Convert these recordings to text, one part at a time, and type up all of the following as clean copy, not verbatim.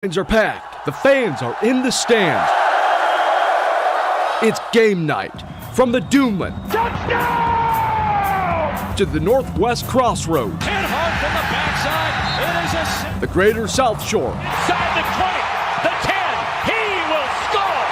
Are packed. The fans are in the stands. It's game night. From the Duneland touchdown to the Northwest Crossroads. Hit hard from the backside. It is a the Greater South Shore. Inside the 20, the 10. He will score.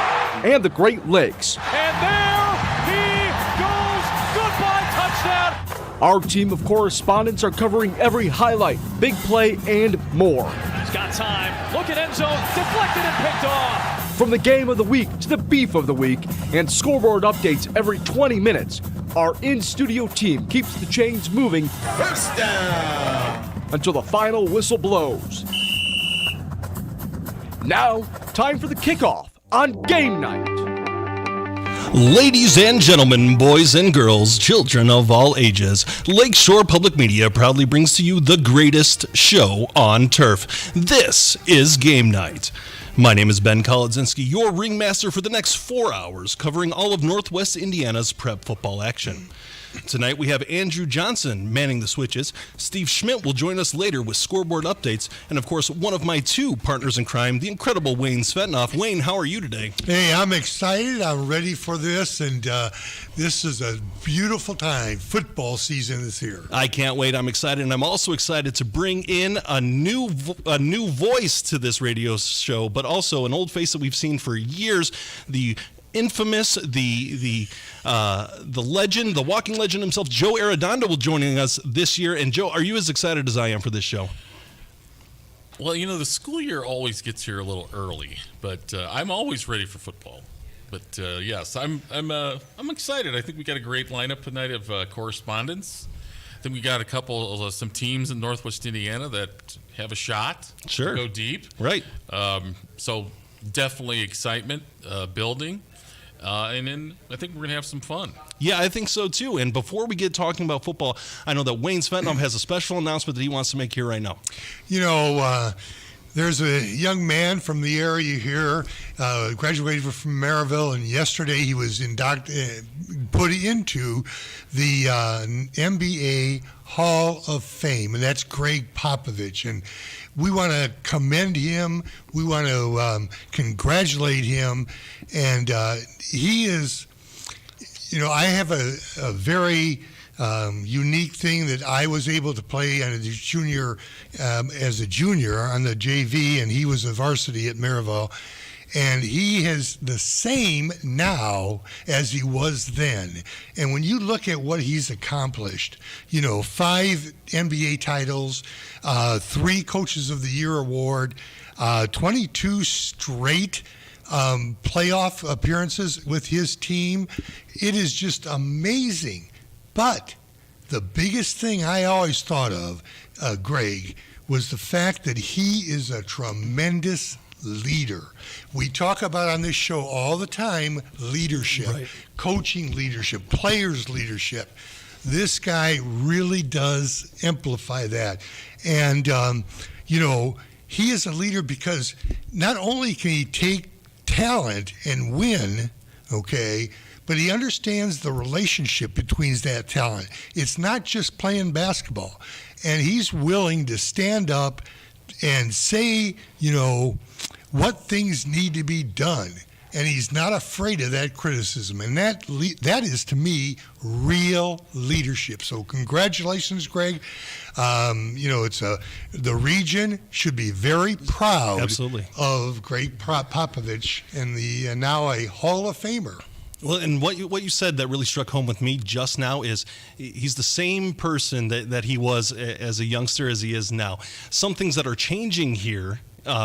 And the Great Lakes. And there he goes. Goodbye touchdown. Our team of correspondents are covering every highlight, big play, and more. He's got time. Look at end zone. Deflected and picked off. From the game of the week to the beef of the week and scoreboard updates every 20 minutes, our in-studio team keeps the chains moving First down until the final whistle blows. Now, time for the kickoff on Game Night. Ladies and gentlemen, boys and girls, children of all ages, Lakeshore Public Media proudly brings to you the greatest show on turf. This is Game Night. My name is Ben Kolodzinski, your ringmaster for the next 4 hours, covering all of Northwest Indiana's prep football action. Tonight we have Andrew Johnson manning the switches. Steve Schmidt will join us later with scoreboard updates. And of course, one of my two partners in crime, the incredible Wayne Svetanoff. Wayne, how are you today? Hey, I'm excited. I'm ready for this. And this is a beautiful time. Football season is here. I can't wait. I'm excited. And I'm also excited to bring in a new voice to this radio show, but also an old face that we've seen for years, the infamous, the legend, the walking legend himself, Joe Arredondo, will joining us this year. And Joe, are you as excited as I am for this show? Well, you know, the school year always gets here a little early, but I'm always ready for football. But yes, I'm excited. I think we got a great lineup tonight of correspondents. I think we got a couple of some teams in Northwest Indiana that have a shot Sure. to go deep. Right. So definitely excitement building. And then I think we're going to have some fun. Yeah, I think so too. And before we get talking about football, I know that Wayne Svetanoff has a special announcement that he wants to make here right now. You know, there's a young man from the area here, graduated from Maryville, and yesterday he was put into the NBA Hall of Fame, and that's Greg Popovich. And we want to commend him. We want to congratulate him. And he is, you know, I have a very unique thing that I was able to play as a junior on the JV, and he was a varsity at Maryville. And he is the same now as he was then. And when you look at what he's accomplished, you know, 5 NBA titles, 3 Coaches of the Year award, 22 straight playoff appearances with his team, it is just amazing. But the biggest thing I always thought of, Greg, was the fact that he is a tremendous leader. We talk about on this show all the time leadership, right. Coaching leadership, players leadership. This guy really does amplify that. And, you know, he is a leader because not only can he take talent and win, okay, but he understands the relationship between that talent. It's not just playing basketball. And he's willing to stand up and say, you know, what things need to be done. And he's not afraid of that criticism. And that is, to me, real leadership. So congratulations, Greg. You know, the region should be very proud Absolutely. Of Greg Popovich and the now a Hall of Famer. Well, and what you said that really struck home with me just now is he's the same person that he was as a youngster as he is now. Some things that are changing here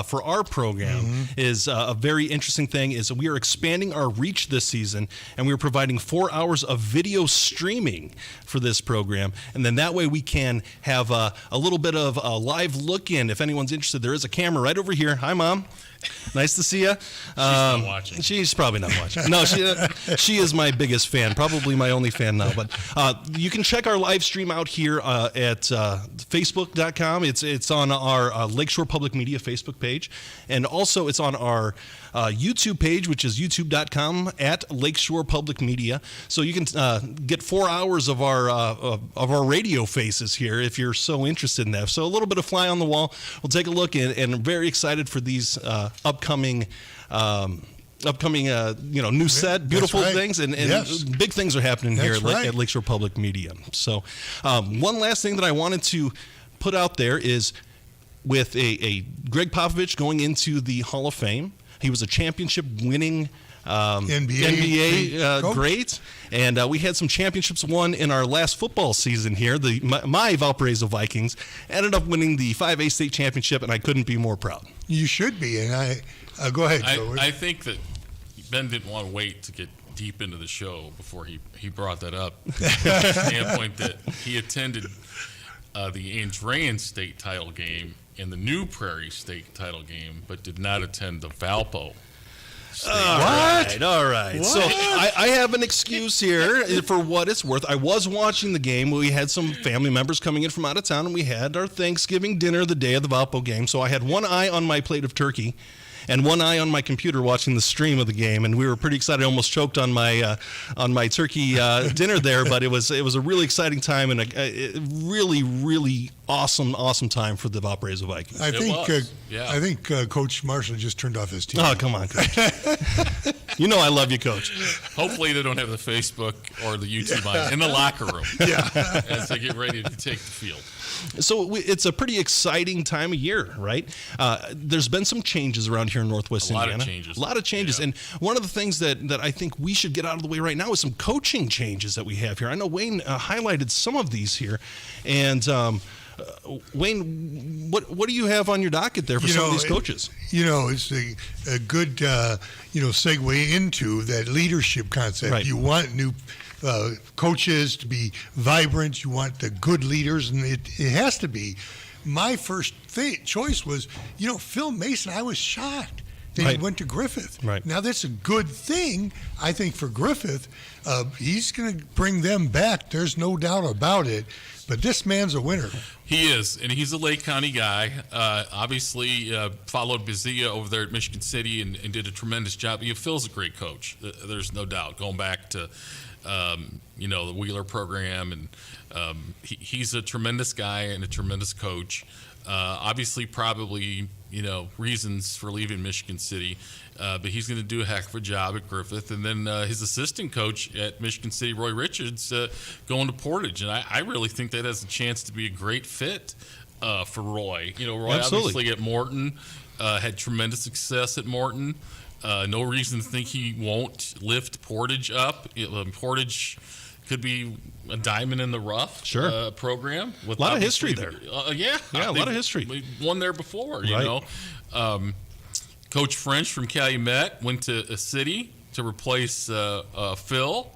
for our program is a very interesting thing is we are expanding our reach this season, and we are providing 4 hours of video streaming for this program. And then that way we can have a little bit of a live look in. If anyone's interested, there is a camera right over here. Hi, Mom. Nice to see you. She's not watching. She's probably not watching. No, she is my biggest fan, probably my only fan now. But you can check our live stream out here at Facebook.com. It's on our Lakeshore Public Media Facebook Facebook page. And also it's on our YouTube page, which is youtube.com/Lakeshore Public Media. So you can get 4 hours of our radio faces here if you're so interested in that. So a little bit of fly on the wall. We'll take a look, and I'm very excited for these upcoming new set, beautiful things, and yes. big things are happening here That's at Lakeshore Public Media. So one last thing that I wanted to put out there is with a Greg Popovich going into the Hall of Fame. He was a championship winning NBA great, and we had some championships won in our last football season here. My Valparaiso Vikings ended up winning the 5A state championship, and I couldn't be more proud. You should be, and I go ahead, Joe. I think that Ben didn't want to wait to get deep into the show before he brought that up. From the standpoint that he attended the Andrean state title game and the New Prairie state title game, but did not attend the Valpo. All right. What? So I have an excuse here for what it's worth. I was watching the game. We had some family members coming in from out of town, and we had our Thanksgiving dinner the day of the Valpo game. So I had one eye on my plate of turkey and one eye on my computer watching the stream of the game, and we were pretty excited. I almost choked on my turkey dinner there, but it was a really exciting time and a really, really awesome time for the Valparaiso Vikings. I think Coach Marshall just turned off his TV. Oh, come on, Coach. You know I love you, Coach. Hopefully they don't have the Facebook or the YouTube on in the locker room as they get ready to take the field. So it's a pretty exciting time of year, right? There's been some changes around here in Northwest Indiana. A lot of changes. Yeah. And one of the things that I think we should get out of the way right now is some coaching changes that we have here. I know Wayne highlighted some of these here. And Wayne, what do you have on your docket there for some of these coaches? It's a good segue into that leadership concept. Right. You want new coaches to be vibrant. You want the good leaders, and it has to be. My first choice was, Phil Mason. I was shocked that he went to Griffith. Right. Now, that's a good thing, I think, for Griffith. He's going to bring them back. There's no doubt about it. But this man's a winner. He is, and he's a Lake County guy. Obviously, followed Bizia over there at Michigan City and did a tremendous job. Phil's a great coach. There's no doubt. Going back to the Wheeler program, and he's a tremendous guy and a tremendous coach. Obviously, probably reasons for leaving Michigan City, but he's going to do a heck of a job at Griffith. And then his assistant coach at Michigan City, Roy Richards, going to Portage, and I really think that has a chance to be a great fit for Roy. Roy Absolutely. Obviously at Morton had tremendous success at Morton. No reason to think he won't lift Portage up. Portage could be a diamond in the rough program. With a lot of history there. A lot of history. We won there before, you know. Coach French from Calumet went to a city to replace Phil.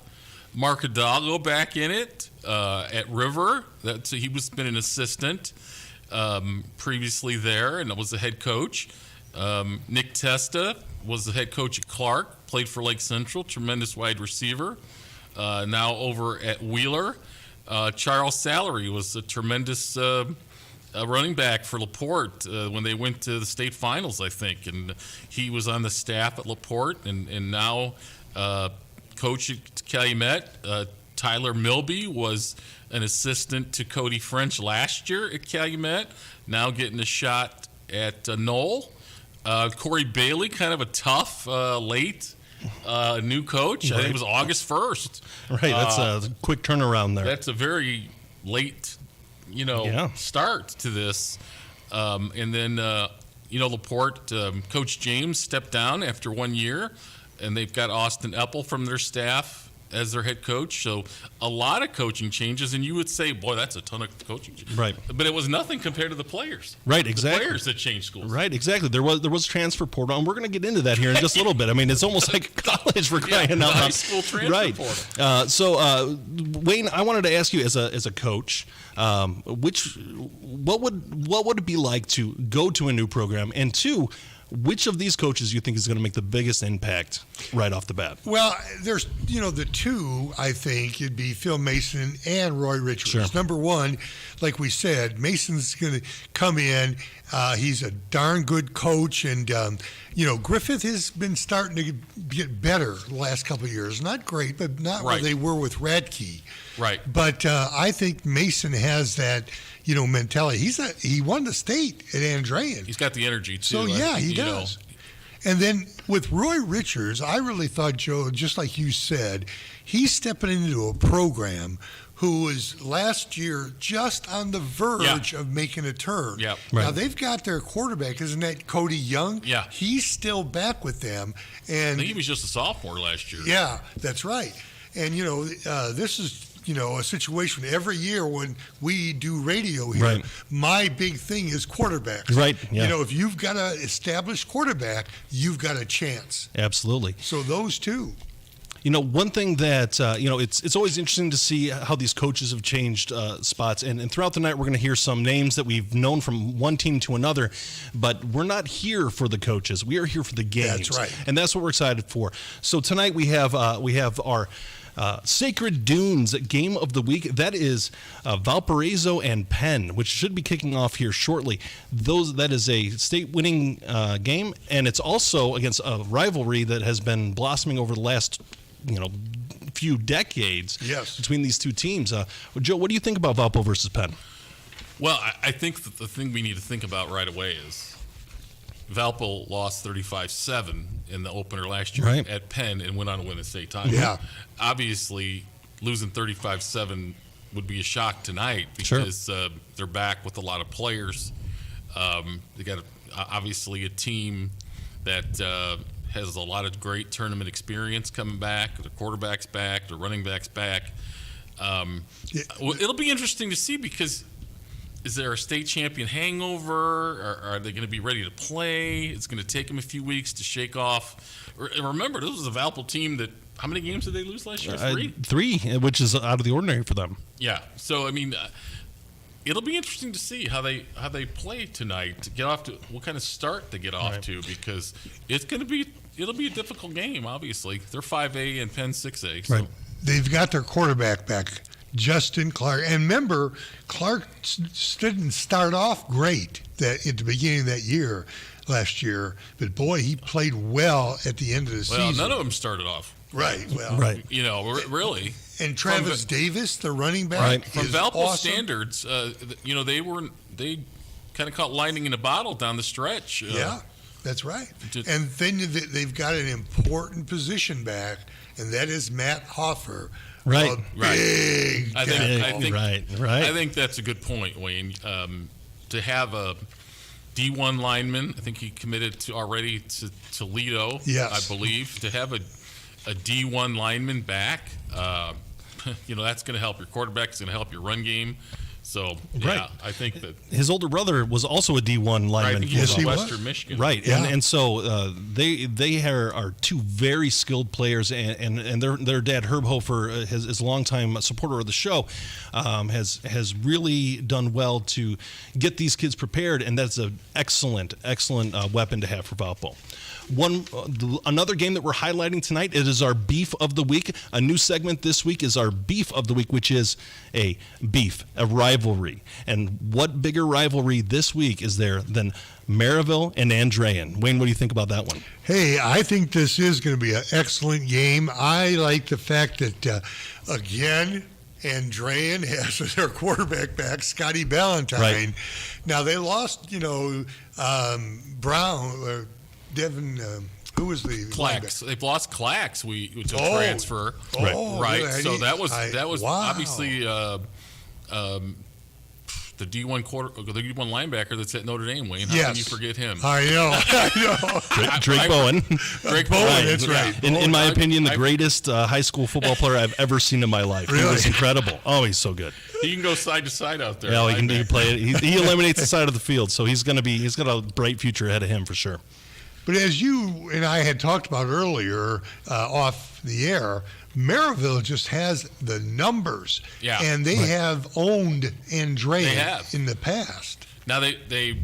Mark Hidalgo back in it at River. He was been an assistant previously there and was the head coach. Nick Testa was the head coach at Clark, played for Lake Central, tremendous wide receiver. Now over at Wheeler. Charles Salary was a tremendous running back for LaPorte when they went to the state finals, I think. And he was on the staff at LaPorte and now coach at Calumet. Tyler Milby was an assistant to Cody French last year at Calumet, now getting a shot at Knoll. Corey Bailey, kind of a tough late new coach. I think it was August 1st. Right, that's a quick turnaround there. That's a very late, start to this. And then, LaPorte, Coach James stepped down after 1 year, and they've got Austin Eppel from their staff as their head coach. So a lot of coaching changes, and you would say, boy, that's a ton of coaching changes. Right. But it was nothing compared to the players. Right, exactly. The players that changed schools. Right, exactly. There was transfer portal, and we're going to get into that here in just a little bit. I mean, it's almost like college for crying out loud. High school transfer portal. So, Wayne, I wanted to ask you as a coach, what would it be like to go to a new program, and two, Which of these coaches do you think is going to make the biggest impact right off the bat? Well, there's, the two, I think, it'd be Phil Mason and Roy Richards. Sure. Number one, like we said, Mason's going to come in. He's a darn good coach. And, Griffith has been starting to get better the last couple of years. Not great, but not where they were with Radke. Right. But I think Mason has that, mentality. He won the state at Andrean. He's got the energy, too. So, yeah, he does. And then with Roy Richards, I really thought, Joe, just like you said, he's stepping into a program who was last year just on the verge of making a turn. Yeah. Now, they've got their quarterback, isn't that Cody Young? Yeah. He's still back with them. And I think he was just a sophomore last year. Yeah, that's right. And, this is, a situation every year when we do radio here. Right. My big thing is quarterbacks. Right, yeah. If you've got an established quarterback, you've got a chance. Absolutely. So those two. One thing that, it's always interesting to see how these coaches have changed spots. And throughout the night, we're going to hear some names that we've known from one team to another. But we're not here for the coaches. We are here for the games. That's right. And that's what we're excited for. So tonight we have our Sacred Dunes Game of the Week. That is Valparaiso and Penn, which should be kicking off here shortly. That is a state-winning game, and it's also against a rivalry that has been blossoming over the last few decades between these two teams. Joe, what do you think about Valpo versus Penn? Well, I think that the thing we need to think about right away is Valpo lost 35-7 in the opener last year at Penn and went on to win the state title. Yeah. Obviously, losing 35-7 would be a shock tonight because they're back with a lot of players. They got obviously a team that has a lot of great tournament experience coming back. The quarterback's back, the running back's back. It'll be interesting to see because is there a state champion hangover? Or are they going to be ready to play? It's going to take them a few weeks to shake off. Remember, this was a Valpo team that, how many games did they lose last year? Three, which is out of the ordinary for them. Yeah. So, it'll be interesting to see how they play tonight to get off to what kind of start they get off to because it'll be a difficult game, obviously. They're 5A and Penn 6A. So. Right. They've got their quarterback back, Justin Clark. And remember, Clark didn't start off great at the beginning of that year last year, but boy, he played well at the end of the season. Well, none of them started off. Right. Well, really. And Travis Davis, the running back, from is Valpo awesome. standards, they kind of caught lightning in a bottle down the stretch. Yeah, that's right. And then they've got an important position back, and that is Matt Hoffer. Right. Big I think that's a good point, Wayne. To have a D1 lineman, I think he committed already to Toledo, I believe. To have a D1 lineman back, that's going to help your quarterback. It's going to help your run game. So, I think that his older brother was also a D1 lineman. Yes, he was. Western Michigan. Right, yeah. and so they are two very skilled players, and their dad Herb Hofer, is a longtime supporter of the show, has really done well to get these kids prepared, and that's an excellent weapon to have for Valpo. Another game that we're highlighting tonight, it is our Beef of the Week. A new segment this week is our Beef of the Week, which is a rivalry. And what bigger rivalry this week is there than Maryville and Andrean? Wayne, what do you think about that one? Hey, I think this is going to be an excellent game. I like the fact that, again, Andrean has their quarterback back, Scotty Ballantyne. Right. Now, they lost, Brown, Devin, who was the Clax? They've lost Clax. We took transfer. Right. Yeah, so that was wow. obviously the D1 linebacker that's at Notre Dame. Wayne, how can you forget him? I know. Drake Bowen. Drake Bowen. That's right. In my opinion, the greatest high school football player I've ever seen in my life. Really? He was incredible. Oh, he's so good. He can go side to side out there. Yeah, he can play it. He eliminates the side of the field, so he's got a bright future ahead of him for sure. But as you and I had talked about earlier off the air, Maryville just has the numbers. Yeah. And they have owned Andrea in the past. Now they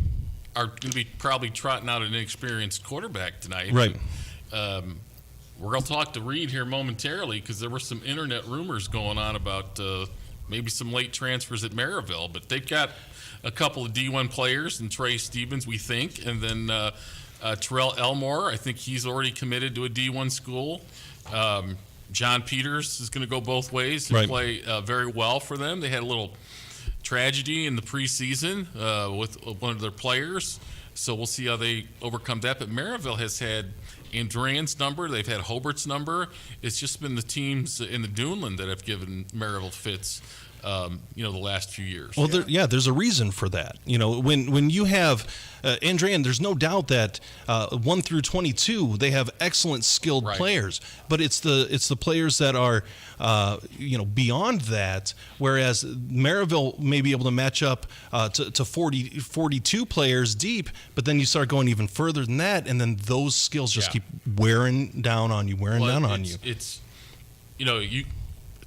are going to be probably trotting out an inexperienced quarterback tonight. Right. We're going to talk to Reed here momentarily because there were some internet rumors going on about maybe some late transfers at Maryville, but they've got a couple of D1 players and Trey Stevens, we think, and then Terrell Elmore. I think he's already committed to a D1 school. John Peters is going to go both ways and play very well for them. They had a little tragedy in the preseason with one of their players, so we'll see how they overcome that. But Maryville has had Andrian's number. They've had Hobart's number. It's just been the teams in the Duneland that have given Maryville fits, the last few years. Well, there's a reason for that. When you have Andrian, there's no doubt that 1 through 22 they have excellent skilled players, but it's the players that are beyond that. Whereas Maryville may be able to match up to 42 players deep, but then you start going even further than that, and then those skills just keep wearing down on you. It's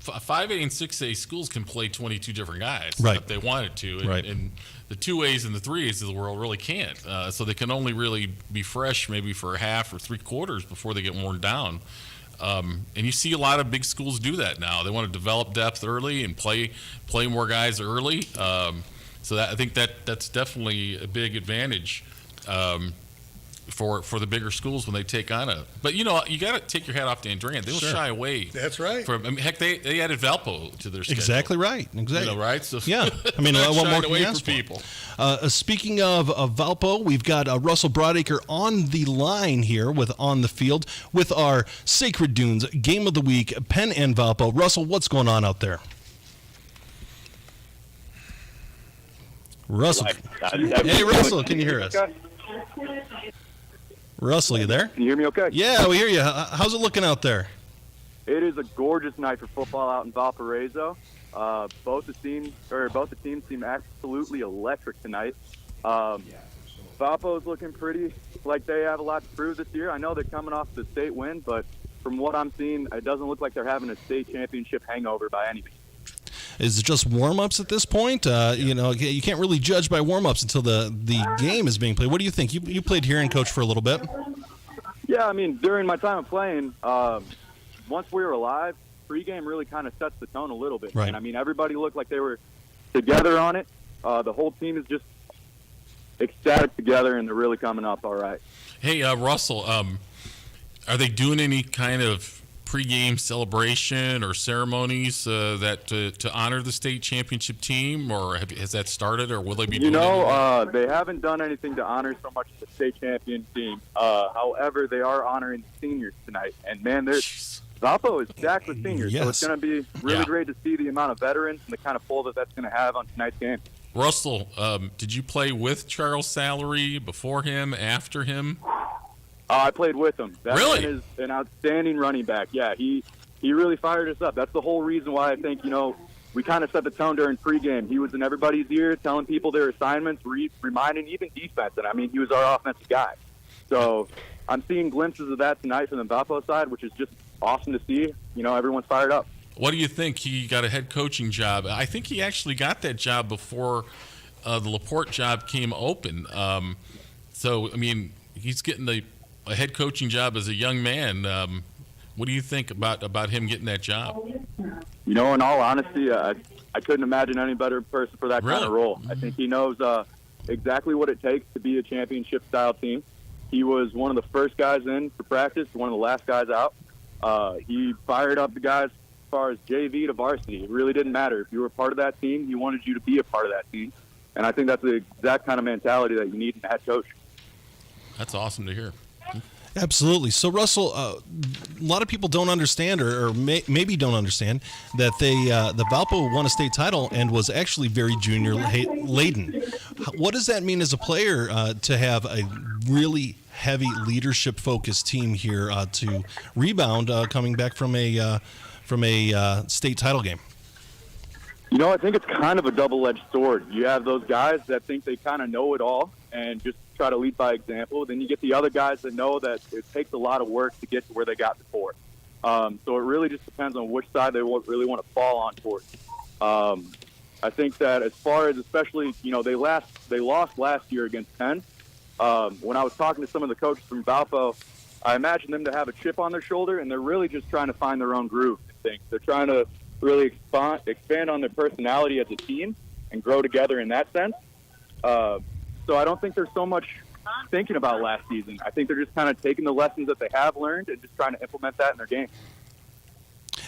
5A and 6A schools can play 22 different guys if they wanted to, and the 2As and the 3As of the world really can't. So they can only really be fresh maybe for a half or 3/4 before they get worn down. And you see a lot of big schools do that now. They want to develop depth early and play more guys early. So I think that's definitely a big advantage for the bigger schools when they take on But you got to take your hat off to Andrian. They don't shy away. That's right. Heck, they added Valpo to their schedule. Exactly right. Exactly. Right. So yeah. I mean, what more can you ask for? People. Speaking of Valpo, we've got Russell Broadacre on the line here with On the Field with our Sacred Dunes Game of the Week, Penn and Valpo. Russell, what's going on out there? Russell. Hey, Russell, can you hear us? Russell, you there? Can you hear me okay? Yeah, we hear you. How's it looking out there? It is a gorgeous night for football out in Valparaiso. Both the teams seem absolutely electric tonight. Valpo's looking pretty like they have a lot to prove this year. I know they're coming off the state win, but from what I'm seeing, it doesn't look like they're having a state championship hangover by any means. Is it just warm-ups at this point? You can't really judge by warm-ups until the game is being played. What do you think? You played here and coached for a little bit. Yeah, I mean, during my time of playing, once we were alive, pregame really kind of sets the tone a little bit. Right. And, I mean, everybody looked like they were together on it. The whole team is just ecstatic together, and they're really coming up all right. Hey, Russell, are they doing any kind of pregame celebration or ceremonies to honor the state championship team, or has that started, or will they be doing anything? They haven't done anything to honor so much the state champion team. However, they are honoring the seniors tonight, and man, Valpo is stacked with seniors, so it's going to be really great to see the amount of veterans and the kind of pull that's going to have on tonight's game. Russell, did you play with Charles Sallery, before him, after him? I played with him. That really? man is an outstanding running back. Yeah, he really fired us up. That's the whole reason why I think, we kind of set the tone during pregame. He was in everybody's ear telling people their assignments, reminding even defense. And, I mean, he was our offensive guy. So I'm seeing glimpses of that tonight from the Valpo side, which is just awesome to see. Everyone's fired up. What do you think? He got a head coaching job. I think he actually got that job before the LaPorte job came open. So, I mean, he's getting a head coaching job as a young man. What do you think about him getting that job? In all honesty, I couldn't imagine any better person for that kind of role. I think he knows exactly what it takes to be a championship-style team. He was one of the first guys in for practice, one of the last guys out. He fired up the guys as far as JV to varsity. It really didn't matter. If you were part of that team, he wanted you to be a part of that team. And I think that's the exact kind of mentality that you need in a head coach. That's awesome to hear. Absolutely. So, Russell, a lot of people don't understand, or maybe don't understand, that the Valpo won a state title and was actually very junior laden. What does that mean as a player to have a really heavy leadership-focused team here to rebound coming back from a state title game? I think it's kind of a double-edged sword. You have those guys that think they kind of know it all and just try to lead by example. Then you get the other guys that know that it takes a lot of work to get to where they got before. So it really just depends on which side they really want to fall on towards. I think that as far as especially, they lost last year against Penn. When I was talking to some of the coaches from Valpo, I imagine them to have a chip on their shoulder, and they're really just trying to find their own groove. I think they're trying to really expand on their personality as a team and grow together in that sense. So I don't think there's so much thinking about last season. I think they're just kind of taking the lessons that they have learned and just trying to implement that in their game.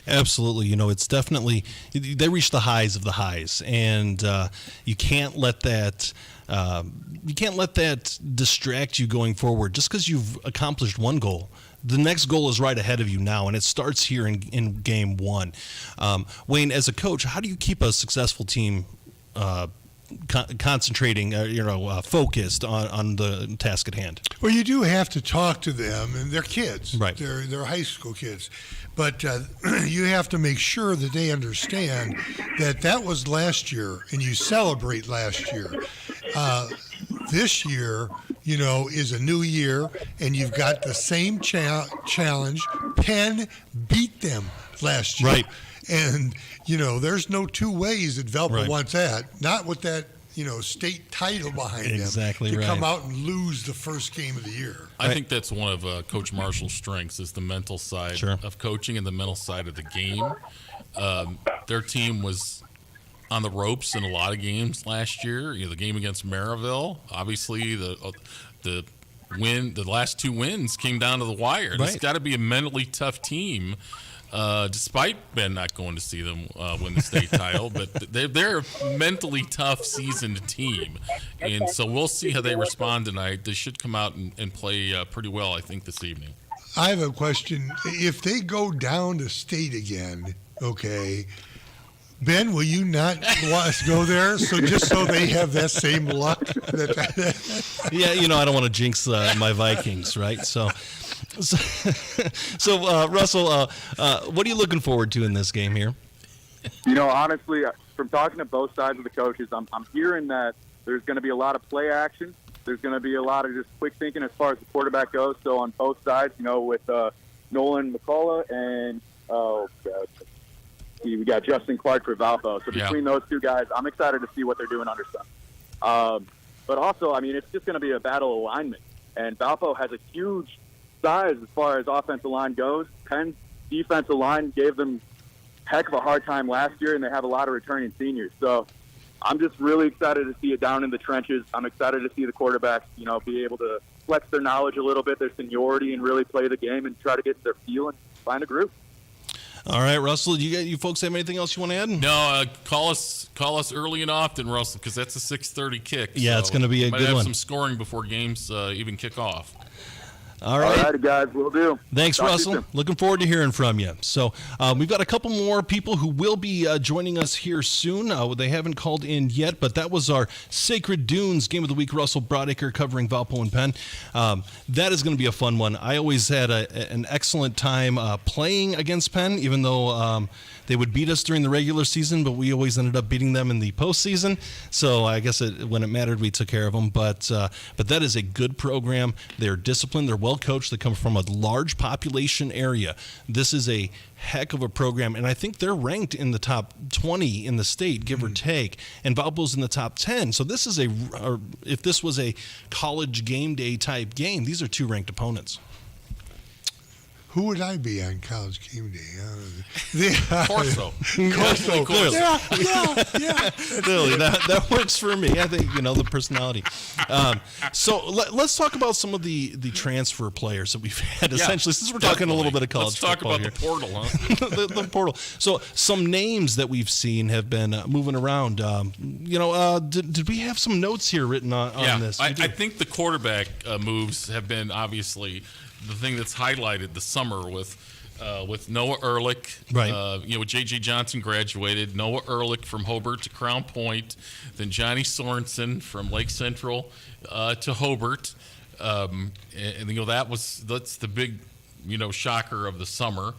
Absolutely. It's definitely, they reach the highs of the highs, and you can't let that distract you going forward. Just because you've accomplished one goal, the next goal is right ahead of you now, and it starts here in game one. Wayne, as a coach, how do you keep a successful team concentrating, focused on the task at hand? Well, you do have to talk to them, and they're kids. Right. They're high school kids. But you have to make sure that they understand that was last year, and you celebrate last year. This year, is a new year, and you've got the same challenge. Penn beat them last year. Right. And, there's no two ways that Valpo wants that. Not with that, state title behind exactly them to right. come out and lose the first game of the year. I think that's one of Coach Marshall's strengths is the mental side of coaching and the mental side of the game. Their team was on the ropes in a lot of games last year. The game against Maryville, obviously the last two wins came down to the wire. Right. It's got to be a mentally tough team. Despite Ben not going to see them win the state title, but they're a mentally tough, seasoned team, and so we'll see how they respond tonight. They should come out and play pretty well, I think, this evening. I have a question. If they go down to state again, okay, Ben, will you not want us to go there? So just so they have that same luck. Yeah, I don't want to jinx my Vikings, right? So Russell, what are you looking forward to in this game here? Honestly, from talking to both sides of the coaches, I'm hearing that there's going to be a lot of play action. There's going to be a lot of just quick thinking as far as the quarterback goes. So on both sides, with Nolan McCullough and we got Justin Clark for Valpo. So between those two guys, I'm excited to see what they're doing under center. But also, it's just going to be a battle of alignment. And Valpo has a huge size as far as offensive line goes. Penn's defensive line gave them a heck of a hard time last year, and they have a lot of returning seniors. So I'm just really excited to see it down in the trenches. I'm excited to see the quarterbacks, be able to flex their knowledge a little bit, their seniority, and really play the game and try to get their feel and find a groove. All right, Russell, you folks have anything else you want to add? No, call us early and often, Russell, because that's a 6:30 kick. Yeah, so it's going to be a good one. Might have some scoring before games even kick off. All right. All right, guys, we'll do. Thanks, Russell. Looking forward to hearing from you. So we've got a couple more people who will be joining us here soon. They haven't called in yet, but that was our Sacred Dunes Game of the Week. Russell Brodaker covering Valpo and Penn. That is going to be a fun one. I always had an excellent time playing against Penn, even though they would beat us during the regular season, but we always ended up beating them in the postseason. So I guess when it mattered, we took care of them. But that is a good program. They're disciplined. They're well coached. They come from a large population area. This is a heck of a program, and I think they're ranked in the top 20 in the state, give or take, and Valpo's in the top 10. So this is if this was a college game day type game, these are two ranked opponents. Who would I be on college game day? Corso. Clearly. Yeah. Clearly, that works for me. I think, the personality. So let's talk about some of the transfer players that we've had, essentially, since we're talking a little bit of college football here. Let's talk about the portal, huh? the portal. So some names that we've seen have been moving around. Did we have some notes here written on this? I think the quarterback moves have been obviously the thing that's highlighted the summer with Noah Ehrlich. Right. J.J. Johnson graduated. Noah Ehrlich from Hobart to Crown Point. Then Johnny Sorensen from Lake Central to Hobart. And that's the big, shocker of the summer.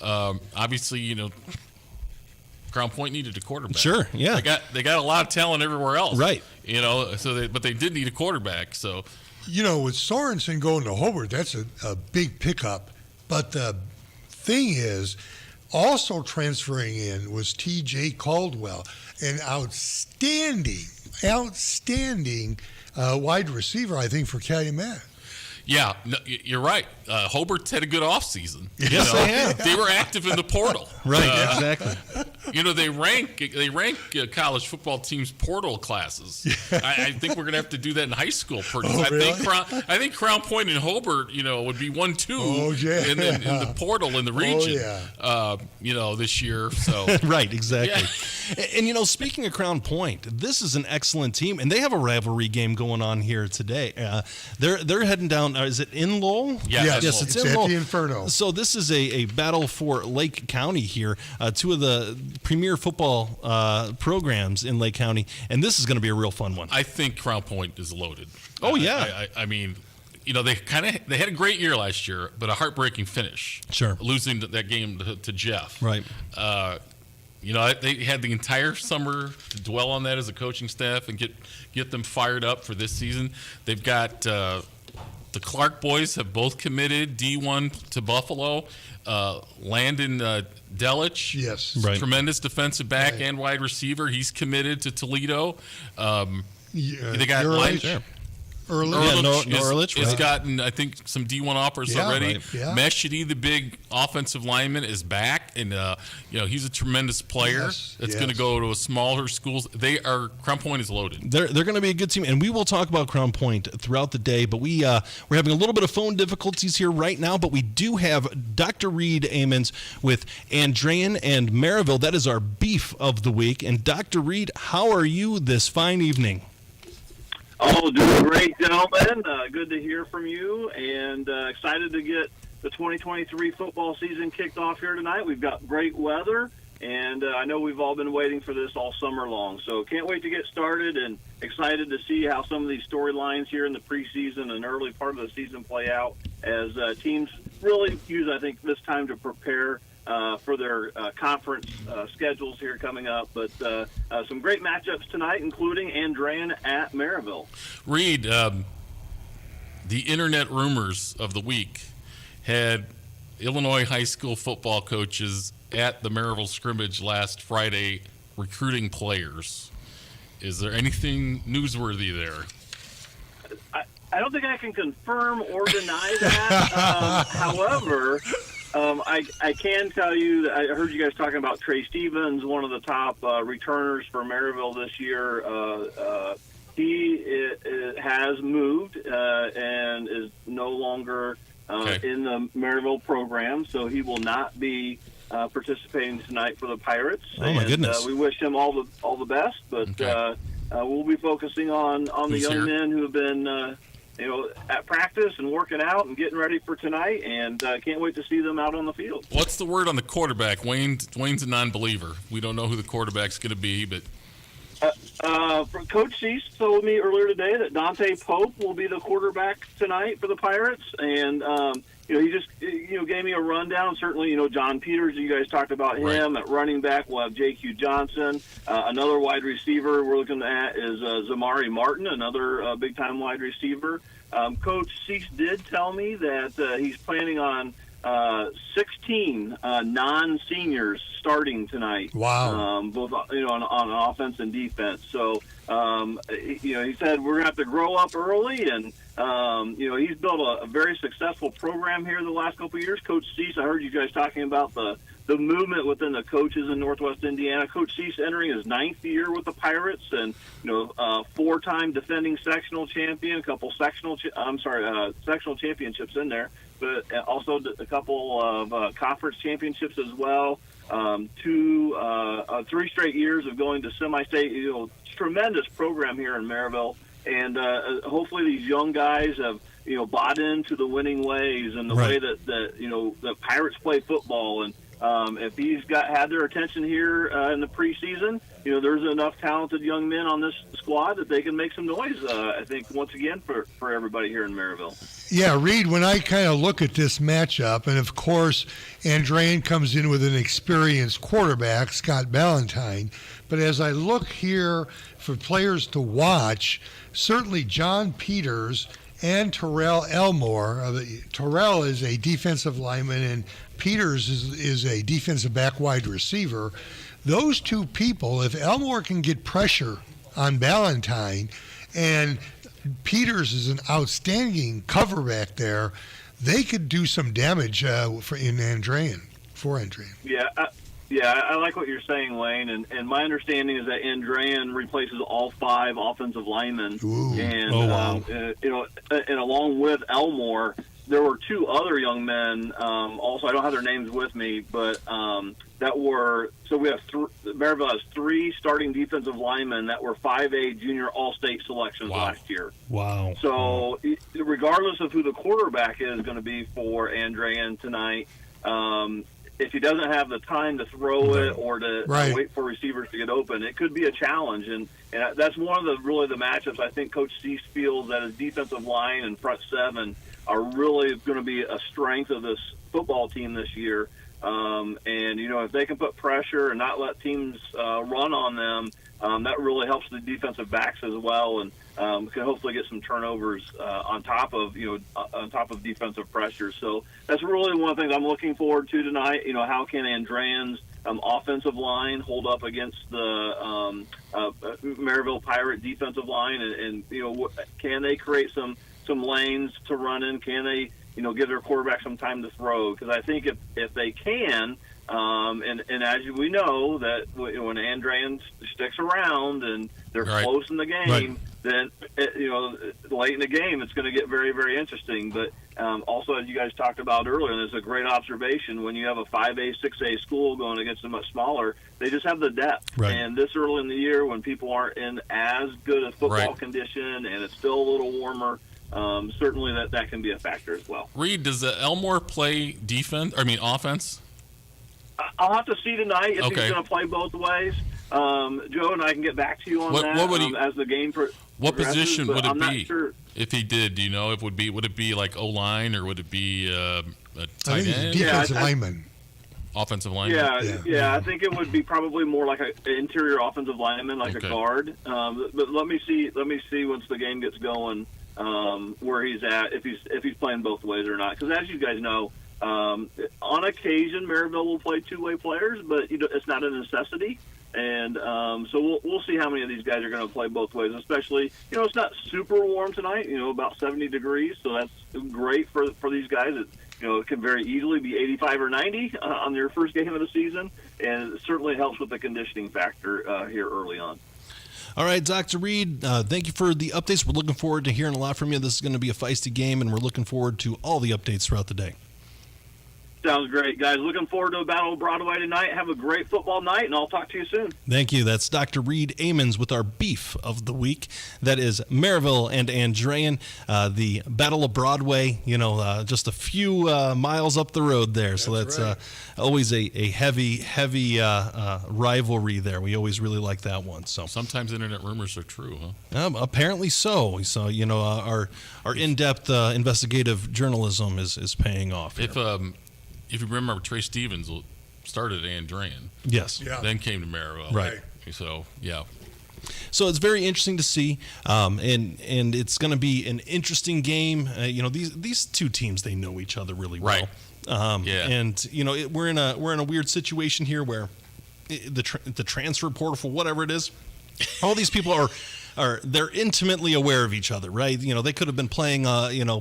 Obviously, Crown Point needed a quarterback. Sure, yeah. They got a lot of talent everywhere else. Right. But they did need a quarterback, so. With Sorensen going to Hobart, that's a big pickup. But the thing is, also transferring in was T.J. Caldwell, an outstanding wide receiver, I think, for Calumet. Yeah, no, you're right. Hobart's had a good offseason. Yes, they have. They were active in the portal. Right, exactly. They rank college football teams' portal classes. I think we're going to have to do that in high school. Really? I think Crown Point and Hobart, would be 1-2 in the portal in the region. This year. So right, exactly. Yeah. And speaking of Crown Point, this is an excellent team, and they have a rivalry game going on here today. They're heading down. Is it in Lowell? Yes, it's in in at Lowell. the Inferno. So this is a battle for Lake County here. Two of the premier football programs in Lake County, and this is going to be a real fun one. I think Crown Point is loaded. Oh yeah. I mean, they had a great year last year, but a heartbreaking finish. Sure. Losing that game to Jeff. Right. They had the entire summer to dwell on that as a coaching staff and get them fired up for this season. They've got the Clark boys have both committed D1 to Buffalo. Landon Delich, yes, right. Tremendous defensive back and wide receiver. He's committed to Toledo. They got Ehrlich has gotten, I think, some D1 offers already. Right. Yeah. Meshidi, the big offensive lineman, is back, and he's a tremendous player. That's going to go to a smaller schools. Crown Point is loaded. They're going to be a good team, and we will talk about Crown Point throughout the day. But we're having a little bit of phone difficulties here right now. But we do have Dr. Reed Amons with Andrean and Maryville. That is our beef of the week. And Dr. Reed, how are you this fine evening? Oh, doing great, gentlemen. Good to hear from you, and excited to get the 2023 football season kicked off here tonight. We've got great weather, and I know we've all been waiting for this all summer long. So can't wait to get started, and excited to see how some of these storylines here in the preseason and early part of the season play out as teams really use, I think, this time to prepare for their conference schedules here coming up. But some great matchups tonight, including Andrean at Maryville. Reed, the internet rumors of the week had Illinois high school football coaches at the Maryville scrimmage last Friday recruiting players. Is there anything newsworthy there? I don't think I can confirm or deny that. However, I can tell you that I heard you guys talking about Trey Stevens, one of the top returners for Maryville this year. He has moved and is no longer in the Maryville program, so he will not be participating tonight for the Pirates. Oh my goodness! We wish him all the best, but we'll be focusing on the young men who have been at practice and working out and getting ready for tonight, and can't wait to see them out on the field. What's the word on the quarterback? Wayne's a non-believer. We don't know who the quarterback's going to be, but Coach Cease told me earlier today that Dante Pope will be the quarterback tonight for the Pirates, and he just gave me a rundown. Certainly, John Peters, you guys talked about him. At running back, we'll have J.Q. Johnson. Another wide receiver we're looking at is Zamari Martin, another big-time wide receiver. Coach Cease did tell me that he's planning on 16 non-seniors starting tonight. Wow! Both on offense and defense. So he said we're gonna have to grow up early, and he's built a very successful program here the last couple of years. Coach Cease, I heard you guys talking about the movement within the coaches in Northwest Indiana. Coach Cease entering his 9th year with the Pirates, and 4-time defending sectional champion, a couple sectional championships in there, but also a couple of conference championships as well. 3 straight years of going to semi-state. Tremendous program here in Maryville, and hopefully these young guys have bought into the winning ways and the way that the Pirates play football. And if he's had their attention here in the preseason, there's enough talented young men on this squad that they can make some noise. I think once again for everybody here in Maryville. Yeah, Reed, when I kind of look at this matchup, and of course, Andrean comes in with an experienced quarterback, Scott Ballantyne, but as I look here for players to watch, certainly John Peters and Terrell Elmore. Terrell is a defensive lineman, and Peters is a defensive back wide receiver. Those two people, if Elmore can get pressure on Ballantyne, and Peters is an outstanding cover back there. They could do some damage for Andrean. Yeah, I like what you're saying, Wayne. And my understanding is that Andrean replaces all 5 offensive linemen. Ooh. And, wow. And along with Elmore, there were 2 other young men. Also, I don't have their names with me, but that were – so we have Maryville has 3 starting defensive linemen that were 5A junior all-state selections last year. Wow. So regardless of who the quarterback is going to be for Andrean tonight, if he doesn't have the time to throw it or to wait for receivers to get open, it could be a challenge. And that's one of the matchups I think Coach Cease feels that his defensive line and front 7 are really going to be a strength of this football team this year. And, if they can put pressure and not let teams run on them, that really helps the defensive backs as well, and can hopefully get some turnovers on top of defensive pressure. So that's really one of the things I'm looking forward to tonight. How can Andrean's offensive line hold up against the Maryville Pirate defensive line, and can they create some lanes to run in? Can they give their quarterback some time to throw? Because I think if they can. And as we know that when Andrean sticks around and they're close in the game, then late in the game it's going to get very, very interesting. But also, as you guys talked about earlier, and it's a great observation, when you have a 5A, 6A school going against a much smaller, they just have the depth. Right. And this early in the year, when people aren't in as good a football condition and it's still a little warmer, certainly that can be a factor as well. Reed, does Elmore play offense? I'll have to see tonight if he's going to play both ways. Joe and I can get back to you on that what would he, as the game What position would it be? Sure. If he did, do you know? Would it be like O-line, or would it be a tight end? Defensive lineman. Offensive lineman? Yeah, I think it would be probably more like an interior offensive lineman, like a guard. But let me see once the game gets going where he's at, if he's playing both ways or not. Because as you guys know, on occasion Maryville will play 2-way players, but it's not a necessity. And so we'll see how many of these guys are going to play both ways, especially, it's not super warm tonight, about 70 degrees. So that's great for these guys. It can very easily be 85 or 90 on their first game of the season. And it certainly helps with the conditioning factor here early on. All right, Dr. Reed, thank you for the updates. We're looking forward to hearing a lot from you. This is going to be a feisty game, and we're looking forward to all the updates throughout the day. Sounds great, guys. Looking forward to a Battle of Broadway tonight. Have a great football night, and I'll talk to you soon. Thank you. That's Dr. Reed Amons with our beef of the week. That is Maryville and Andrean, the Battle of Broadway, just a few miles up the road there. So that's always a heavy rivalry there. We always really like that one. So sometimes internet rumors are true, huh? Apparently so. So, our in-depth investigative journalism is paying off here. If you remember, Trey Stevens started at Andrean. Yes. Yeah. Then came to Maryville. Right. So, yeah. So it's very interesting to see, and it's going to be an interesting game. These two teams, they know each other really well. Right. And we're in a weird situation here where the transfer portal, for whatever it is, all these people are they're intimately aware of each other, right? They could have been playing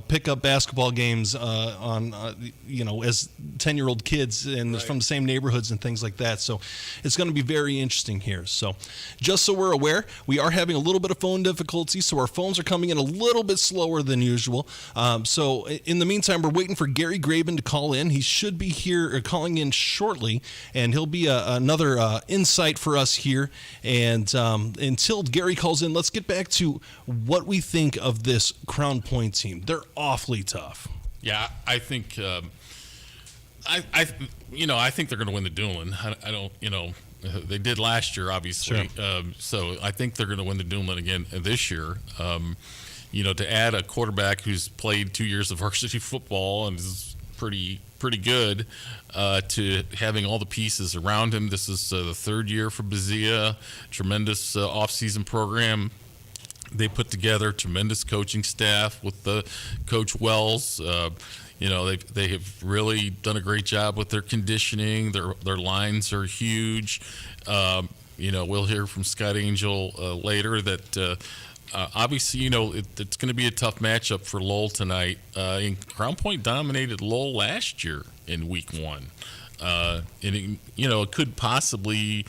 pickup basketball games on as 10-year-old kids and from the same neighborhoods and things like that. So it's going to be very interesting here. So just so we're aware, we are having a little bit of phone difficulty, so our phones are coming in a little bit slower than usual. So in the meantime, we're waiting for Gary Graben to call in. He should be here or calling in shortly, and he'll be another insight for us here. And until Gary calls in, let's get back to what we think of this Crown Point team. They're awfully tough. Yeah, I think I think they're going to win the Duneland. I don't, they did last year, obviously. Sure. So I think they're going to win the Duneland again this year. To add a quarterback who's played 2 years of varsity football and is pretty good, to having all the pieces around him. This is the third year for Bazia. Tremendous off-season program they put together. Tremendous coaching staff with the Coach Wells. They have really done a great job with their conditioning. Their lines are huge. We'll hear from Scott Angel later that obviously, it's going to be a tough matchup for Lowell tonight. And Crown Point dominated Lowell last year in Week 1. And it could possibly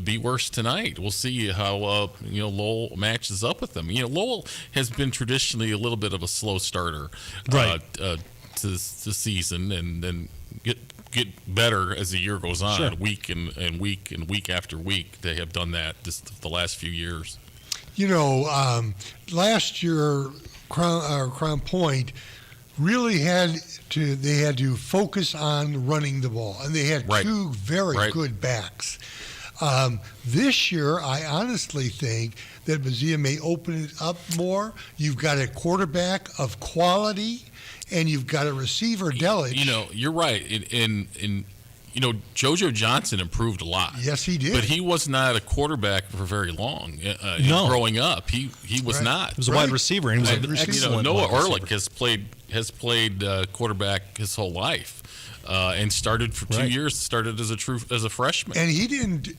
be worse tonight. We'll see how Lowell matches up with them. Lowell has been traditionally a little bit of a slow starter, right, to the season, and then get better as the year goes on. Sure. Week and week after week, they have done that just the last few years. Last year, Crown Point really had to focus on running the ball, and they had two very good backs. This year, I honestly think that Bazia may open it up more. You've got a quarterback of quality, and you've got a receiver, Delich. You're right. JoJo Johnson improved a lot. Yes, he did. But he was not a quarterback for very long. Growing up, he was not. He was a wide receiver, and he was an excellent Noah wide receiver. Ehrlich has played quarterback his whole life, and started for 2 years. Started as a freshman. And he didn't.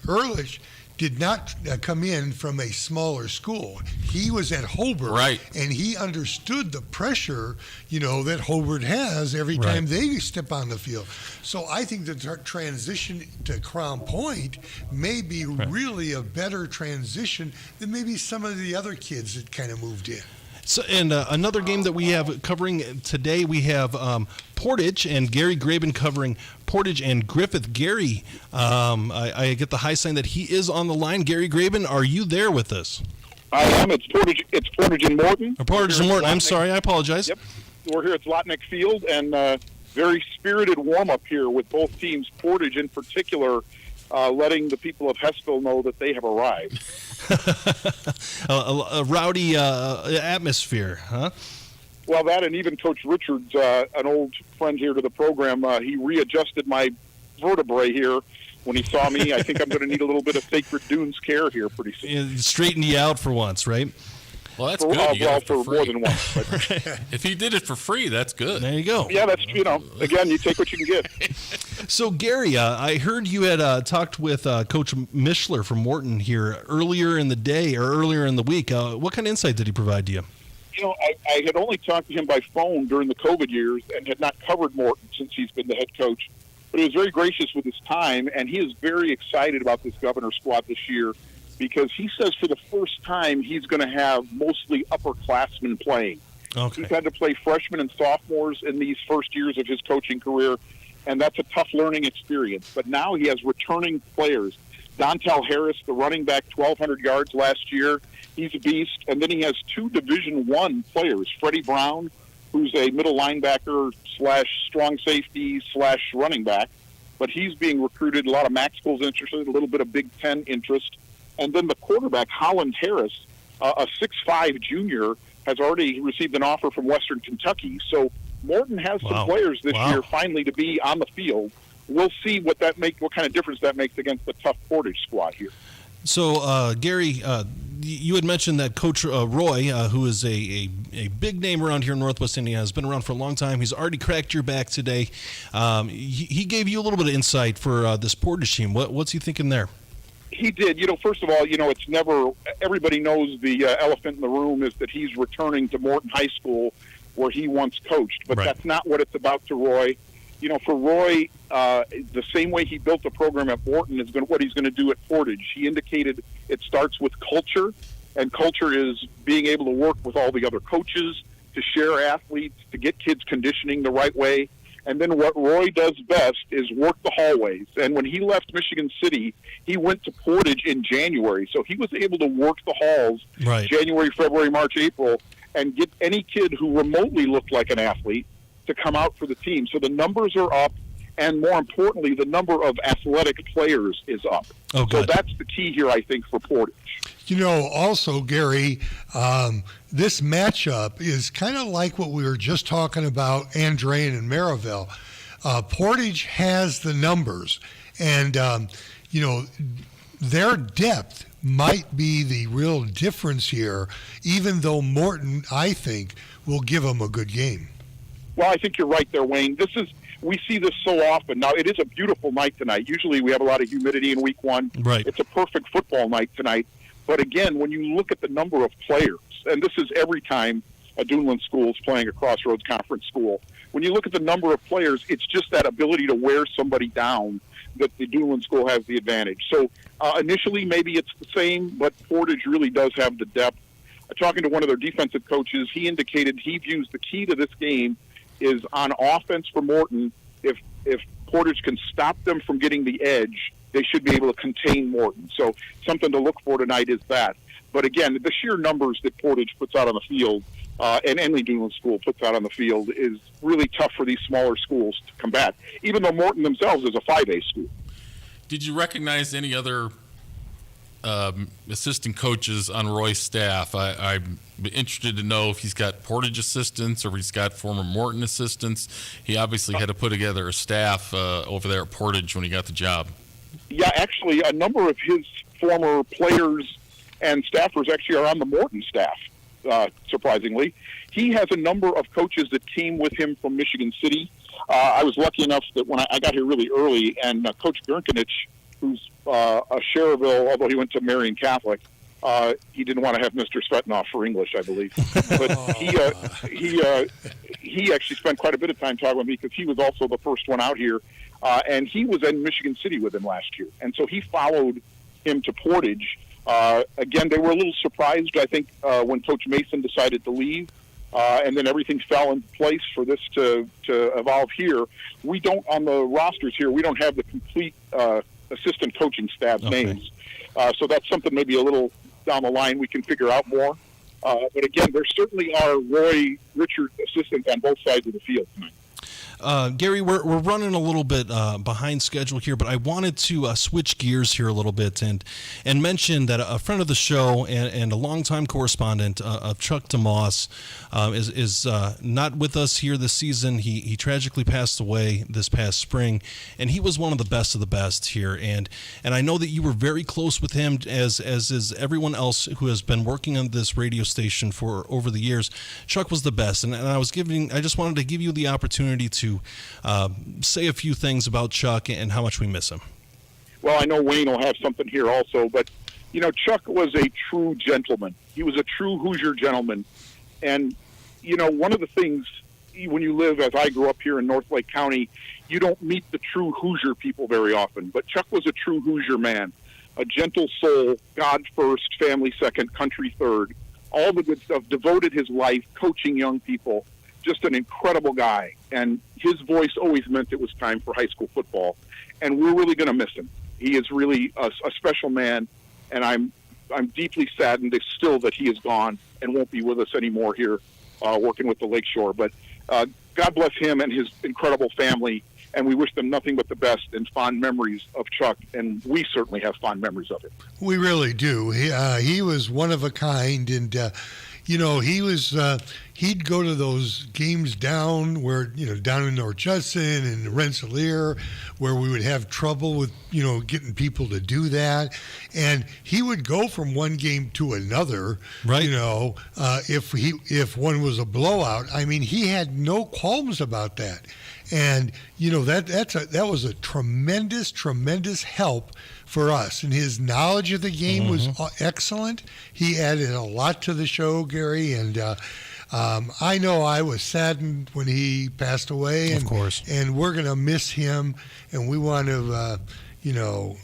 Ehrlich did not come in from a smaller school. He was at Hobart, and he understood the pressure, that Hobart has every time they step on the field. So I think the transition to Crown Point may be really a better transition than maybe some of the other kids that kind of moved in. So, and another game that we have covering today, we have Portage and Gary Graben covering Portage and Griffith. Gary, I get the high sign that he is on the line. Gary Graben, are you there with us? I am. It's Portage and Morton. Portage and Morton. I'm sorry. I apologize. Yep. We're here at Zlotnick Field, and very spirited warm-up here with both teams. Portage, in particular, letting the people of Hessville know that they have arrived. A rowdy atmosphere, huh? Well, that, and even Coach Richards, an old friend here to the program, he readjusted my vertebrae here when he saw me. I think I'm going to need a little bit of Sacred Dunes care here pretty soon. Straighten you out for once, right? Well, that's good. You get it for free. More than once. But if he did it for free, that's good. There you go. Yeah, that's, again, you take what you can get. So, Gary, I heard you had talked with Coach Mischler from Morton here earlier in the day or earlier in the week. What kind of insight did he provide to you? I had only talked to him by phone during the COVID years and had not covered Morton since he's been the head coach. But he was very gracious with his time, and he is very excited about this Governor squad this year because he says for the first time he's going to have mostly upperclassmen playing. Okay. He's had to play freshmen and sophomores in these first years of his coaching career, and that's a tough learning experience. But now he has returning players. Dontel Harris, the running back, 1,200 yards last year. He's a beast. And then he has two Division I players, Freddie Brown, who's a middle linebacker / strong safety / running back. But he's being recruited. A lot of MAC schools interested, a little bit of Big Ten interest. And then the quarterback, Holland Harris, a 6'5" junior, has already received an offer from Western Kentucky. So Morton has some players this year finally to be on the field. We'll see what kind of difference that makes against the tough Portage squad here. So, Gary, you had mentioned that Coach Roy, who is a big name around here in Northwest Indiana, has been around for a long time. He's already cracked your back today. He gave you a little bit of insight for this Portage team. What's he thinking there? He did. First of all, it's never – everybody knows the elephant in the room is that he's returning to Morton High School where he once coached. But that's not what it's about to Roy. For Roy, the same way he built the program at Morton is what he's going to do at Portage. He indicated it starts with culture, and culture is being able to work with all the other coaches, to share athletes, to get kids conditioning the right way. And then what Roy does best is work the hallways. And when he left Michigan City, he went to Portage in January. So he was able to work the halls January, February, March, April, and get any kid who remotely looked like an athlete to come out for the team. So the numbers are up, and more importantly, the number of athletic players is up. Oh, so that's the key here, I think, for Portage. Also, Gary, this matchup is kind of like what we were just talking about, Andrean and Maryville. Portage has the numbers, and, their depth might be the real difference here, even though Morton, I think, will give them a good game. Well, I think you're right there, Wayne. We see this so often. Now, it is a beautiful night tonight. Usually we have a lot of humidity in week one. Right. It's a perfect football night tonight. But again, when you look at the number of players, and this is every time a Duneland school is playing a Crossroads Conference school, when you look at the number of players, it's just that ability to wear somebody down that the Duneland school has the advantage. So initially, maybe it's the same, but Portage really does have the depth. Talking to one of their defensive coaches, he indicated he views the key to this game is on offense for Morton. If Portage can stop them from getting the edge, they should be able to contain Morton. So something to look for tonight is that. But again, the sheer numbers that Portage puts out on the field and Enley Duneland School puts out on the field is really tough for these smaller schools to combat, even though Morton themselves is a 5A school. Did you recognize any other assistant coaches on Roy's staff? I'm interested to know if he's got Portage assistants or if he's got former Morton assistants. He obviously had to put together a staff over there at Portage when he got the job. Yeah, actually, a number of his former players and staffers actually are on the Morton staff, surprisingly. He has a number of coaches that came with him from Michigan City. I was lucky enough that when I got here really early, and Coach Gernkenich, who's a Cherville, although he went to Marian Catholic, he didn't want to have Mr. Svetanoff for English, I believe. But he actually spent quite a bit of time talking with me because he was also the first one out here. And he was in Michigan City with him last year. And so he followed him to Portage. Again, they were a little surprised, I think, when Coach Mason decided to leave. And then everything fell into place for this to evolve here. We don't, on the rosters here, we don't have the complete assistant coaching staff's names. So that's something maybe a little down the line we can figure out more. But again, there certainly are Roy Richard assistants on both sides of the field tonight. Gary, we're running a little bit behind schedule here, but I wanted to switch gears here a little bit and mention that a friend of the show and a longtime correspondent of Chuck DeMoss is not with us here this season. He tragically passed away this past spring, and he was one of the best here. And I know that you were very close with him, as is everyone else who has been working on this radio station for over the years. Chuck was the best, and I just wanted to give you the opportunity to say a few things about Chuck and how much we miss him. Well, I know Wayne will have something here also, but, you know, Chuck was a true gentleman. He was a true Hoosier gentleman. And, you know, one of the things, when you live, as I grew up here in North Lake County, you don't meet the true Hoosier people very often. But Chuck was a true Hoosier man, a gentle soul, God first, family second, country third, all the good stuff, devoted his life coaching young people. Just an incredible guy, and his voice always meant it was time for high school football, and we're really going to miss him. He is really a special man, and I'm deeply saddened still that he is gone and won't be with us anymore here working with the Lakeshore. But God bless him and his incredible family, and we wish them nothing but the best and fond memories of Chuck, and we certainly have fond memories of him. We really do. He was one of a kind, and you know, he was he'd go to those games down in North Judson and Rensselaer, where we would have trouble with, you know, getting people to do that. And he would go from one game to another, right? You know, if one was a blowout, I mean, he had no qualms about that. And, you know, that was a tremendous help for us. And his knowledge of the game was excellent. He added a lot to the show, Gary. And I know I was saddened when he passed away. And, of course. And we're going to miss him. And we want to, you know,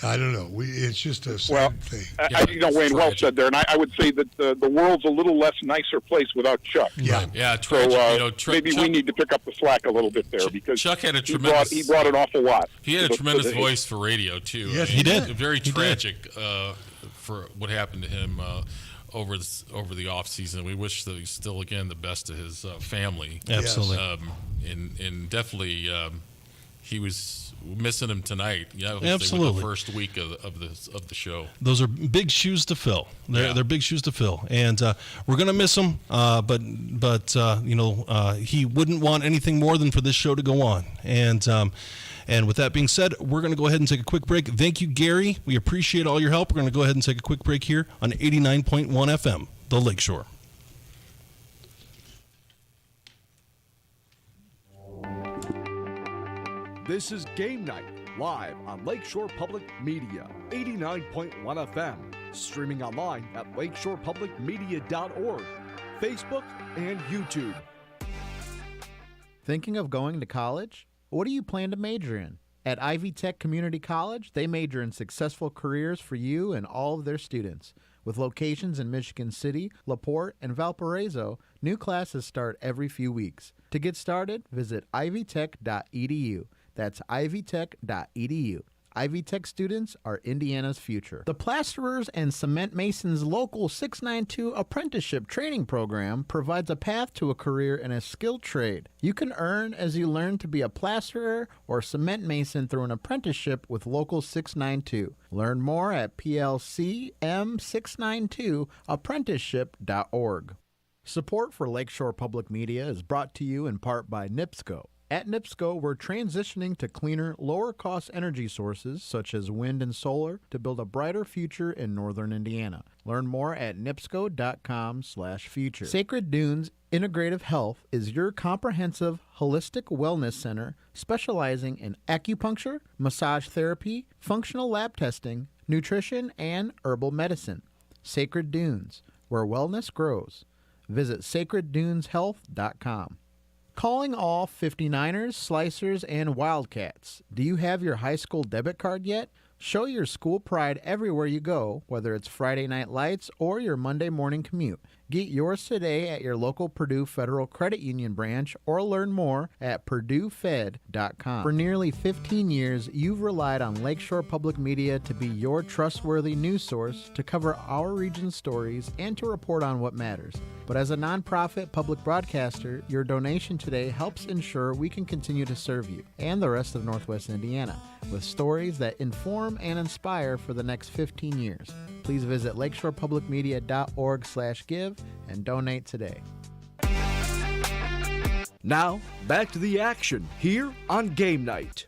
I don't know. It's just a sad thing. You know, Wayne, well said there. And I would say that the world's a little less nicer place without Chuck. Yeah. Yeah. So maybe we need to pick up the slack a little bit there because Chuck had a tremendous. He brought an awful lot. He had a tremendous voice for radio too. Yes, he did. Very tragic for what happened to him over the off season. We wish that he's still again the best to his family. Absolutely. And definitely he was missing him tonight. Yeah, absolutely. With the first week of the show. Those are big shoes to fill. They're big shoes to fill, and we're gonna miss him. But you know, he wouldn't want anything more than for this show to go on. And with that being said, we're going to go ahead and take a quick break. Thank you, Gary. We appreciate all your help. We're going to go ahead and take a quick break here on 89.1 FM, The Lakeshore. This is Game Night live on Lakeshore Public Media, 89.1 FM, streaming online at lakeshorepublicmedia.org, Facebook, and YouTube. Thinking of going to college? What do you plan to major in? At Ivy Tech Community College, they major in successful careers for you and all of their students. With locations in Michigan City, LaPorte, and Valparaiso, new classes start every few weeks. To get started, visit ivytech.edu. That's ivytech.edu. Ivy Tech students are Indiana's future. The Plasterers and Cement Masons Local 692 Apprenticeship Training Program provides a path to a career in a skilled trade. You can earn as you learn to be a plasterer or cement mason through an apprenticeship with Local 692. Learn more at plcm692apprenticeship.org. Support for Lakeshore Public Media is brought to you in part by NIPSCO. At NIPSCO, we're transitioning to cleaner, lower-cost energy sources such as wind and solar to build a brighter future in northern Indiana. Learn more at nipsco.com/future. Sacred Dunes Integrative Health is your comprehensive, holistic wellness center specializing in acupuncture, massage therapy, functional lab testing, nutrition, and herbal medicine. Sacred Dunes, where wellness grows. Visit sacredduneshealth.com. Calling all 59ers, Slicers, and Wildcats. Do you have your high school debit card yet? Show your school pride everywhere you go, whether it's Friday Night Lights or your Monday morning commute. Get yours today at your local Purdue Federal Credit Union branch or learn more at purduefed.com. For nearly 15 years, you've relied on Lakeshore Public Media to be your trustworthy news source to cover our region's stories and to report on what matters. But as a nonprofit public broadcaster, your donation today helps ensure we can continue to serve you and the rest of Northwest Indiana with stories that inform and inspire for the next 15 years. Please visit lakeshorepublicmedia.org/give and donate today. Now, back to the action here on Game Night.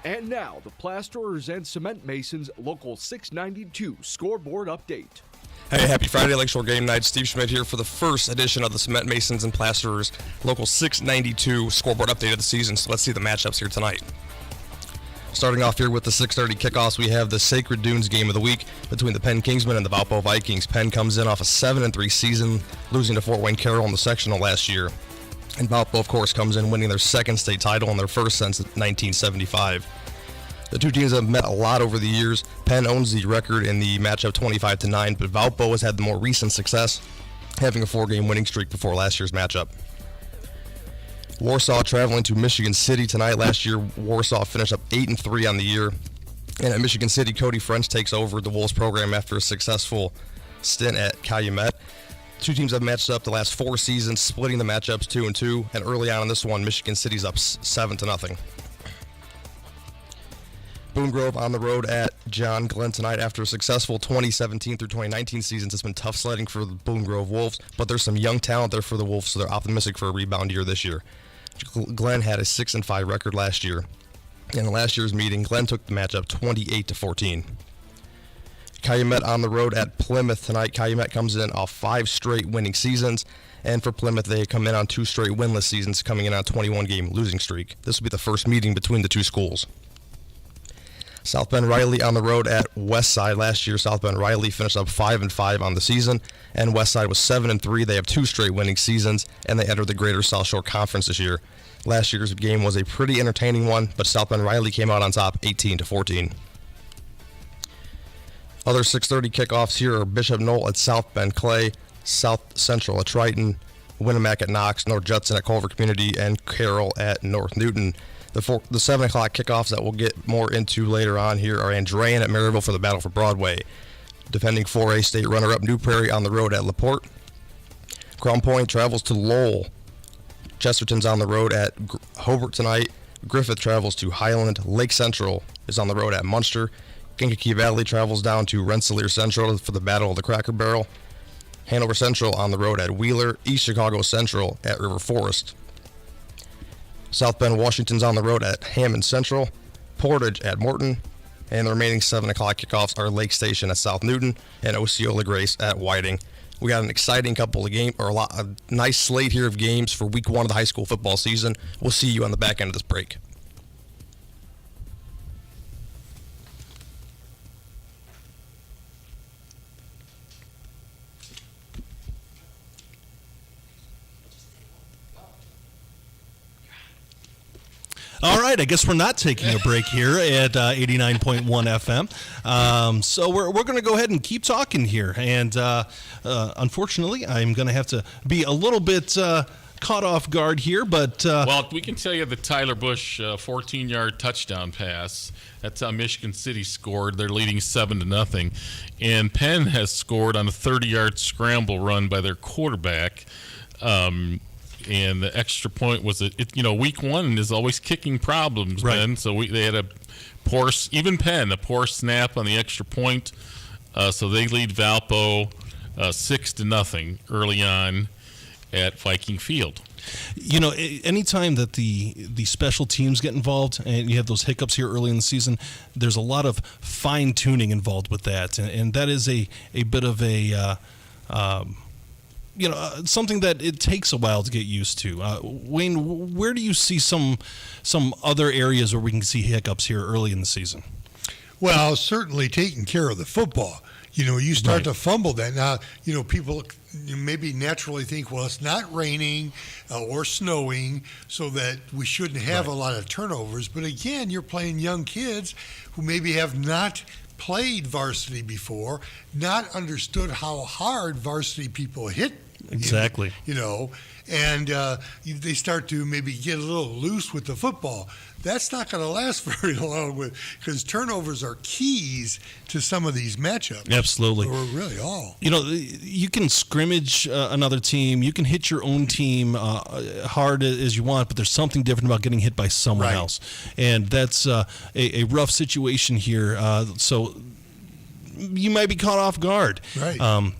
And now, the Plasterers and Cement Masons Local 692 scoreboard update. Hey, happy Friday, Lakeshore Game Night. Steve Schmidt here for the first edition of the Cement Masons and Plasterers Local 692 scoreboard update of the season. So let's see the matchups here tonight. Starting off here with the 6:30 kickoffs, we have the Sacred Dunes game of the week between the Penn Kingsmen and the Valpo Vikings. Penn comes in off a 7-3 season, losing to Fort Wayne Carroll in the sectional last year. And Valpo, of course, comes in winning their second state title and their first since 1975. The two teams have met a lot over the years. Penn owns the record in the matchup 25-9, but Valpo has had the more recent success, having a 4-game winning streak before last year's matchup. Warsaw traveling to Michigan City tonight. Last year, Warsaw finished up 8-3 on the year. And at Michigan City, Cody French takes over the Wolves program after a successful stint at Calumet. Two teams have matched up the last 4 seasons, splitting the matchups 2-2. And early on in this one, Michigan City's up 7-0. Boone Grove on the road at John Glenn tonight. After a successful 2017 through 2019 seasons, it's been tough sledding for the Boone Grove Wolves, but there's some young talent there for the Wolves, so they're optimistic for a rebound year this year. Glenn had a 6-5 record last year. In last year's meeting, Glenn took the matchup 28-14. Calumet on the road at Plymouth tonight. Calumet comes in off 5 straight winning seasons, and for Plymouth, they come in on 2 straight winless seasons, coming in on a 21-game losing streak. This will be the first meeting between the two schools. South Bend Riley on the road at Westside. Last year, South Bend Riley finished up 5-5 on the season, and Westside was 7-3. They have 2 straight winning seasons, and they entered the Greater South Shore Conference this year. Last year's game was a pretty entertaining one, but South Bend Riley came out on top 18-14. Other 6:30 kickoffs here are Bishop Knoll at South Bend Clay, South Central at Triton, Winnemac at Knox, North Judson at Culver Community, and Carroll at North Newton. The 7 o'clock kickoffs that we'll get more into later on here are Andrean at Maryville for the Battle for Broadway. Defending 4A state runner-up New Prairie on the road at LaPorte. Crown Point travels to Lowell. Chesterton's on the road at Hobart tonight. Griffith travels to Highland. Lake Central is on the road at Munster. Kankakee Valley travels down to Rensselaer Central for the Battle of the Cracker Barrel. Hanover Central on the road at Wheeler. East Chicago Central at River Forest. South Bend Washington's on the road at Hammond Central. Portage at Morton. And the remaining 7 o'clock kickoffs are Lake Station at South Newton and Osceola Grace at Whiting. We got an exciting couple of games, or a nice slate here of games for week 1 of the high school football season. We'll see you on the back end of this break. All right, I guess we're not taking a break here at 89.1 FM. So we're going to go ahead and keep talking here. And unfortunately, I'm going to have to be a little bit caught off guard here. But well, we can tell you the Tyler Bush 14-yard touchdown pass. That's how Michigan City scored. They're leading 7-0. And Penn has scored on a 30-yard scramble run by their quarterback. And the extra point was week 1 is always kicking problems, right? Ben. So they had a poor snap on the extra point. So they lead Valpo 6-0 early on at Viking Field. Anytime that the special teams get involved and you have those hiccups here early in the season, there's a lot of fine tuning involved with that, and that is a bit of a something that it takes a while to get used to. Wayne, where do you see some other areas where we can see hiccups here early in the season? Well, certainly taking care of the football. You start to fumble that. Now, people maybe naturally think, well, it's not raining or snowing, so that we shouldn't have a lot of turnovers. But again, you're playing young kids who maybe have not played varsity before, not understood how hard varsity people hit. Exactly. And they start to maybe get a little loose with the football. That's not going to last very long because turnovers are keys to some of these matchups. Absolutely. Or really all. You can scrimmage another team. You can hit your own team hard as you want, but there's something different about getting hit by someone else. And that's a rough situation here. So you might be caught off guard. Right.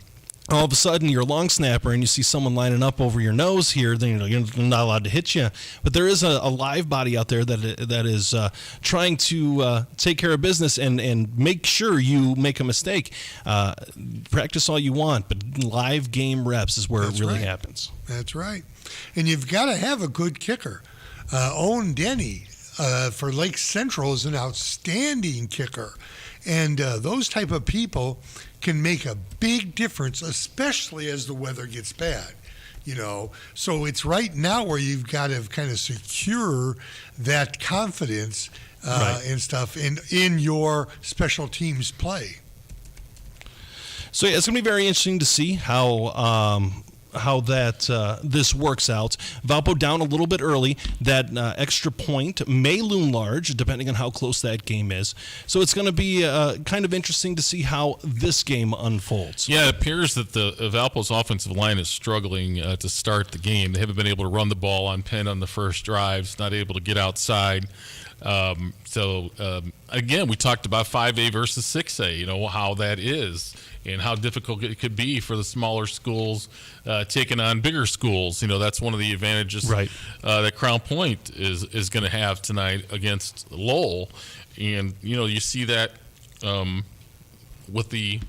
All of a sudden, you're a long snapper and you see someone lining up over your nose here, then you're not allowed to hit you. But there is a live body out there that is trying to take care of business and make sure you make a mistake. Practice all you want, but live game reps is where it really happens. That's right. And you've got to have a good kicker. Owen Denny for Lake Central is an outstanding kicker. And those type of people can make a big difference, especially as the weather gets bad. So it's right now where you've got to kind of secure that confidence and stuff in your special teams play. So it's going to be very interesting to see how that this works out. Valpo down a little bit early. That extra point may loom large depending on how close that game is. So it's going to be kind of interesting to see how this game unfolds. Yeah, it appears that the Valpo's offensive line is struggling to start the game. They haven't been able to run the ball on Penn on the first drives, not able to get outside. Again, we talked about 5A versus 6A, how that is and how difficult it could be for the smaller schools taking on bigger schools. That's one of the advantages that Crown Point is going to have tonight against Lowell. And, you see that with the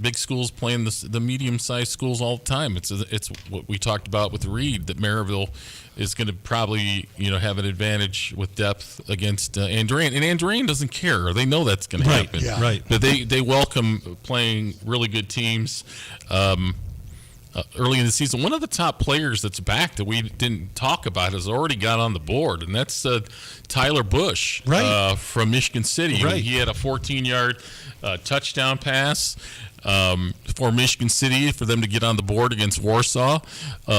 big schools playing the medium-sized schools all the time. It's what we talked about with Reed, that Maryville is going to probably have an advantage with depth against Andrean, and Andrean doesn't care. They know that's going to happen. Yeah. Right. But they welcome playing really good teams. Early in the season, one of the top players that's back that we didn't talk about has already got on the board, and that's Tyler Bush from Michigan City. Right. He had a 14-yard touchdown pass for Michigan City for them to get on the board against Warsaw.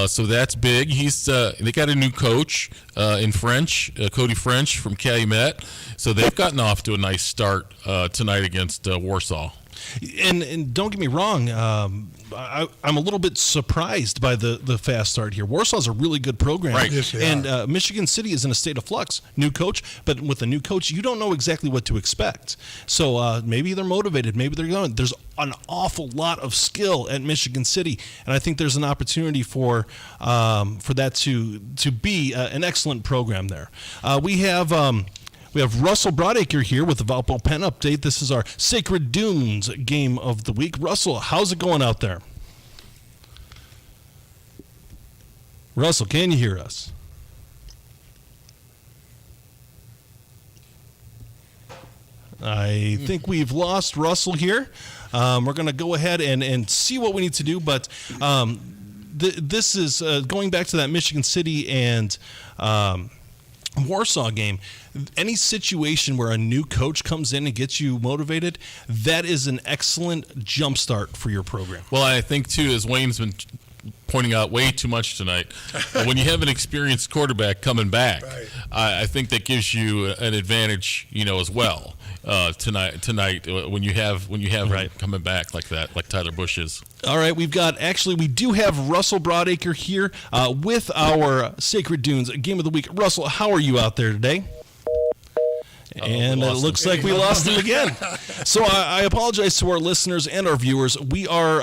So that's big. They got a new coach in French, Cody French from Calumet. So they've gotten off to a nice start tonight against Warsaw. And don't get me wrong, I'm a little bit surprised by the fast start here. Warsaw's a really good program. Right. Yes, they and Michigan City is in a state of flux. New coach, but with a new coach, you don't know exactly what to expect. So maybe they're motivated. Maybe they're going. There's an awful lot of skill at Michigan City, and I think there's an opportunity for that to be an excellent program there. We have We have Russell Broadacre here with the Valpo Pen Update. This is our Sacred Dunes Game of the Week. Russell, how's it going out there? Russell, can you hear us? I think we've lost Russell here. We're going to go ahead and see what we need to do, but this is going back to that Michigan City and Warsaw game. Any situation where a new coach comes in and gets you motivated, that is an excellent jumpstart for your program. Well, I think, too, as Wayne's been pointing out way too much tonight, when you have an experienced quarterback coming back, right. I think that gives you an advantage, as well. Tonight when you have right. coming back like that, like Tyler Bush is. All right, we do have Russell Broadacre here with our Sacred Dunes Game of the Week. Russell, how are you out there today? And it looks like we lost him again. So I apologize to our listeners and our viewers. We are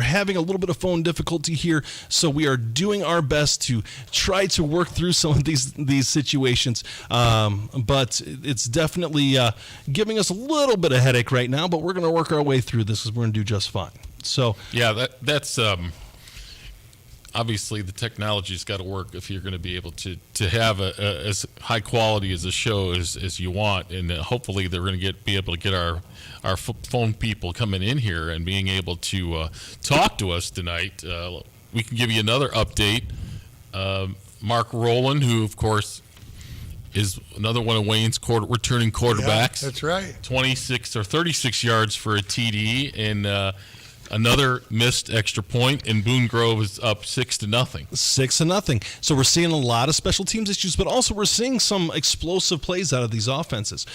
having a little bit of phone difficulty here, so we are doing our best to try to work through some of these situations. But it's definitely giving us a little bit of headache right now. But we're going to work our way through this, because we're going to do just fine. So yeah, that's. Obviously, the technology's got to work if you're going to be able to have as high quality as a show as you want, and hopefully they're going to be able to get our phone people coming in here and being able to talk to us tonight. We can give you another update. Mark Rowland, who of course is another one of Wayne's returning quarterbacks. Yeah, that's right. 26 or 36 yards for a TD, and another missed extra point, and Boone Grove is up 6-0. 6-0. So we're seeing a lot of special teams issues, but also we're seeing some explosive plays out of these offenses.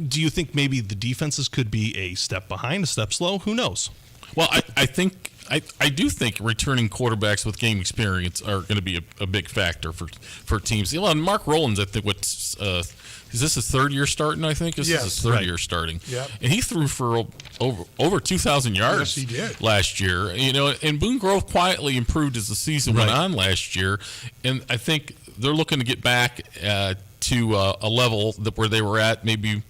Do you think maybe the defenses could be a step behind, a step slow? Who knows? Well, I do think returning quarterbacks with game experience are going to be a big factor for teams. And Mark Rowlands, I think, is this his third year starting, I think? This is his third year starting. Yep. And he threw for over 2,000 yards last year. And Boone Grove quietly improved as the season went on last year. And I think they're looking to get back to a level where they were at maybe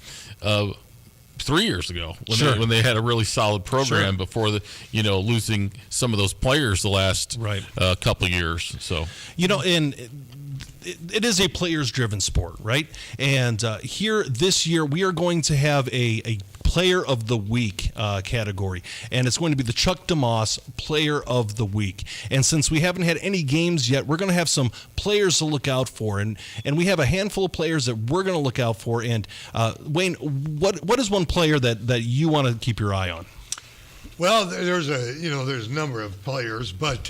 3 years ago when they had a really solid program before losing some of those players the last couple of years. So and it is a players-driven sport, right? And here this year we are going to have a Player of the Week category, and it's going to be the Chuck DeMoss Player of the Week. And since we haven't had any games yet, we're going to have some players to look out for, and we have a handful of players that we're going to look out for. And Wayne, what is one player that you want to keep your eye on? Well, there's a number of players, but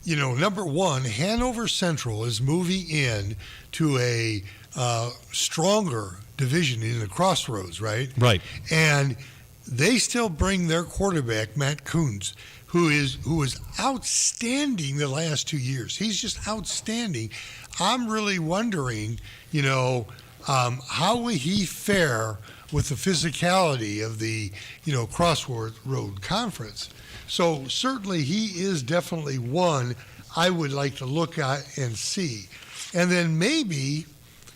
number one, Hanover Central is moving in to a stronger division in the Crossroads, right? Right. And they still bring their quarterback, Matt Coons, who is outstanding the last 2 years. He's just outstanding. I'm really wondering, how will he fare with the physicality of the, Crossroad Conference. So certainly he is definitely one I would like to look at and see. And then maybe,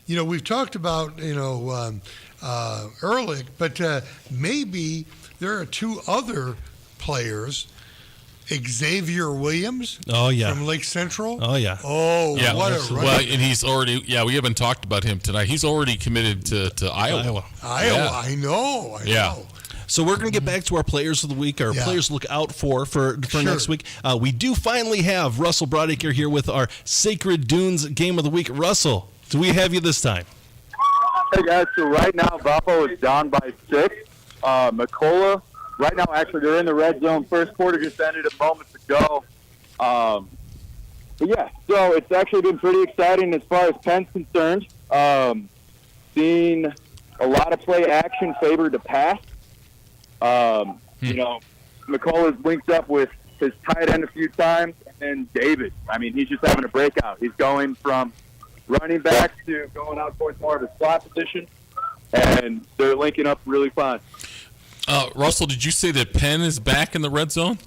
we've talked about, Ehrlich, but maybe there are two other players, Xavier Williams from Lake Central. Oh, yeah. Oh, yeah, what absolutely. a runner. Well, and he's already, we haven't talked about him tonight. He's already committed to Iowa. I know. So we're going to get back to our players of the week, our players to look out for next week. We do finally have Russell Broadacre here with our Sacred Dunes Game of the Week. Russell, do we have you this time? Hey, guys. So right now, Valpo is down by 6. McCullough, right now, actually, they're in the red zone. First quarter just ended a moment ago. But, so it's actually been pretty exciting as far as Penn's concerned. Seeing a lot of play action favored to pass. McCullough's linked up with his tight end a few times, and David. I mean, he's just having a breakout. He's going from running back to going out towards more of a slot position, and they're linking up really fine. Russell, did you say that Penn is back in the red zone?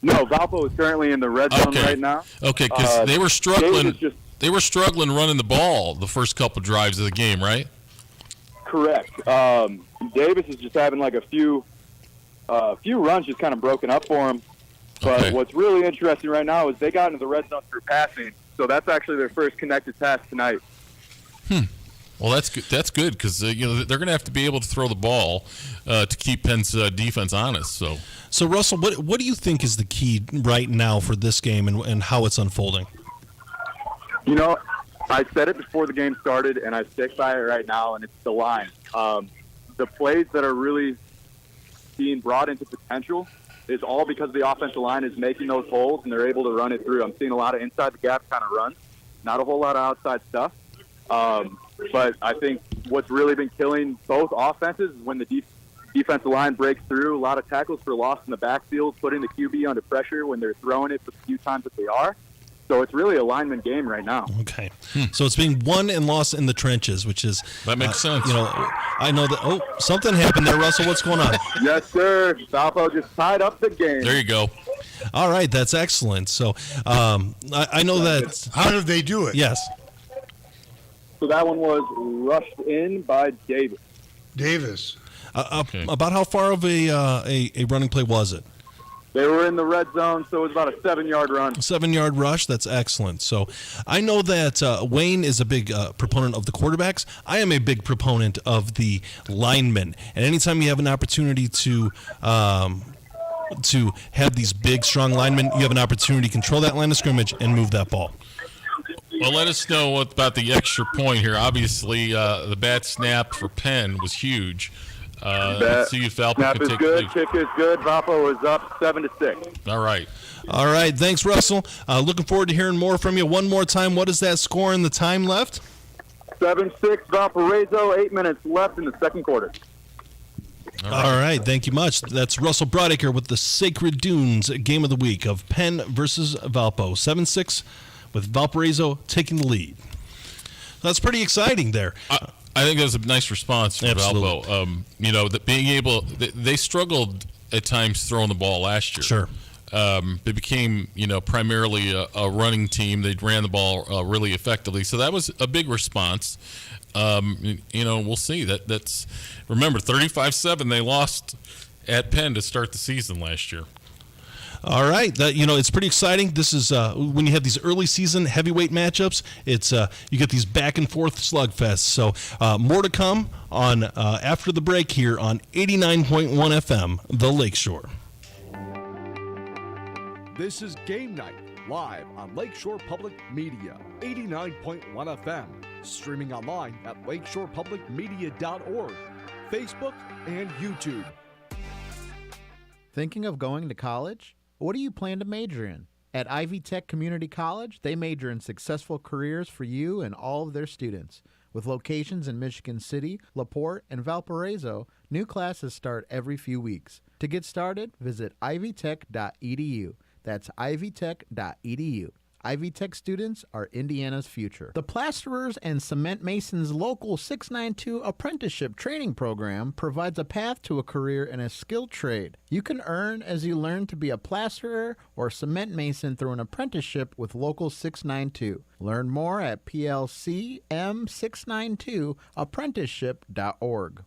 No, Valpo is currently in the red zone right now. Okay, because they were struggling. they were struggling running the ball the first couple drives of the game, right? Correct. Davis is just having like a few runs just kind of broken up for him. But what's really interesting right now is they got into the red zone through passing, so that's actually their first connected pass tonight. Well, that's good. That's good because they're going to have to be able to throw the ball to keep Penn's defense honest. So Russell, what do you think is the key right now for this game and how it's unfolding? I said it before the game started, and I stick by it right now, and it's the line. The plays that are really being brought into potential is all because the offensive line is making those holes, and they're able to run it through. I'm seeing a lot of inside the gap kind of runs, not a whole lot of outside stuff. But I think what's really been killing both offenses is when the defensive line breaks through. A lot of tackles for loss in the backfield, putting the QB under pressure when they're throwing it for the few times that they are. So it's really a lineman game right now. Okay. So it's being won and lost in the trenches, which is... That makes sense. I know that... Oh, something happened there, Russell. What's going on? Yes, sir. Valpo just tied up the game. There you go. All right. That's excellent. So I know that... How did they do it? Yes. So that one was rushed in by Davis. About how far of a running play was it? They were in the red zone, so it was about a 7-yard run. 7-yard rush, that's excellent. So I know that Wayne is a big proponent of the quarterbacks. I am a big proponent of the linemen. And anytime you have an opportunity to have these big, strong linemen, you have an opportunity to control that line of scrimmage and move that ball. Well, let us know about the extra point here. Obviously, the bad snap for Penn was huge. Let's see if Valpo snap can is take good, the lead. kick is good. Valpo is up 7-6. All right. All right, thanks, Russell. Looking forward to hearing more from you. One more time, what is that score and the time left? 7-6 Valparaiso, 8 minutes left in the second quarter. All right, thank you much. That's Russell Broadacre with the Sacred Dunes game of the week of Penn versus Valpo. 7-6 with Valparaiso taking the lead. That's pretty exciting there. I think that was a nice response from Valpo. That being able, they struggled at times throwing the ball last year. Sure. They became, primarily a running team. They ran the ball really effectively. So that was a big response. We'll see. That's remember 35-7. They lost at Penn to start the season last year. All right, it's pretty exciting. This is when you have these early season heavyweight matchups. It's you get these back and forth slugfests. So more to come on after the break here on 89.1 FM, The Lakeshore. This is Game Night, live on Lakeshore Public Media, 89.1 FM, streaming online at lakeshorepublicmedia.org, Facebook, and YouTube. Thinking of going to college? What do you plan to major in? At Ivy Tech Community College, they major in successful careers for you and all of their students. With locations in Michigan City, LaPorte, and Valparaiso, new classes start every few weeks. To get started, visit ivytech.edu. That's ivytech.edu. Ivy Tech students are Indiana's future. The Plasterers and Cement Masons Local 692 Apprenticeship Training Program provides a path to a career in a skilled trade. You can earn as you learn to be a plasterer or cement mason through an apprenticeship with Local 692. Learn more at plcm692apprenticeship.org.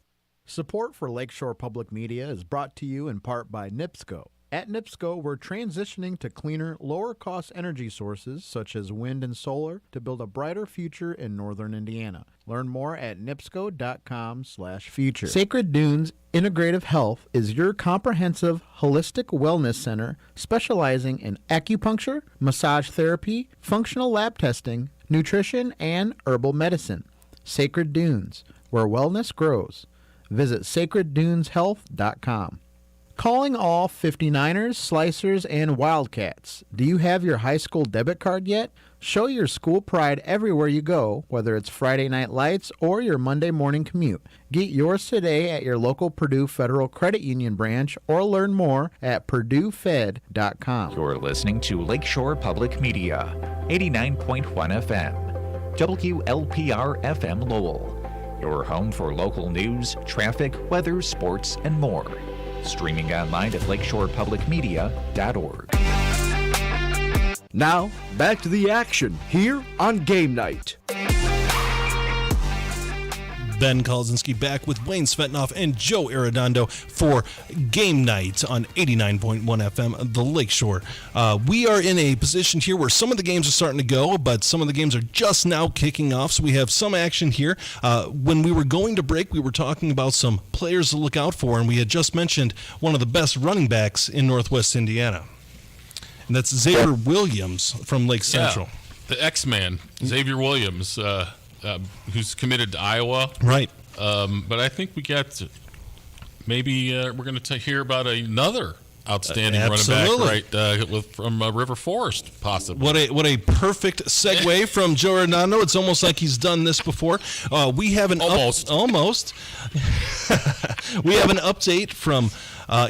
Support for Lakeshore Public Media is brought to you in part by NIPSCO. At NIPSCO, we're transitioning to cleaner, lower-cost energy sources such as wind and solar to build a brighter future in northern Indiana. Learn more at nipsco.com/future. Sacred Dunes Integrative Health is your comprehensive, holistic wellness center specializing in acupuncture, massage therapy, functional lab testing, nutrition, and herbal medicine. Sacred Dunes, where wellness grows. Visit sacredduneshealth.com. Calling all 59ers, Slicers, and Wildcats. Do you have your high school debit card yet? Show your school pride everywhere you go, whether it's Friday Night Lights or your Monday morning commute. Get yours today at your local Purdue Federal Credit Union branch or learn more at purduefed.com. You're listening to Lakeshore Public Media, 89.1 FM, WLPR FM Lowell. Your home for local news, traffic, weather, sports, and more. Streaming online at lakeshorepublicmedia.org. Now, back to the action here on Game Night. Ben Kolodzinski back with Wayne Svetanoff and Joe Arredondo for Game Night on 89.1 FM, the Lakeshore. We are in a position here where some of the games are starting to go, but some of the games are just now kicking off, so we have some action here. When we were going to break, we were talking about some players to look out for, and we had just mentioned one of the best running backs in Northwest Indiana. And that's Xavier Williams from Lake Central. Yeah, the X-Man, Xavier Williams, who's committed to Iowa. Right. But I think we got maybe we're going to hear about another outstanding running back, right, from River Forest, possibly. What a perfect segue from Joe Arredondo. It's almost like he's done this before. We have an almost. We have an update from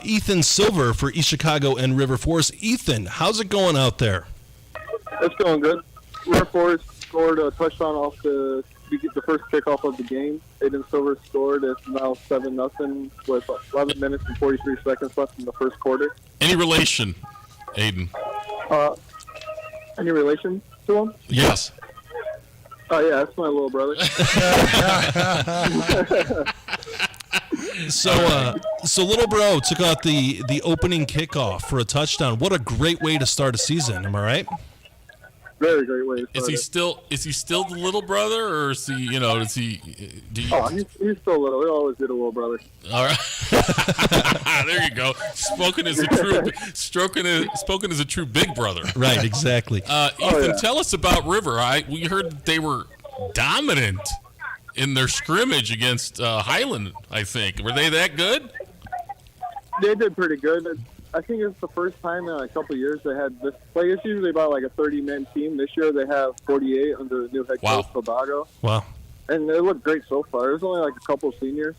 Ethan Silver for East Chicago and River Forest. Ethan, how's it going out there? It's going good. River Forest scored a touchdown off the first kickoff of the game. Aiden Silver scored. It's now 7-0 with 11 minutes and 43 seconds left in the first quarter. Any relation, Aiden? Any relation to him? Yes. Oh, yeah, that's my little brother. So little bro took out the opening kickoff for a touchdown. What a great way to start a season. Am I right? Very great way. Is he still the little brother, or is he? Does he? He's still little. We always get a little brother. All right. There you go. Spoken as a true big brother. Right. Exactly. Ethan, tell us about River. We heard they were dominant in their scrimmage against Highland. I think were they that good? They did pretty good. I think it's the first time in a couple of years they had this. Like, it's usually about like a 30-man team. This year they have 48 under the new head coach, Kolodzinski. Wow. And they look great so far. There's only like a couple of seniors.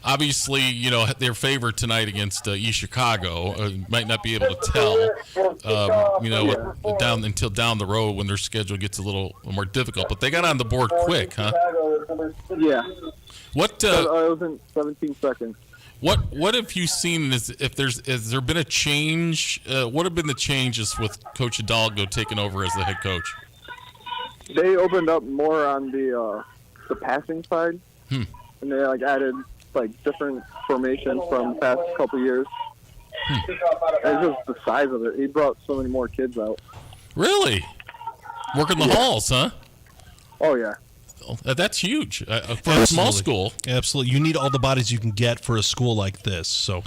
Obviously, their favorite tonight against East Chicago. Might not be able to tell, down the road when their schedule gets a little more difficult. But they got on the board quick, huh? Yeah. What? It was in 17 seconds. What have you seen? Has there been a change? What have been the changes with Coach Hidalgo taking over as the head coach? They opened up more on the passing side, and they added different formations from the past couple years. It's just the size of it. He brought so many more kids out. Really? Working the halls, huh? Oh yeah. That's huge for a small school. Absolutely. You need all the bodies you can get for a school like this. So,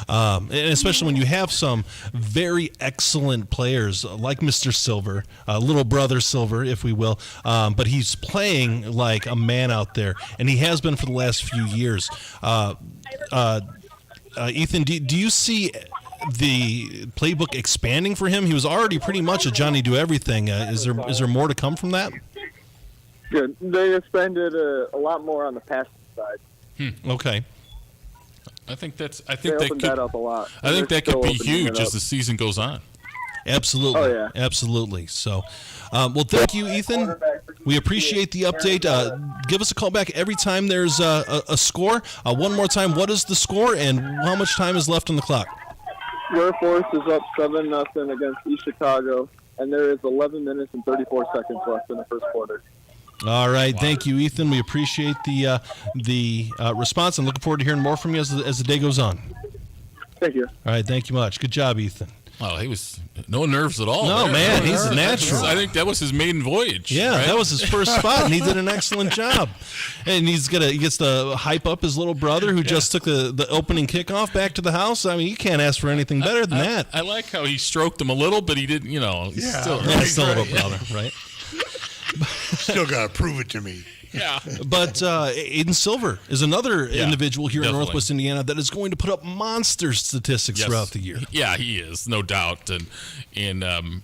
and especially when you have some very excellent players like Mr. Silver, little brother Silver, if we will. But he's playing like a man out there, and he has been for the last few years. Ethan, do you see the playbook expanding for him? He was already pretty much a Johnny Do Everything. Is there more to come from that? Good. They expanded a lot more on the passing side. Okay. I think they opened that up a lot. I think that could be huge as the season goes on. Absolutely. Oh, yeah. Absolutely. So, well, thank you, Ethan. We appreciate the update. Give us a call back every time there's a score. One more time, what is the score and how much time is left on the clock? River Forest is up 7-0 against East Chicago, and there is 11 minutes and 34 seconds left in the first quarter. All right. Thank you, Ethan. We appreciate the response and looking forward to hearing more from you as the day goes on. Thank you. All right. Thank you much. Good job, Ethan. Oh, he was no nerves at all. No, man, he's a natural. I think that was his maiden voyage. Yeah, right? That was his first spot, and he did an excellent job. And he gets to hype up his little brother who just took the opening kickoff back to the house. I mean, you can't ask for anything better than that. I like how he stroked him a little, but he didn't. He's still a little brother, right? Still got to prove it to me. Yeah. But Aiden Silver is another individual here in Northwest Indiana that is going to put up monster statistics throughout the year. Yeah, he is, no doubt. And I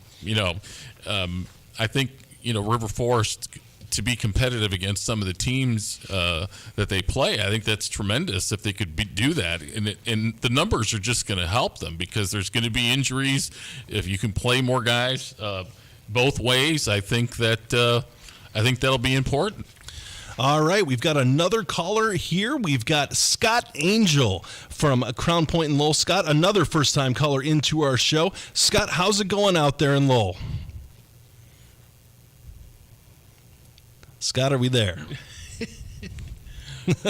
think, River Forest, to be competitive against some of the teams that they play, I think that's tremendous if they could do that. And the numbers are just going to help them because there's going to be injuries. If you can play more guys both ways, I think that'll be important. All right, we've got another caller here. We've got Scott Angel from Crown Point in Lowell. Scott, another first-time caller into our show. Scott, how's it going out there in Lowell? Scott, are we there?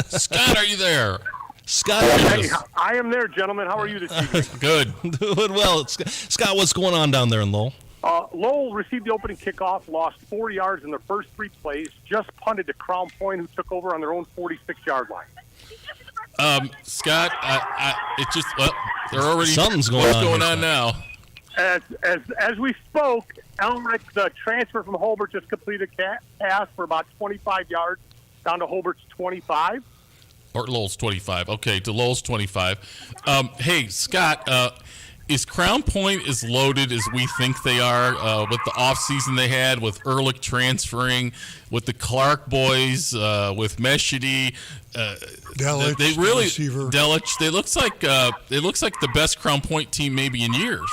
Scott, are you there? Scott, hey, I am there, gentlemen. How are you this evening? Good. Doing well. Scott, what's going on down there in Lowell? Lowell received the opening kickoff, lost 4 yards in their first 3 plays, just punted to Crown Point, who took over on their own 46-yard line. Scott, they're already something's going what's on. What's going here, on now? As we spoke, Elric, the transfer from Holbert, just completed a pass for about 25 yards down to Holbert's 25. Or Lowell's 25. Okay, to Lowell's 25. Hey, Scott, is Crown Point as loaded as we think they are with the offseason they had, with Ehrlich transferring, with the Clark boys, with Meshady? Delich, they really, receiver. Delich, it looks like the best Crown Point team maybe in years.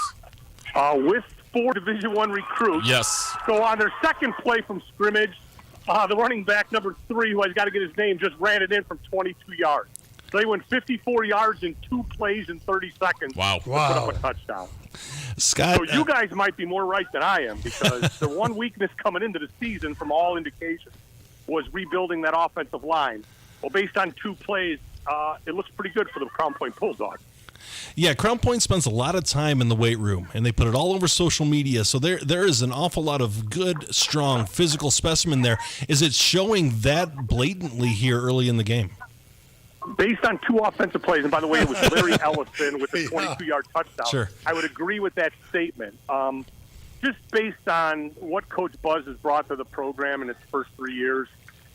With 4 Division I recruits. Yes. So on their second play from scrimmage, the running back number 3, who I've got to get his name, just ran it in from 22 yards. So they went 54 yards in 2 plays in 30 seconds. Wow. To put up a touchdown. Scott, so you guys might be more right than I am, because the one weakness coming into the season from all indications was rebuilding that offensive line. Well, based on 2 plays, it looks pretty good for the Crown Point Bulldogs. Yeah, Crown Point spends a lot of time in the weight room, and they put it all over social media. So there is an awful lot of good, strong, physical specimen there. Is it showing that blatantly here early in the game? Based on 2 offensive plays, and by the way, it was Larry Ellison with the 22-yard touchdown. Sure. I would agree with that statement. Just based on what Coach Buzz has brought to the program in its first 3 years,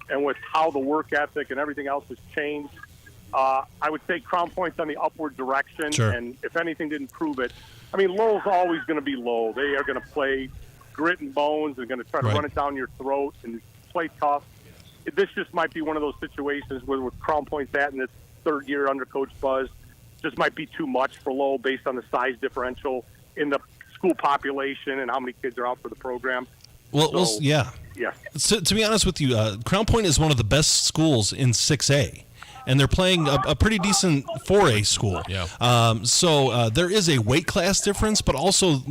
and with how the work ethic and everything else has changed, I would say Crown Point's on the upward direction, Sure. and if anything didn't prove it, I mean, Lowell's always going to be low. They are going to play grit and bones. They're going to try to run it down your throat and play tough. This just might be one of those situations where with Crown Point's at in its 3rd year under Coach Buzz, just might be too much for Lowell based on the size differential in the school population and how many kids are out for the program. Well, yeah. Yeah. So, to be honest with you, Crown Point is one of the best schools in 6A. And they're playing a pretty decent 4A school. Yeah. So there is a weight class difference, but also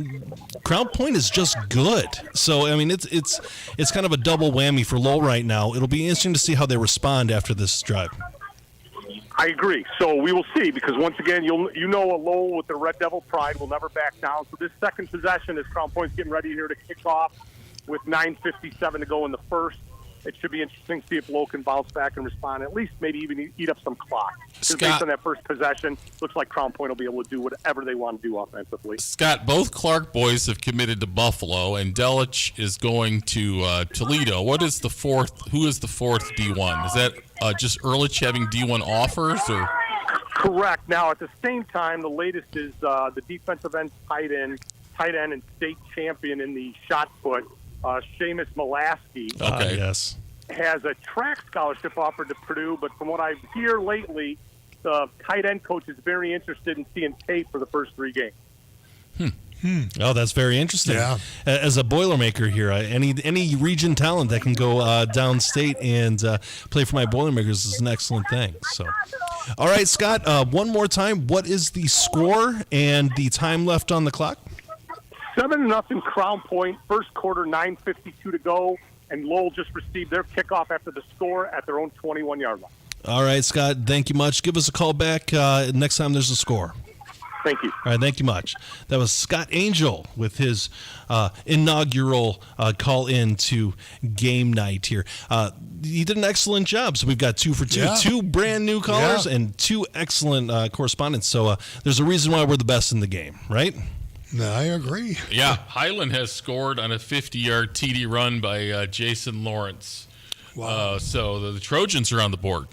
Crown Point is just good. So I mean, it's kind of a double whammy for Lowell right now. It'll be interesting to see how they respond after this drive. I agree. So we will see, because once again, a Lowell with the Red Devil pride will never back down. So this second possession, as Crown Point's getting ready here to kick off with 9:57 to go in the first. It should be interesting to see if Lowell can bounce back and respond, at least maybe even eat up some clock. Just based on that first possession, looks like Crown Point will be able to do whatever they want to do offensively. Scott, both Clark boys have committed to Buffalo, and Delich is going to Toledo. Who is the fourth D1? Is that just Ehrlich having D1 offers? Or? Correct. Now, at the same time, the latest is the defensive end tight end and state champion in the shot put, Seamus Molaski. Okay. Yes. Has a track scholarship offered to Purdue, but from what I hear lately, the tight end coach is very interested in seeing tape for the first 3 games. Oh, that's very interesting. Yeah. As a Boilermaker here, any region talent that can go downstate and play for my Boilermakers is an excellent thing. So, all right, Scott, one more time. What is the score and the time left on the clock? 7-0 Crown Point, first quarter, 9:52 to go, and Lowell just received their kickoff after the score at their own 21-yard line. All right, Scott, thank you much. Give us a call back next time there's a score. Thank you. All right, thank you much. That was Scott Angel with his inaugural call in to Game Night here. He did an excellent job. So we've got 2 for 2, 2 brand new callers and 2 excellent correspondents. So there's a reason why we're the best in the game, right? No, I agree. Yeah, Highland has scored on a 50-yard TD run by Jason Lawrence. Wow. So the Trojans are on the board.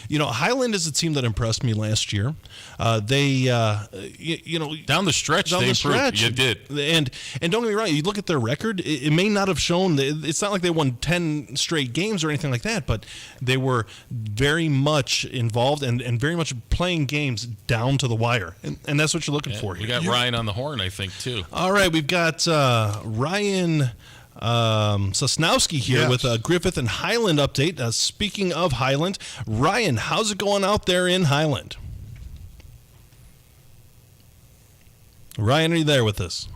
You know, Highland is a team that impressed me last year. They, down the stretch, they improved. You did. And don't get me wrong, you look at their record, it may not have shown, it's not like they won 10 straight games or anything like that, but they were very much involved and very much playing games down to the wire. And that's what you're looking for here. We got Ryan on the horn, I think, too. All right, we've got Ryan Sosnowski here with a Griffith and Highland update. Speaking of Highland, Ryan, how's it going out there in Highland? Ryan, are you there with us?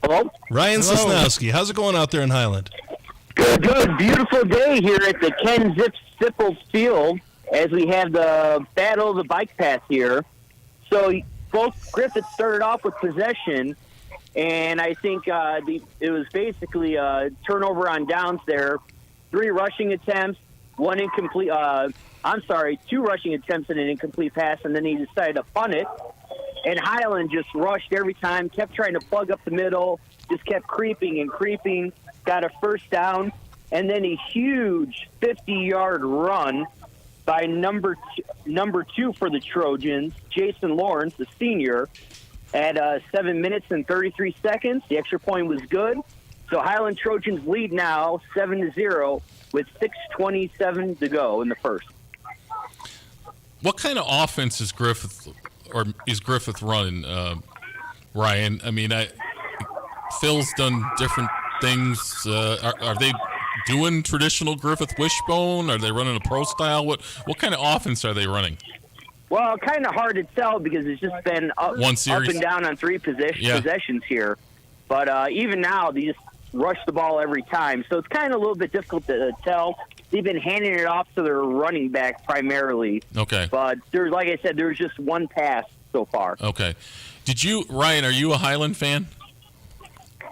Hello? Ryan Sosnowski, how's it going out there in Highland? Good. Beautiful day here at the Ken Sipples Field as we have the Battle of the Bike Path here. So both Griffiths started off with possession, and I think it was basically a turnover on downs there. 3 rushing attempts, 2 rushing attempts and an incomplete pass, and then he decided to punt it. And Highland just rushed every time, kept trying to plug up the middle, just kept creeping and creeping, got a first down, and then a huge 50-yard run by number 2 for the Trojans, Jason Lawrence, the senior, at 7 minutes and 33 seconds. The extra point was good. So Highland Trojans lead now 7-0 with 6:27 to go in the first. What kind of offense is Griffith running, Ryan? I mean, Phil's done different things. Are they doing traditional Griffith wishbone? Are they running a pro style? What kind of offense are they running? Well, kind of hard to tell because it's just been up and down on 3 possessions here. But even now, they just rush the ball every time. So it's kind of a little bit difficult to tell. They've been handing it off to their running back primarily. Okay. But like I said, there's just 1 pass so far. Okay. Ryan, are you a Highland fan?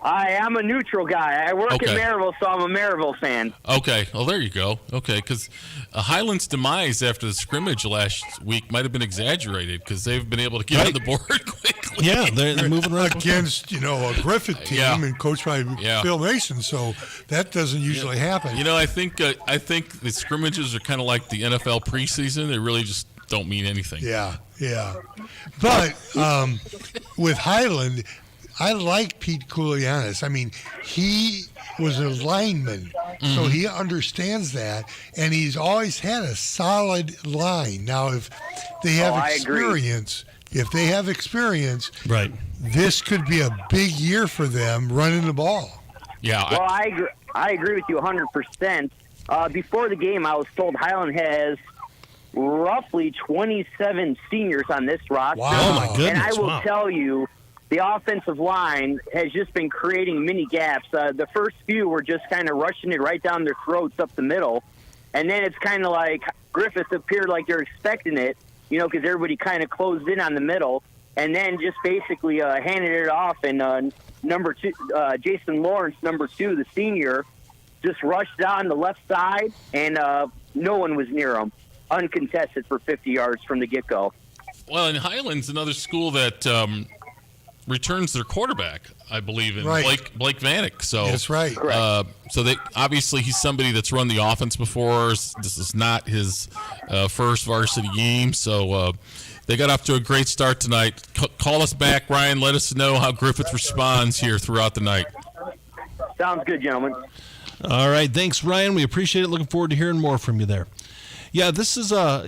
I am a neutral guy. I work in Maryville, so I'm a Maryville fan. Okay. Well, there you go. Okay, because Highland's demise after the scrimmage last week might have been exaggerated because they've been able to get on the board quickly. Yeah, they're moving right against a Griffith team and coached by Phil Mason. So that doesn't usually happen. I think the scrimmages are kind of like the NFL preseason. They really just don't mean anything. Yeah. But with Highland, I like Pete Koulianis. I mean, he was a lineman, so he understands that, and he's always had a solid line. Now, if they have experience, right, this could be a big year for them running the ball. Yeah. Well, I agree with you 100%. Before the game, I was told Highland has roughly 27 seniors on this roster. Wow. Oh, my goodness. And I will tell you, the offensive line has just been creating mini gaps. The first few were just kind of rushing it right down their throats up the middle. And then it's kind of like Griffith appeared like they're expecting it, because everybody kind of closed in on the middle. And then just basically handed it off. And number 2, Jason Lawrence, number 2, the senior, just rushed down the left side, and no one was near him. Uncontested for 50 yards from the get-go. Well, and Highland's another school that returns their quarterback, I believe, in Blake Vanek. So that's right. So they obviously he's somebody that's run the offense before. This is not his first varsity game, so they got off to a great start tonight. Call us back, Ryan. Let us know how Griffith responds here throughout the night. Sounds good, gentlemen. All right, thanks, Ryan. We appreciate it. Looking forward to hearing more from you there. Yeah, this is a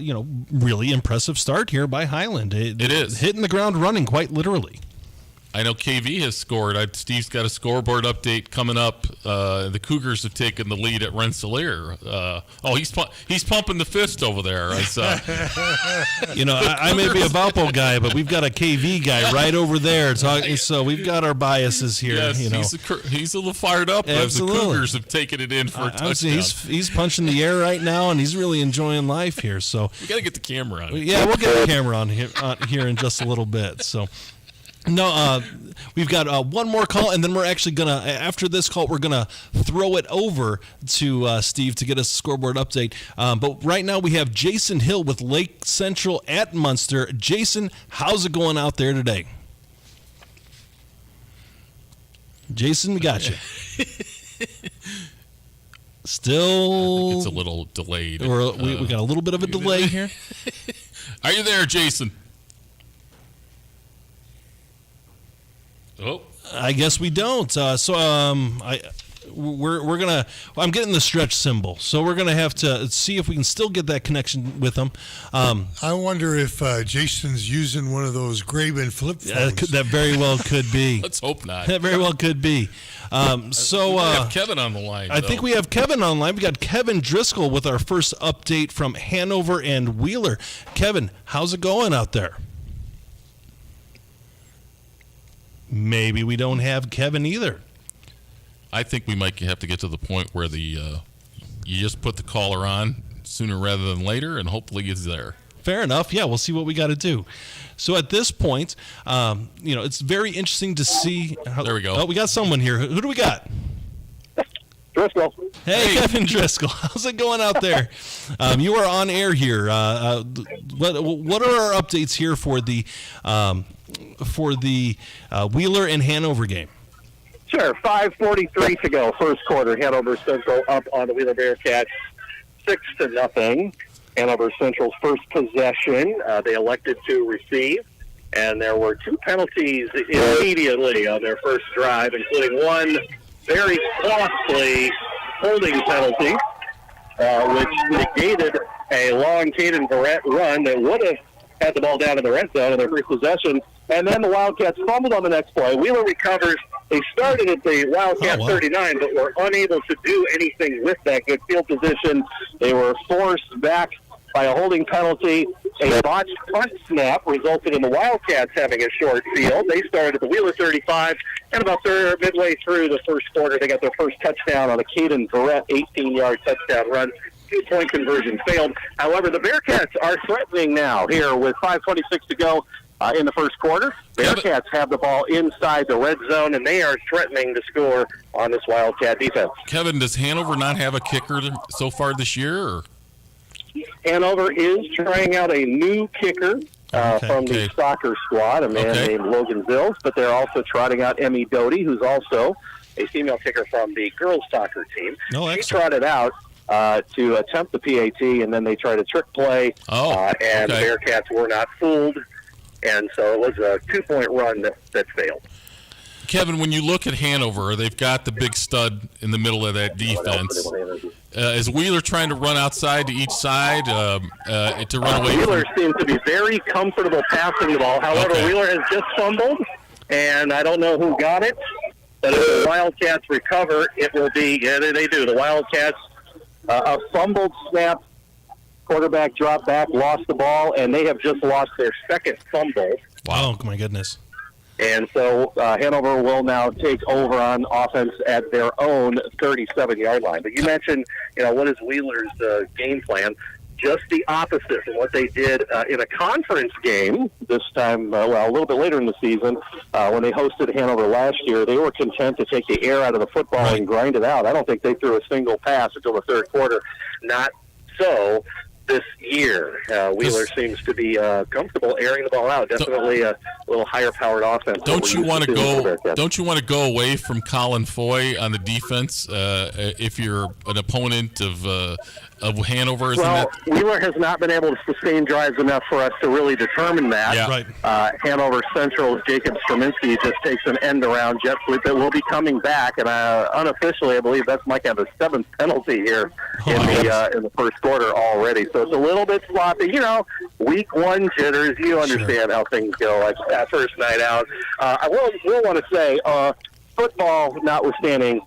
really impressive start here by Highland. It is hitting the ground running, quite literally. I know KV has scored. Steve's got a scoreboard update coming up. The Cougars have taken the lead at Rensselaer. He's pumping the fist over there. I may be a Valpo guy, but we've got a KV guy right over there talking. So we've got our biases here. Yes, he's a little fired up as the Cougars have taken it in for a touchdown. He's punching the air right now, and he's really enjoying life here. So we got to get the camera on. Yeah, we'll get the camera on here in just a little bit. So. No, we've got one more call, and then we're actually after this call, we're gonna throw it over to Steve to get us a scoreboard update. But right now we have Jason Hill with Lake Central at Munster. Jason, how's it going out there today? Jason, we got you. Still, I think it's a little delayed. We got a little bit of a delay here. Are you there, Jason? Oh, I guess we don't. I'm getting the stretch symbol, so we're gonna have to see if we can still get that connection with them. I wonder if Jason's using one of those Graben flip phones. That very well could be. Let's hope not. That very well could be. We have Kevin on the line. I think we have Kevin on the line. We got Kevin Driscoll with our first update from Hanover and Wheeler. Kevin, how's it going out there? Maybe we don't have Kevin either. I think we might have to get to the point where you just put the caller on sooner rather than later, and hopefully he's there. Fair enough. Yeah, we'll see what we got to do. So at this point, it's very interesting to see. There we go. Oh, we got someone here. Who do we got? Driscoll. Hey, Kevin Driscoll. How's it going out there? You are on air here. What are our updates here for the Wheeler and Hanover game? Sure. 5:43 to go, first quarter. Hanover Central up on the Wheeler Bearcats, 6-0. Hanover Central's first possession, they elected to receive, and there were 2 penalties immediately on their first drive, including one very costly holding penalty, which negated a long Caden Barrett run that would have had the ball down in the red zone in their first possession. And then the Wildcats fumbled on the next play. Wheeler recovers. They started at the Wildcat 39, but were unable to do anything with that good field position. They were forced back by a holding penalty. A botched punt snap resulted in the Wildcats having a short field. They started at the Wheeler 35, and about midway through the first quarter, they got their first touchdown on a Caden Barrett 18-yard touchdown run. 2-point conversion failed. However, the Bearcats are threatening now here with 5:26 to go in the first quarter. Bearcats have the ball inside the red zone, and they are threatening to score on this Wildcat defense. Kevin, does Hanover not have a kicker so far this year? Or? Hanover is trying out a new kicker from the soccer squad, a man named Logan Zills, but they're also trotting out Emmy Doty, who's also a female kicker from the girls soccer team. She trotted out to attempt the PAT, and then they tried a trick play, and the Bearcats were not fooled, and so it was a 2-point run that failed. Kevin, when you look at Hanover, they've got the big stud in the middle of that defense. Is Wheeler trying to run outside to each side to run away? Wheeler seems to be very comfortable passing the ball. However, Wheeler has just fumbled, and I don't know who got it, but if the Wildcats recover, it will be, they do. The Wildcats, a fumbled snap, quarterback dropped back, lost the ball, and they have just lost their second fumble. Wow, my goodness. And so Hanover will now take over on offense at their own 37-yard line. But you mentioned, what is Wheeler's game plan? Just the opposite from what they did in a conference game this time, a little bit later in the season, when they hosted Hanover last year. They were content to take the air out of the football and grind it out. I don't think they threw a single pass until the third quarter. Not so this year. Wheeler seems to be comfortable airing the ball out. Definitely a little higher-powered offense. Don't you want to go away from Colin Foy on the defense if you're an opponent of Hanover? Wheeler has not been able to sustain drives enough for us to really determine that. Yeah. Right. Hanover Central's Jacob Straminski just takes an end-around jet sweep that will be coming back, and unofficially, I believe that might have a 7th penalty here in the first quarter already. So it's a little bit sloppy. Week 1 jitters. You understand how things go, like that first night out. I will want to say, football notwithstanding,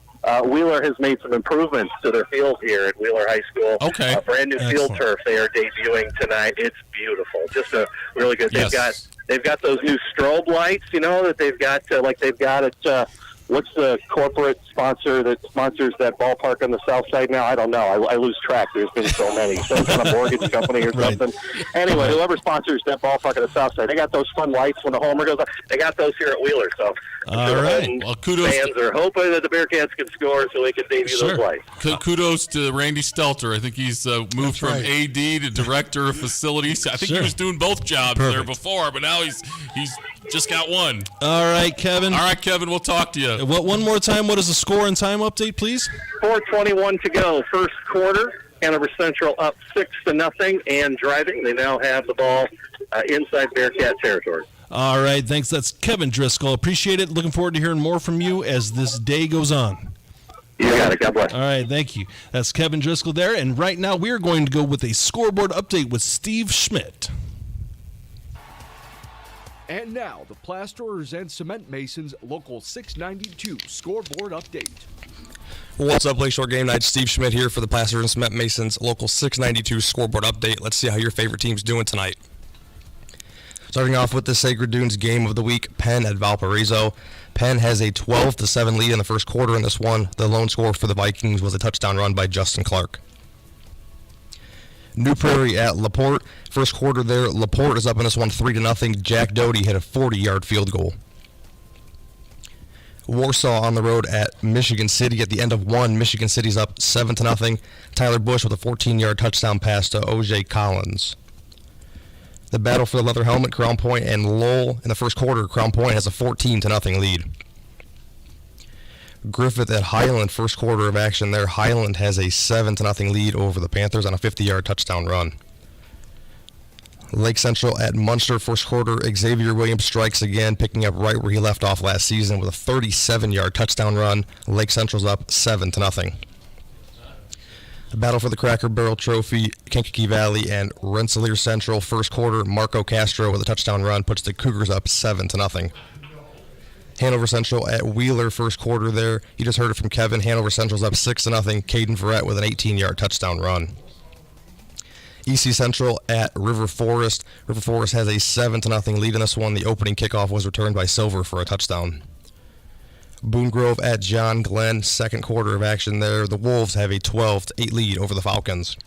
Wheeler has made some improvements to their field here at Wheeler High School. Okay. Brand new field turf they are debuting tonight. It's beautiful. Just a really good. Yes. They've got those new strobe lights, that they've got they've got at what's the corporate sponsor that sponsors that ballpark on the south side now? I don't know. I lose track. There's been so many. Some kind of mortgage company or something. Anyway, whoever sponsors that ballpark on the south side, they got those fun lights when the homer goes up. They got those here at Wheeler. So Well, kudos. Fans are hoping that the Bearcats can score so they can debut those lights. Kudos to Randy Stelter. I think he's moved from AD to Director of Facilities. I think he was doing both jobs there before, but now he's just got one. All right, Kevin. We'll talk to you. One more time, what is the score and time update, please? 4:21 to go, first quarter. Hanover Central up 6-0 and driving. They now have the ball inside Bearcat territory. All right, thanks. That's Kevin Driscoll. Appreciate it. Looking forward to hearing more from you as this day goes on. You got it. God bless. All right, thank you. That's Kevin Driscoll there. And right now we are going to go with a scoreboard update with Steve Schmidt. And now, the Plasterers and Cement Masons Local 692 scoreboard update. What's up, Lakeshore Game Night? Steve Schmidt here for the Plasterers and Cement Masons Local 692 scoreboard update. Let's see how your favorite team's doing tonight. Starting off with the Sacred Dunes game of the week, Penn at Valparaiso. Penn has a 12-7 lead in the first quarter in this one. The lone score for the Vikings was a touchdown run by Justin Clark. New Prairie at LaPorte. First quarter there, LaPorte is up in this one 3-0. Jack Doty hit a 40-yard field goal. Warsaw on the road at Michigan City. At the end of one, Michigan City's up 7-0. Tyler Bush with a 14-yard touchdown pass to O.J. Collins. The battle for the leather helmet, Crown Point and Lowell. In the first quarter, Crown Point has a 14-0 lead. Griffith at Highland, first quarter of action there. Highland has a 7-0 lead over the Panthers on a 50-yard touchdown run. Lake Central at Munster, first quarter. Xavier Williams strikes again, picking up right where he left off last season with a 37-yard touchdown run. Lake Central's up 7-0. The battle for the Cracker Barrel Trophy, Kankakee Valley and Rensselaer Central, first quarter. Marco Castro with a touchdown run puts the Cougars up 7-0. Hanover Central at Wheeler, first quarter there. You just heard it from Kevin. Hanover Central's up 6-0. Caden Verrett with an 18-yard touchdown run. EC Central at River Forest. River Forest has a 7-0 lead in this one. The opening kickoff was returned by Silver for a touchdown. Boone Grove at John Glenn, second quarter of action there. The Wolves have a 12-8 lead over the Falcons.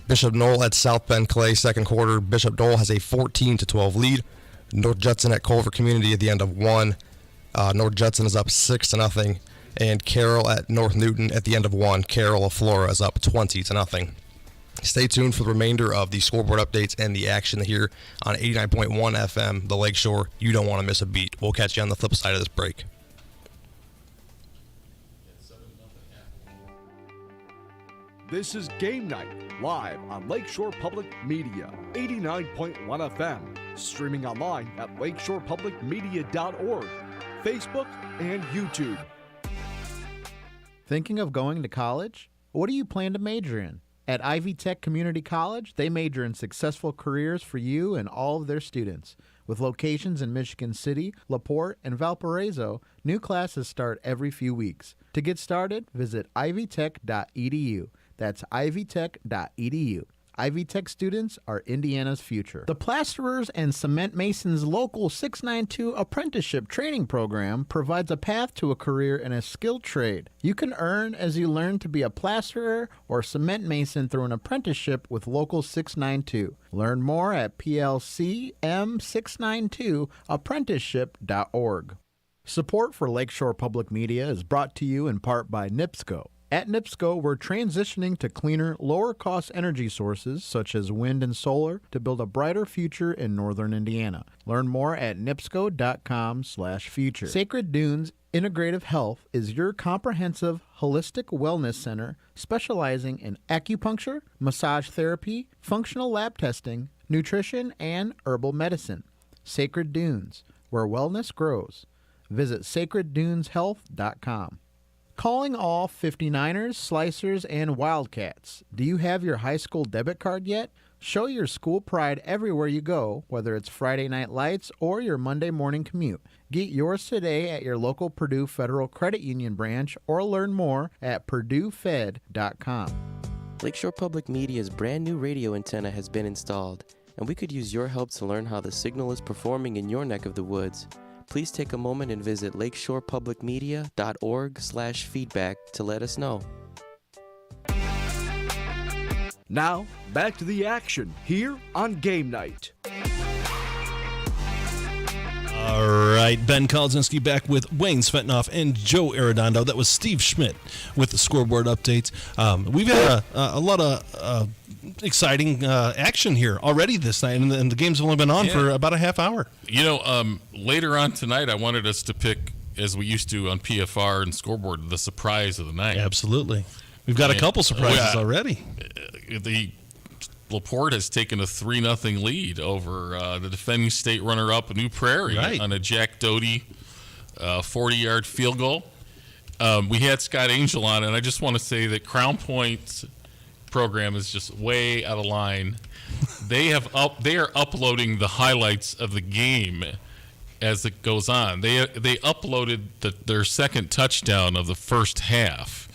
Bishop Knoll at South Bend Clay, second quarter. Bishop Knoll has a 14-12 lead. North Judson at Culver Community at the end of one. North Judson is up 6-0. And Carroll at North Newton at the end of one. Carroll of Flora is up 20-0. Stay tuned for the remainder of the scoreboard updates and the action here on 89.1 FM, the Lakeshore. You don't want to miss a beat. We'll catch you on the flip side of this break. This is Game Night, live on Lakeshore Public Media, 89.1 FM, streaming online at lakeshorepublicmedia.org, Facebook, and YouTube. Thinking of going to college? What do you plan to major in? At Ivy Tech Community College, they major in successful careers for you and all of their students. With locations in Michigan City, LaPorte, and Valparaiso, new classes start every few weeks. To get started, visit ivytech.edu. That's ivytech.edu. Ivy Tech students are Indiana's future. The Plasterers and Cement Masons Local 692 Apprenticeship Training Program provides a path to a career in a skilled trade. You can earn as you learn to be a plasterer or cement mason through an apprenticeship with Local 692. Learn more at plcm692apprenticeship.org. Support for Lakeshore Public Media is brought to you in part by NIPSCO. At NIPSCO, we're transitioning to cleaner, lower-cost energy sources such as wind and solar to build a brighter future in northern Indiana. Learn more at nipsco.com/future. Sacred Dunes Integrative Health is your comprehensive, holistic wellness center specializing in acupuncture, massage therapy, functional lab testing, nutrition, and herbal medicine. Sacred Dunes, where wellness grows. Visit sacredduneshealth.com. Calling all 59ers, Slicers, and Wildcats. Do you have your high school debit card yet? Show your school pride everywhere you go, whether it's Friday Night Lights or your Monday morning commute. Get yours today at your local Purdue Federal Credit Union branch or learn more at purduefed.com. Lakeshore Public Media's brand new radio antenna has been installed, and we could use your help to learn how the signal is performing in your neck of the woods. Please take a moment and visit lakeshorepublicmedia.org/feedback to let us know. Now, back to the action here on Game Night. All right, Ben Kolodzinski back with Wayne Svetanoff and Joe Arredondo. That was Steve Schmidt with the scoreboard updates. We've had a lot of exciting action here already this night, and the game's only been on for about a half hour. You know, later on tonight, I wanted us to pick, as we used to on PFR and scoreboard, the surprise of the night. Absolutely. We've got a couple surprises already. The LaPorte has taken a 3-0 lead over the defending state runner-up New Prairie on a Jack Doty 40-yard field goal. We had Scott Angel on, and I just want to say that Crown Point's program is just way out of line. They are uploading the highlights of the game as it goes on. They uploaded their second touchdown of the first half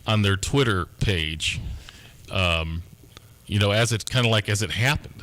on their Twitter page. As it happened.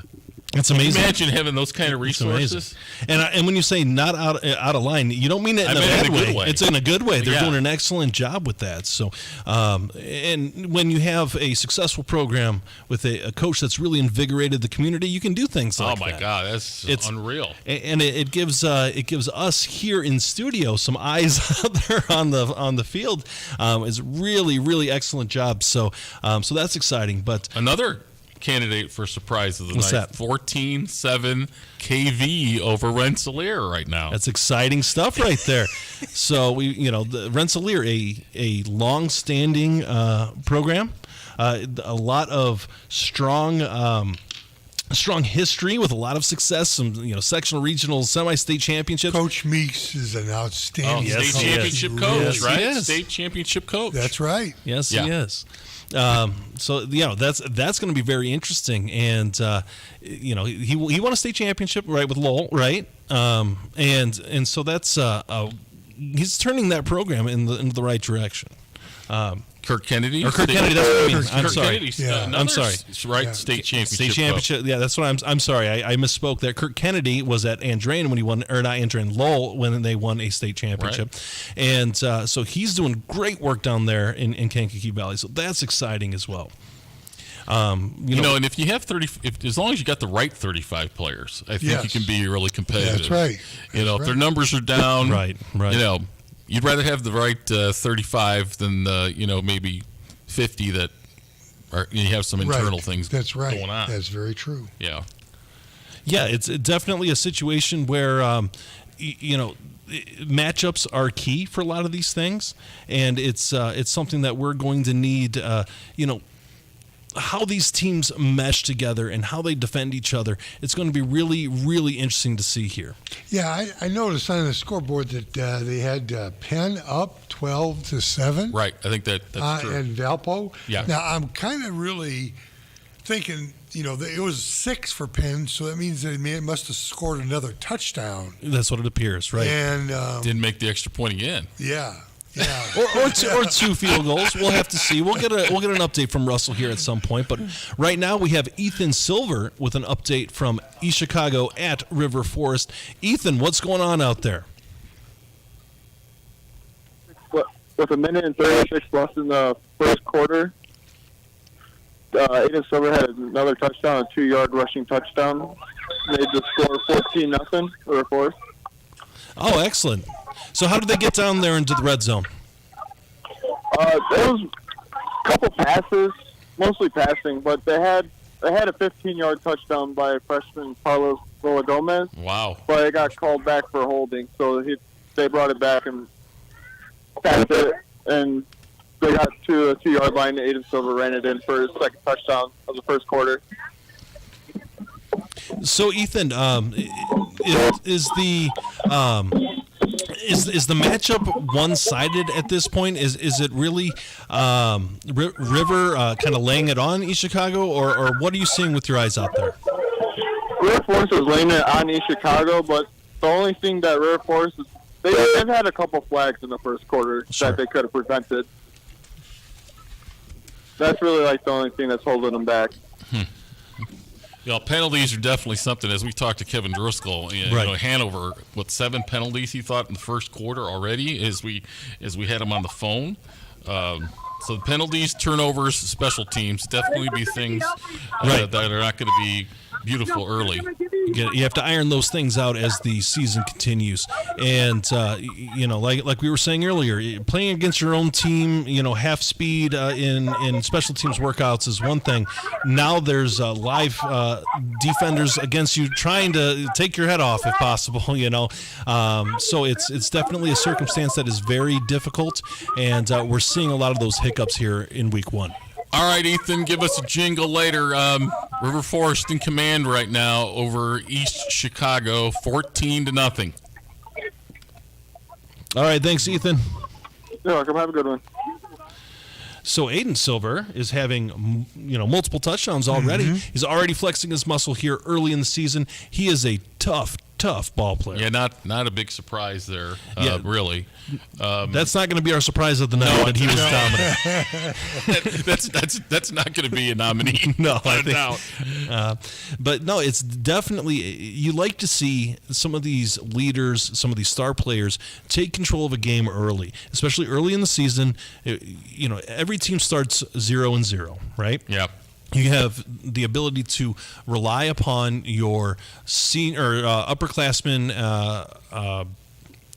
It's amazing. Imagine having those kind of resources. And when you say not out of line, you don't mean it in a bad way. It's in a good way. They're doing an excellent job with that. So, and when you have a successful program with a coach that's really invigorated the community, you can do things like that. Oh my God, it's unreal. And it gives us here in studio some eyes out there on the field. It's really, really excellent job. So that's exciting. But another candidate for surprise of the What's night. that? 14-7 KV over Rensselaer right now. That's exciting stuff right there. So the Rensselaer, a long-standing program, a lot of strong history with a lot of success. Some sectional, regional, semi-state championships. Coach Meeks is an outstanding state championship coach, right? State championship coach. That's right. Yes, he is. So that's going to be very interesting, and he won a state championship right with Lowell, right? And so that's he's turning that program in the right direction. Kirk Kennedy. Or Kirk Kennedy, that's what I mean. I'm sorry. I'm sorry. Right, state championship. State championship. Yeah, that's what I'm sorry. I misspoke there. Kirk Kennedy was at Andrean when he won, or not Andrean, Lowell when they won a state championship. Right. And so he's doing great work down there in Kankakee Valley. So that's exciting as well. And if you have as long as you got the right 35 players, I think you can be really competitive. That's right. If their numbers are down, right. You'd rather have the right 35 than maybe 50 that are you have some internal things going on. That's very true. Yeah. Yeah, it's definitely a situation where matchups are key for a lot of these things, and it's something that we're going to need. How these teams mesh together and how they defend each other, it's going to be really, really interesting to see here. Yeah, I noticed on the scoreboard that they had Penn up 12-7. Right, I think that's true. And Valpo. Yeah. Now, I'm kind of really thinking, it was 6 for Penn, so that means they must have scored another touchdown. That's what it appears, right? And didn't make the extra point again. Yeah. Yeah. or two field goals. We'll have to see. We'll get an update from Russell here at some point. But right now we have Ethan Silver with an update from East Chicago at River Forest. Ethan, what's going on out there? With a minute and 36 left in the first quarter, Aiden Silver had another touchdown, a 2-yard rushing touchdown. They just scored 14-0 River Forest. Oh, excellent. So how did they get down there into the red zone? There was a couple passes, mostly passing, but they had a 15-yard touchdown by freshman Carlos Gomez. Wow! But it got called back for holding, so they brought it back and passed it, and they got to a 2-yard line. And Aiden Silver ran it in for his second touchdown of the first quarter. So Ethan, is the matchup one-sided at this point? Is it really River kind of laying it on East Chicago, or what are you seeing with your eyes out there? River Forest was laying it on East Chicago, but the only thing that River Forest is they've had a couple flags in the first quarter that they could have prevented. That's really the only thing that's holding them back. Penalties are definitely something. As we talked to Kevin Driscoll, Hanover, 7 penalties he thought in the first quarter already as we had him on the phone. So penalties, turnovers, special teams definitely be things that are not going to be beautiful early. You have to iron those things out as the season continues, and like we were saying earlier, playing against your own team, half speed in special teams workouts is one thing. Now there's live defenders against you trying to take your head off if possible. So it's definitely a circumstance that is very difficult, and we're seeing a lot of those hiccups here in week 1. All right, Ethan, give us a jingle later. River Forest in command right now over East Chicago, 14-0. All right, thanks, Ethan. You're welcome. Have a good one. So Aiden Silver is having, multiple touchdowns already. Mm-hmm. He's already flexing his muscle here early in the season. He is a tough ball player. Yeah, not a big surprise there, really. That's not going to be our surprise of the night, but he was dominant. That's not going to be a nominee. No, I think. Doubt. But no, it's definitely, you like to see some of these leaders, some of these star players take control of a game early, especially early in the season. Every team starts 0-0, right? Yeah. You have the ability to rely upon your senior upperclassmen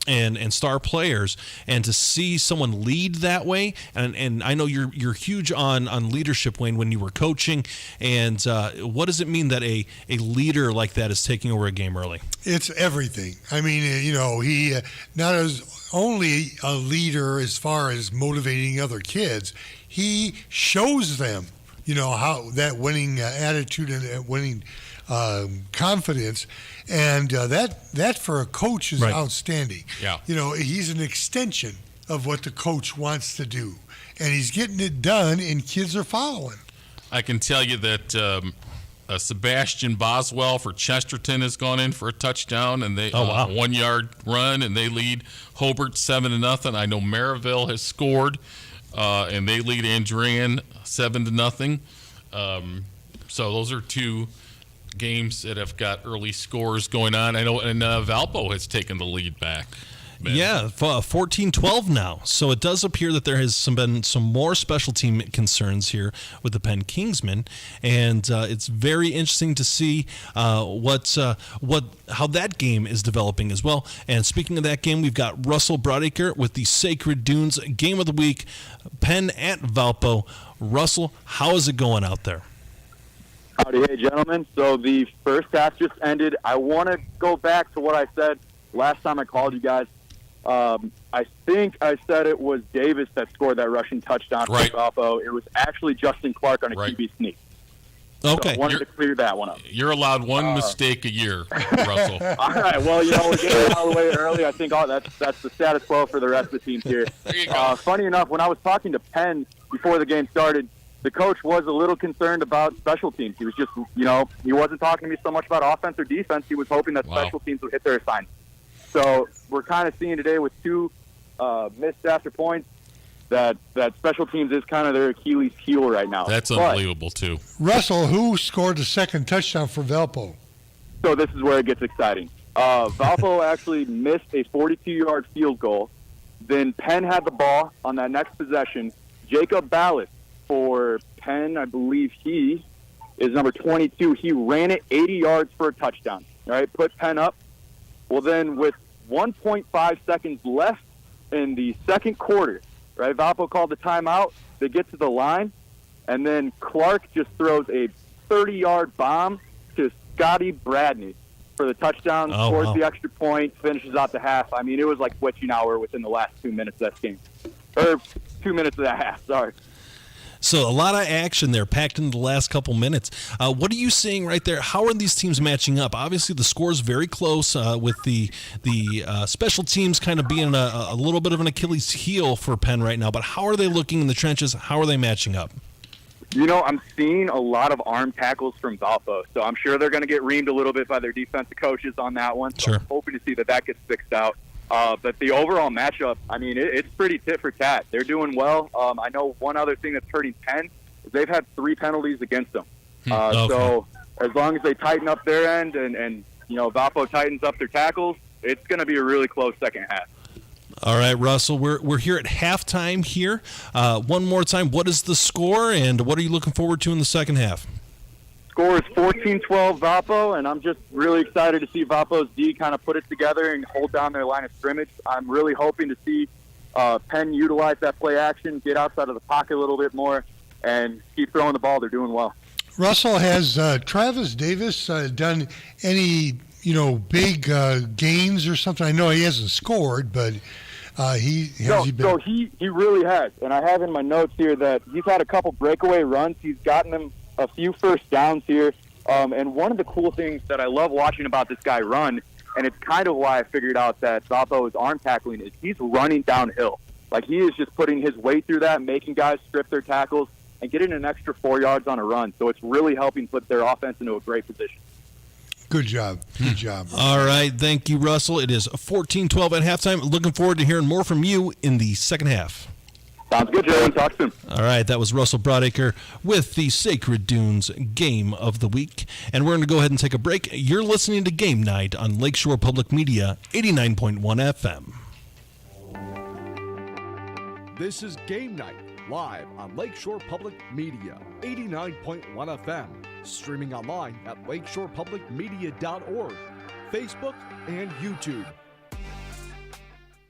and star players, and to see someone lead that way. And I know you're huge on leadership, Wayne, when you were coaching. And what does it mean that a leader like that is taking over a game early? It's everything. I mean, he not as only a leader as far as motivating other kids, he shows them, how that winning attitude and winning confidence, and that for a coach is outstanding. Yeah. He's an extension of what the coach wants to do, and he's getting it done, and kids are following. I can tell you that Sebastian Boswell for Chesterton has gone in for a touchdown, and they 1 yard run, and they lead Hobart 7-0. I know Maryville has scored, and they lead Andrean 7-0. So those are two games that have got early scores going on. I know, and Valpo has taken the lead back. Ben. Yeah, 14-12 now. So it does appear that there has been some more special team concerns here with the Penn Kingsmen, and it's very interesting to see how that game is developing as well. And speaking of that game, we've got Russell Broadacre with the Sacred Dunes Game of the Week, Penn at Valpo. Russell, how is it going out there? Howdy, hey, gentlemen. So the first half just ended. I want to go back to what I said last time I called you guys. I think I said it was Davis that scored that rushing touchdown for Valpo. It was actually Justin Clark on a QB sneak. Okay. So I wanted to clear that one up. You're allowed one mistake a year, Russell. All right. Well, we're getting all the way early. I think that's the status quo for the rest of the teams here. There you go. Funny enough, when I was talking to Penn before the game started, the coach was a little concerned about special teams. He was just, he wasn't talking to me so much about offense or defense. He was hoping that special teams would hit their assignment. So we're kind of seeing today with two missed after points that special teams is kind of their Achilles heel right now. That's unbelievable, too. Russell, who scored the second touchdown for Valpo? So this is where it gets exciting. Valpo actually missed a 42-yard field goal. Then Penn had the ball on that next possession. Jacob Ballas for Penn, I believe he is number 22. He ran it 80 yards for a touchdown. All right, put Penn up. Well, then with 1.5 seconds left in the second quarter, right, Valpo called the timeout. They get to the line, and then Clark just throws a 30-yard bomb to Scotty Bradney for the touchdown, scores the extra point, finishes out the half. I mean, it was like witching hour within the last 2 minutes of that game. Or 2 minutes of that half, sorry. So a lot of action there packed into the last couple minutes. What are you seeing right there? How are these teams matching up? Obviously, the score's very close with the special teams kind of being a little bit of an Achilles heel for Penn right now. But how are they looking in the trenches? How are they matching up? I'm seeing a lot of arm tackles from Valpo, so I'm sure they're going to get reamed a little bit by their defensive coaches on that one. So I'm hoping to see that gets fixed out. But the overall matchup, I mean, it's pretty tit for tat. They're doing well. I know one other thing that's hurting Penn is they've had 3 penalties against them. So as long as they tighten up their end and Valpo tightens up their tackles, it's going to be a really close second half. All right, Russell, we're here at halftime here. One more time, what is the score, and what are you looking forward to in the second half? Score is 14-12 Valpo, and I'm just really excited to see Valpo's D kind of put it together and hold down their line of scrimmage. I'm really hoping to see Penn utilize that play action, get outside of the pocket a little bit more, and keep throwing the ball. They're doing well. Russell, has Travis Davis done any, big gains or something? I know he hasn't scored, but he really has. And I have in my notes here that he's had a couple breakaway runs. He's gotten them a few first downs here. And one of the cool things that I love watching about this guy run And it's kind of why I figured out that Valpo's arm tackling is he's running downhill. Like, he is just putting his weight through that, making guys strip their tackles, and getting an extra 4 yards on a run. So it's really helping put their offense into a great position. Good job. Good job. All right. Thank you, Russell. It is 14-12 at halftime. Looking forward to hearing more from you in the second half. Sounds good, Joe. Talk soon. All right. That was Russell Broadacre with the Sacred Dunes Game of the Week. And we're going to go ahead and take a break. You're listening to Game Night on Lakeshore Public Media, 89.1 FM. This is Game Night, live on Lakeshore Public Media, 89.1 FM, streaming online at lakeshorepublicmedia.org, Facebook, and YouTube.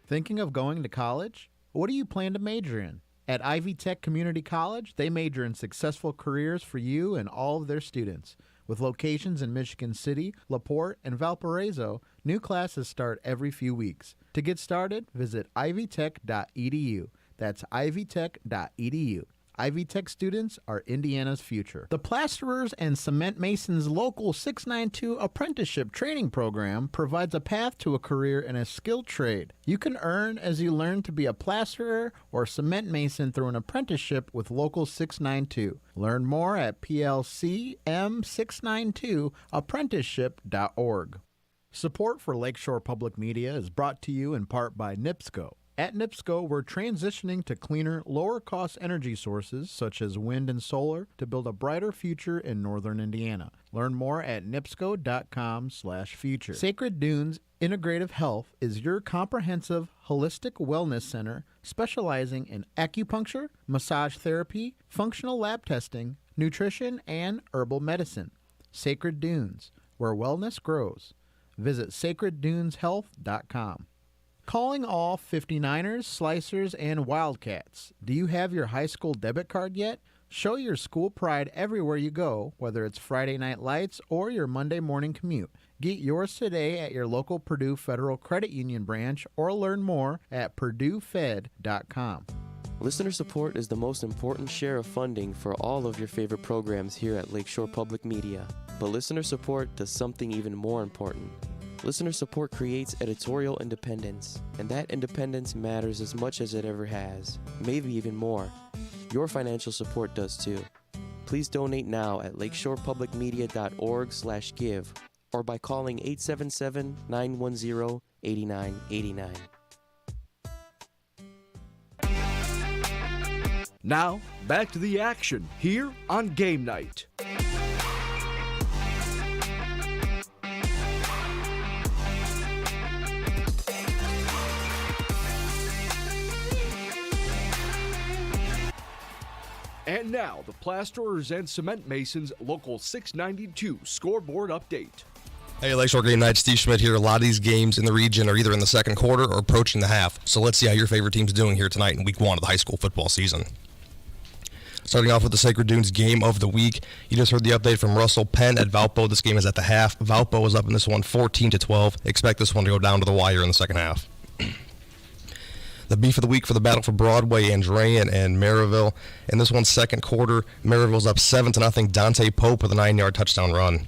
Thinking of going to college? What do you plan to major in? At Ivy Tech Community College, they major in successful careers for you and all of their students. With locations in Michigan City, LaPorte, and Valparaiso, new classes start every few weeks. To get started, visit ivytech.edu. That's ivytech.edu. Ivy Tech students are Indiana's future. The Plasterers and Cement Masons Local 692 Apprenticeship Training Program provides a path to a career in a skilled trade. You can earn as you learn to be a plasterer or cement mason through an apprenticeship with Local 692. Learn more at plcm692apprenticeship.org. Support for Lakeshore Public Media is brought to you in part by NIPSCO. At NIPSCO, we're transitioning to cleaner, lower-cost energy sources such as wind and solar to build a brighter future in northern Indiana. Learn more at nipsco.com/future. Sacred Dunes Integrative Health is your comprehensive, holistic wellness center specializing in acupuncture, massage therapy, functional lab testing, nutrition, and herbal medicine. Sacred Dunes, where wellness grows. Visit sacredduneshealth.com. Calling all 59ers, Slicers, and Wildcats. Do you have your high school debit card yet? Show your school pride everywhere you go, whether it's Friday night lights or your Monday morning commute. Get yours today at your local Purdue Federal Credit Union branch or learn more at purduefed.com. Listener support is the most important share of funding for all of your favorite programs here at Lakeshore Public Media. But listener support does something even more important. Listener support creates editorial independence, and that independence matters as much as it ever has, maybe even more. Your financial support does too. Please donate now at lakeshorepublicmedia.org/give or by calling 877-910-8989. Now, back to the action here on Game Night. And now, the Plasterers and Cement Masons Local 692 scoreboard update. Hey, Lakeshore Game Night, Steve Schmidt here. A lot of these games in the region are either in the second quarter or approaching the half. So let's see how your favorite team's doing here tonight in week one of the high school football season. Starting off with the Sacred Dunes Game of the Week. You just heard the update from Russell Penn at Valpo. This game is at the half. Valpo is up in this one 14-12. Expect this one to go down to the wire in the second half. The beef of the week for the battle for Broadway, Andrean and Maryville. In this one's second quarter, Maryville's up 7-0. Dante Pope with a 9-yard touchdown run.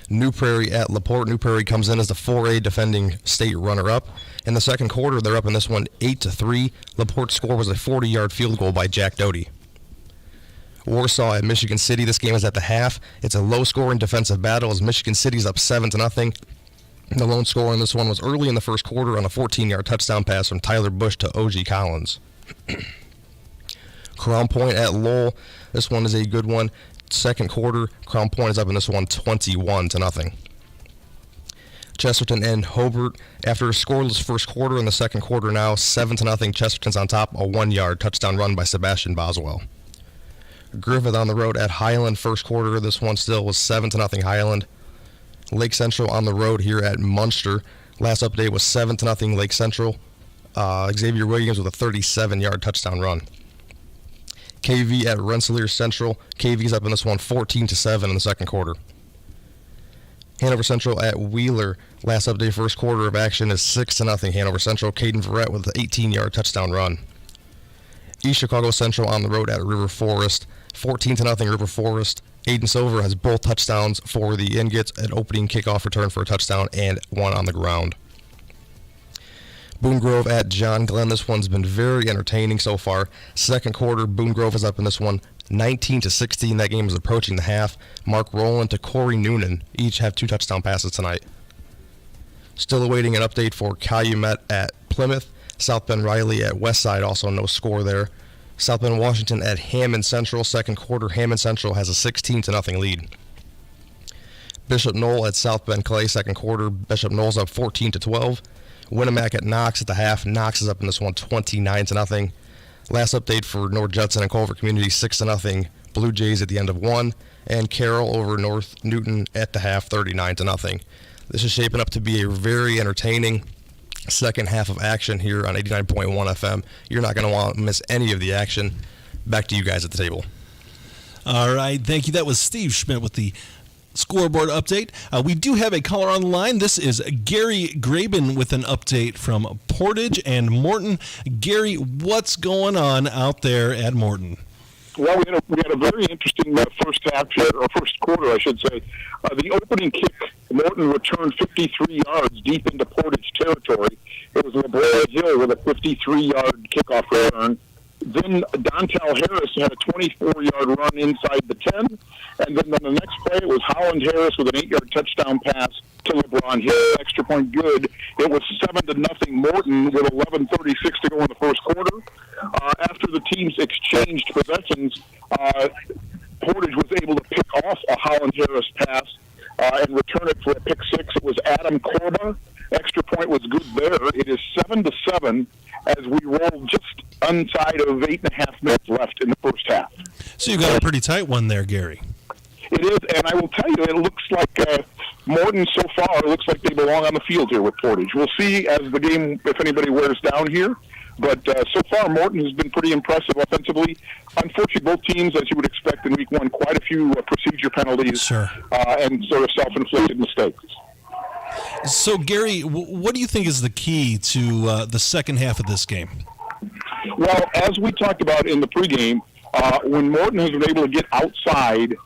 New Prairie at LaPorte. New Prairie comes in as the 4A defending state runner-up. In the second quarter, they're up in this one 8-3. LaPorte's score was a 40-yard field goal by Jack Doty. Warsaw at Michigan City. This game is at the half. It's a low-scoring defensive battle as Michigan City's up 7-0. The lone score in this one was early in the first quarter on a 14-yard touchdown pass from Tyler Bush to O.G. Collins. Crown Point at Lowell. This one is a good one. Second quarter, Crown Point is up in this one 21-0. Chesterton and Hobart. After a scoreless first quarter in the second quarter now, 7-0. Chesterton's on top, a 1-yard touchdown run by Sebastian Boswell. Griffith on the road at Highland. First quarter, this one still was 7-0 Highland. Lake Central on the road here at Munster. Last update was 7-0 Lake Central. Xavier Williams with a 37-yard touchdown run. KV at Rensselaer Central. KV's up in this one 14-7 in the second quarter. Hanover Central at Wheeler. Last update first quarter of action is 6-0 Hanover Central. Caden Verrett with an 18-yard touchdown run. East Chicago Central on the road at River Forest. 14-0 River Forest. Aiden Silver has both touchdowns for the Ingots, an opening kickoff return for a touchdown and one on the ground. Boone Grove at John Glenn. This one's been very entertaining so far. Second quarter, Boone Grove is up in this one 19-16. That game is approaching the half. Mark Rowland to Corey Noonan each have 2 touchdown passes tonight. Still awaiting an update for Calumet at Plymouth. South Bend Riley at Westside, also no score there. South Bend Washington at Hammond Central. Second quarter, Hammond Central has a 16-0 lead. Bishop Knoll at South Bend Clay. Second quarter, Bishop Knoll's up 14-12. Winnemac at Knox at the half. Knox is up in this one 29-0. Last update for North Judson and Culver Community, 6-0. Blue Jays at the end of 1. And Carroll over North Newton at the half, 39-0. This is shaping up to be a very entertaining second half of action here on 89.1 FM. You're not going to want to miss any of the action. Back to you guys at the table. All right, thank you. That was Steve Schmidt with the scoreboard update. We do have a caller on the line. This is Gary Graben with an update from Portage and Morton. Gary, what's going on out there at Morton? Well, we had a very interesting first half here, or first quarter, I should say. The opening kick, Morton returned 53 yards deep into Portage territory. It was LeBron Hill with a 53-yard kickoff return. Then Dontel Harris had a 24-yard run inside the 10. And then on the next play, it was Holland Harris with an 8-yard touchdown pass to LeBron Hill. Extra point good. It was 7-0 Morton with 11:36 to go in the first quarter. After the teams exchanged possessions, Portage was able to pick off a Holland Harris pass and return it for a pick six. It was Adam Korba. Extra point was good there. It is 7-7 as we roll just inside of 8.5 minutes left in the first half. So you got a pretty tight one there, Gary. It is, and I will tell you, it looks like Morton so far, it looks like they belong on the field here with Portage. We'll see as the game, if anybody wears down here. But so far, Morton has been pretty impressive offensively. Unfortunately, both teams, as you would expect in week one, quite a few procedure penalties and sort of self-inflicted mistakes. So, Gary, what do you think is the key to the second half of this game? Well, as we talked about in the pregame, when Morton has been able to get outside,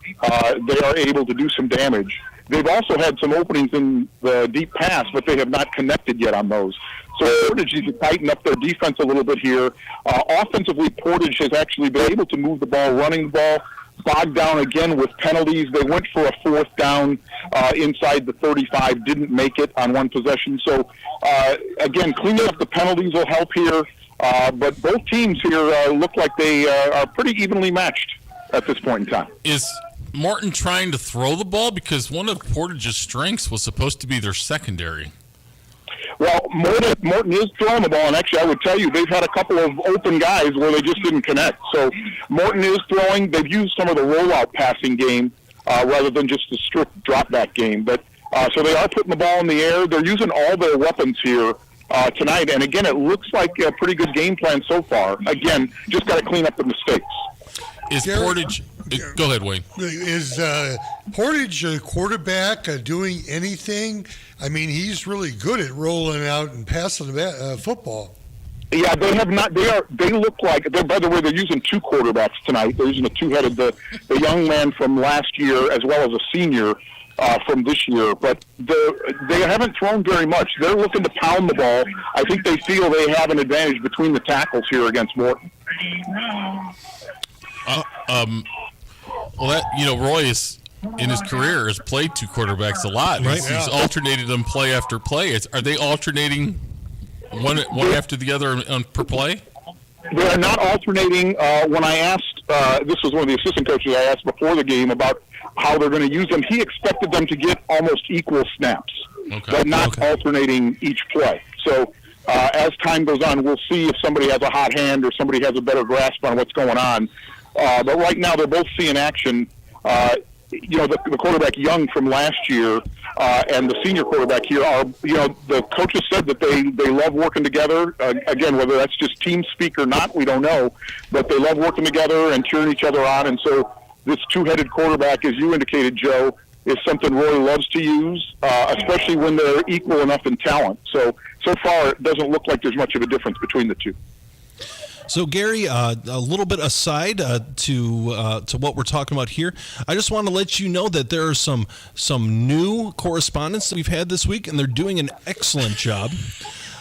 they are able to do some damage. They've also had some openings in the deep pass, but they have not connected yet on those. So Portage needs to tighten up their defense a little bit here. Offensively, Portage has actually been able to move the ball, running the ball, bogged down again with penalties. They went for a fourth down inside the 35, didn't make it on one possession. So, again, cleaning up the penalties will help here. But both teams here look like they are pretty evenly matched at this point in time. Is Morton trying to throw the ball? Because one of Portage's strengths was supposed to be their secondary. Well, Morton is throwing the ball, and actually I would tell you they've had a couple of open guys where they just didn't connect. So Morton is throwing. They've used some of the rollout passing game rather than just the strict drop-back game. But so they are putting the ball in the air. They're using all their weapons here tonight. And, again, it looks like a pretty good game plan so far. Again, just got to clean up the mistakes. Is Portage – go ahead, Wayne. Is Portage a quarterback doing anything? I mean, he's really good at rolling out and passing the football. Yeah, they have not. They look like. By the way, they're using two quarterbacks tonight. They're using a two-headed, the young man from last year as well as a senior from this year. But they haven't thrown very much. They're looking to pound the ball. I think they feel they have an advantage between the tackles here against Morton. Well, that Roy is in his career has played two quarterbacks a lot. Right? He's alternated them play after play. Are they alternating one after the other per play? They are not alternating. When I asked, this was one of the assistant coaches I asked before the game about how they're going to use them. He expected them to get almost equal snaps, but not alternating each play. So as time goes on, we'll see if somebody has a hot hand or somebody has a better grasp on what's going on. But right now, they're both seeing action. The quarterback Young from last year and the senior quarterback here are, the coaches said that they love working together. Again, whether that's just team speak or not, we don't know. But they love working together and cheering each other on. And so this two-headed quarterback, as you indicated, Joe, is something Roy loves to use, especially when they're equal enough in talent. So far, it doesn't look like there's much of a difference between the two. So Gary, a little bit aside to what we're talking about here, I just want to let you know that there are some new correspondents that we've had this week, and they're doing an excellent job.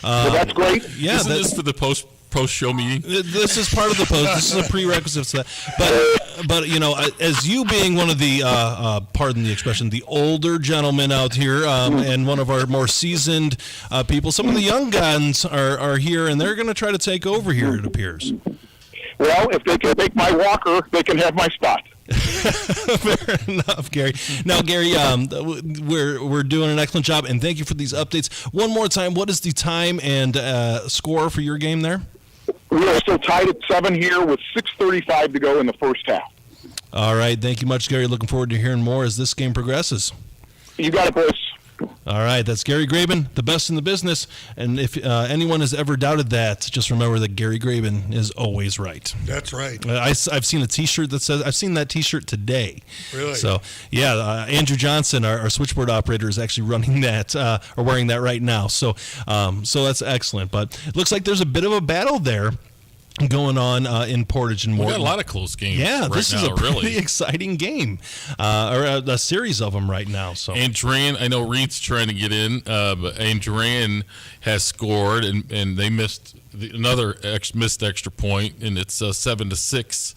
Well, that's great. Yeah, Isn't this for the post-show meeting? This is part of the post. This is a prerequisite to that. But you know, as you being one of the, pardon the expression, the older gentlemen out here, and one of our more seasoned people, some of the young guns are here, and they're going to try to take over here, it appears. Well, if they can make my walker, they can have my spot. Fair enough, Gary. Now, Gary, we're doing an excellent job, and thank you for these updates. One more time, what is the time and score for your game there? We are still tied at 7 here with 6:35 to go in the first half. All right, thank you much, Gary. Looking forward to hearing more as this game progresses. You got it, boys. All right, that's Gary Graben, the best in the business. And if anyone has ever doubted that, just remember that Gary Graben is always right. That's right. I've seen a T-shirt that says, I've seen that T-shirt today. Really? So, yeah, Andrew Johnson, our switchboard operator, is actually running that, or wearing that right now. So that's excellent. But it looks like there's a bit of a battle there going on in Portage and Morton. We got a lot of close games. Yeah, this is a really pretty exciting game, or a series of them right now. So Andrean, I know Reed's trying to get in, but Andrean has scored, and they missed another missed extra point, and it's 7-6,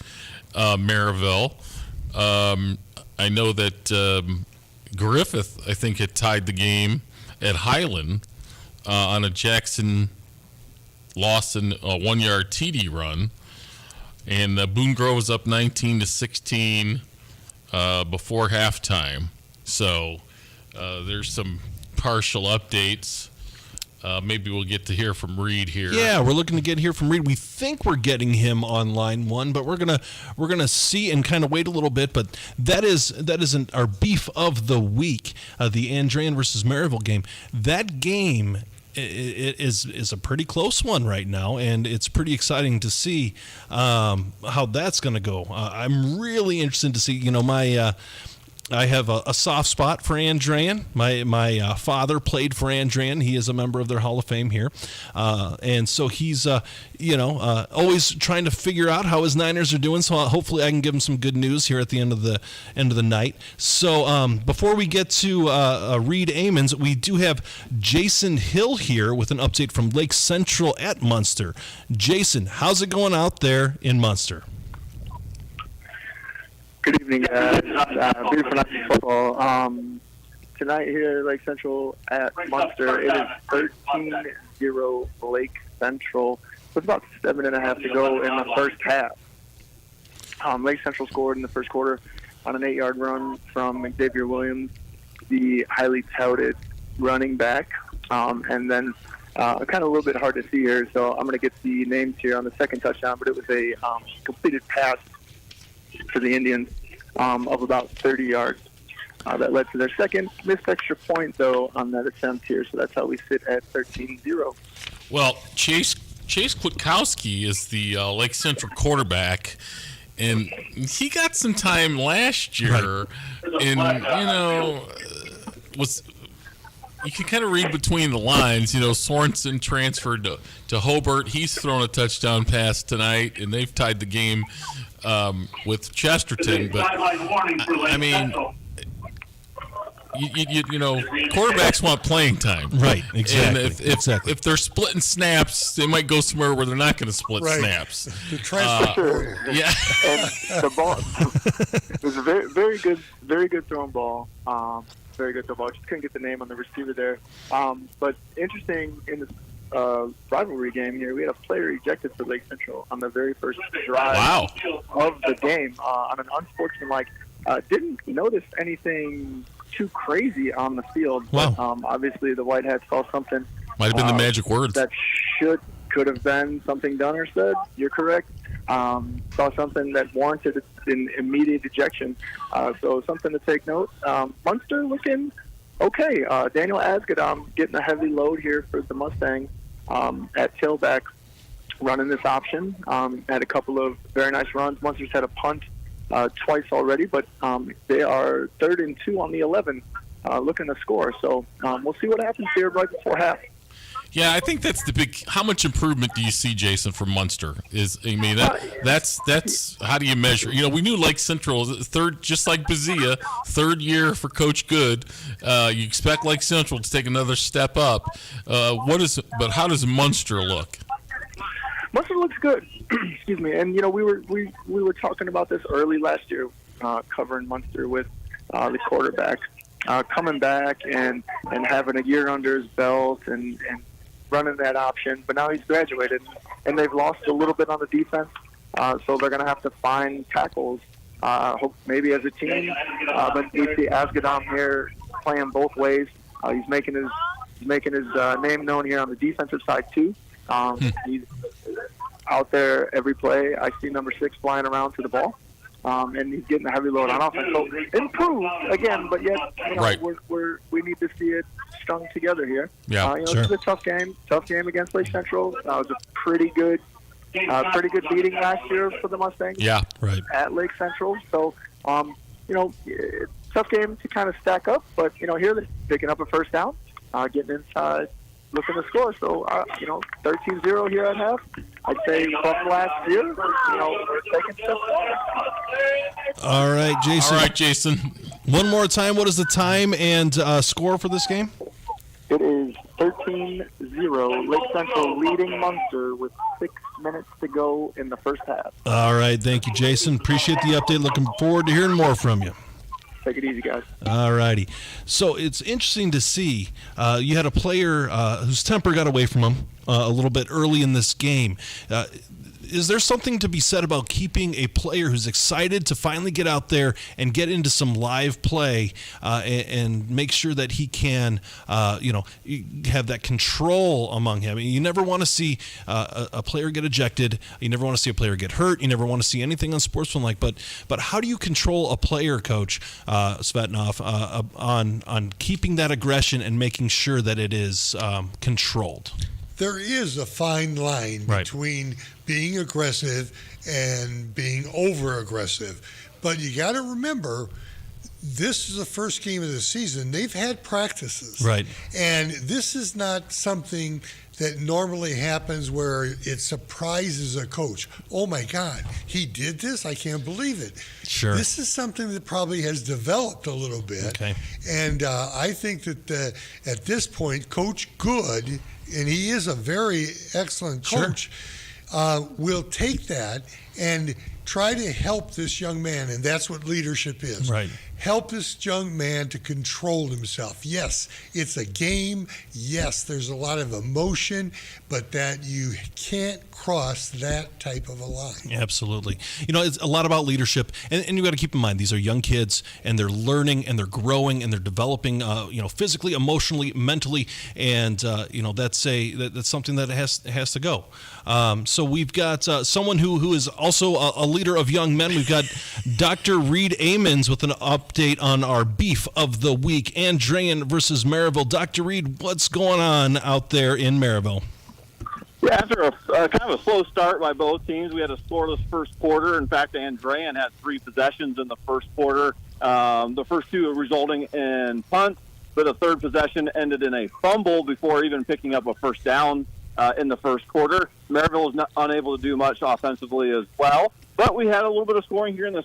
Maryville. I know that Griffith, I think, had tied the game at Highland on a Jackson Lawson 1-yard TD run, and Boone Grove was up 19-16 before halftime. So there's some partial updates. Maybe we'll get to hear from Reed here. Yeah, we're looking to hear from Reed. We think we're getting him on line one, but we're gonna see and kind of wait a little bit. But that isn't our beef of the week. The Andrean versus Maryville game. That game. It is a pretty close one right now, and it's pretty exciting to see how that's going to go. I'm really interested to see. You know, I have a soft spot for Andrean. My father played for Andrean. He is a member of their Hall of Fame here, and so he's always trying to figure out how his Niners are doing. So hopefully I can give him some good news here at the end of the night. So before we get to Reed Amons, we do have Jason Hill here with an update from Lake Central at Munster. Jason, how's it going out there in Munster? Good evening, guys. Beautiful night of football. Tonight here at Lake Central at Munster, it is 13-0 Lake Central with about 7.5 to go in the first half. Lake Central scored in the first quarter on an 8-yard run from Xavier Williams, the highly touted running back. And then kind of a little bit hard to see here, so I'm going to get the names here on the second touchdown, but it was a completed pass for the Indians of about 30 yards. That led to their second missed extra point, though, on that attempt here. So that's how we sit at 13-0. Well, Chase Kwiatkowski is the Lake Central quarterback, and he got some time last year, and you can kind of read between the lines. You know, Sorensen transferred to Hobart. He's thrown a touchdown pass tonight, and they've tied the game with Chesterton. But I mean, you know, quarterbacks want playing time, right? Exactly. And if they're splitting snaps, they might go somewhere where they're not going to split snaps. The transfer, yeah. And the ball it was a very good throwing ball. Very good throw ball. Just couldn't get the name on the receiver there. But interesting in the rivalry game here, we had a player ejected for Lake Central on the very first drive of the game on an unsportsmanlike. Didn't notice anything too crazy on the field. Wow. But, obviously, the White Hats saw something. Might have been the magic words. That could have been something done or said. You're correct. Saw something that warranted an immediate ejection. So something to take note. Munster looking okay. Daniel Asgadam getting a heavy load here for the Mustang at tailback, running this option. Had a couple of very nice runs. Munster's had a punt twice already, but they are 3rd and 2 on the 11, looking to score. So we'll see what happens here right before half. Yeah, I think that's the big. How much improvement do you see, Jason, from Munster? That's how do you measure? We knew Lake Central third, just like Bazia, third year for Coach Good. You expect Lake Central to take another step up. But how does Munster look? Munster looks good. Excuse me. And we were talking about this early last year, covering Munster with the quarterback coming back and having a year under his belt and running that option. But now he's graduated, and they've lost a little bit on the defense. So they're going to have to find tackles, maybe as a team. But we see Asgadam here playing both ways. He's making his name known here on the defensive side too. He's out there every play. I see number 6 flying around to the ball, and he's getting a heavy load on offense. So improved again, but yet right. we need to see it strung together here. Yeah, sure. It's a tough game against Lake Central. It was a pretty good beating last year for the Mustangs. Yeah, right. At Lake Central. So, tough game to kind of stack up, but here they're picking up a first down, getting inside, looking to score. So, 13-0 here at half. I'd say from last year, we're taking steps forward. All right, Jason. One more time. What is the time and score for this game? It is 13-0. Lake Central leading Munster with 6 minutes to go in the first half. All right. Thank you, Jason. Appreciate the update. Looking forward to hearing more from you. Take it easy, guys. All righty. So it's interesting to see. You had a player whose temper got away from him a little bit early in this game. Is there something to be said about keeping a player who's excited to finally get out there and get into some live play and make sure that he can, have that control among him? You never want to see a player get ejected. You never want to see a player get hurt. You never want to see anything unsportsmanlike. But how do you control a player, Coach Svetanoff, on keeping that aggression and making sure that it is controlled? There is a fine line between being aggressive and being over-aggressive. But you got to remember, this is the first game of the season. They've had practices. Right. And this is not something that normally happens where it surprises a coach. Oh, my God, he did this? I can't believe it. Sure. This is something that probably has developed a little bit. Okay. And I think that at this point, Coach Good, and he is a very excellent coach, will take that and try to help this young man, and that's what leadership is. Right. Help this young man to control himself. Yes, it's a game. Yes, there's a lot of emotion, but that you can't cross that type of a line. Absolutely. It's a lot about leadership, and you've got to keep in mind these are young kids, and they're learning, and they're growing, and they're developing, physically, emotionally, mentally, and that's something that has to go. So we've got someone who is also a leader of young men. We've got Dr. Reed Amons with an update on our beef of the week, Andrean versus Maryville. Dr. Reed, what's going on out there in Maryville? Yeah, after a kind of a slow start by both teams, we had a scoreless first quarter. In fact, Andrean had 3 possessions in the first quarter. The first 2 resulting in punts, but the third possession ended in a fumble before even picking up a first down in the first quarter. Maryville was unable to do much offensively as well. But we had a little bit of scoring here in the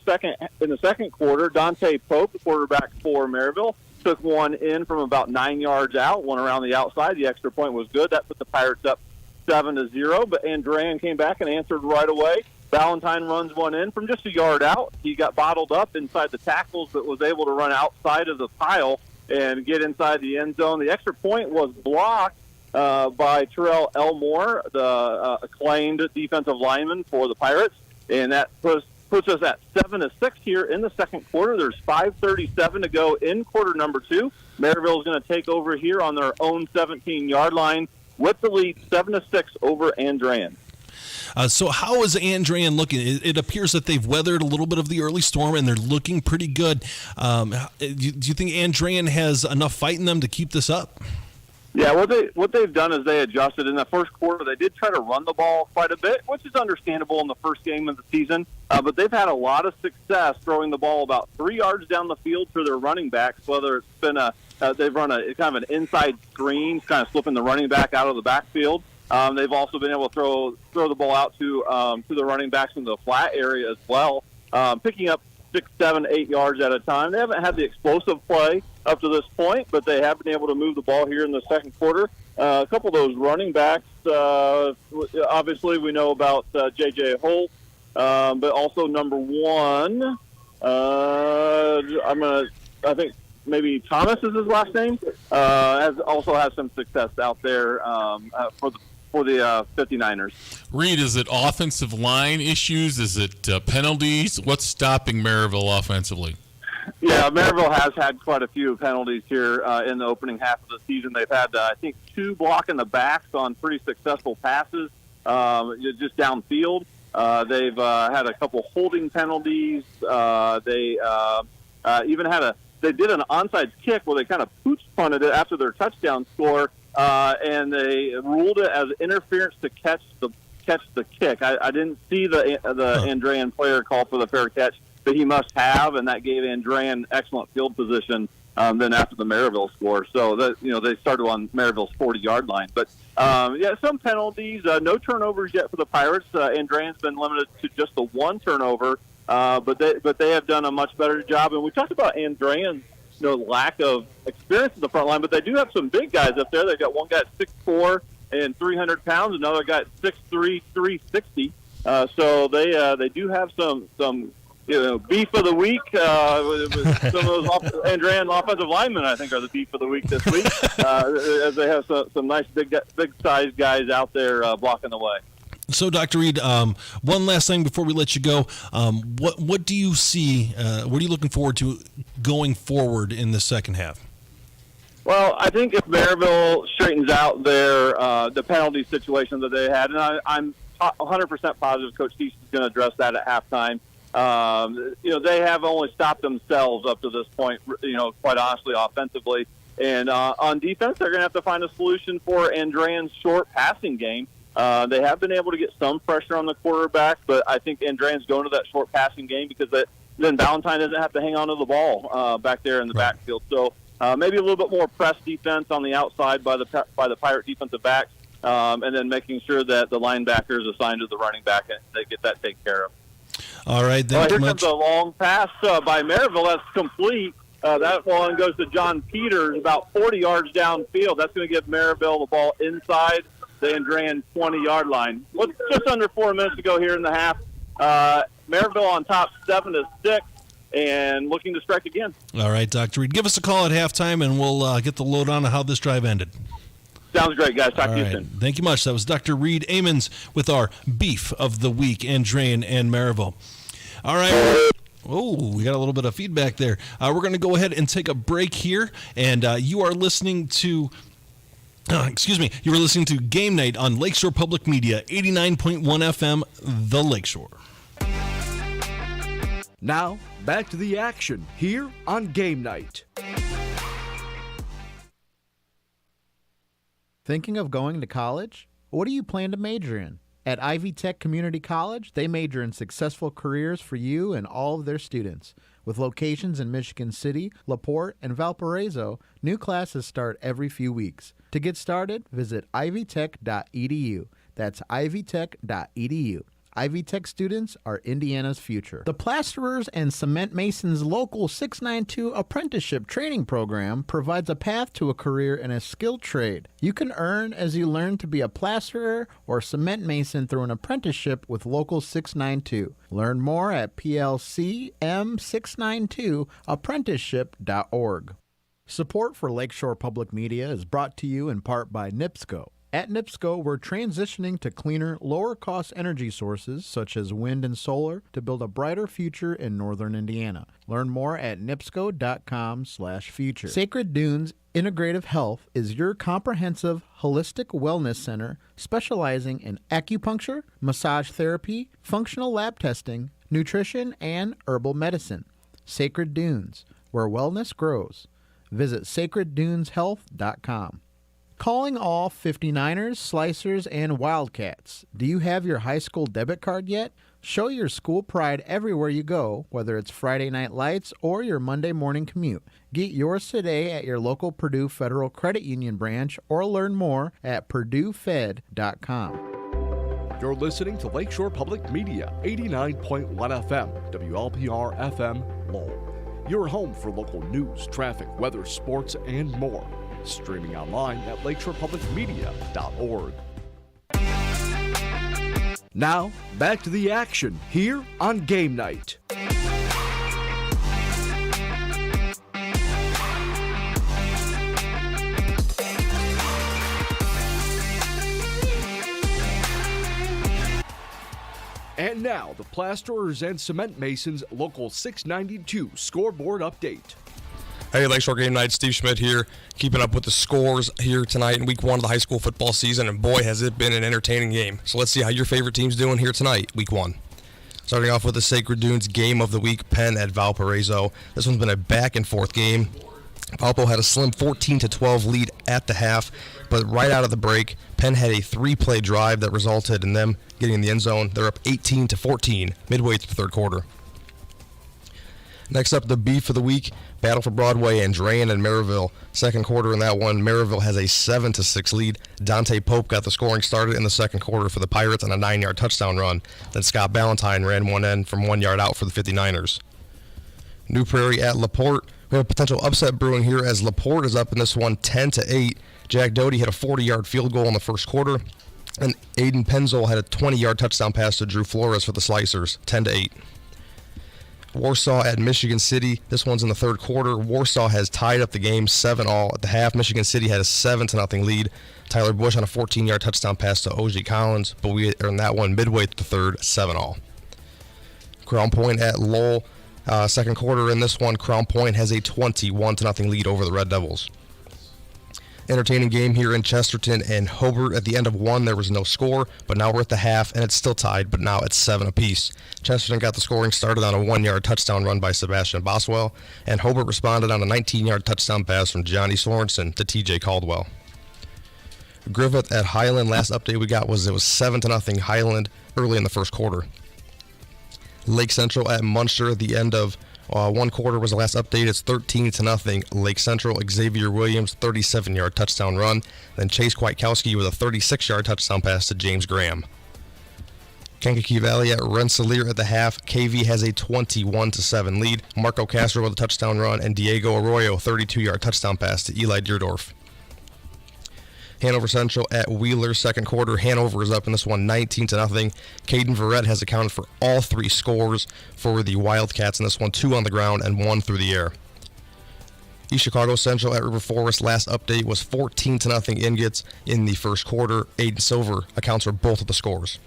second quarter. Dante Pope, the quarterback for Maryville, took one in from about 9 yards out, one around the outside. The extra point was good. That put the Pirates up 7-0. But Andrean came back and answered right away. Valentine runs one in from just a yard out. He got bottled up inside the tackles, but was able to run outside of the pile and get inside the end zone. The extra point was blocked by Terrell Elmore, the acclaimed defensive lineman for the Pirates. And that puts us at 7-6 here in the second quarter. There's 5:37 to go in quarter number 2. Maryville is going to take over here on their own 17-yard line with the lead 7-6 over Andrean. So how is Andrean looking? It appears that they've weathered a little bit of the early storm, and they're looking pretty good. Do you think Andrean has enough fight in them to keep this up? Yeah, what they've done is they adjusted. In the first quarter, they did try to run the ball quite a bit, which is understandable in the first game of the season. But they've had a lot of success throwing the ball about 3 yards down the field to their running backs, whether it's been they've run a kind of an inside screen, kind of slipping the running back out of the backfield. They've also been able to throw the ball out to the running backs in the flat area as well, picking up 6, 7, 8 yards at a time. They haven't had the explosive play up to this point, but they have been able to move the ball here in the second quarter. A couple of those running backs, obviously we know about J.J. Holt, but also number one, I think maybe Thomas is his last name, also has some success out there for the 59ers. Reed, is it offensive line issues? Is it penalties? What's stopping Maryville offensively? Yeah, Maryville has had quite a few penalties here in the opening half of the season. They've had, I think, 2 blocking the backs on pretty successful passes just downfield. They've had a couple holding penalties. They even had they did an onside kick where they kind of pooch punted it after their touchdown score, and they ruled it as interference to catch the kick. I didn't see the Andrean player call for the fair catch, but he must have, and that gave Andrean excellent field position then after the Maryville score. So they started on Maryville's 40-yard line. But some penalties, no turnovers yet for the Pirates. Andrean's been limited to just the 1 turnover, but they have done a much better job. And we talked about Andrean's lack of experience in the front line, but they do have some big guys up there. They've got one guy at 6'4" and 300 pounds, another guy at 6'3", 360. So they do have some beef of the week. Some of those Andrean offensive linemen, I think, are the beef of the week this week, as they have some nice big-sized guys out there blocking the way. So, Dr. Reed, one last thing before we let you go. What do you see? What are you looking forward to going forward in the second half? Well, I think if Maryville straightens out their the penalty situation that they had, and I'm 100% positive Coach Teese is going to address that at halftime. They have only stopped themselves up to this point, quite honestly, offensively. And on defense, they're going to have to find a solution for Andrean's short passing game. They have been able to get some pressure on the quarterback, but I think Andrean's going to that short passing game because then Valentine doesn't have to hang on to the ball back there in the backfield. So maybe a little bit more press defense on the outside by the Pirate defensive backs, and then making sure that the linebacker is assigned to the running back and they get that taken care of. All right, thank you here much. Comes a long pass by Maryville. That's complete. That one goes to John Peters about 40 yards downfield. That's going to give Maryville the ball inside the Andrean 20-yard line. Just under 4 minutes to go here in the half. Maryville on top 7-6 and looking to strike again. All right, Dr. Reed, give us a call at halftime and we'll get the load on how this drive ended. Sounds great, guys. Talk to you soon. Thank you much. That was Dr. Reed Amons with our Beef of the Week, Andrean and Maryville. All right. Oh, we got a little bit of feedback there. We're going to go ahead and take a break here, and you are listening to... You were listening to Game Night on Lakeshore Public Media, 89.1 FM, The Lakeshore. Now, back to the action here on Game Night. Thinking of going to college? What do you plan to major in? At Ivy Tech Community College, they major in successful careers for you and all of their students. With locations in Michigan City, LaPorte, and Valparaiso, new classes start every few weeks. To get started, visit ivytech.edu. That's ivytech.edu. Ivy Tech students are Indiana's future. The Plasterers and Cement Masons Local 692 Apprenticeship Training Program provides a path to a career in a skilled trade. You can earn as you learn to be a plasterer or cement mason through an apprenticeship with Local 692. Learn more at plcm692apprenticeship.org. Support for Lakeshore Public Media is brought to you in part by NIPSCO. At NIPSCO, we're transitioning to cleaner, lower-cost energy sources such as wind and solar to build a brighter future in northern Indiana. Learn more at nipsco.com/future. Sacred Dunes Integrative Health is your comprehensive, holistic wellness center specializing in acupuncture, massage therapy, functional lab testing, nutrition, and herbal medicine. Sacred Dunes, where wellness grows. Visit sacredduneshealth.com. Calling all 59ers, Slicers, and Wildcats. Do you have your high school debit card yet? Show your school pride everywhere you go, whether it's Friday Night Lights or your Monday morning commute. Get yours today at your local Purdue Federal Credit Union branch or learn more at purduefed.com. You're listening to Lakeshore Public Media, 89.1 FM, WLPR FM, Lowell. Your home for local news, traffic, weather, sports, and more. Streaming online at lakeshorepublicmedia.org. Now, back to the action here on Game Night. And now, the Plasterers and Cement Masons Local 692 scoreboard update. Hey, Lakeshore Game Night, Steve Schmidt here, keeping up with the scores here tonight in week 1 of the high school football season, and boy, has it been an entertaining game. So let's see how your favorite team's doing here tonight, week 1. Starting off with the Sacred Dunes game of the week, Penn at Valparaiso. This one's been a back-and-forth game. Valpo had a slim 14-12 lead at the half, but right out of the break, Penn had a 3-play drive that resulted in them getting in the end zone. They're up 18-14 midway through the third quarter. Next up, the beef of the week, Battle for Broadway, Andrean and Maryville. Second quarter in that one, Maryville has a 7-6 lead. Dante Pope got the scoring started in the second quarter for the Pirates on a 9-yard touchdown run. Then Scott Ballantyne ran one end from 1 yard out for the 59ers. New Prairie at LaPorte. We have a potential upset brewing here as LaPorte is up in this one 10-8. Jack Doty hit a 40-yard field goal in the first quarter. And Aiden Penzold had a 20-yard touchdown pass to Drew Flores for the Slicers, 10-8. Warsaw at Michigan City. This one's in the third quarter. Warsaw has tied up the game 7-all at the half. Michigan City had a 7-0 lead. Tyler Bush on a 14-yard touchdown pass to O.J. Collins, but we earned that one midway through the third, 7-all. Crown Point at Lowell. Second quarter in this one, Crown Point has a 21-0 lead over the Red Devils. Entertaining game here in Chesterton and Hobart. At the end of one, there was no score, but now we're at the half, and it's still tied, but now it's 7 apiece. Chesterton got the scoring started on a 1-yard touchdown run by Sebastian Boswell, and Hobart responded on a 19-yard touchdown pass from Johnny Sorensen to T.J. Caldwell. Griffith at Highland, last update we got was it was 7-0 Highland early in the first quarter. Lake Central at Munster at the end of one quarter was the last update. It's 13-0 Lake Central. Xavier Williams, 37-yard touchdown run. Then Chase Kwiatkowski with a 36-yard touchdown pass to James Graham. Kankakee Valley at Rensselaer at the half. KV has a 21-7 lead. Marco Castro with a touchdown run, and Diego Arroyo, 32-yard touchdown pass to Eli Deerdorf. Hanover Central at Wheeler, second quarter. Hanover is up in this one 19-0. Caden Verrett has accounted for all 3 scores for the Wildcats in this one, 2 on the ground and 1 through the air. East Chicago Central at River Forest, last update was 14-0 Ingots in the first quarter. Aiden Silver accounts for both of the scores.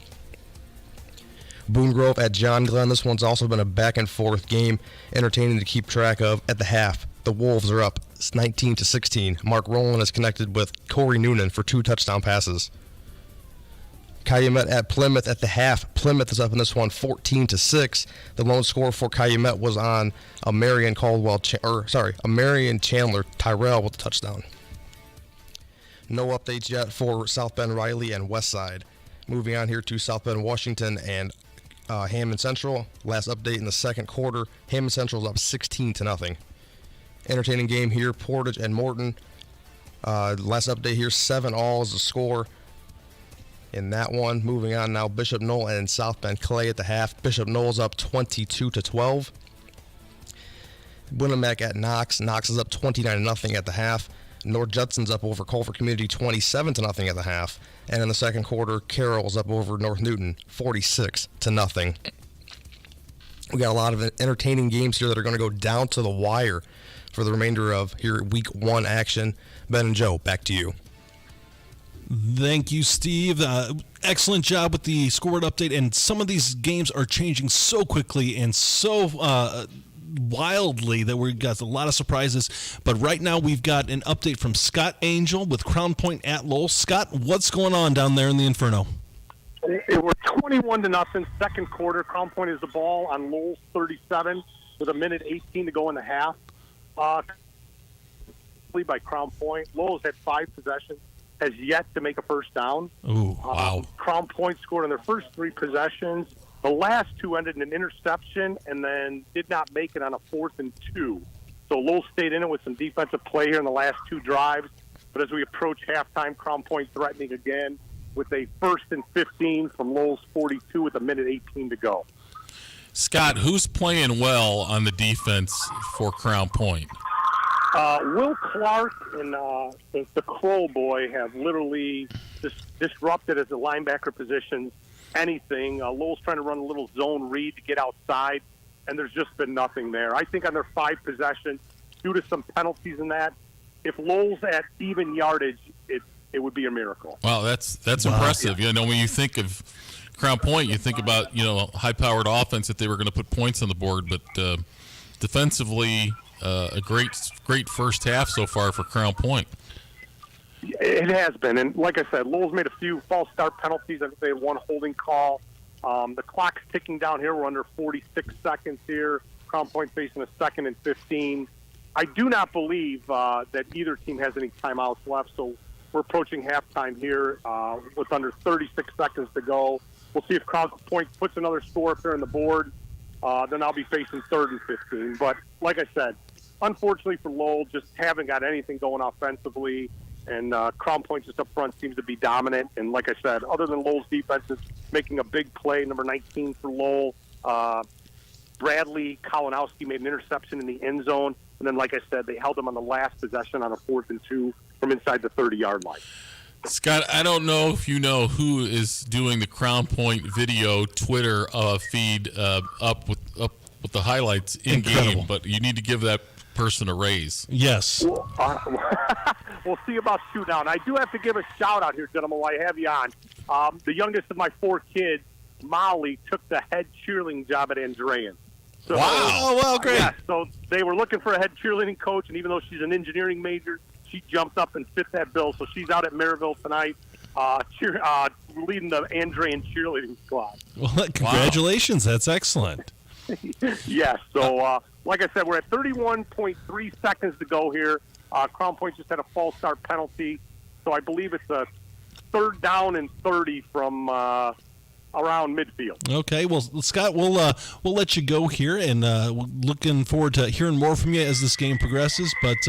Boone Grove at John Glenn. This one's also been a back-and-forth game, entertaining to keep track of. At the half, the Wolves are up 19-16. Mark Rowland is connected with Corey Noonan for 2 touchdown passes. Calumet at Plymouth at the half. Plymouth is up in this one 14-6. The lone score for Calumet was on a Marion Chandler Tyrell with a touchdown. No updates yet for South Bend Riley and Westside. Moving on here to South Bend Washington and Hammond Central. Last update in the second quarter, Hammond Central is up 16-0. Entertaining game here, Portage and Morton. Last update here, 7-all is the score in that one. Moving on now, Bishop Knoll and South Bend Clay at the half. Bishop Knoll's up 22-12. Winnemac at Knox. Knox is up 29-0 at the half. North Judson's up over Culver Community 27-0 at the half. And in the second quarter, Carroll's up over North Newton 46-0. We got a lot of entertaining games here that are going to go down to the wire for the remainder of here week 1 action. Ben and Joe, back to you. Thank you, Steve. Excellent job with the scoreboard update. And some of these games are changing so quickly and so wildly that we've got a lot of surprises. But right now we've got an update from Scott Angel with Crown Point at Lowell. Scott, what's going on down there in the Inferno? It was 21-0, second quarter. Crown Point is the ball on Lowell's 37 with 1:18 to go in the half. By Crown Point. Lowell's had 5 possessions. has yet to make a first down. Ooh, wow. Crown Point scored on their first 3 possessions. The last 2 ended in an interception and then did not make it on a 4th and 2. So Lowell stayed in it with some defensive play here in the last 2 drives. But as we approach halftime, Crown Point threatening again with a 1st and 15 from Lowell's 42 with 1:18 to go. Scott, who's playing well on the defense for Crown Point? Will Clark and the Crow boy have literally disrupted as a linebacker positions anything. Lowell's trying to run a little zone read to get outside, and there's just been nothing there. I think on their 5 possessions, due to some penalties in that, if Lowell's at even yardage, it would be a miracle. Wow, that's impressive. Yeah. When you think of Crown Point, you think about high-powered offense that they were going to put points on the board, but defensively, a great first half so far for Crown Point. It has been, and like I said, Lowell's made a few false start penalties. I think they had 1 holding call. The clock's ticking down here. We're under 46 seconds here. Crown Point facing a 2nd and 15. I do not believe that either team has any timeouts left, so we're approaching halftime here with under 36 seconds to go. We'll see if Crown Point puts another score up there on the board. Then I'll be facing 3rd and 15. But like I said, unfortunately for Lowell, just haven't got anything going offensively, and Crown Point just up front seems to be dominant. And like I said, other than Lowell's defense is making a big play, number 19 for Lowell, Bradley Kalinowski made an interception in the end zone. And then, like I said, they held him on the last possession on a 4th and 2 from inside the 30-yard line. Scott, I don't know if you know who is doing the Crown Point video Twitter feed up with the highlights in game, but you need to give that person a raise. Yes. We'll see about shootout. I do have to give a shout-out here, gentlemen, while I have you on. The youngest of my 4 kids, Molly, took the head cheerleading job at Andrean. So, wow, well, great. Yeah, so they were looking for a head cheerleading coach, and even though she's an engineering major, she jumped up and fit that bill. So she's out at Maryville tonight, leading the Andrean cheerleading squad. Well, congratulations. Wow. That's excellent. Yes. So, like I said, we're at 31.3 seconds to go here. Crown Point just had a false start penalty. So I believe it's a 3rd down and 30 from around midfield. Okay, well, Scott, we'll let you go here, and looking forward to hearing more from you as this game progresses. But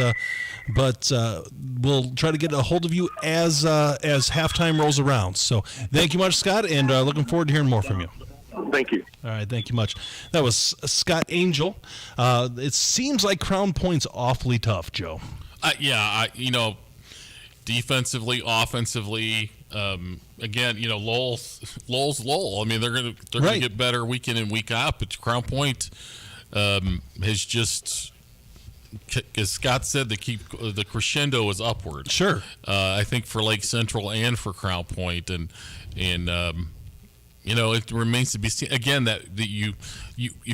we'll try to get a hold of you as halftime rolls around. So thank you much, Scott, and looking forward to hearing more from you. Thank you. All right, thank you much. That was Scott Angel. It seems like Crown Point's awfully tough, Joe. Defensively, offensively. Again, Lowell's Lowell. I mean, they're gonna get better week in and week out. But Crown Point has just, as Scott said, the crescendo is upward. Sure. I think for Lake Central and for Crown Point, and it remains to be seen. Again, that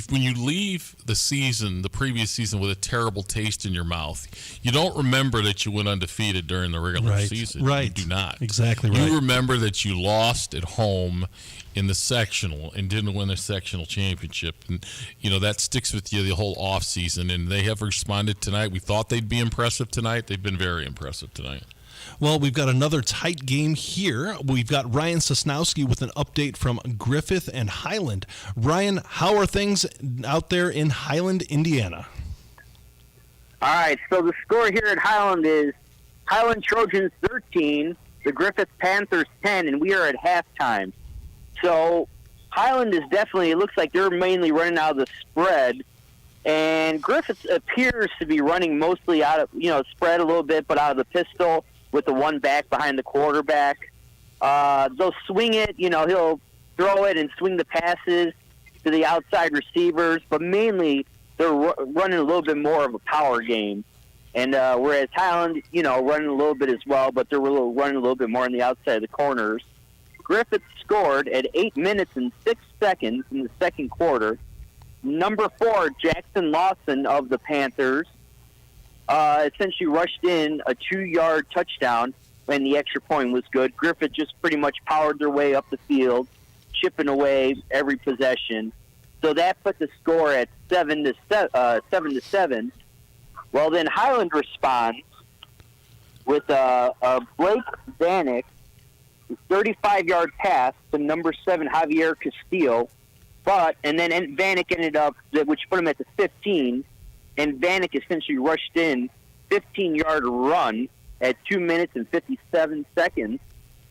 when you leave the previous season with a terrible taste in your mouth, you don't remember that you went undefeated during the regular season. Right. You do not. Exactly right. You remember that you lost at home in the sectional and didn't win the sectional championship. And, that sticks with you the whole off season. And they have responded tonight. We thought they'd be impressive tonight. They've been very impressive tonight. Well, we've got another tight game here. We've got Ryan Sosnowski with an update from Griffith and Highland. Ryan, how are things out there in Highland, Indiana? All right, so the score here at Highland is Highland Trojans 13, the Griffith Panthers 10, and we are at halftime. So Highland is definitely, it looks like they're mainly running out of the spread, and Griffith appears to be running mostly out of, spread a little bit, but out of the pistol, with the one back behind the quarterback. They'll swing it, he'll throw it and swing the passes to the outside receivers, but mainly they're running a little bit more of a power game. And whereas Highland, running a little bit as well, but they're running a little bit more on the outside of the corners. Griffith scored at 8 minutes and 6 seconds in the second quarter. Number 4, Jackson Lawson of the Panthers, essentially rushed in a 2-yard touchdown when the extra point was good. Griffith just pretty much powered their way up the field, chipping away every possession. So that put the score at 7-7. Well, then Highland responds with a Blake Vanek 35-yard pass to number 7 Javier Castillo, and then Vanek ended up, which put him at the 15, and Vanek essentially rushed in 15-yard run at 2 minutes and 57 seconds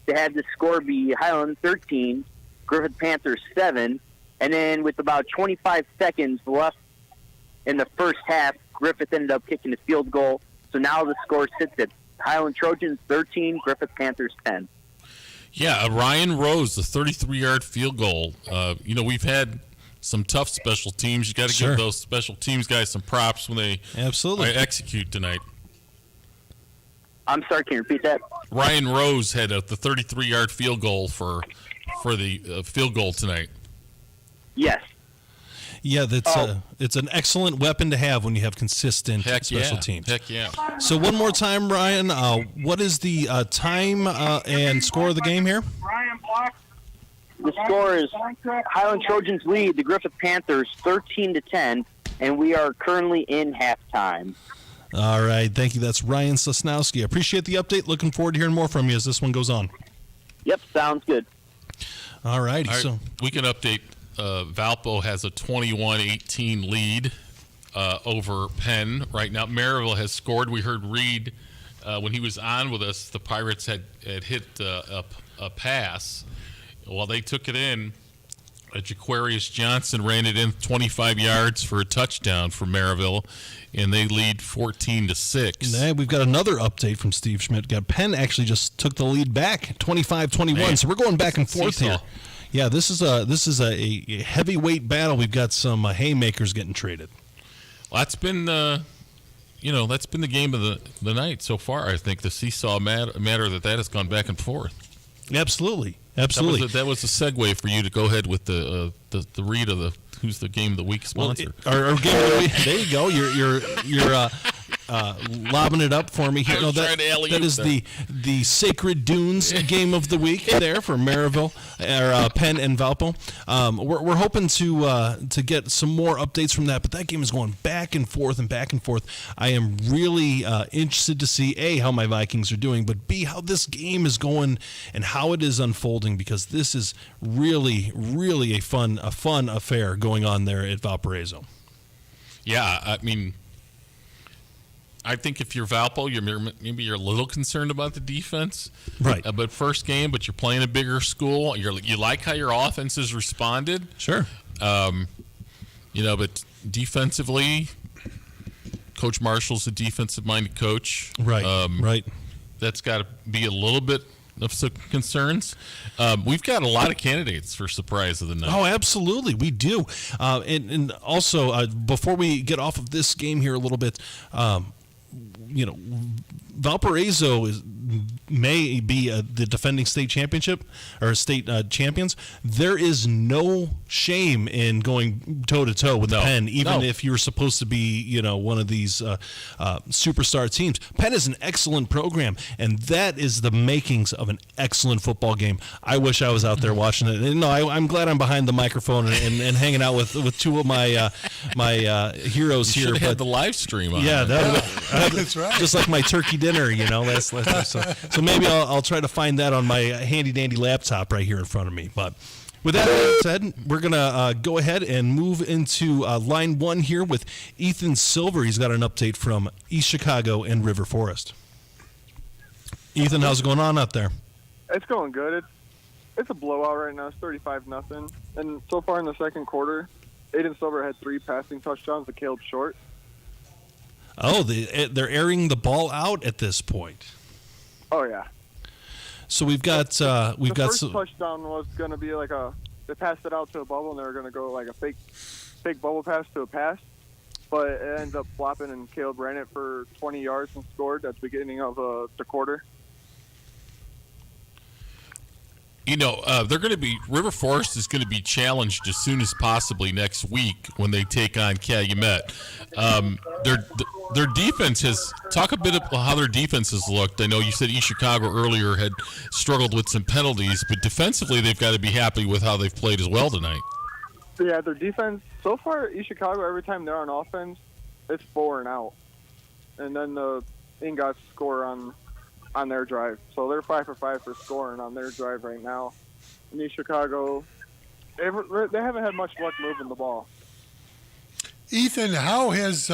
to have the score be Highland 13, Griffith Panthers 7, and then with about 25 seconds left in the first half, Griffith ended up kicking the field goal. So now the score sits at Highland Trojans 13, Griffith Panthers 10. Yeah, Ryan Rose, the 33-yard field goal. We've had some tough special teams. You got to give those special teams guys some props when they execute tonight. I'm sorry, can you repeat that? Ryan Rose had the 33-yard field goal for the field goal tonight. Yes. Yeah, it's an excellent weapon to have when you have consistent special teams. Heck yeah. So one more time, Ryan, what is the time and score of the game here? The score is Highland Trojans lead the Griffith Panthers 13-10, and we are currently in halftime. All right, thank you. That's Ryan Sosnowski. I appreciate the update. Looking forward to hearing more from you as this one goes on. Yep, sounds good. All righty. So we can update. Valpo has a 21-18 lead over Penn right now. Maryville has scored. We heard Reed when he was on with us. The Pirates had hit a pass. While they took it in, Jaquarius Johnson ran it in 25 yards for a touchdown for Maryville, and they lead 14-6. Now we've got another update from Steve Schmidt. Penn actually just took the lead back, 25-21. So we're going back and forth here. Yeah, this is a heavyweight battle. We've got some haymakers getting traded. Well, that's been the game of the night so far. I think the seesaw matter that has gone back and forth. Absolutely. That was a segue for you to go ahead with the read of who's the game of the week sponsor. Our game of the week. There you go. You're lobbing it up for me here. No, that is the Sacred Dunes game of the week there for Maryville, or Penn and Valpo. We're hoping to get some more updates from that, but that game is going back and forth and back and forth. I am really interested to see A, how my Vikings are doing, but B, how this game is going and how it is unfolding, because this is really, really a fun affair going on there at Valparaiso. Yeah, I mean, I think if you're Valpo, you're a little concerned about the defense, right? But first game, but you're playing a bigger school. You like how your offense has responded, sure. But defensively, Coach Marshall's a defensive-minded coach, right? Right. That's got to be a little bit of some concerns. We've got a lot of candidates for surprise of the night. Oh, absolutely, we do. And also, before we get off of this game here a little bit, Valparaiso may be the defending state championship or state champions. There is no shame in going toe-to-toe with Penn, even if you're supposed to be, one of these superstar teams. Penn is an excellent program, and that is the makings of an excellent football game. I wish I was out there watching it. And I'm glad I'm behind the microphone and hanging out with two of my heroes you here. But had the live stream on. Yeah, that's right. Just like my turkey dinner, last night. So maybe I'll try to find that on my handy dandy laptop right here in front of me. But with that said, we're gonna go ahead and move into line one here with Ethan Silver. He's got an update from East Chicago and River Forest. Ethan, how's it going on out there? It's going good. It's a blowout right now. It's 35-0, and so far in the second quarter, Aiden Silver had 3 passing touchdowns to Caleb Short. Oh, they're airing the ball out at this point. Oh yeah. So we've got the first touchdown was going to be like they passed it out to a bubble, and they were going to go like a fake bubble pass to a pass, but it ended up flopping, and Caleb ran it for 20 yards and scored at the beginning of the quarter. They're going to be River Forest is going to be challenged as soon as possibly next week when they take on Calumet. Their defense has talk a bit about how their defense has looked. I know you said East Chicago earlier had struggled with some penalties, but defensively they've got to be happy with how they've played as well tonight. Yeah, their defense so far, East Chicago, every time they're on offense, it's 4 and out, and then the Ingots score on on their drive. So they're 5 for 5 for scoring on their drive right now. And East Chicago, they haven't had much luck moving the ball. Ethan, how has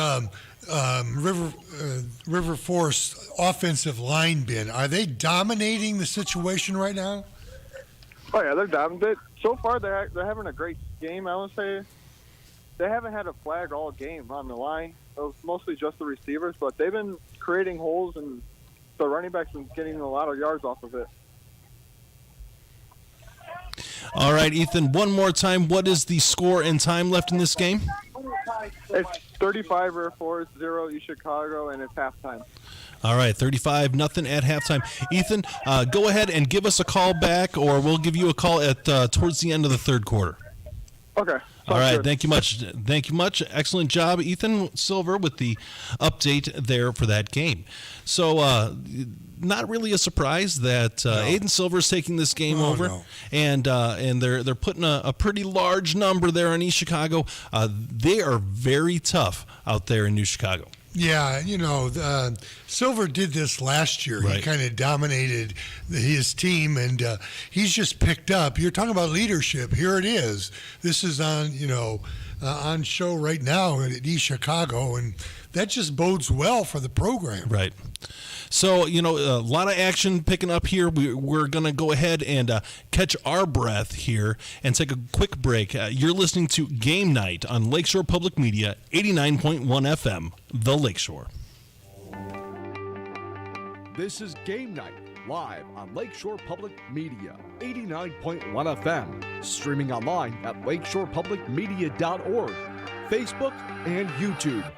River Forest offensive line been? Are they dominating the situation right now? Oh yeah, they're dominant. So far, they're having a great game. I would say they haven't had a flag all game on the line. It was mostly just the receivers, but they've been creating holes, and the running backs been getting a lot of yards off of it. All right, Ethan, one more time. What is the score and time left in this game? It's 35 River Forest, 0 East Chicago, and it's halftime. All right, 35-0 at halftime. Ethan, go ahead and give us a call back, or we'll give you a call at towards the end of the third quarter. Okay. All right, good. thank you much. Thank you much. Excellent job, Ethan Silver, with the update there for that game. So, not really a surprise that Aiden Silver is taking this game over, and they're putting a pretty large number there in East Chicago. They are very tough out there in New Chicago. Yeah, Silver did this last year. Right. He kind of dominated his team, and he's just picked up. You're talking about leadership. Here it is. This is on show right now at East Chicago, and that just bodes well for the program. Right. So, a lot of action picking up here. We're going to go ahead and catch our breath here and take a quick break. You're listening to Game Night on Lakeshore Public Media, 89.1 FM, The Lakeshore. This is Game Night, live on Lakeshore Public Media, 89.1 FM, streaming online at lakeshorepublicmedia.org, Facebook, and YouTube.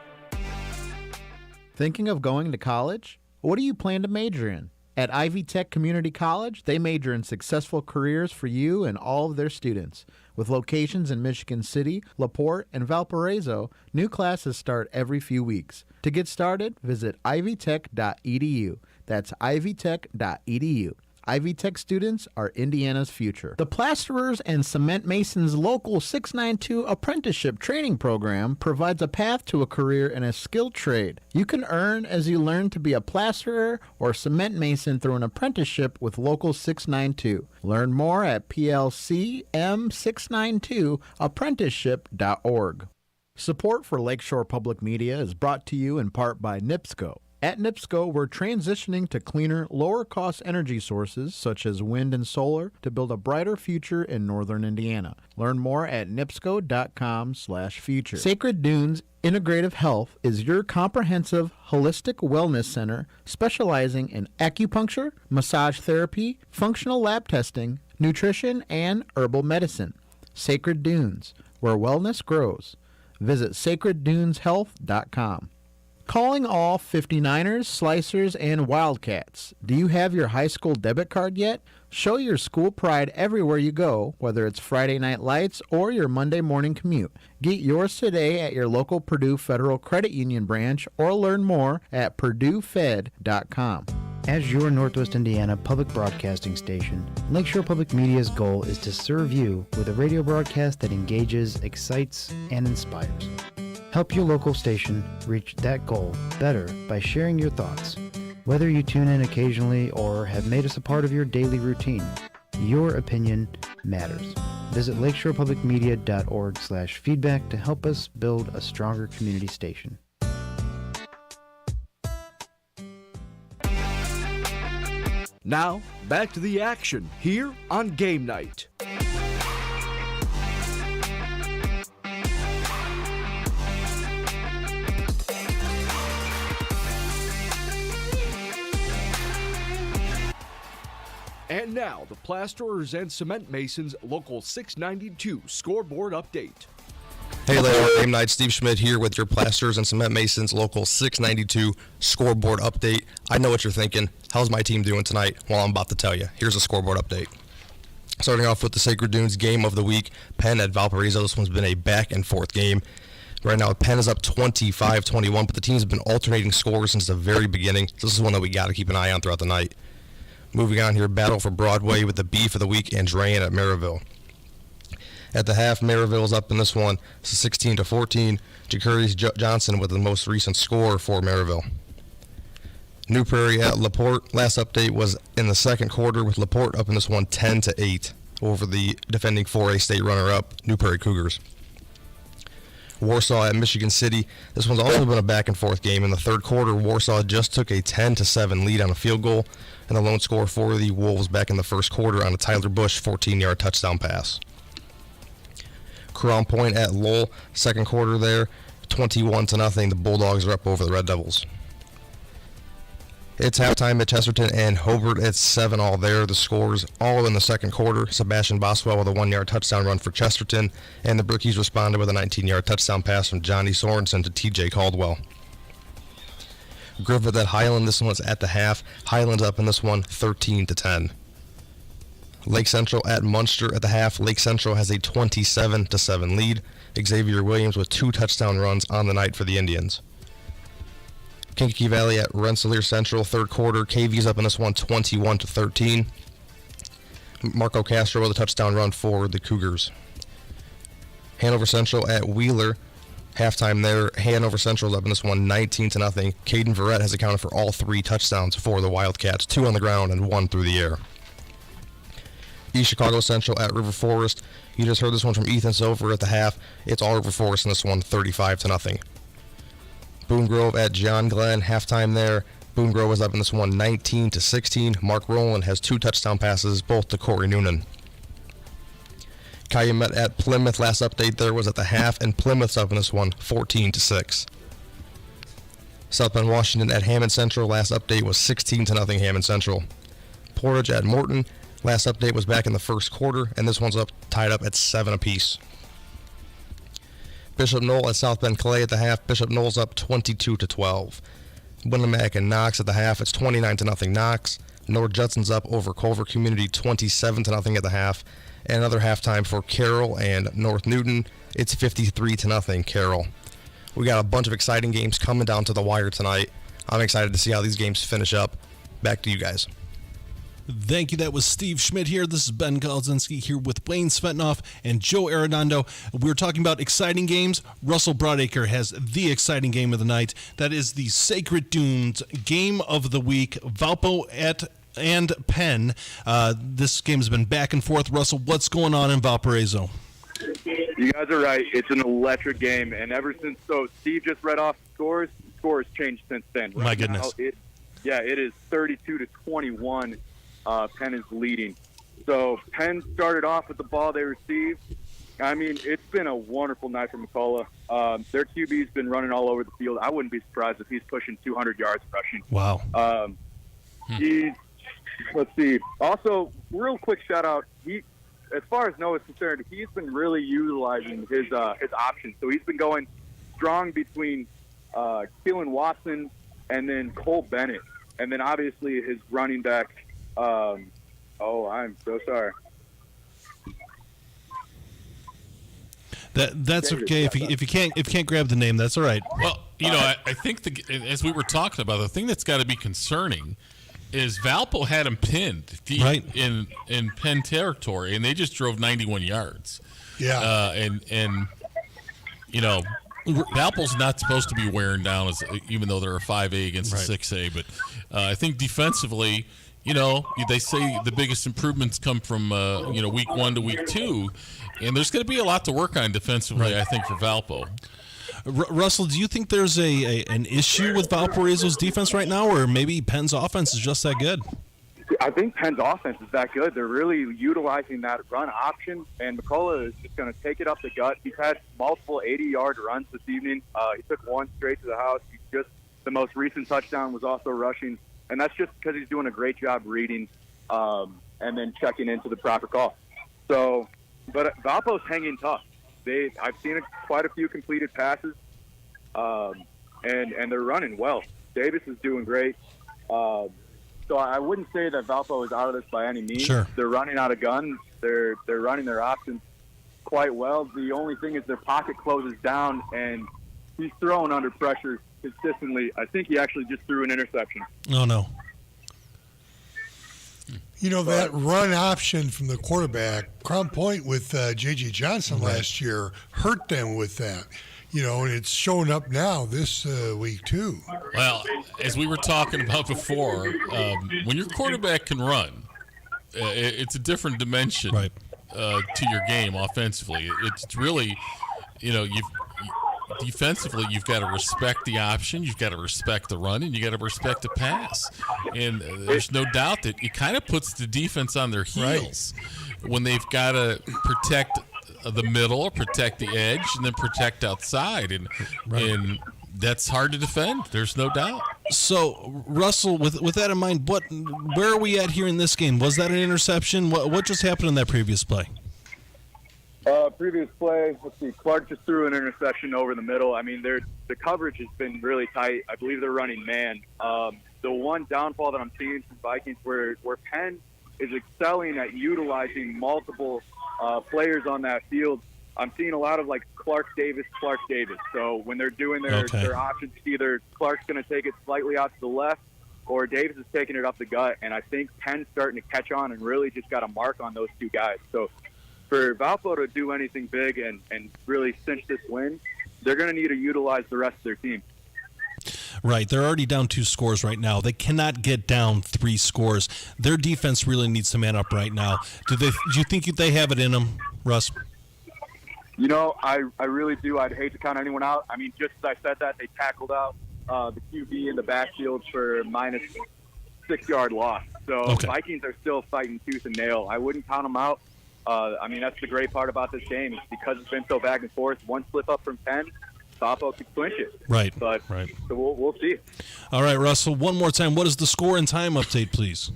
Thinking of going to college? What do you plan to major in? At Ivy Tech Community College, they major in successful careers for you and all of their students. With locations in Michigan City, LaPorte, and Valparaiso, new classes start every few weeks. To get started, visit ivytech.edu. That's ivytech.edu. Ivy Tech students are Indiana's future. The Plasterers and Cement Masons Local 692 Apprenticeship Training Program provides a path to a career in a skilled trade. You can earn as you learn to be a plasterer or cement mason through an apprenticeship with Local 692. Learn more at plcm692apprenticeship.org. Support for Lakeshore Public Media is brought to you in part by NIPSCO. At NIPSCO, we're transitioning to cleaner, lower-cost energy sources such as wind and solar to build a brighter future in northern Indiana. Learn more at nipsco.com/future. Sacred Dunes Integrative Health is your comprehensive, holistic wellness center specializing in acupuncture, massage therapy, functional lab testing, nutrition, and herbal medicine. Sacred Dunes, where wellness grows. Visit sacredduneshealth.com. Calling all 59ers, Slicers, and Wildcats. Do you have your high school debit card yet? Show your school pride everywhere you go, whether it's Friday night lights or your Monday morning commute. Get yours today at your local Purdue Federal Credit Union branch or learn more at purduefed.com. As your Northwest Indiana public broadcasting station, Lakeshore Public Media's goal is to serve you with a radio broadcast that engages, excites, and inspires. Help your local station reach that goal better by sharing your thoughts. Whether you tune in occasionally or have made us a part of your daily routine, your opinion matters. Visit lakeshorepublicmedia.org/feedback to help us build a stronger community station. Now, back to the action here on Game Night. And now, the Plasterers and Cement Masons Local 692 scoreboard update. Hey, Lakeshore Game Night. Steve Schmidt here with your Plasterers and Cement Masons Local 692 scoreboard update. I know what you're thinking. How's my team doing tonight? Well, I'm about to tell you. Here's a scoreboard update. Starting off with the Sacred Dunes game of the week, Penn at Valparaiso. This one's been a back-and-forth game. Right now, Penn is up 25-21, but the team's been alternating scores since the very beginning. So this is one that we got to keep an eye on throughout the night. Moving on here, battle for Broadway with the beef of the week, Andrean at Maryville. At the half, Maryville's up in this one, 16-14. Jacurys Johnson with the most recent score for Maryville. New Prairie at LaPorte. Last update was in the second quarter with LaPorte up in this one 10-8 over the defending 4A state runner-up, New Prairie Cougars. Warsaw at Michigan City. This one's also been a back-and-forth game. In the third quarter, Warsaw just took a 10-7 lead on a field goal, and the lone score for the Wolves back in the first quarter on a Tyler Bush 14-yard touchdown pass. Crown Point at Lowell. Second quarter there, 21-0. The Bulldogs are up over the Red Devils. It's halftime at Chesterton and Hobart at 7-all there. The scores all in the second quarter. Sebastian Boswell with a 1-yard touchdown run for Chesterton, and the Brookies responded with a 19-yard touchdown pass from Johnny Sorensen to TJ Caldwell. Griffith at Highland, this one's at the half. Highland's up in this one 13-10. Lake Central at Munster at the half. Lake Central has a 27-7 lead. Xavier Williams with 2 touchdown runs on the night for the Indians. Kankakee Valley at Rensselaer Central, third quarter. KV's up in this one 21-13. Marco Castro with a touchdown run for the Cougars. Hanover Central at Wheeler. Halftime there, Hanover Central's up in this one 19-0. Caden Verrett has accounted for all 3 touchdowns for the Wildcats, 2 on the ground and 1 through the air. East Chicago Central at River Forest. You just heard this one from Ethan Silver at the half. It's all River Forest in this one 35-0. Boone Grove at John Glenn, halftime there. Boone Grove is up in this one 19-16. Mark Rowland has 2 touchdown passes, both to Corey Noonan. Calumet at Plymouth, last update there was at the half, and Plymouth's up in this one 14-6. South Bend Washington at Hammond Central, last update was 16-0 Hammond Central. Portage at Morton, last update was back in the first quarter, and this one's tied up at 7 apiece. Bishop Knoll at South Bend Clay at the half. Bishop Knoll's up 22-12. Winnemac and Knox at the half. It's 29-0 Knox. North Judson's up over Culver Community 27-0 at the half. And another halftime for Carroll and North Newton. It's 53-0 Carroll. We got a bunch of exciting games coming down to the wire tonight. I'm excited to see how these games finish up. Back to you guys. Thank you. That was Steve Schmidt here. This is Ben Kolodzinski here with Wayne Svetanoff and Joe Arredondo. We were talking about exciting games. Russell Broadacre has the exciting game of the night. That is the Sacred Dunes Game of the Week. Valpo and Penn. This game has been back and forth. Russell, what's going on in Valparaiso? You guys are right. It's an electric game, and ever since Steve just read off scores. Scores changed since then. My goodness. Now, it is 32-21. Penn is leading. So Penn started off with the ball they received. I mean, it's been a wonderful night for McCullough. Their QB's been running all over the field. I wouldn't be surprised if he's pushing 200 yards rushing. Wow. Let's see. Also, real quick shout out. As far as Noah's concerned, he's been really utilizing his options. So he's been going strong between Keelan Watson and then Cole Bennett, and then obviously his running back. I'm so sorry. That's okay. If you can't grab the name, that's all right. Well, I think as we were talking about, the thing that's got to be concerning is Valpo had him pinned deep in Penn territory, and they just drove 91 yards. Yeah. Valpo's not supposed to be wearing down, even though they're a 5A against a 6A. But I think defensively, they say the biggest improvements come from week 1 to week 2, and there's going to be a lot to work on defensively. I think for Valpo. Russell, do you think there's an issue with Valparaiso's defense right now, or maybe Penn's offense is just that good? I think Penn's offense is that good. They're really utilizing that run option, and McCullough is just going to take it up the gut. He's had multiple 80-yard runs this evening. He took one straight to the house. The most recent touchdown was also rushing. And that's just because he's doing a great job reading and then checking into the proper call. So, but Valpo's hanging tough. I've seen quite a few completed passes, and they're running well. Davis is doing great. So I wouldn't say that Valpo is out of this by any means. Sure. They're running out of guns. They're running their options quite well. The only thing is their pocket closes down, and he's throwing under pressure consistently. I think he actually just threw an interception. Oh, no. That run option from the quarterback, Crown Point with J.G. Johnson last year, hurt them with that. and it's showing up now this week too. Well, as we were talking about before, when your quarterback can run, it's a different dimension to your game offensively. It's really, defensively, you've got to respect the option, you've got to respect the run, and you got to respect the pass. And there's no doubt that it kind of puts the defense on their heels when they've got to protect the middle, protect the edge, and then protect outside. And that's hard to defend. There's no doubt. So, Russell, with that in mind, where are we at here in this game? Was that an interception? What just happened in that previous play? Previous play, let's see, Clark just threw an interception over the middle. I mean, the coverage has been really tight. I believe they're running man. The one downfall that I'm seeing from Vikings where Penn is excelling at utilizing multiple players on that field, I'm seeing a lot of like Clark Davis. So when they're doing their options, either Clark's going to take it slightly out to the left or Davis is taking it up the gut. And I think Penn's starting to catch on and really just got a mark on those two guys. So for Valpo to do anything big and really cinch this win, they're going to need to utilize the rest of their team. Right. They're already down 2 scores right now. They cannot get down 3 scores. Their defense really needs to man up right now. Do you think they have it in them, Russ? I really do. I'd hate to count anyone out. I mean, just as I said that, they tackled out the QB in the backfield for minus 6-yard loss. So Vikings are still fighting tooth and nail. I wouldn't count them out. I mean, that's the great part about this game. It's because it's been so back and forth. One slip up from Penn, Valpo could clinch it. Right. So we'll see. All right, Russell, one more time. What is the score and time update, please?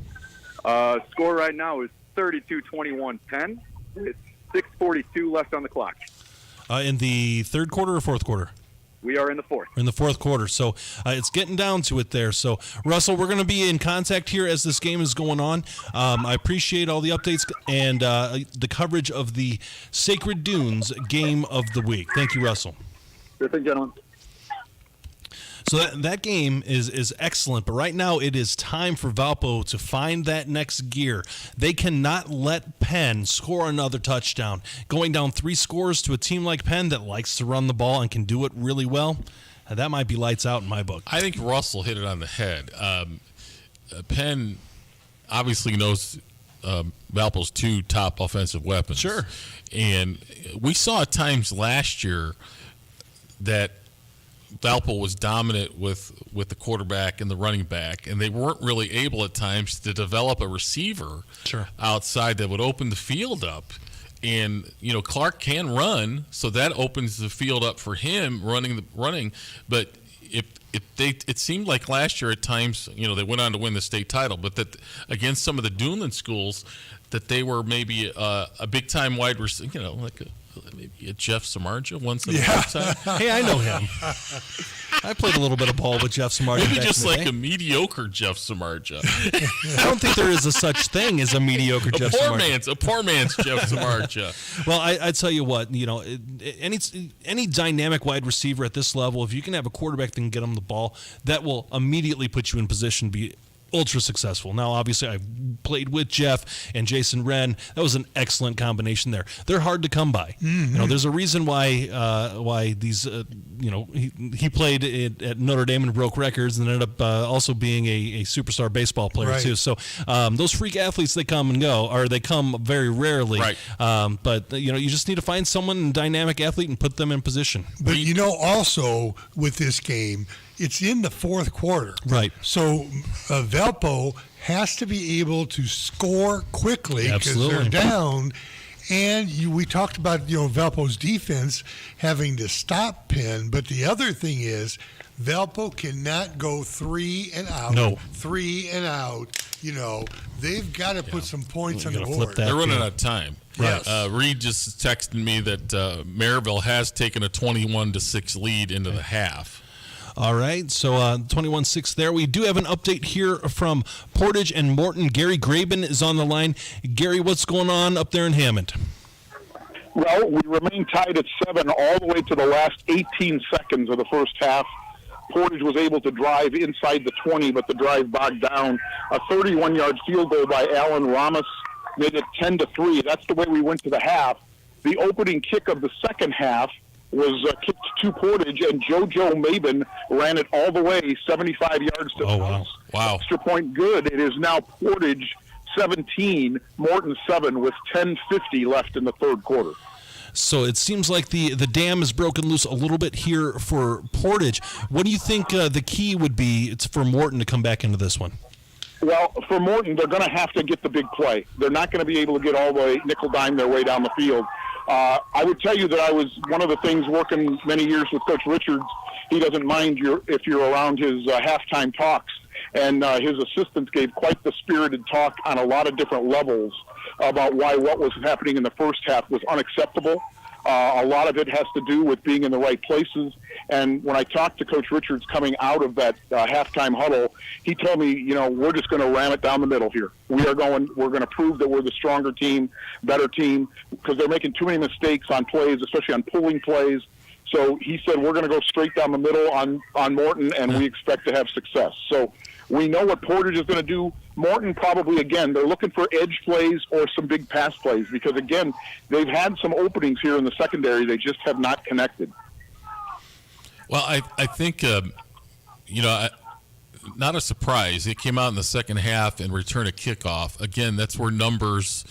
Score right now is 32-21 Penn. It's 6:42 left on the clock. In the third quarter or fourth quarter? We are in the fourth. We're in the fourth quarter, so it's getting down to it there. So, Russell, we're going to be in contact here as this game is going on. I appreciate all the updates and the coverage of the Sacred Dunes game of the week. Thank you, Russell. Good thing, gentlemen. So that game is excellent, but right now it is time for Valpo to find that next gear. They cannot let Penn score another touchdown. Going down 3 scores to a team like Penn that likes to run the ball and can do it really well, that might be lights out in my book. I think Russell hit it on the head. Penn obviously knows Valpo's 2 top offensive weapons. Sure. And we saw at times last year that Valpo was dominant with the quarterback and the running back, and they weren't really able at times to develop a receiver outside that would open the field up. And Clark can run, so that opens the field up for him running. But it seemed like last year at times, they went on to win the state title, but that against some of the Duneland schools, that they were maybe a big time wide receiver, like maybe a Jeff Samardzija once in a lifetime. Hey, I know him. I played a little bit of ball with Jeff Samardzija. Maybe just like a mediocre Jeff Samardzija. I don't think there is a such thing as a mediocre Jeff Samardzija. A poor man's Jeff Samardzija. Well, I tell you what, any dynamic wide receiver at this level, if you can have a quarterback that can get him the ball, that will immediately put you in position to be ultra successful. Now, obviously, I played with Jeff and Jason Wren. That was an excellent combination there. They're hard to come by. Mm-hmm. There's a reason why these he played at Notre Dame and broke records and ended up also being a superstar baseball player too. So those freak athletes, they come and go, or they come very rarely. Right. But you just need to find someone, a dynamic athlete, and put them in position. But also with this game, it's in the fourth quarter. Right. So Valpo has to be able to score quickly because they're down. And we talked about Valpo's defense having to stop Penn, but the other thing is Valpo cannot go 3 and out. No. 3 and out. They've got to put some points on the board. They're running out of time. Yes. Reed just texted me that Maryville has taken a 21-6 lead into the half. All right, so 21-6 there. We do have an update here from Portage and Morton. Gary Graben is on the line. Gary, what's going on up there in Hammond? Well, we remain tied at 7 all the way to the last 18 seconds of the first half. Portage was able to drive inside the 20, but the drive bogged down. A 31-yard field goal by Alan Ramos made it 10-3. That's the way we went to the half. The opening kick of the second half was kicked to Portage, and JoJo Mabin ran it all the way 75 yards to wow. Extra point good. It is now Portage 17, Morton 7 with 10:50 left in the third quarter. So it seems like the dam is broken loose a little bit here for Portage. What do you think the key would be for Morton to come back into this one? Well, for Morton, they're going to have to get the big play. They're not going to be able to get all the way nickel dime their way down the field. I would tell you that I was one of the things working many years with Coach Richards. He doesn't mind if you're around his halftime talks, and his assistants gave quite the spirited talk on a lot of different levels about why what was happening in the first half was unacceptable. A lot of it has to do with being in the right places. And when I talked to Coach Richards coming out of that halftime huddle, he told me, we're just going to ram it down the middle here. We're going to prove that we're the stronger team, better team, because they're making too many mistakes on plays, especially on pulling plays. So he said, we're going to go straight down the middle on Morton, and we expect to have success. So we know what Portage is going to do. Morton probably, again, they're looking for edge plays or some big pass plays because, again, they've had some openings here in the secondary. They just have not connected. Well, I think, not a surprise. It came out in the second half and returned a kickoff. Again, that's where numbers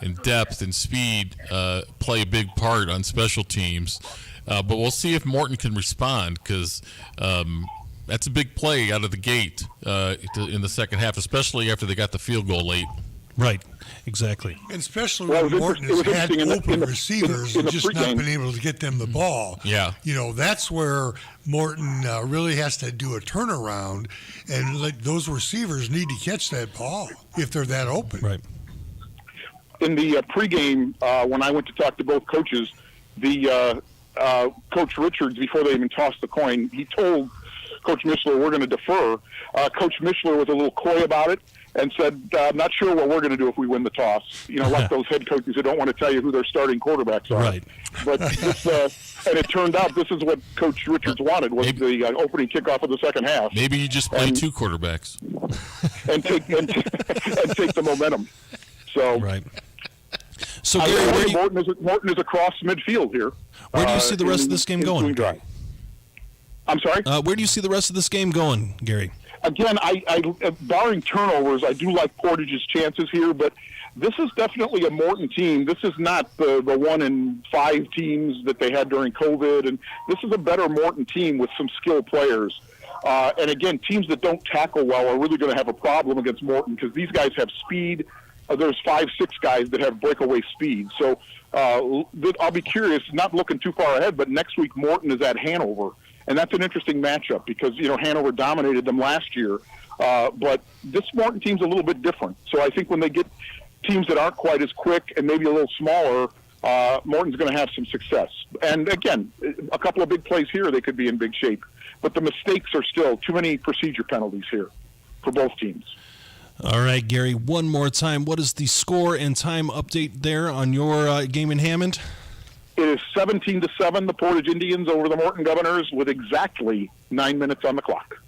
and depth and speed play a big part on special teams. But we'll see if Morton can respond because that's a big play out of the gate in the second half, especially after they got the field goal late. Right, exactly. And especially when Morton has had open receivers and just not been able to get them the ball. Yeah. That's where Morton really has to do a turnaround, and those receivers need to catch that ball if they're that open. Right. In the pregame, when I went to talk to both coaches, the Coach Richards, before they even tossed the coin, he told Coach Mishler, we're going to defer. Coach Mishler was a little coy about it and said, I'm not sure what we're going to do if we win the toss. Like those head coaches who don't want to tell you who their starting quarterbacks are. Right. But and it turned out this is what Coach Richards wanted, was the opening kickoff of the second half. Maybe you just play two quarterbacks. And take the momentum. So, right. So, Gary, Morton is across midfield here. Where do you see the rest of this game going? I'm sorry? Where do you see the rest of this game going, Gary? Again, I barring turnovers, I do like Portage's chances here, but this is definitely a Morton team. This is not the 1-in-5 teams that they had during COVID, and this is a better Morton team with some skilled players. And again, teams that don't tackle well are really going to have a problem against Morton because these guys have speed. There's 5-6 guys that have breakaway speed. So I'll be curious, not looking too far ahead, but next week Morton is at Hanover. And that's an interesting matchup because, Hanover dominated them last year. But this Morton team's a little bit different. So I think when they get teams that aren't quite as quick and maybe a little smaller, Morton's going to have some success. And again, a couple of big plays here, they could be in big shape. But the mistakes are still too many procedure penalties here for both teams. All right, Gary, one more time. What is the score and time update there on your game in Hammond? It is 17-7, the Portage Indians over the Morton Governors with exactly 9 minutes on the clock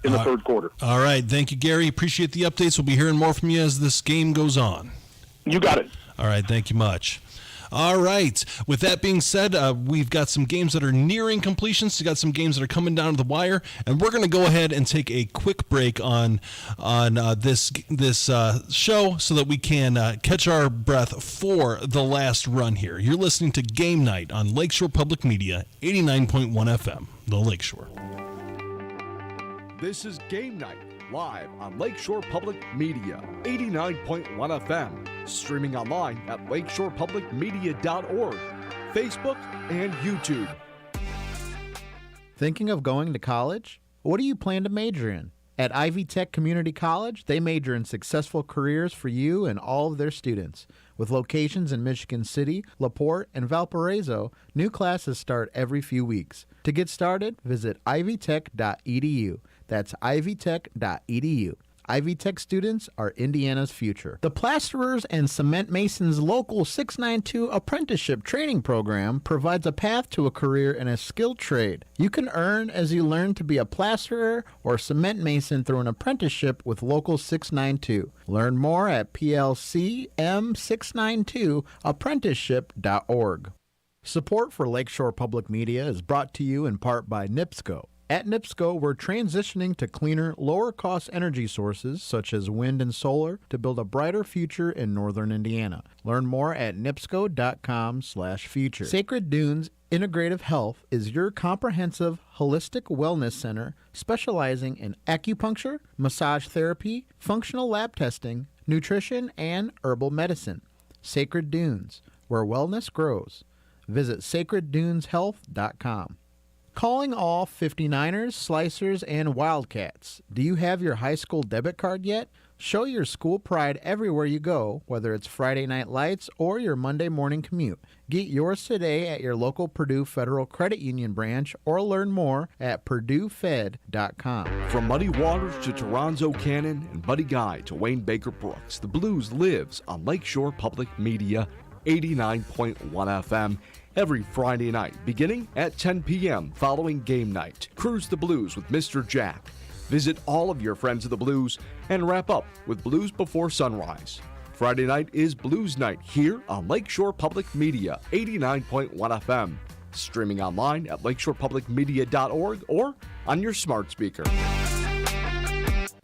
in the third quarter. All right. Thank you, Gary. Appreciate the updates. We'll be hearing more from you as this game goes on. You got it. All right. Thank you much. All right. With that being said, we've got some games that are nearing completion. So we've got some games that are coming down to the wire, and we're going to go ahead and take a quick break on this show so that we can catch our breath for the last run here. You're listening to Game Night on Lakeshore Public Media, 89.1 FM, the Lakeshore. This is Game Night, live on Lakeshore Public Media, 89.1 FM, streaming online at lakeshorepublicmedia.org, Facebook, and YouTube. Thinking of going to college? What do you plan to major in? At Ivy Tech Community College, they major in successful careers for you and all of their students. With locations in Michigan City, LaPorte, and Valparaiso, new classes start every few weeks. To get started, visit ivytech.edu. That's ivytech.edu. Ivy Tech students are Indiana's future. The Plasterers and Cement Masons Local 692 Apprenticeship Training Program provides a path to a career in a skilled trade. You can earn as you learn to be a plasterer or cement mason through an apprenticeship with Local 692. Learn more at plcm692apprenticeship.org. Support for Lakeshore Public Media is brought to you in part by NIPSCO. At NIPSCO, we're transitioning to cleaner, lower-cost energy sources such as wind and solar to build a brighter future in northern Indiana. Learn more at nipsco.com/future. Sacred Dunes Integrative Health is your comprehensive, holistic wellness center specializing in acupuncture, massage therapy, functional lab testing, nutrition, and herbal medicine. Sacred Dunes, where wellness grows. Visit sacredduneshealth.com. Calling all 59ers, Slicers, and Wildcats. Do you have your high school debit card yet? Show your school pride everywhere you go, whether it's Friday Night Lights or your Monday morning commute. Get yours today at your local Purdue Federal Credit Union branch or learn more at purduefed.com. From Muddy Waters to Toronzo Cannon and Buddy Guy to Wayne Baker Brooks, the blues lives on Lakeshore Public Media 89.1 FM. Every Friday night, beginning at 10 p.m. following game night. Cruise the Blues with Mr. Jack. Visit all of your friends of the blues and wrap up with Blues Before Sunrise. Friday night is Blues Night here on Lakeshore Public Media 89.1 FM. Streaming online at lakeshorepublicmedia.org or on your smart speaker.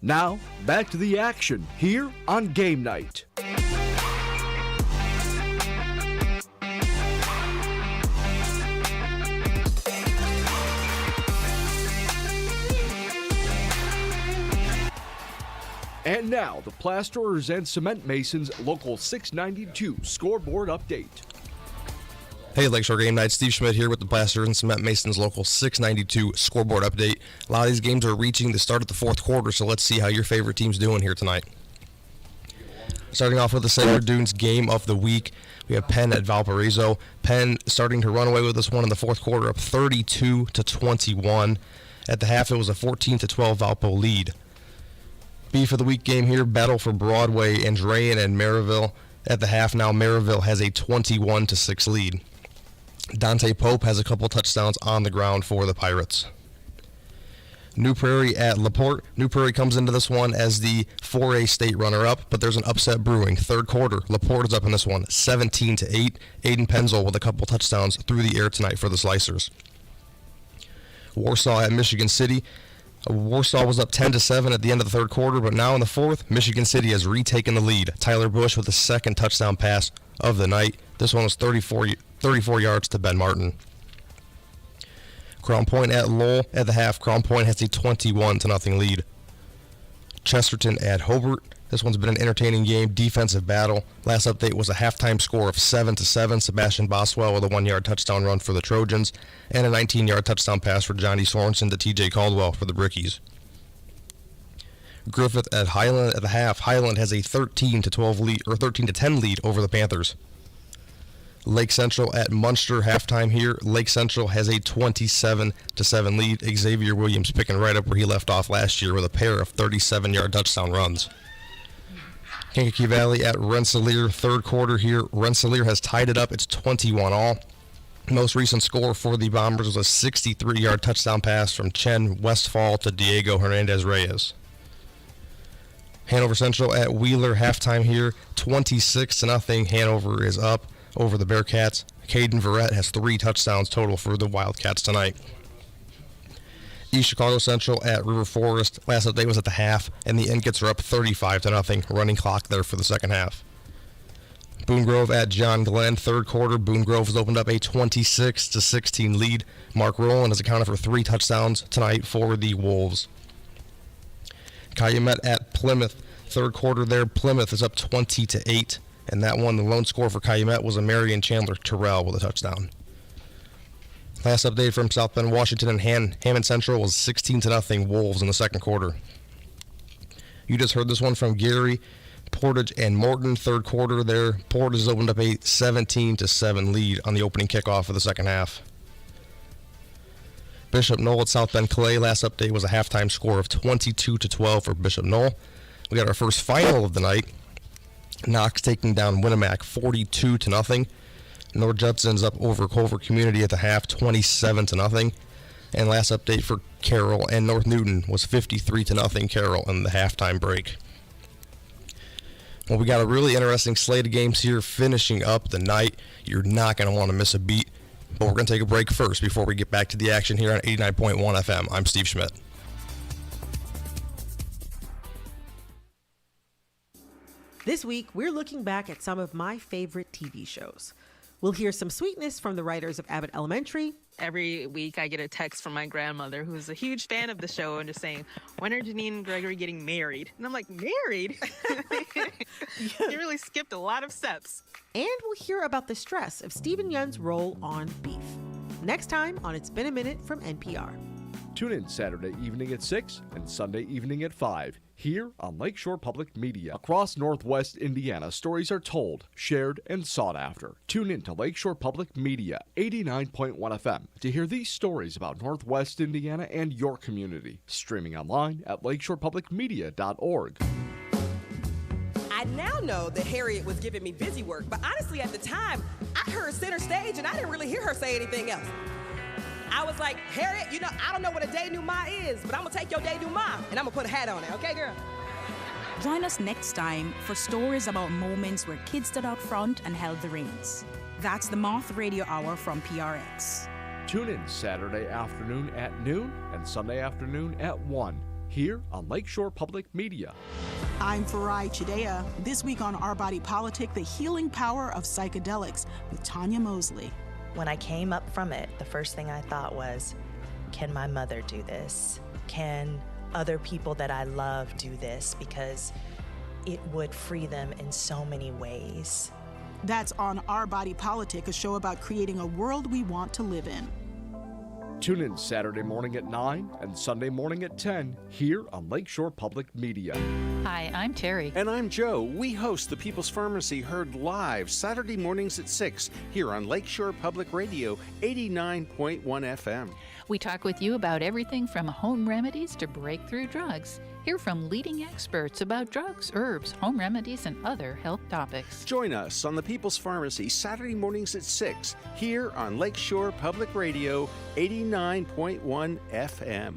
Now, back to the action here on Game Night. And now, the Plasterers and Cement Masons Local 692 scoreboard update. Hey, Lakeshore Game Night. Steve Schmidt here with the Plasterers and Cement Masons Local 692 scoreboard update. A lot of these games are reaching the start of the fourth quarter, so let's see how your favorite team's doing here tonight. Starting off with the Sacred Dunes game of the week, we have Penn at Valparaiso. Penn starting to run away with this one in the fourth quarter, up 32-21. At the half, it was a 14-12 Valpo lead. B for the week game here, battle for Broadway, Andrean and Maryville. At the half now, Maryville has a 21-6 lead. Dante Pope has a couple touchdowns on the ground for the Pirates. New Prairie at LaPorte. New Prairie comes into this one as the 4A state runner-up, but there's an upset brewing. Third quarter, LaPorte is up in this one, 17-8. Aiden Penzel with a couple touchdowns through the air tonight for the Slicers. Warsaw at Michigan City. Warsaw was up 10-7 at the end of the third quarter, but now in the fourth, Michigan City has retaken the lead. Tyler Bush with the second touchdown pass of the night. This one was 34 yards to Ben Martin. Crown Point at Lowell. At the half, Crown Point has a 21-0 lead. Chesterton at Hobart. This one's been an entertaining game, defensive battle. Last update was a halftime score of 7-7. Sebastian Boswell with a 1-yard touchdown run for the Trojans and a 19-yard touchdown pass for Johnny Sorensen to TJ Caldwell for the Brickies. Griffith at Highland at the half. Highland has a 13-12 lead or 13-10 lead over the Panthers. Lake Central at Munster halftime here. Lake Central has a 27-7 lead. Xavier Williams picking right up where he left off last year with a pair of 37-yard touchdown runs. Kankakee Valley at Rensselaer, third quarter here. Rensselaer has tied it up. It's 21-all. Most recent score for the Bombers was a 63-yard touchdown pass from Chen Westfall to Diego Hernandez-Reyes. Hanover Central at Wheeler, halftime here. 26-0. Hanover is up over the Bearcats. Caden Verrett has 3 touchdowns total for the Wildcats tonight. East Chicago Central at River Forest. Last update was at the half, and the Ingots are up 35-0. Running clock there for the second half. Boone Grove at John Glenn. Third quarter, Boone Grove has opened up a 26-16 lead. Mark Rowland has accounted for 3 touchdowns tonight for the Wolves. Calumet at Plymouth. Third quarter there, Plymouth is up 20-8. And that one, the lone score for Calumet was a Marion Chandler Terrell with a touchdown. Last update from South Bend, Washington and Hammond Central was 16-0 Wolves in the second quarter. You just heard this one from Gary, Portage, and Morton. Third quarter there, Portage has opened up a 17-7 lead on the opening kickoff of the second half. Bishop Knoll at South Bend Clay. Last update was a halftime score of 22-12 for Bishop Knoll. We got our first final of the night. Knox taking down Winnemac 42-0. North Judson's up over Culver Community at the half, 27-0. And last update for Carroll and North Newton was 53-0 Carroll in the halftime break. Well, we got a really interesting slate of games here finishing up the night. You're not going to want to miss a beat. But we're going to take a break first before we get back to the action here on 89.1 FM. I'm Steve Schmidt. This week, we're looking back at some of my favorite TV shows. We'll hear some sweetness from the writers of Abbott Elementary. Every week I get a text from my grandmother, who's a huge fan of the show, and just saying, when are Janine and Gregory getting married? And I'm like, married? You really skipped a lot of steps. And we'll hear about the stress of Stephen Young's role on Beef. Next time on It's Been a Minute from NPR. Tune in Saturday evening at 6 and Sunday evening at 5 here on Lakeshore Public Media. Across Northwest Indiana, stories are told, shared, and sought after. Tune in to Lakeshore Public Media, 89.1 FM, to hear these stories about Northwest Indiana and your community. Streaming online at lakeshorepublicmedia.org. I now know that Harriet was giving me busy work, but honestly at the time, I heard center stage and I didn't really hear her say anything else. I was like, Harriet, I don't know what a denouement is, but I'm going to take your denouement and I'm going to put a hat on it, okay, girl? Join us next time for stories about moments where kids stood out front and held the reins. That's the Moth Radio Hour from PRX. Tune in Saturday afternoon at noon and Sunday afternoon at 1 here on Lakeshore Public Media. I'm Farai Chidea. This week on Our Body Politic, the healing power of psychedelics with Tanya Mosley. When I came up from it, the first thing I thought was, can my mother do this? Can other people that I love do this? Because it would free them in so many ways. That's on Our Body Politic, a show about creating a world we want to live in. Tune in Saturday morning at 9 and Sunday morning at 10 here on Lakeshore Public Media. Hi, I'm Terry. And I'm Joe. We host the People's Pharmacy heard live Saturday mornings at 6 here on Lakeshore Public Radio, 89.1 FM. We talk with you about everything from home remedies to breakthrough drugs. Hear from leading experts about drugs, herbs, home remedies, and other health topics. Join us on the People's Pharmacy Saturday mornings at 6 here on Lakeshore Public Radio, 89.1 FM.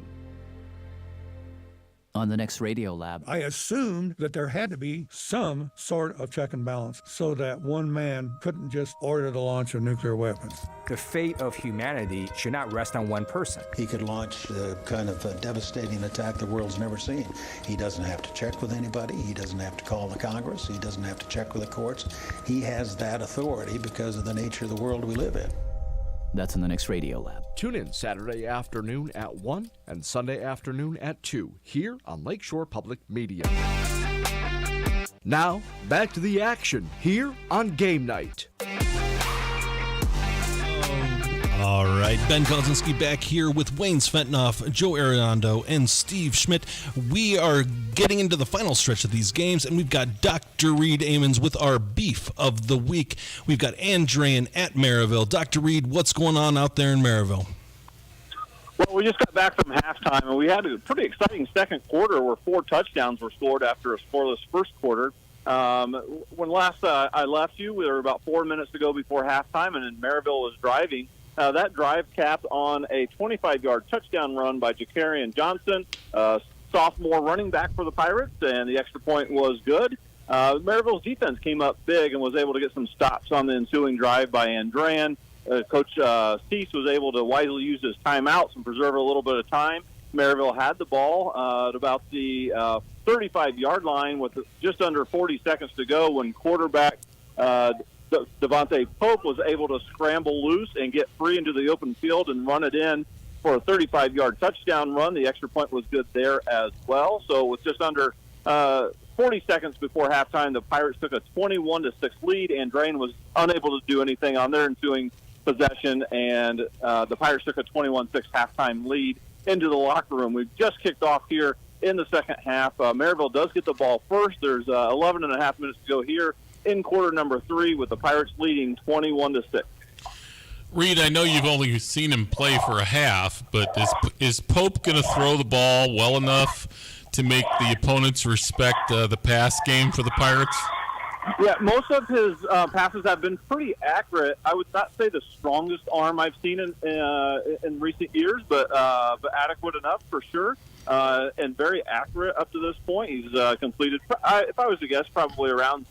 On the next Radio Lab, I assumed that there had to be some sort of check and balance so that one man couldn't just order the launch of nuclear weapons. The fate of humanity should not rest on one person. He could launch the kind of a devastating attack the world's never seen. He doesn't have to check with anybody. He doesn't have to call the Congress. He doesn't have to check with the courts. He has that authority because of the nature of the world we live in. That's in the next Radio Lab. Tune in Saturday afternoon at 1 and Sunday afternoon at 2 here on Lakeshore Public Media. Now, back to the action here on Game Night. All right, Ben Kolodzinski back here with Wayne Svetanoff, Joe Arredondo, and Steve Schmidt. We are getting into the final stretch of these games, and we've got Dr. Reed Amons with our Beef of the Week. We've got Andrean at Maryville. Dr. Reed, what's going on out there in Maryville? Well, we just got back from halftime, and we had a pretty exciting second quarter where 4 touchdowns were scored after a scoreless first quarter. When last I left you, we were about 4 minutes to go before halftime, and then Maryville was driving. That drive capped on a 25-yard touchdown run by Jakarian Johnson, sophomore running back for the Pirates, and the extra point was good. Maryville's defense came up big and was able to get some stops on the ensuing drive by Andran. Coach Cease was able to wisely use his timeouts and preserve a little bit of time. Maryville had the ball at about the 35-yard line with just under 40 seconds to go when quarterback Devontae Pope was able to scramble loose and get free into the open field and run it in for a 35-yard touchdown run. The extra point was good there as well. So with just under 40 seconds before halftime, the Pirates took a 21-6 lead, and Drain was unable to do anything on their ensuing possession, and the Pirates took a 21-6 halftime lead into the locker room. We've just kicked off here in the second half. Maryville does get the ball first. There's 11 and a half minutes to go here in quarter number 3 with the Pirates leading 21-6. Reed, I know you've only seen him play for a half, but is Pope going to throw the ball well enough to make the opponents respect the pass game for the Pirates? Yeah, most of his passes have been pretty accurate. I would not say the strongest arm I've seen in recent years, but adequate enough for sure, and very accurate up to this point. He's completed, if I was to guess, probably around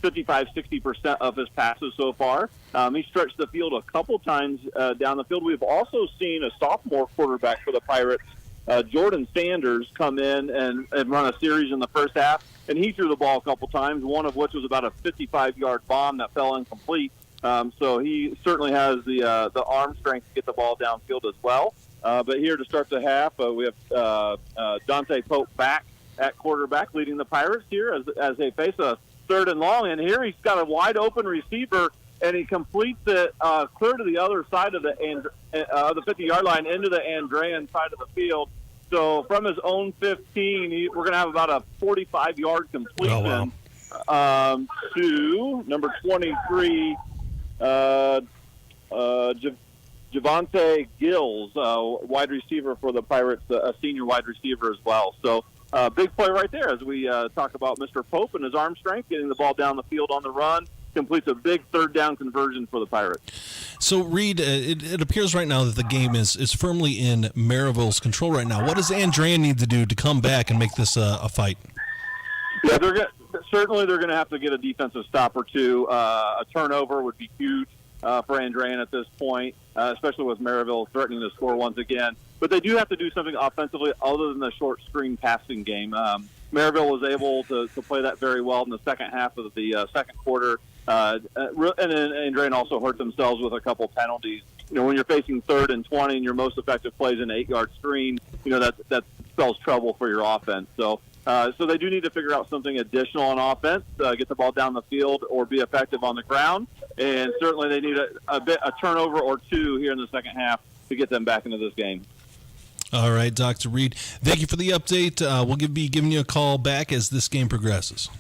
55-60% of his passes so far. He stretched the field a couple times down the field. We've also seen a sophomore quarterback for the Pirates, Jordan Sanders, come in and run a series in the first half, and he threw the ball a couple times, one of which was about a 55-yard bomb that fell incomplete. So he certainly has the arm strength to get the ball downfield as well. But here to start the half, we have Dante Pope back at quarterback, leading the Pirates here as they face a 3rd and long. And here he's got a wide open receiver, and he completes it clear to the other side of the 50-yard line into the Andrean side of the field. So from his own 15, we're going to have about a 45-yard completion to number 23, Javonte Gills, wide receiver for the Pirates, a senior wide receiver as well. So big play right there as we talk about Mr. Pope and his arm strength, getting the ball down the field on the run. Completes a big 3rd down conversion for the Pirates. So, Reed, it appears right now that the game is firmly in Maryville's control right now. What does Andrean need to do to come back and make this a fight? Yeah, certainly they're going to have to get a defensive stop or two. A turnover would be huge for Andrean at this point, especially with Maryville threatening to score once again. But they do have to do something offensively other than the short screen passing game. Maryville was able to play that very well in the second half of the second quarter. And Andrean also hurt themselves with a couple penalties. When you're facing 3rd and 20 and your most effective play is an 8-yard screen, that spells trouble for your offense. So they do need to figure out something additional on offense, get the ball down the field or be effective on the ground. And certainly they need a turnover or two here in the second half to get them back into this game. All right, Dr. Reed, thank you for the update. We'll be giving you a call back as this game progresses.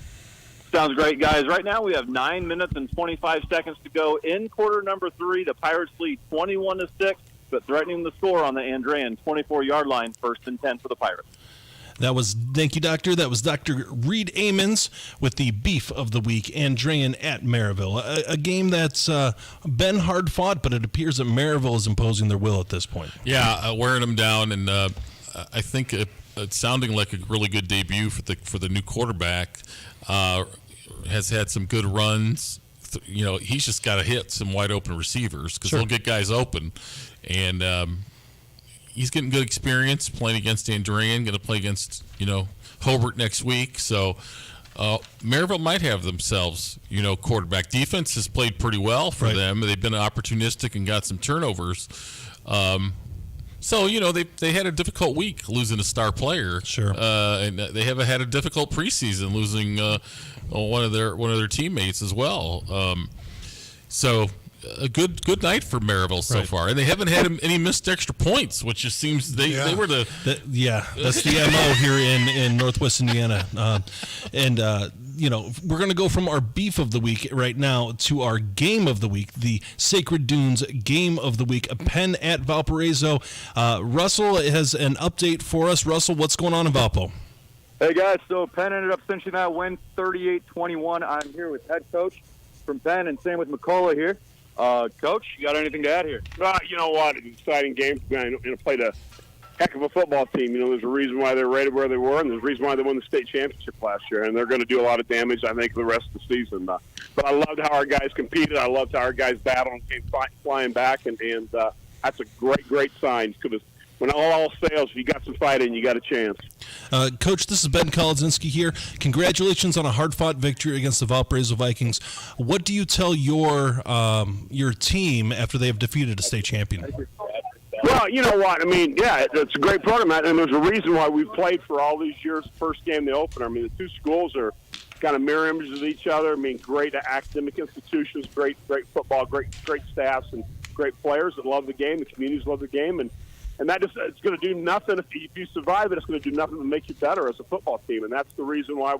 Sounds great, guys. Right now we have 9 minutes and 25 seconds to go in quarter number 3. The Pirates lead 21-6, but threatening the score on the Andrean 24-yard line, 1st and 10 for the Pirates. Thank you, Doctor. That was Dr. Reed Amons with the beef of the week, Andrean at Maryville. A game that's been hard fought, but it appears that Maryville is imposing their will at this point. Yeah, wearing them down, and I think it's sounding like a really good debut for the new quarterback. Has had some good runs. He's just got to hit some wide open receivers because they'll get guys open, and he's getting good experience playing against Andrean. Going to play against Hobart next week, so Maryville might have themselves quarterback. Defense has played pretty well for them. They've been opportunistic and got some turnovers. So they had a difficult week losing a star player. Sure, and they have had a difficult preseason losing one of their teammates as well. So a good night for Maryville so far, and they haven't had any missed extra points, which just seems they were that's the MO here in Northwest Indiana, we're going to go from our beef of the week right now to our game of the week, the Sacred Dunes game of the week, Penn at Valparaiso. Russell has an update for us. Russell, what's going on in Valpo? Hey, guys. So Penn ended up cinching that win 38-21. I'm here with head coach from Penn, and same with McCullough here. Coach, you got anything to add here? You know what? An exciting game. Played a heck of a football team. There's a reason why they're rated where they were, and there's a reason why they won the state championship last year, and they're going to do a lot of damage, I think, the rest of the season. But I loved how our guys competed. I loved how our guys battled and came flying back, and that's a great sign. Because when all else fails, if you got some fight in, you got a chance. Coach, this is Ben Kolodzinski here. Congratulations on a hard-fought victory against the Valparaiso Vikings. What do you tell your team after they have defeated a state champion? Well, you know what? I mean, yeah, it's a great program, and there's a reason why we've played for all these years. First game, the opener. I mean, the two schools are kind of mirror images of each other. I mean, great academic institutions, great football, great staffs, and great players that love the game. The communities love the game, and that just it's going to do nothing if you survive it. It's going to do nothing to make you better as a football team, and that's the reason why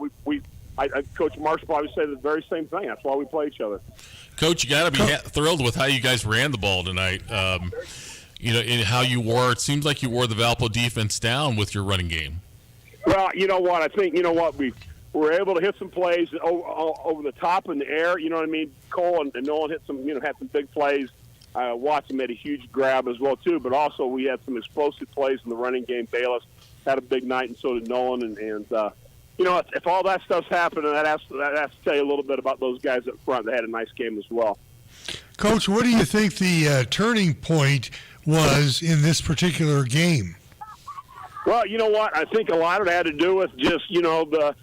Coach Marsh probably say the very same thing. That's why we play each other. Coach, you got to be thrilled with how you guys ran the ball tonight. In how you wore. It seems like you wore the Valpo defense down with your running game. Well, you know what? I think we were able to hit some plays over the top in the air. You know what I mean? Cole and Nolan hit some, had some big plays. Watson made a huge grab as well too. But also we had some explosive plays in the running game. Bayless had a big night, and so did Nolan. And if all that stuff's happening, that has to tell you a little bit about those guys up front. They had a nice game as well. Coach, what do you think the turning point was in this particular game? Well, you know what? I think a lot of it had to do with just, the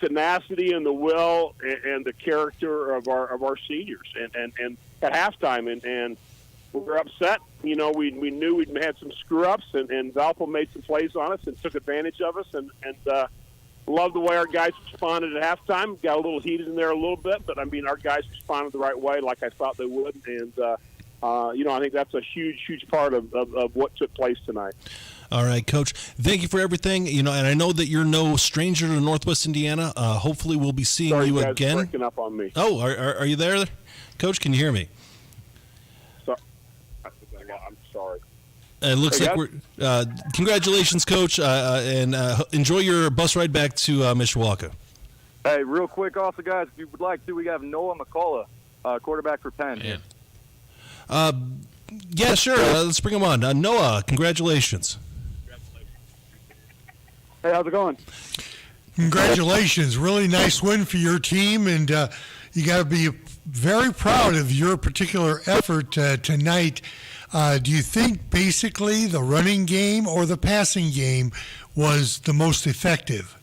tenacity and the will and the character of our seniors. And at halftime, and we were upset. We knew we'd had some screw-ups, and Valpo made some plays on us and took advantage of us. And loved the way our guys responded at halftime. Got a little heated in there a little bit, but, our guys responded the right way like I thought they would. And, I think that's a huge, huge part of what took place tonight. All right, Coach. Thank you for everything. And I know that you're no stranger to Northwest Indiana. Hopefully, we'll be seeing you guys again. Breaking up on me. Oh, are you there, Coach? Can you hear me? I'm sorry. It looks like we're. Congratulations, Coach, and enjoy your bus ride back to Mishawaka. Hey, real quick, also, guys, if you would like to, we have Noah McCullough, quarterback for Penn. Yeah, sure. Let's bring him on. Noah, congratulations. Hey, how's it going? Congratulations. Really nice win for your team, and you got to be very proud of your particular effort tonight. Do you think basically the running game or the passing game was the most effective?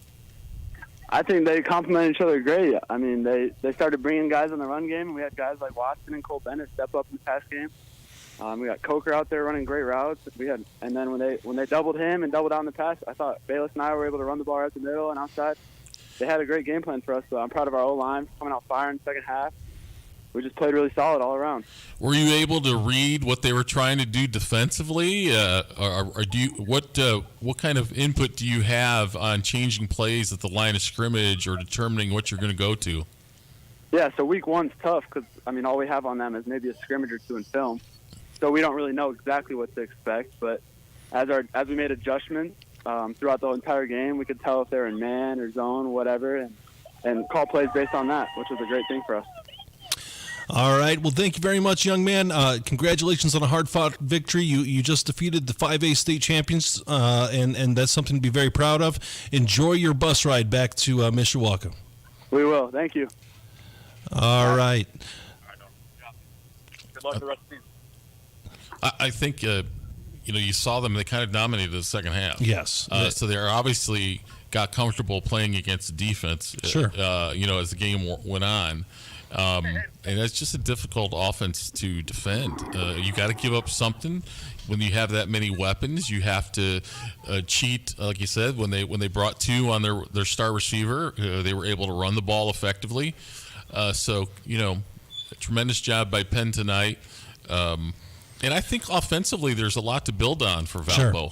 I think they complemented each other great. They started bringing guys on the run game. We had guys like Watson and Cole Bennett step up in the pass game. We got Coker out there running great routes. And then when they doubled him and doubled out in the pass, I thought Bayless and I were able to run the ball right the middle and outside. They had a great game plan for us, so I'm proud of our O-line coming out firing in the second half. We just played really solid all around. Were you able to read what they were trying to do defensively? What kind of input do you have on changing plays at the line of scrimmage or determining what you're going to go to? Yeah, so week one's tough because, all we have on them is maybe a scrimmage or two in film. So we don't really know exactly what to expect. But as we made adjustments throughout the entire game, we could tell if they're in man or zone, whatever, and call plays based on that, which was a great thing for us. All right. Well, thank you very much, young man. Congratulations on a hard-fought victory. You just defeated the 5A state champions, and that's something to be very proud of. Enjoy your bus ride back to Mishawaka. We will. Thank you. All right. Good luck the rest of the season. I think, you saw them. They kind of dominated the second half. Yes. So they're obviously got comfortable playing against the defense. Sure. As the game went on. And that's just a difficult offense to defend. You got to give up something when you have that many weapons. You have to cheat, like you said. When they brought two on their star receiver, they were able to run the ball effectively. A tremendous job by Penn tonight. And I think offensively, there's a lot to build on for Valpo. Sure.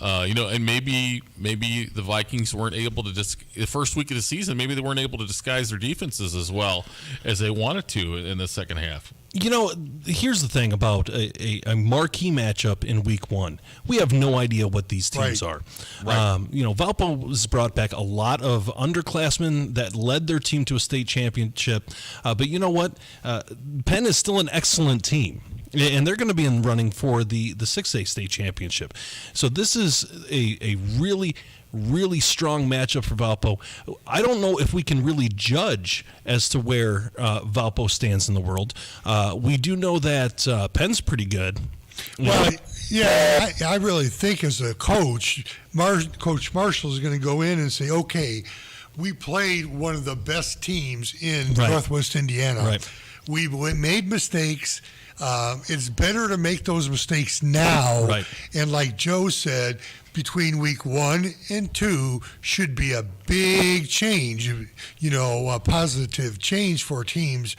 And maybe the Vikings weren't able to the first week of the season. Maybe they weren't able to disguise their defenses as well as they wanted to in the second half. Here's the thing about a marquee matchup in week one. We have no idea what these teams are. Right. Valpo has brought back a lot of underclassmen that led their team to a state championship. But you know what? Penn is still an excellent team. And they're going to be in running for the 6A state championship. So this is a really, really strong matchup for Valpo. I don't know if we can really judge as to where Valpo stands in the world. We do know that Penn's pretty good. Well, yeah, I really think as a coach, Coach Marshall is going to go in and say, okay, we played one of the best teams in Northwest Indiana. Right. We made mistakes. It's better to make those mistakes now. Right. And like Joe said, between week 1 and 2 should be a big change, a positive change for teams.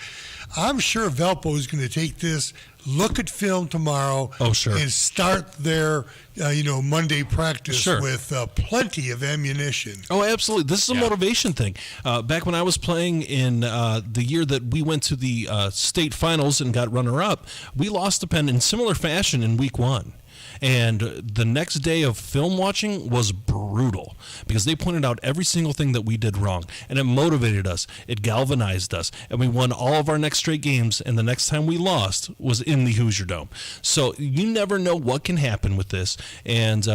I'm sure Valpo is going to take this, look at film tomorrow, and start their Monday practice with plenty of ammunition. Oh, absolutely. This is a motivation thing. Back when I was playing in the year that we went to the state finals and got runner-up, we lost to Penn in similar fashion in week 1. And the next day of film watching was brutal because they pointed out every single thing that we did wrong, and it motivated us, it galvanized us, and we won all of our next straight games, and the next time we lost was in the Hoosier Dome. So you never know what can happen with this, and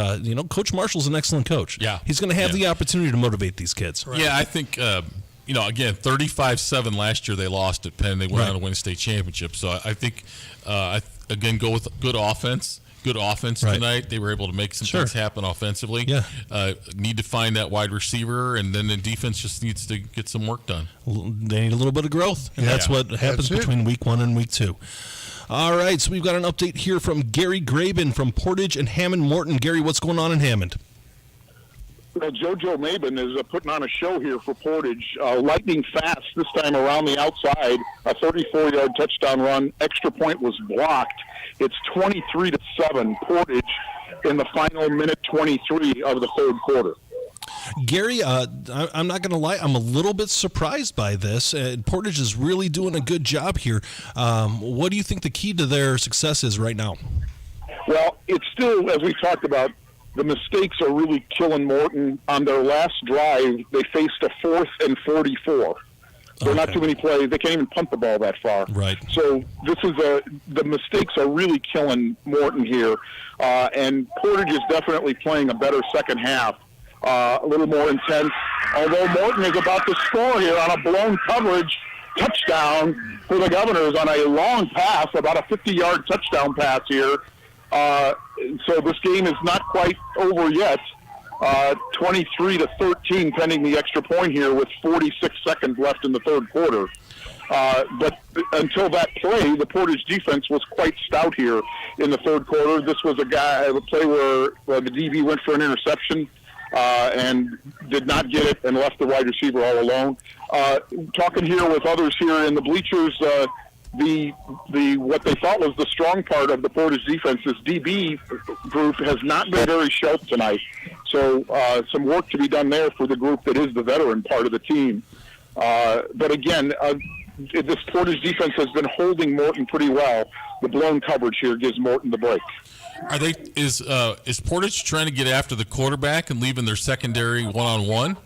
Coach Marshall's an excellent coach. Yeah. He's going to have the opportunity to motivate these kids. Right. Yeah, I think, again, 35-7 last year they lost at Penn. They went on to win a state championship. So I think, again, go with good offense. Good offense tonight. They were able to make some things happen offensively. Yeah. Need to find that wide receiver, and then the defense just needs to get some work done. They need a little bit of growth, and that's what happens between week 1 and week 2. All right, so we've got an update here from Gary Graben from Portage and Hammond Morton. Gary, what's going on in Hammond? Well, JoJo Maben is putting on a show here for Portage. Lightning fast this time around the outside. A 34-yard touchdown run. Extra point was blocked. It's 23-7 Portage in the final minute 23 of the third quarter. Gary, I'm not going to lie, I'm a little bit surprised by this. Portage is really doing a good job here. What do you think the key to their success is right now? Well, it's still, as we talked about, the mistakes are really killing Morton. On their last drive, they faced a 4th and 44. There are not too many plays. They can't even punt the ball that far. Right. So the mistakes are really killing Morton here. And Portage is definitely playing a better second half, a little more intense. Although Morton is about to score here on a blown coverage touchdown for the Governors on a long pass, about a 50-yard touchdown pass here. So this game is not quite over yet. 23-13 pending the extra point here with 46 seconds left in the third quarter. But until that play, the Portage defense was quite stout here in the third quarter. This was a play where the DB went for an interception and did not get it and left the wide receiver all alone. Talking here with others here in the bleachers, what they thought was the strong part of the Portage defense's DB group has not been very sharp tonight. So some work to be done there for the group that is the veteran part of the team. But again, this Portage defense has been holding Morton pretty well. The blown coverage here gives Morton the break. Is Portage trying to get after the quarterback and leaving their secondary one-on-one?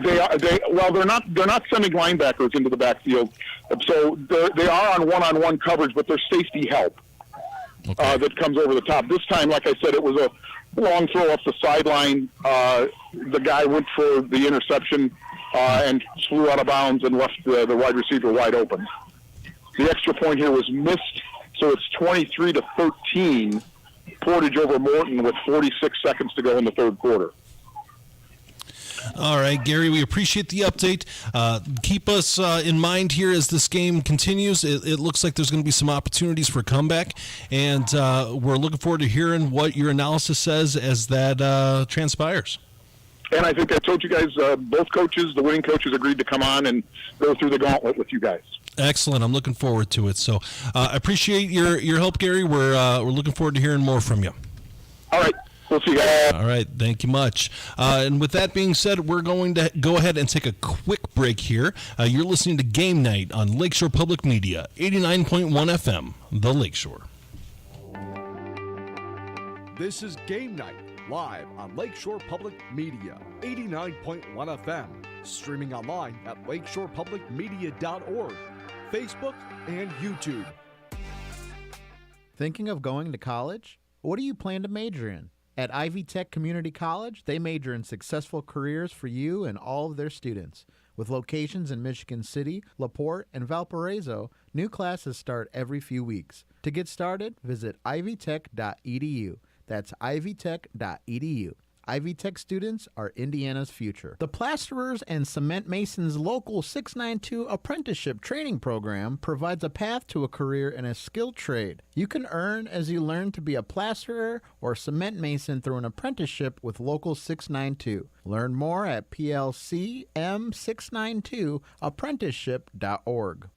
They're not sending linebackers into the backfield, so they are on one-on-one coverage, but there's safety help that comes over the top. This time, like I said, it was a long throw off the sideline. The guy went for the interception and flew out of bounds and left the wide receiver wide open. The extra point here was missed, so it's 23-13. Portage over Morton with 46 seconds to go in the third quarter. All right, Gary, we appreciate the update. Keep us in mind here as this game continues. It looks like there's going to be some opportunities for a comeback, and we're looking forward to hearing what your analysis says as that transpires. And I think I told you guys, both coaches, the winning coaches, agreed to come on and go through the gauntlet with you guys. Excellent. I'm looking forward to it. So I appreciate your help, Gary. We're looking forward to hearing more from you. All right. We'll see you guys. All right. Thank you much. And with that being said, we're going to go ahead and take a quick break here. You're listening to Game Night on Lakeshore Public Media, 89.1 FM, The Lakeshore. This is Game Night, live on Lakeshore Public Media, 89.1 FM, streaming online at lakeshorepublicmedia.org, Facebook, and YouTube. Thinking of going to college? What do you plan to major in? At Ivy Tech Community College, they major in successful careers for you and all of their students. With locations in Michigan City, LaPorte, and Valparaiso, new classes start every few weeks. To get started, visit ivytech.edu. That's ivytech.edu. Ivy Tech students are Indiana's future. The Plasterers and Cement Masons Local 692 Apprenticeship Training Program provides a path to a career in a skilled trade. You can earn as you learn to be a plasterer or cement mason through an apprenticeship with Local 692. Learn more at plcm692apprenticeship.org.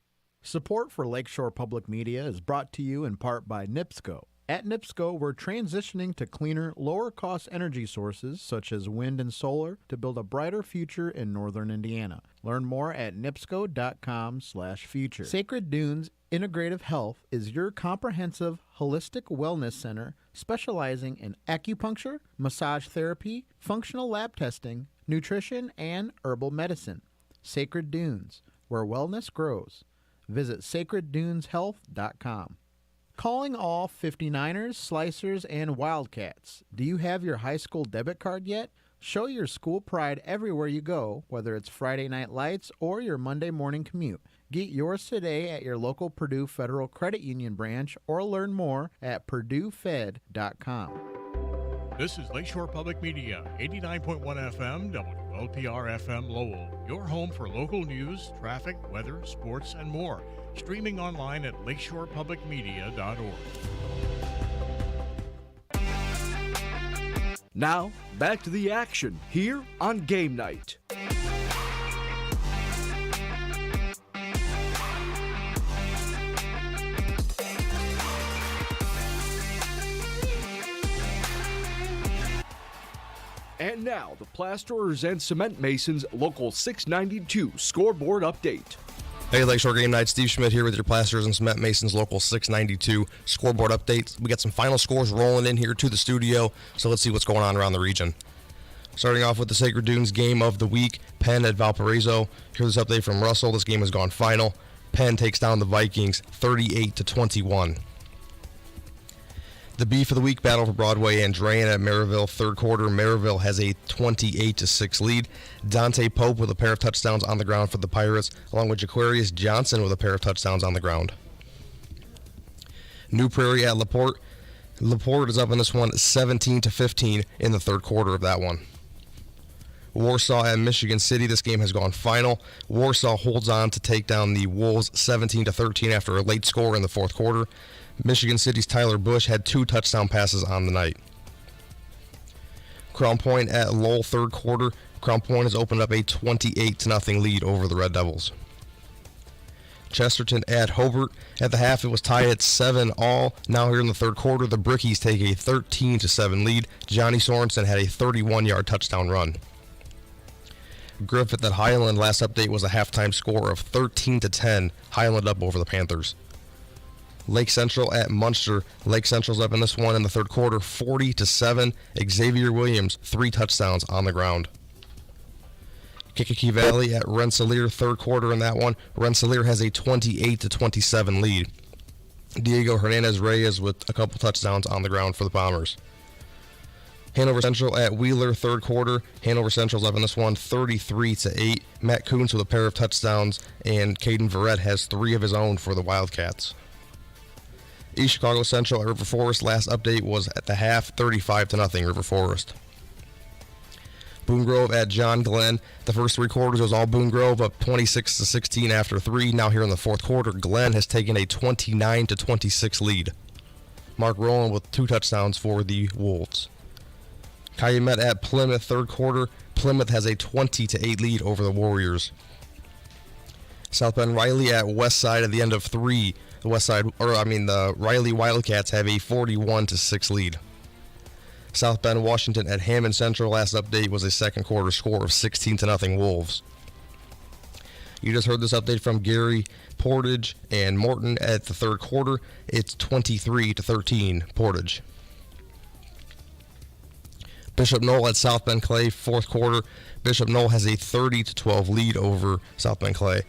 Support for Lakeshore Public Media is brought to you in part by NIPSCO. At NIPSCO, we're transitioning to cleaner, lower-cost energy sources such as wind and solar to build a brighter future in northern Indiana. Learn more at nipsco.com/future. Sacred Dunes Integrative Health is your comprehensive, holistic wellness center specializing in acupuncture, massage therapy, functional lab testing, nutrition, and herbal medicine. Sacred Dunes, where wellness grows. Visit sacredduneshealth.com. Calling all 59ers, Slicers, and Wildcats. Do you have your high school debit card yet? Show your school pride everywhere you go, whether it's Friday Night Lights or your Monday morning commute. Get yours today at your local Purdue Federal Credit Union branch or learn more at purduefed.com. This is Lakeshore Public Media, 89.1 FM, WLPR FM Lowell, your home for local news, traffic, weather, sports, and more. Streaming online at lakeshorepublicmedia.org. Now, back to the action here on Game Night. And now, the Plasterers and Cement Masons Local 692 scoreboard update. Hey, Lakeshore Game Night. Steve Schmidt here with your Plasterers and Cement Masons Local 692 scoreboard update. We got some final scores rolling in here to the studio, so let's see what's going on around the region. Starting off with the Sacred Dunes game of the week, Penn at Valparaiso. Here's this update from Russell. This game has gone final. Penn takes down the Vikings 38-21. The beef of the week, Battle for Broadway and Drain at Maryville, third quarter. Maryville has a 28-6 lead. Dante Pope with a pair of touchdowns on the ground for the Pirates, along with Jaquarius Johnson with a pair of touchdowns on the ground. New Prairie at LaPorte. LaPorte is up in this one 17-15 in the third quarter of that one. Warsaw at Michigan City. This game has gone final. Warsaw holds on to take down the Wolves 17-13 after a late score in the fourth quarter. Michigan City's Tyler Bush had 2 touchdown passes on the night. Crown Point at Lowell, third quarter. Crown Point has opened up a 28-0 lead over the Red Devils. Chesterton at Hobart. At the half, it was tied at 7-all. Now here in the third quarter, the Brickies take a 13-7 lead. Johnny Sorensen had a 31-yard touchdown run. Griffith at Highland. Last update was a halftime score of 13-10. Highland up over the Panthers. Lake Central at Munster. Lake Central's up in this one in the third quarter, 40-7. Xavier Williams, 3 touchdowns on the ground. Kankakee Valley at Rensselaer, third quarter in that one. Rensselaer has a 28-27 lead. Diego Hernandez Reyes with a couple touchdowns on the ground for the Bombers. Hanover Central at Wheeler, third quarter. Hanover Central's up in this one, 33-8. Matt Kuntz with a pair of touchdowns, and Caden Verrett has 3 of his own for the Wildcats. East Chicago Central at River Forest. Last update was at the half, 35-0 River Forest. Boone Grove at John Glenn. The first 3 quarters was all Boone Grove, up 26-16 after 3. Now here in the fourth quarter, Glenn has taken a 29-26 lead. Mark Rowland with 2 touchdowns for the Wolves. Calumet at Plymouth, third quarter. Plymouth has a 20-8 lead over the Warriors. South Bend Riley at Westside at the end of 3. The Riley Wildcats have a 41-6 lead. South Bend Washington at Hammond Central. Last update was a second quarter score of 16-0 Wolves. You just heard this update from Gary, Portage, and Morton at the third quarter. It's 23-13 Portage. Bishop Knoll at South Bend Clay, fourth quarter. Bishop Knoll has a 30-12 lead over South Bend Clay.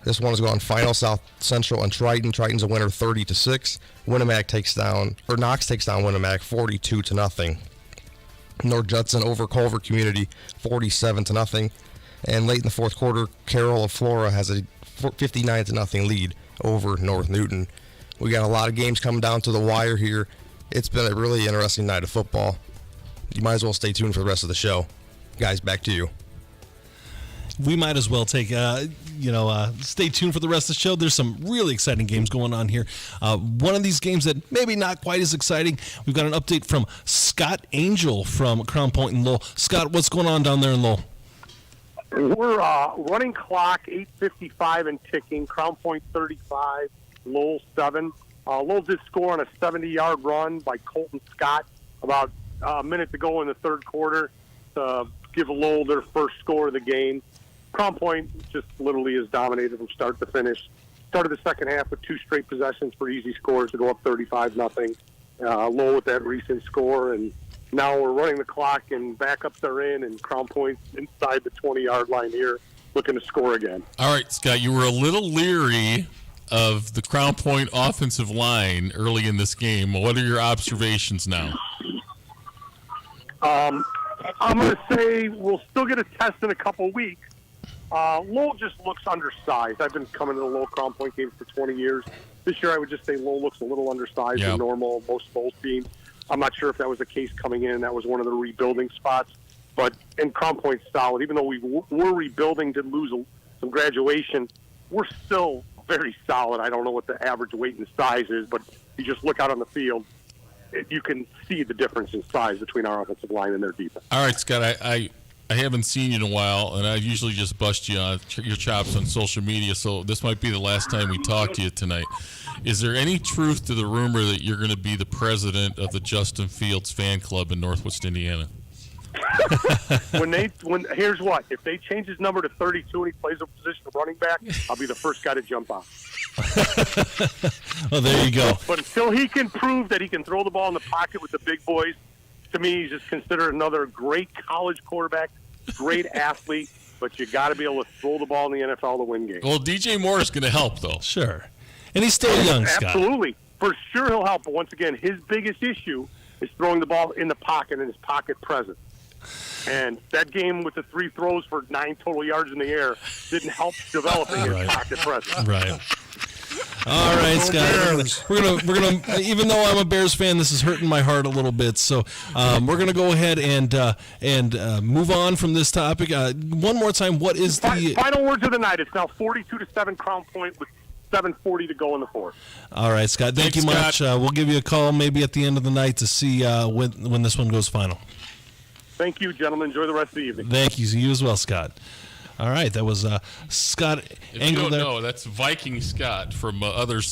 This one has gone final. South Central and Triton. Triton's a winner 30-6. Knox takes down Winnemac 42-0. North Judson over Culver Community 47-0. And late in the fourth quarter, Carroll of Flora has a 59-0 lead over North Newton. We got a lot of games coming down to the wire here. It's been a really interesting night of football. You might as well stay tuned for the rest of the show. Guys, back to you. We might as well stay tuned for the rest of the show. There's some really exciting games going on here. One of these games that maybe not quite as exciting, we've got an update from Scott Angel from Crown Point in Lowell. Scott, what's going on down there in Lowell? We're running clock, 8:55 and ticking. Crown Point 35, Lowell 7. Lowell did score on a 70-yard run by Colton Scott about a minute to go in the third quarter to give Lowell their first score of the game. Crown Point just literally is dominated from start to finish. Started the second half with 2 straight possessions for easy scores to go up 35-0. Lowell with that recent score, and now we're running the clock and backups are in, and Crown Point's inside the 20-yard line here looking to score again. All right, Scott, you were a little leery of the Crown Point offensive line early in this game. What are your observations now? I'm going to say we'll still get a test in a couple weeks. Lowell just looks undersized. I've been coming to the Lowell Crown Point games for 20 years. This year I would just say Lowell looks a little undersized than normal, most both teams. I'm not sure if that was the case coming in. That was one of the rebuilding spots. But in Crown Point's solid. Even though we were rebuilding, did lose some graduation, we're still very solid. I don't know what the average weight and size is, but you just look out on the field, you can see the difference in size between our offensive line and their defense. All right, Scott, I haven't seen you in a while, and I usually just bust you on your chops on social media, so this might be the last time we talk to you tonight. Is there any truth to the rumor that you're going to be the president of the Justin Fields fan club in Northwest Indiana? Here's what: if they change his number to 32 and he plays a position of running back, I'll be the first guy to jump on. Well, there you go. But until he can prove that he can throw the ball in the pocket with the big boys, to me, he's just considered another great college quarterback, great athlete. But you got to be able to throw the ball in the NFL to win games. Well, DJ Moore is going to help, though. Sure, and he's still young, Scott. Absolutely, for sure he'll help. But once again, his biggest issue is throwing the ball in the pocket and his pocket presence. And that game with the 3 throws for 9 total yards in the air didn't help developing his pocket presence. Right. All right, Scott. We're gonna. Even though I'm a Bears fan, this is hurting my heart a little bit. So we're gonna go ahead and move on from this topic. One more time, what is the final words of the night? It's now 42-7 Crown Point with 7:40 to go in the fourth. All right, Scott. Thank you much. We'll give you a call maybe at the end of the night to see when this one goes final. Thank you, gentlemen. Enjoy the rest of the evening. Thank you. You as well, Scott. All right, that was Scott If Engel you don't there. know, that's Viking Scott from other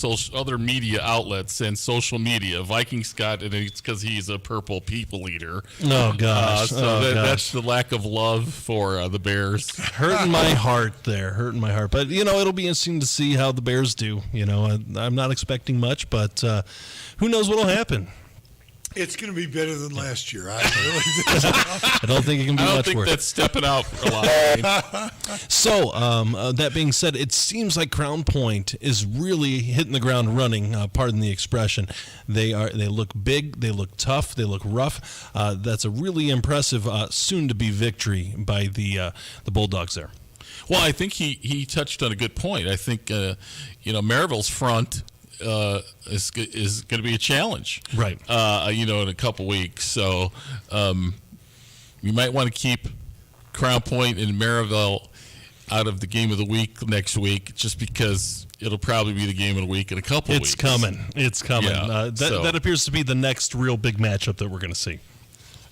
media outlets and social media. Viking Scott, and it's because he's a purple people eater. Oh, gosh. That's the lack of love for the Bears. Hurting my heart there. Hurting my heart. But, it'll be interesting to see how the Bears do. I'm not expecting much, but who knows what will happen. It's going to be better than last year. I don't think it can be much worse. I don't think that's stepping out a lot. So, that being said, it seems like Crown Point is really hitting the ground running, pardon the expression. They look big, they look tough, they look rough. That's a really impressive soon-to-be victory by the Bulldogs there. Well, I think he touched on a good point. I think, Maryville's front is going to be a challenge, right? In a couple weeks, so you might want to keep Crown Point and Maryville out of the game of the week next week, just because it'll probably be the game of the week in a couple weeks. It's coming. Yeah, that appears to be the next real big matchup that we're going to see.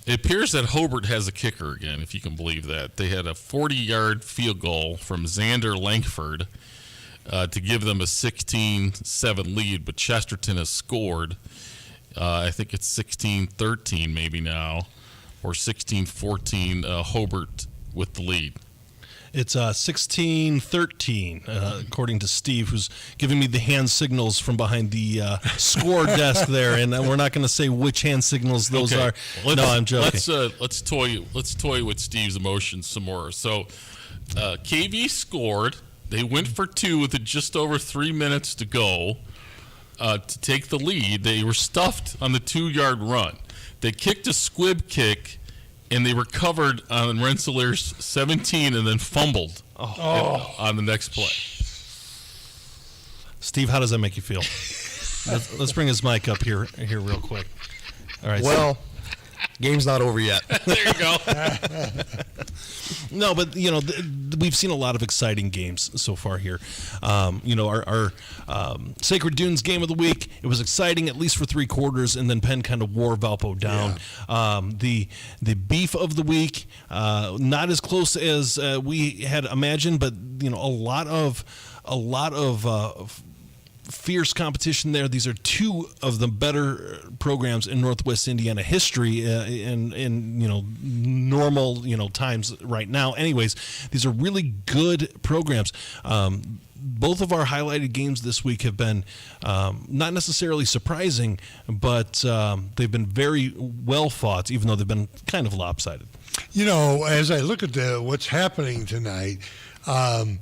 It appears that Hobart has a kicker again, if you can believe that. They had a 40-yard field goal from Xander Langford to give them a 16-7 lead, but Chesterton has scored. I think it's 16-13 maybe now, or 16-14, Hobart with the lead. It's 16-13, according to Steve, who's giving me the hand signals from behind the score desk there, and we're not going to say which hand signals those are. Well, no, I'm joking. Let's toy with Steve's emotions some more. So, KV scored. They went for 2 with just over 3 minutes to go to take the lead. They were stuffed on the 2-yard run. They kicked a squib kick, and they recovered on Rensselaer's 17 and then fumbled on the next play. Steve, how does that make you feel? Let's bring his mic up here real quick. All right. Well, game's not over yet. There you go. No, but we've seen a lot of exciting games so far here. Our Sacred Dunes game of the week, it was exciting at least for 3 quarters, and then Penn kind of wore Valpo down. Yeah. The beef of the week, not as close as we had imagined, but a lot of fierce competition there. These are two of the better programs in Northwest Indiana history in normal times right now. Anyways, these are really good programs. Both of our highlighted games this week have been not necessarily surprising, but they've been very well fought, even though they've been kind of lopsided. As I look at what's happening tonight, the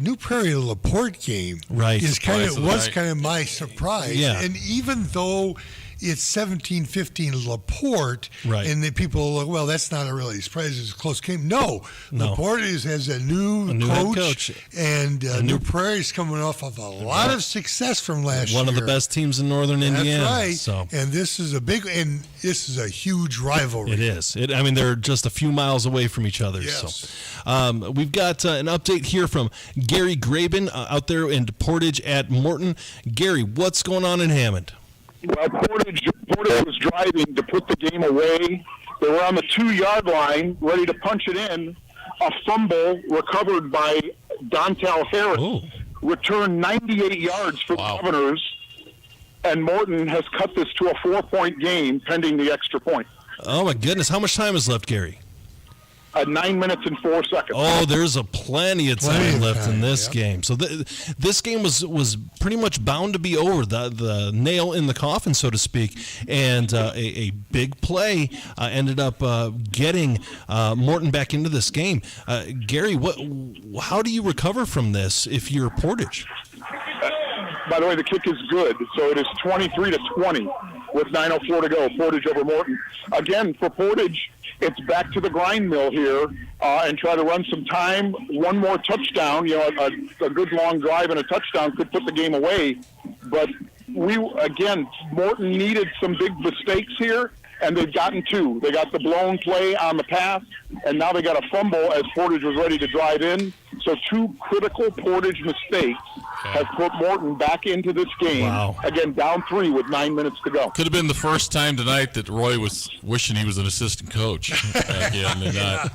New Prairie LaPorte game was kind of my surprise. Yeah. And even though it's 17-15 LaPorte, and the people are like, well, that's not a really surprise. It's a close game. No. LaPorte has a new head coach. And New Prairie's coming off of a lot of success from last year. One of the best teams in Northern Indiana. That's right. So. And this is a huge rivalry. It is. They're just a few miles away from each other. Yes. So, we've got an update here from Gary Graben out there in Portage at Morton. Gary, what's going on in Hammond? Well, Portage was driving to put the game away. They were on the 2-yard line, ready to punch it in. A fumble recovered by Dontel Harris, returned 98 yards for the Governors, and Morton has cut this to a 4-point game pending the extra point. Oh, my goodness. How much time is left, Gary? 9 minutes and 4 seconds. Oh, there's plenty of time left in this game. So this game was pretty much bound to be over, the nail in the coffin, so to speak. And a big play ended up getting Morton back into this game. Gary, how do you recover from this if you're Portage? By the way, the kick is good. So it is 23-20 with 9:04 to go. Portage over Morton. Again, for Portage, it's back to the grind mill here and try to run some time. One more touchdown, a good long drive and a touchdown could put the game away. But Morton needed some big mistakes here, and they've gotten two. They got the blown play on the pass, and now they got a fumble as Portage was ready to drive in. So two critical Portage mistakes have put Morton back into this game. Wow. Again, down 3 with 9 minutes to go. Could have been the first time tonight that Roy was wishing he was an assistant coach again. And not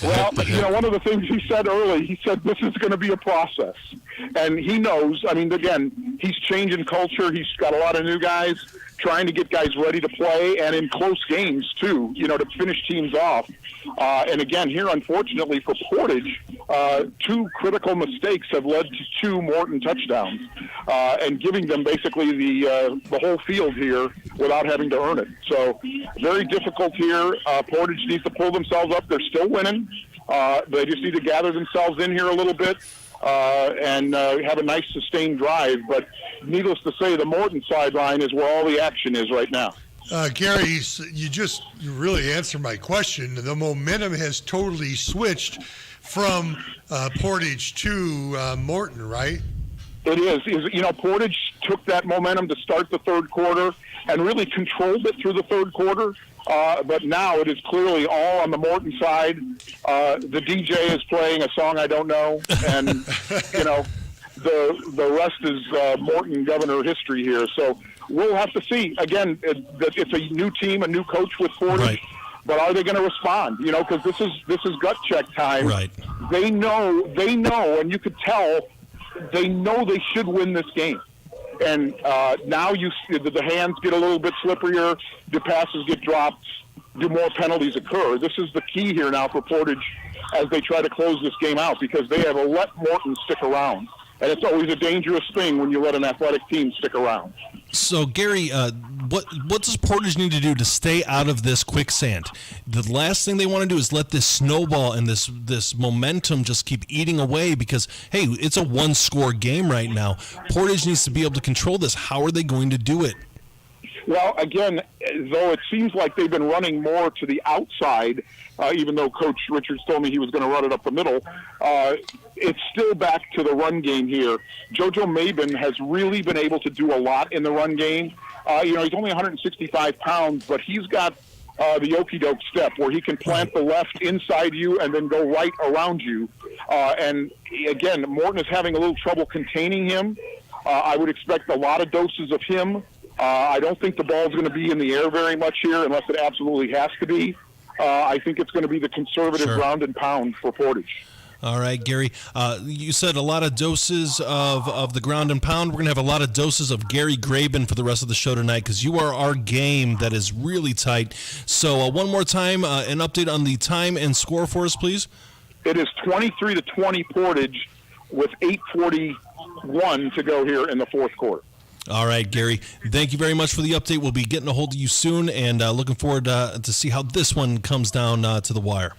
well, one of the things he said early, he said this is going to be a process. And he knows, again, he's changing culture. He's got a lot of new guys, trying to get guys ready to play, and in close games, too, to finish teams off. And again, here, unfortunately for Portage, two critical mistakes have led to 2 Morton touchdowns, and giving them basically the whole field here without having to earn it. So very difficult here. Portage needs to pull themselves up. They're still winning. They just need to gather themselves in here a little bit and have a nice sustained drive. But needless to say, the Morton sideline is where all the action is right now. Gary, you really answered my question. The momentum has totally switched from Portage to Morton, right? It is. Portage took that momentum to start the third quarter and really controlled it through the third quarter. But now it is clearly all on the Morton side. The DJ is playing a song I don't know, and the rest is Morton Governor history here. So we'll have to see. Again, it's a new team, a new coach with Portage. Right. But are they going to respond? Because this is gut check time. Right. They know, and you could tell they know they should win this game. And now the hands get a little bit slipperier, the passes get dropped, do more penalties occur. This is the key here now for Portage as they try to close this game out, because they have let Morton stick around. And it's always a dangerous thing when you let an athletic team stick around. So, Gary, what does Portage need to do to stay out of this quicksand? The last thing they want to do is let this snowball and this momentum just keep eating away, because, hey, it's a one-score game right now. Portage needs to be able to control this. How are they going to do it? Well, again, though it seems like they've been running more to the outside, even though Coach Richards told me he was going to run it up the middle, it's still back to the run game here. JoJo Mabin has really been able to do a lot in the run game. He's only 165 pounds, but he's got the okey-doke step where he can plant the left inside you and then go right around you. And, again, Morton is having a little trouble containing him. I would expect a lot of doses of him. I don't think the ball's going to be in the air very much here unless it absolutely has to be. I think it's going to be the conservative ground and pound for Portage. All right, Gary, you said a lot of doses of the ground and pound. We're going to have a lot of doses of Gary Graben for the rest of the show tonight because you are our game that is really tight. So one more time, an update on the time and score for us, please. It is 23-20 Portage with 8:41 to go here in the fourth quarter. All right, Gary, thank you very much for the update. We'll be getting a hold of you soon and looking forward to see how this one comes down to the wire.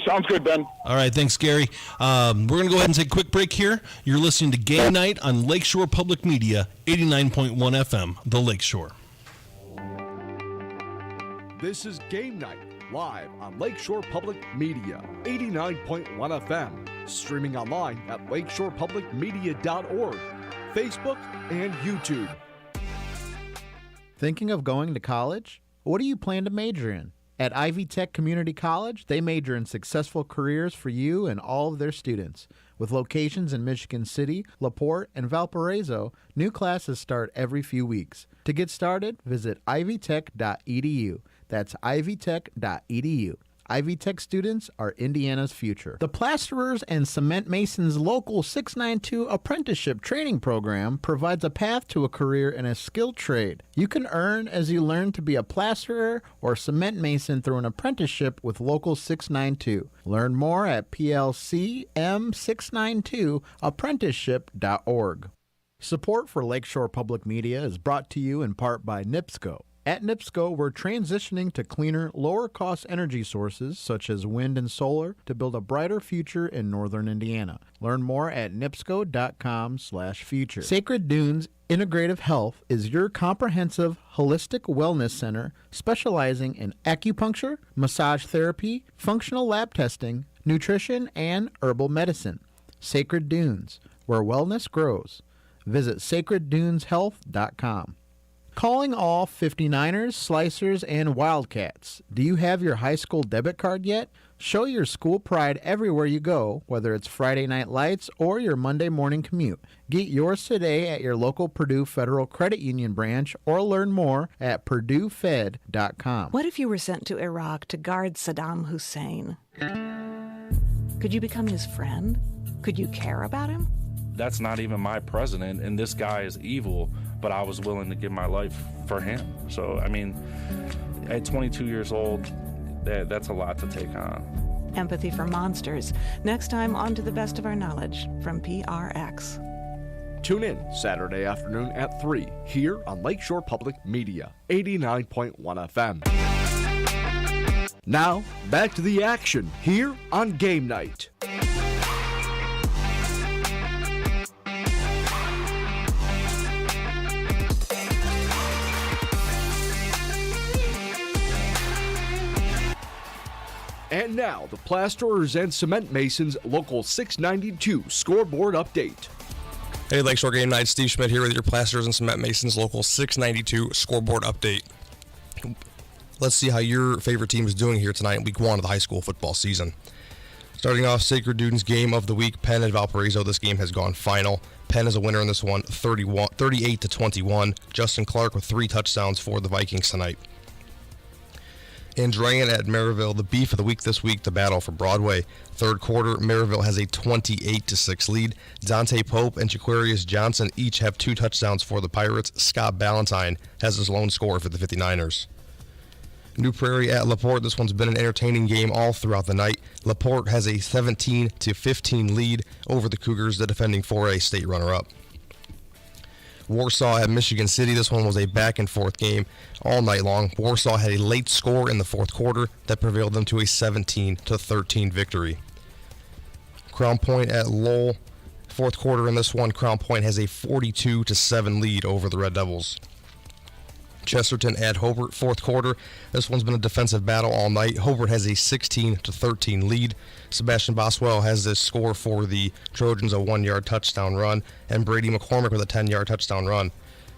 Sounds good, Ben. All right, thanks, Gary. We're going to go ahead and take a quick break here. You're listening to Game Night on Lakeshore Public Media, 89.1 FM, The Lakeshore. This is Game Night, live on Lakeshore Public Media, 89.1 FM, streaming online at lakeshorepublicmedia.org, Facebook, and YouTube. Thinking of going to college? What do you plan to major in? At Ivy Tech Community College, they major in successful careers for you and all of their students. With locations in Michigan City, LaPorte, and Valparaiso, new classes start every few weeks. To get started, visit ivytech.edu. That's ivytech.edu. Ivy Tech students are Indiana's future. The Plasterers and Cement Masons Local 692 Apprenticeship Training Program provides a path to a career in a skilled trade. You can earn as you learn to be a plasterer or cement mason through an apprenticeship with Local 692. Learn more at plcm692apprenticeship.org. Support for Lakeshore Public Media is brought to you in part by NIPSCO. At NIPSCO, we're transitioning to cleaner, lower-cost energy sources such as wind and solar to build a brighter future in northern Indiana. Learn more at nipsco.com/future. Sacred Dunes Integrative Health is your comprehensive, holistic wellness center specializing in acupuncture, massage therapy, functional lab testing, nutrition, and herbal medicine. Sacred Dunes, where wellness grows. Visit sacredduneshealth.com. Calling all 59ers, Slicers, and Wildcats. Do you have your high school debit card yet? Show your school pride everywhere you go, whether it's Friday Night Lights or your Monday morning commute. Get yours today at your local Purdue Federal Credit Union branch or learn more at purduefed.com. What if you were sent to Iraq to guard Saddam Hussein? Could you become his friend? Could you care about him? That's not even my president, and this guy is evil, but I was willing to give my life for him. So, I mean, at 22 years old, that's a lot to take on. Empathy for Monsters. Next time on To the Best of Our Knowledge from PRX. Tune in Saturday afternoon at 3 here on Lakeshore Public Media, 89.1 FM. Now, back to the action here on Game Night. And now, the Plasterers and Cement Masons Local 692 scoreboard update. Hey, Lakeshore Game Night, Steve Schmidt here with your Plasterers and Cement Masons Local 692 scoreboard update. Let's see how your favorite team is doing here tonight in Week 1 of the high school football season. Starting off, Sacred Dunes game of the week, Penn at Valparaiso. This game has gone final. Penn is a winner in this one, 38-21. Justin Clark with 3 touchdowns for the Vikings tonight. Andrean at Maryville, the beef of the week this week, the battle for Broadway. Third quarter, Maryville has a 28-6 lead. Dante Pope and Jaquarius Johnson each have 2 touchdowns for the Pirates. Scott Ballantyne has his lone score for the 59ers. New Prairie at LaPorte. This one's been an entertaining game all throughout the night. LaPorte has a 17-15 lead over the Cougars, the defending 4A state runner-up. Warsaw at Michigan City. This one was a back-and-forth game all night long. Warsaw had a late score in the fourth quarter that prevailed them to a 17-13 victory. Crown Point at Lowell. Fourth quarter in this one, Crown Point has a 42-7 lead over the Red Devils. Chesterton at Hobart. Fourth quarter, this one's been a defensive battle all night. Hobart has a 16-13 lead. Sebastian Boswell has this score for the Trojans, a 1-yard touchdown run, and Brady McCormick with a 10-yard touchdown run.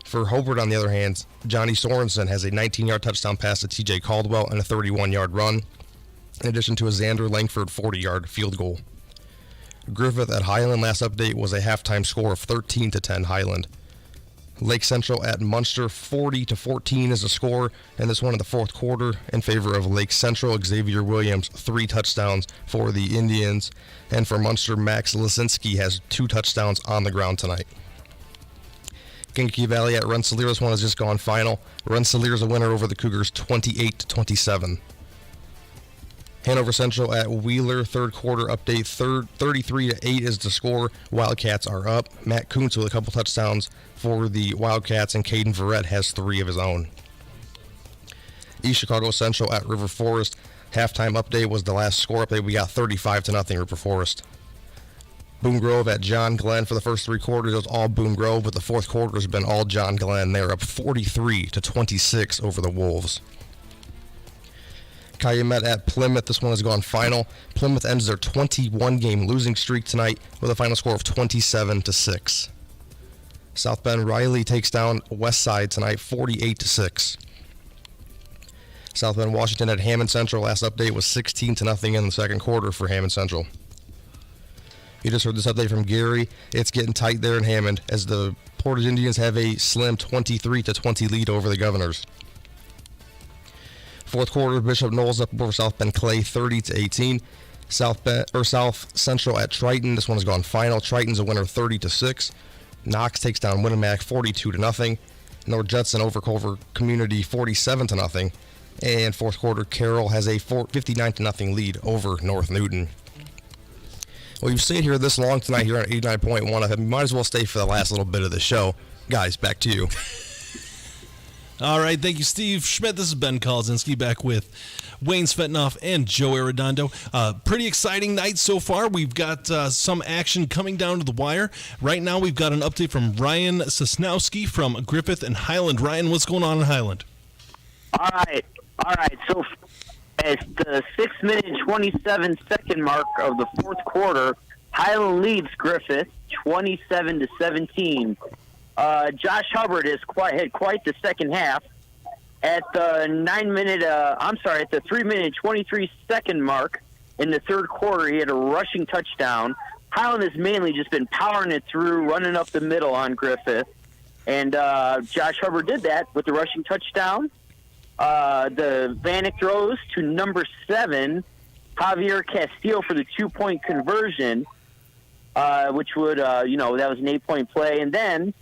For Hobart, on the other hand, Johnny Sorensen has a 19-yard touchdown pass to T.J. Caldwell and a 31-yard run, in addition to a Xander Langford 40-yard field goal. Griffith at Highland. Last update was a halftime score of 13-10 Highland. Lake Central at Munster, 40-14 is the score, and this one in the fourth quarter in favor of Lake Central. Xavier Williams, 3 touchdowns for the Indians, and for Munster, Max Lisinski has 2 touchdowns on the ground tonight. Kankakee Valley at Rensselaer, this one has just gone final. Rensselaer is a winner over the Cougars, 28-27. Hanover Central at Wheeler, third quarter update, 33-8 is the score. Wildcats are up. Matt Kuntz with a couple touchdowns for the Wildcats, and Caden Verrett has 3 of his own. East Chicago Central at River Forest. Halftime update was the last score update. We got 35-0 River Forest. Boone Grove at John Glenn for the first 3 quarters. It was all Boone Grove, but the fourth quarter has been all John Glenn. They're up 43-26 over the Wolves. Calumet at Plymouth. This one has gone final. Plymouth ends their 21-game losing streak tonight with a final score of 27-6. South Bend Riley takes down West Side tonight, 48-6. South Bend Washington at Hammond Central. Last update was 16-0 in the second quarter for Hammond Central. You just heard this update from Gary. It's getting tight there in Hammond as the Portage Indians have a slim 23-20 lead over the Governors. Fourth quarter, Bishop Knowles up over South Bend Clay, 30-18. South Central at Triton. This one has gone final. Triton's a winner, 30-6. Knox takes down Winnemac, 42-0. North Judson over Culver Community, 47-0. And fourth quarter, Carroll has a 59-0 lead over North Newton. Well, you've stayed here this long tonight here on 89.1 FM. You might as well stay for the last little bit of the show. Guys, back to you. All right, thank you, Steve Schmidt. This is Ben Kolodzinski back with Wayne Svetanoff and Joe Arredondo. Pretty exciting night so far. We've got some action coming down to the wire. Right now, we've got an update from Ryan Sosnowski from Griffith and Highland. Ryan, what's going on in Highland? All right. So at the 6-minute and 27-second mark of the fourth quarter, Highland leads Griffith 27-17. Josh Hubbard had quite the second half. At the 3-minute 23-second mark in the third quarter, he had a rushing touchdown. Highland has mainly just been powering it through, running up the middle on Griffith. And Josh Hubbard did that with the rushing touchdown. The Vanek throws to number 7, Javier Castillo, for the 2-point conversion, which would, that was an 8-point play. And then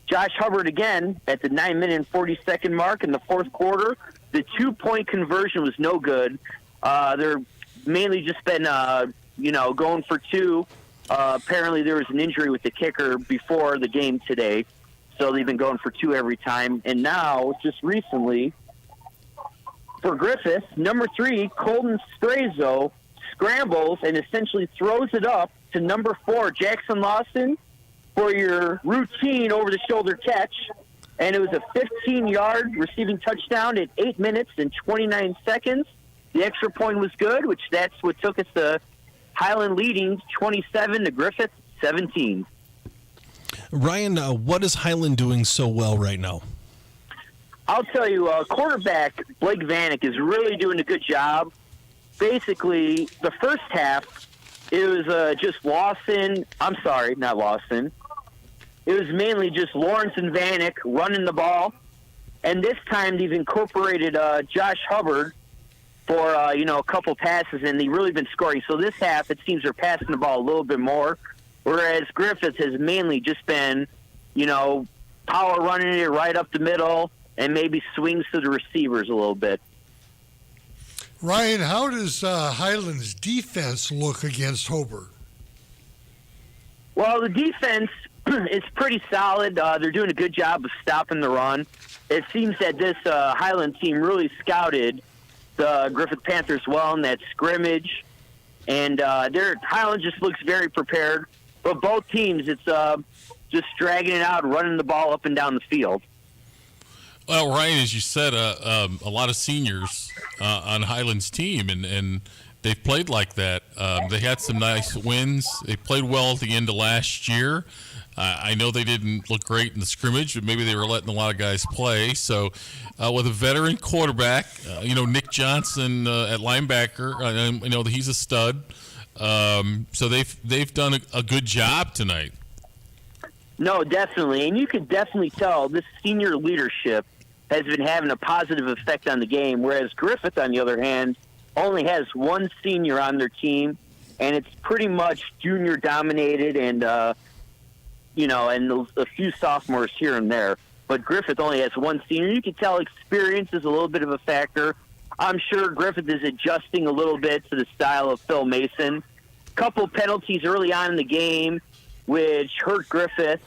Josh Hubbard again at the 9-minute and 40-second mark in the fourth quarter. The 2-point conversion was no good. They're mainly just been, going for 2. Apparently there was an injury with the kicker before the game today, so they've been going for 2 every time. And now, just recently, for Griffith, number 3, Colton Strazo, scrambles and essentially throws it up to number 4, Jackson Lawson, for your routine over-the-shoulder catch, and it was a 15-yard receiving touchdown at 8 minutes and 29 seconds. The extra point was good, which that's what took us to Highland leading 27 to Griffith 17. Ryan, what is Highland doing so well right now? I'll tell you, quarterback Blake Vanek is really doing a good job. Basically, the first half, it was just Lawson. I'm sorry, not Lawson. It was mainly just Lawrence and Vanek running the ball. And this time they've incorporated Josh Hubbard for, a couple passes, and they've really been scoring. So this half, it seems they're passing the ball a little bit more, whereas Griffith has mainly just been, power running it right up the middle and maybe swings to the receivers a little bit. Ryan, how does Highland's defense look against Hobart? Well, the defense is pretty solid. They're doing a good job of stopping the run. It seems that this Highland team really scouted the Griffith Panthers well in that scrimmage, and Highland just looks very prepared. But both teams, it's just dragging it out, running the ball up and down the field. Well, Ryan, as you said, a lot of seniors on Highland's team, and they've played like that. They had some nice wins. They played well at the end of last year. I know they didn't look great in the scrimmage, but maybe they were letting a lot of guys play. So with a veteran quarterback, Nick Johnson at linebacker, he's a stud. So they've done a good job tonight. No, definitely. And you could definitely tell this senior leadership has been having a positive effect on the game, whereas Griffith, on the other hand, only has one senior on their team, and it's pretty much junior dominated and, and a few sophomores here and there. But Griffith only has one senior. You can tell experience is a little bit of a factor. I'm sure Griffith is adjusting a little bit to the style of Phil Mason. Couple penalties early on in the game, which hurt Griffith,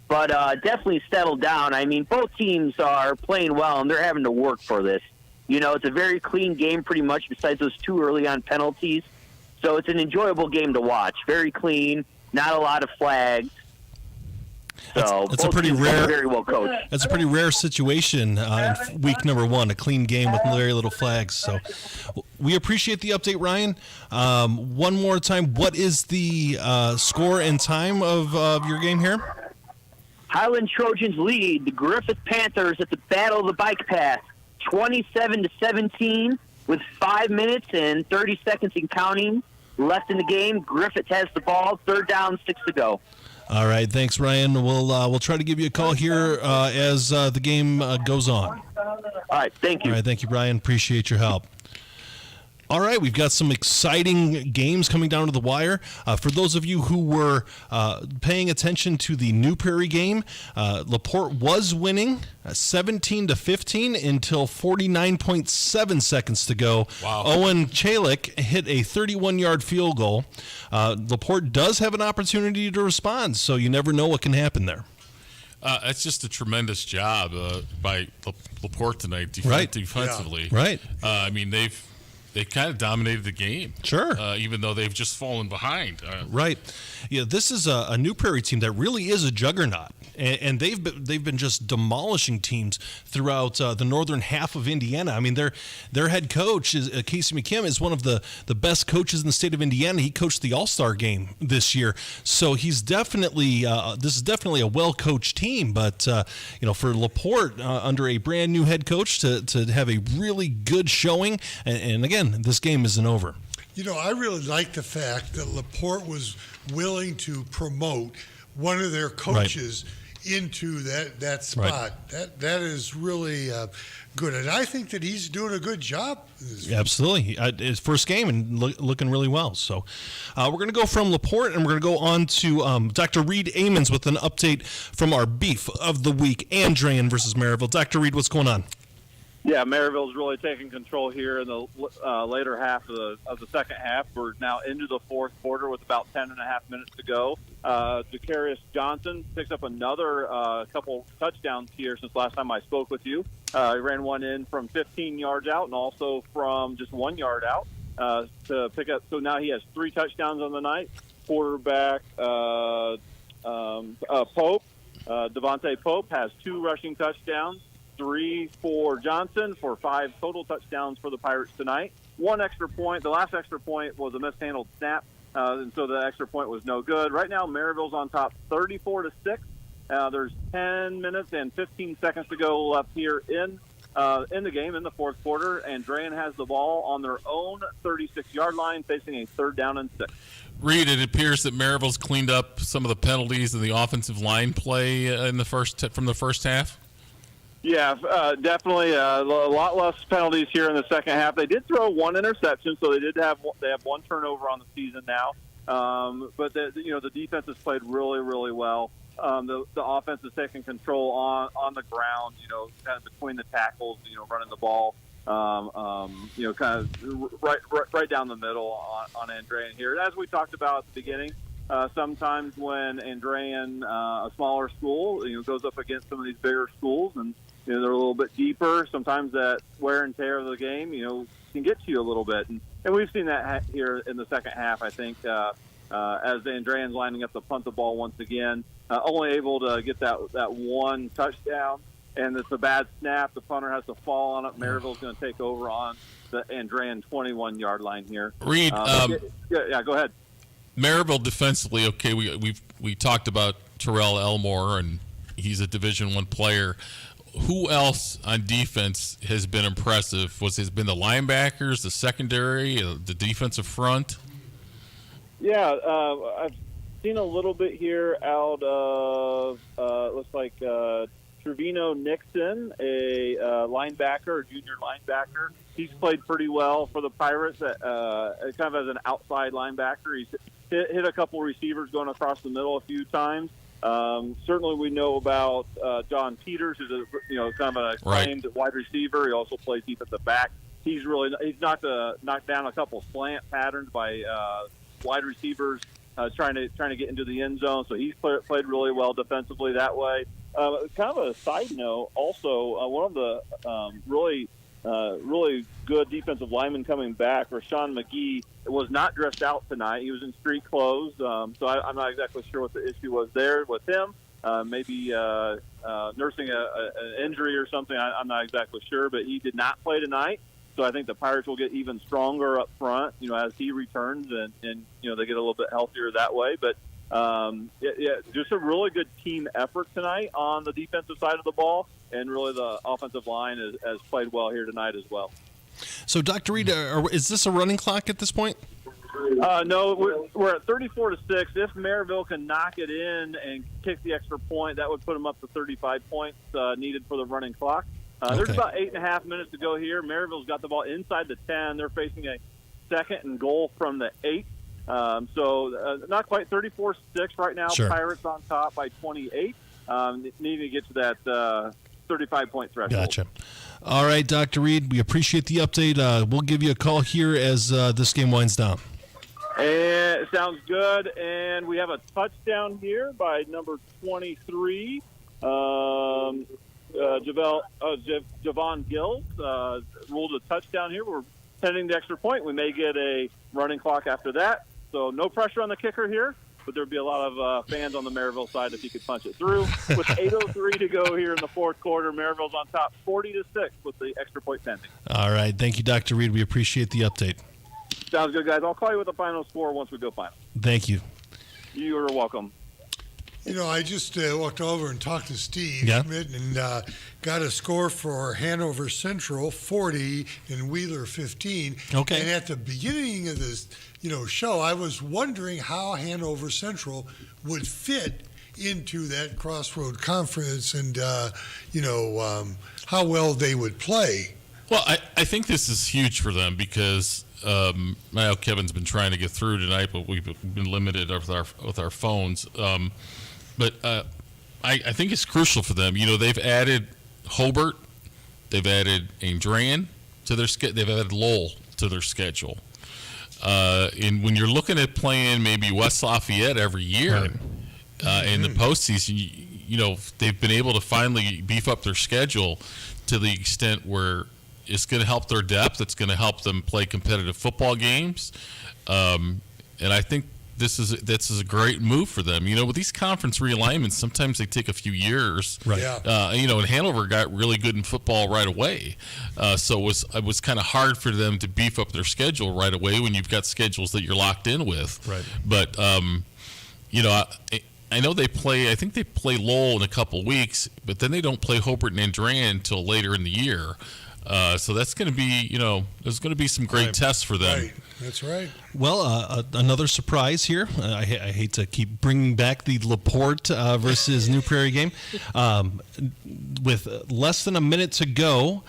but definitely settled down. I mean, both teams are playing well, and they're having to work for this. It's a very clean game pretty much besides those two early on penalties. So it's an enjoyable game to watch. Very clean, not a lot of flags. So That's a pretty rare, very well coached. That's a pretty rare situation in week number 1, a clean game with very little flags. So we appreciate the update, Ryan. One more time, what is the score and time of your game here? Highland Trojans lead the Griffith Panthers at the Battle of the Bike Path, 27-17, with 5 minutes and 30 seconds and counting left in the game. Griffith has the ball, 3rd down, 6 to go. All right, thanks, Ryan. We'll try to give you a call here as the game goes on. All right, thank you. All right, thank you, Brian. Appreciate your help. All right, we've got some exciting games coming down to the wire. For those of you who were paying attention to the New Prairie game, LaPorte was winning 17-15 until 49.7 seconds to go. Wow. Owen Chalik hit a 31-yard field goal. LaPorte does have an opportunity to respond, so you never know what can happen there. That's just a tremendous job by LaPorte tonight defensively. Yeah. Right. I mean, they kind of dominated the game. Sure. Even though they've just fallen behind. Right. Yeah, this is a New Prairie team that really is a juggernaut. And they've been just demolishing teams throughout the northern half of Indiana. I mean, their head coach, Casey McKim, is one of the best coaches in the state of Indiana. He coached the All-Star game this year. So he's definitely this is definitely a well-coached team. But, for LaPorte, under a brand-new head coach, to have a really good showing. And again, this game isn't over. I really like the fact that LaPorte was willing to promote one of their coaches into that spot. Right. That is really good, and I think that he's doing a good job. Absolutely, his first game and looking really well. So we're going to go from LaPorte, and we're going to go on to Dr. Reed Amons with an update from our beef of the week, Andrean versus Maryville. Dr. Reed, what's going on? Yeah, Maryville's really taking control here in the later half of the second half. We're now into the fourth quarter with about 10.5 minutes to go. Jacarius Johnson picks up another couple touchdowns here since last time I spoke with you. He ran one in from 15 yards out and also from just 1 yard out to pick up. So now he has 3 touchdowns on the night. Quarterback Pope, Devontae Pope, has 2 rushing touchdowns. 3 for Johnson for 5 total touchdowns for the Pirates tonight. 1 extra point. The last extra point was a mishandled snap, and so the extra point was no good. Right now, Maryville's on top 34-6. There's 10 minutes and 15 seconds to go left here in the game in the fourth quarter. Andrean has the ball on their own 36-yard line, facing a 3rd down and 6. Reed, it appears that Maryville's cleaned up some of the penalties in the offensive line play from the first half. Yeah, definitely a lot less penalties here in the second half. They did throw 1 interception, so they have 1 turnover on the season now. But the defense has played really, really well. The offense is taking control on the ground. Kind of between the tackles. Running the ball. Kind of right down the middle on Andrean here. And as we talked about at the beginning. Sometimes when Andrean, a smaller school, goes up against some of these bigger schools, and they're a little bit deeper. Sometimes that wear and tear of the game, can get to you a little bit, and we've seen that here in the second half. I think as Andrean's lining up to punt the ball once again, only able to get that 1 touchdown, and it's a bad snap. The punter has to fall on it. Maryville's going to take over on the Andrean 21-yard line here. Reed, yeah, go ahead. Maryville defensively, okay, we talked about Terrell Elmore, and he's a Division I player. Who else on defense has been impressive? Has been the linebackers, the secondary, the defensive front? Yeah, seen a little bit here out of looks like Trevino Nixon, a linebacker, a junior linebacker. He's played pretty well for the Pirates, kind of as an outside linebacker. He's hit a couple receivers going across the middle a few times. Certainly, we know about John Peters, who's kind of an acclaimed wide receiver. He also plays deep at the back. He's knocked down a couple slant patterns by wide receivers trying to get into the end zone. So he's played really well defensively that way. Kind of a side note, also one of the really good defensive linemen coming back, Rashawn McGee, was not dressed out tonight. He was in street clothes, so I'm not exactly sure what the issue was there with him. Maybe nursing an injury or something. I'm not exactly sure, but he did not play tonight. So I think the Pirates will get even stronger up front, as he returns, and they get a little bit healthier that way. But just a really good team effort tonight on the defensive side of the ball, and really the offensive line has played well here tonight as well. So, Dr. Reed, is this a running clock at this point? No, we're at 34-6. If Maryville can knock it in and kick the extra point, that would put them up to 35 points needed for the running clock. There's about 8.5 minutes to go here. Maryville's got the ball inside the 10. They're facing a 2nd and goal from the 8. So not quite 34-6 right now. Sure. Pirates on top by 28. Needing to get to that 35-point threshold. Gotcha. All right, Dr. Reed, we appreciate the update. We'll give you a call here as this game winds down. And it sounds good. And we have a touchdown here by number 23. Javon Gills ruled a touchdown here. We're sending the extra point. We may get a running clock after that. So no pressure on the kicker here, but there'd be a lot of fans on the Maryville side if he could punch it through. With 8:03 to go here in the fourth quarter, Maryville's on top 40-6 with the extra point pending. All right. Thank you, Dr. Reed. We appreciate the update. Sounds good, guys. I'll call you with the final score once we go final. Thank you. You are welcome. I just walked over and talked to Steve Schmidt and got a score for Hanover Central 40 and Wheeler 15. Okay. And at the beginning of this, show, I was wondering how Hanover Central would fit into that Crossroad Conference and, how well they would play. Well, I think this is huge for them because I know Kevin's been trying to get through tonight, but we've been limited with our phones. But I think it's crucial for them. They've added Hobart, they've added Andran to their they've added Lowell to their schedule. And when you're looking at playing maybe West Lafayette every year in the postseason, they've been able to finally beef up their schedule to the extent where it's going to help their depth. It's going to help them play competitive football games. And I think this is a great move for them. With these conference realignments, sometimes they take a few years. Right. And Hanover got really good in football right away. So it was kind of hard for them to beef up their schedule right away when you've got schedules that you're locked in with. Right. But, I know I think they play Lowell in a couple weeks, but then they don't play Hobart and Andran until later in the year. So that's going to be, there's going to be some great tests for them. Right. That's right. Well, another surprise here. I hate to keep bringing back the LaPorte versus New Prairie game. With less than a minute to go,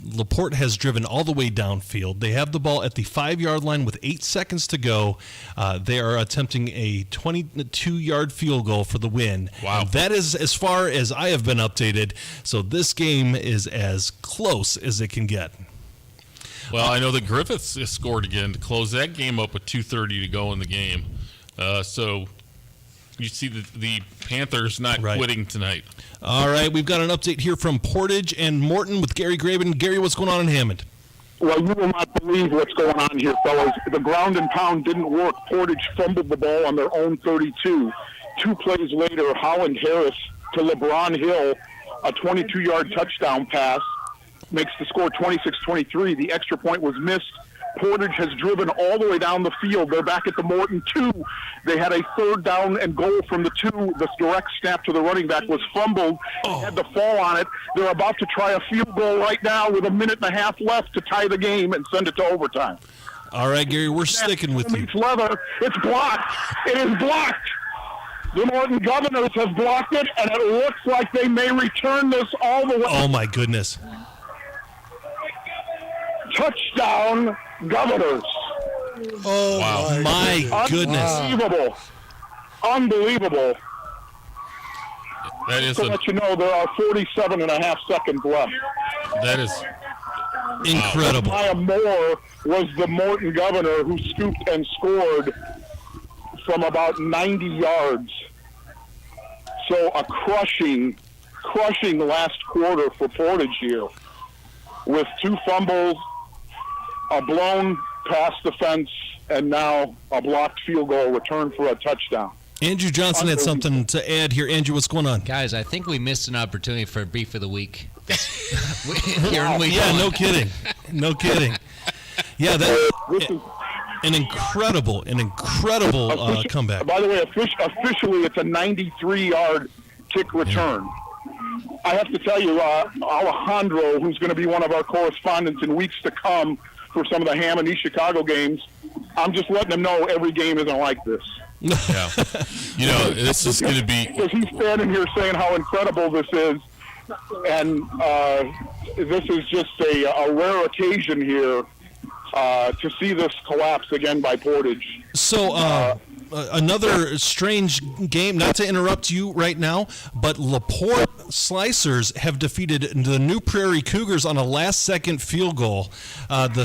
LaPorte has driven all the way downfield. They have the ball at the 5-yard line with 8 seconds to go. They are attempting a 22-yard field goal for the win. Wow. And that is as far as I have been updated. So this game is as close as it can get. Well, I know that Griffiths has scored again to close that game up with 2:30 to go in the game. So you see the Panthers not quitting tonight. All right, we've got an update here from Portage and Morton with Gary Graben. Gary, what's going on in Hammond? Well, you will not believe what's going on here, fellas. The ground and pound didn't work. Portage fumbled the ball on their own 32. 2 plays later, Holland Harris to LeBron Hill, a 22-yard touchdown pass. Makes the score 26-23. The extra point was missed. Portage has driven all the way down the field. They're back at the Morton 2. They had a 3rd down and goal from the 2. The direct snap to the running back was fumbled. They had the fall on it. They're about to try a field goal right now with 1.5 minutes left to tie the game and send it to overtime. All right, Gary, we're sticking with you. It's leather. It's blocked. It is blocked. The Morton Governors have blocked it, and it looks like they may return this all the way. Oh, my goodness. Touchdown, Governors. Oh, wow. My goodness. Unbelievable. That is to let you know, there are 47 and a half seconds left. That is incredible. Maya Moore was the Morton Governor who scooped and scored from about 90 yards. So a crushing last quarter for Portage here, with 2 fumbles, a blown pass defense, and now a blocked field goal return for a touchdown. Andrew Johnson had something to add here. Andrew, what's going on? Guys, I think we missed an opportunity for a Beef of the Week. Here in week yeah, one. no kidding. No kidding. Yeah, an incredible comeback. By the way, officially it's a 93-yard kick return. I have to tell you, Alejandro, who's going to be one of our correspondents in weeks to come for some of the Ham and East Chicago games, I'm just letting him know every game isn't like this. Yeah. This is going to be... Because he's standing here saying how incredible this is, and this is just a rare occasion here to see this collapse again by Portage. So, another strange game, not to interrupt you right now, but LaPorte Slicers have defeated the New Prairie Cougars on a last-second field goal. The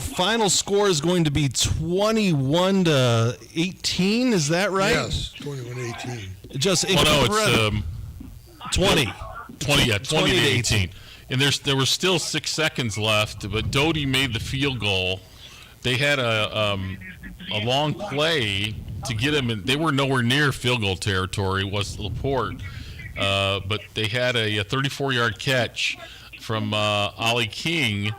final score is going to be 21-18, is that right? Yes, 21-18. Just incredible. No, it's 20. 20-18. And there were still 6 seconds left, but Doty made the field goal. They had a long play to get him in. They were nowhere near field goal territory, was LaPorte. But they had a 34-yard catch from Ollie King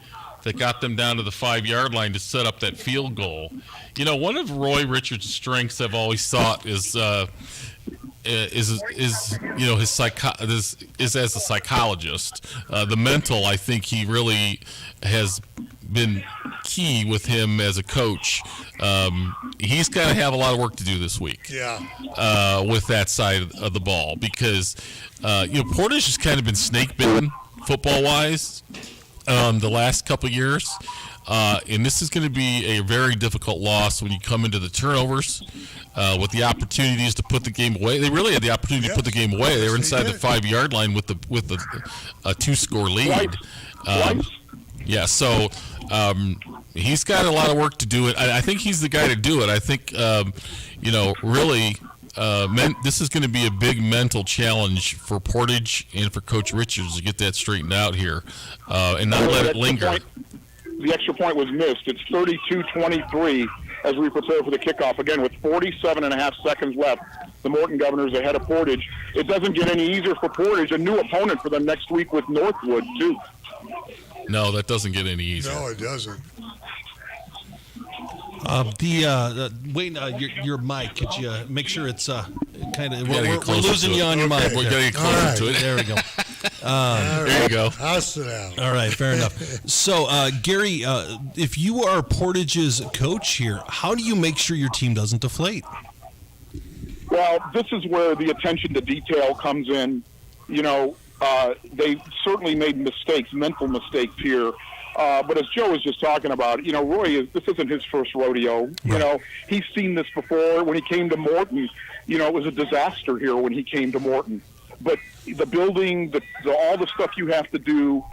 that got them down to the 5-yard line to set up that field goal. One of Roy Richards' strengths I've always thought is his as a psychologist. The mental, I think he really has been key with him as a coach. He's going to have a lot of work to do this week. Yeah. With that side of the ball, because Portage has kind of been snake bitten football wise the last couple of years. And this is going to be a very difficult loss when you come into the turnovers with the opportunities to put the game away. They really had the opportunity to put the game away. They were inside the 5-yard line with a 2-score lead. Yeah, so he's got a lot of work to do. I think he's the guy to do it. I think, really, this is going to be a big mental challenge for Portage and for Coach Richards to get that straightened out here and not let it linger. The extra point was missed. It's 32-23 as we prepare for the kickoff. Again, with 47 and a half seconds left, the Morton Governors ahead of Portage. It doesn't get any easier for Portage. A new opponent for them next week with Northwood, too. No, that doesn't get any easier. No, it doesn't. Wayne, your mic, could you make sure it's kind of... We're losing you on your mic. We're getting closer to it. There we go. There you go. I'll sit down. All right, fair enough. So, Gary, if you are Portage's coach here, how do you make sure your team doesn't deflate? Well, this is where the attention to detail comes in. They certainly made mistakes, mental mistakes here. But as Joe was just talking about, Roy this isn't his first rodeo. Right. He's seen this before when he came to Morton. It was a disaster here when he came to Morton. But the building, all the stuff you have to do,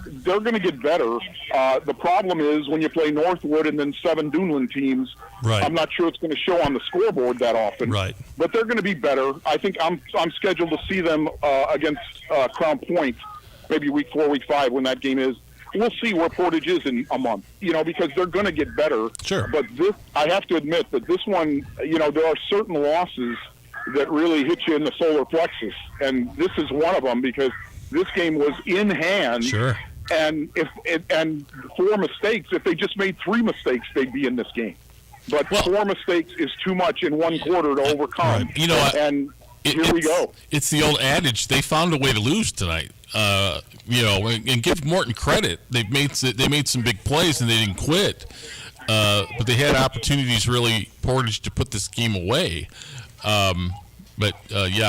they're going to get better. The problem is when you play Northwood and then 7 Duneland teams, right. I'm not sure it's going to show on the scoreboard that often. Right. But they're going to be better. I think I'm scheduled to see them against Crown Point, maybe week 4, week 5 when that game is. We'll see where Portage is in a month, because they're going to get better. Sure. But I have to admit that this one, there are certain losses that really hit you in the solar plexus, and this is one of them because this game was in hand. Sure. And and 4 mistakes, if they just made 3 mistakes, they'd be in this game. But 4 mistakes is too much in one quarter to overcome. Right. And here we go. It's the old adage. They found a way to lose tonight. And give Morton credit. They made some big plays and they didn't quit. But they had opportunities, really, Portage, to put this game away. But,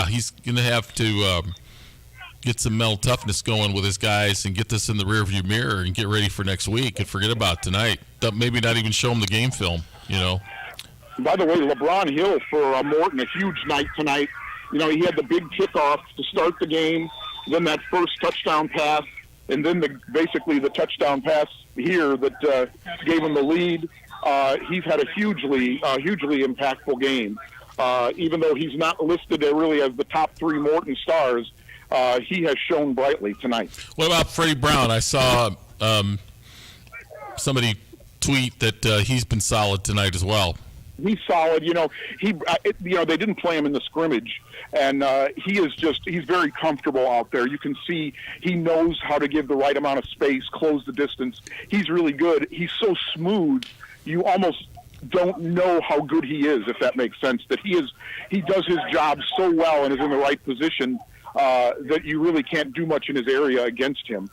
he's going to have to get some mental toughness going with his guys and get this in the rearview mirror and get ready for next week and forget about tonight. Maybe not even show him the game film, By the way, LeBron Hill for Morton, a huge night tonight. He had the big kickoff to start the game, then that first touchdown pass, and then basically the touchdown pass here that gave him the lead. He's had a hugely impactful game. Even though he's not listed there really as the top 3 Morton stars, he has shown brightly tonight. What about Freddie Brown? I saw somebody tweet that he's been solid tonight as well. He's solid. They didn't play him in the scrimmage, and he's very comfortable out there. You can see he knows how to give the right amount of space, close the distance. He's really good. He's so smooth, you almost don't know how good he is, if that makes sense. That he does his job so well and is in the right position that you really can't do much in his area against him.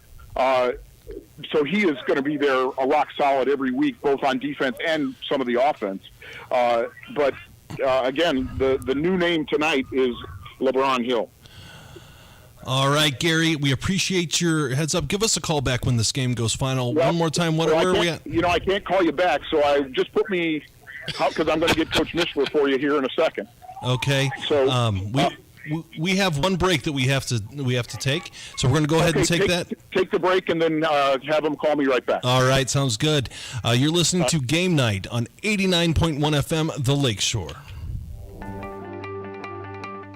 So he is going to be there a rock solid every week, both on defense and some of the offense. But again, the new name tonight is LeBron Hill. All right, Gary, we appreciate your heads up. Give us a call back when this game goes final. One more time, where are we at? I can't call you back, so I just put me out because I'm going to get Coach Mishler for you here in a second. Okay. So we have one break that we have to take, so we're going to go ahead and take that. Take the break and then have them call me right back. All right, sounds good. You're listening to Game Night on 89.1 FM, The Lakeshore.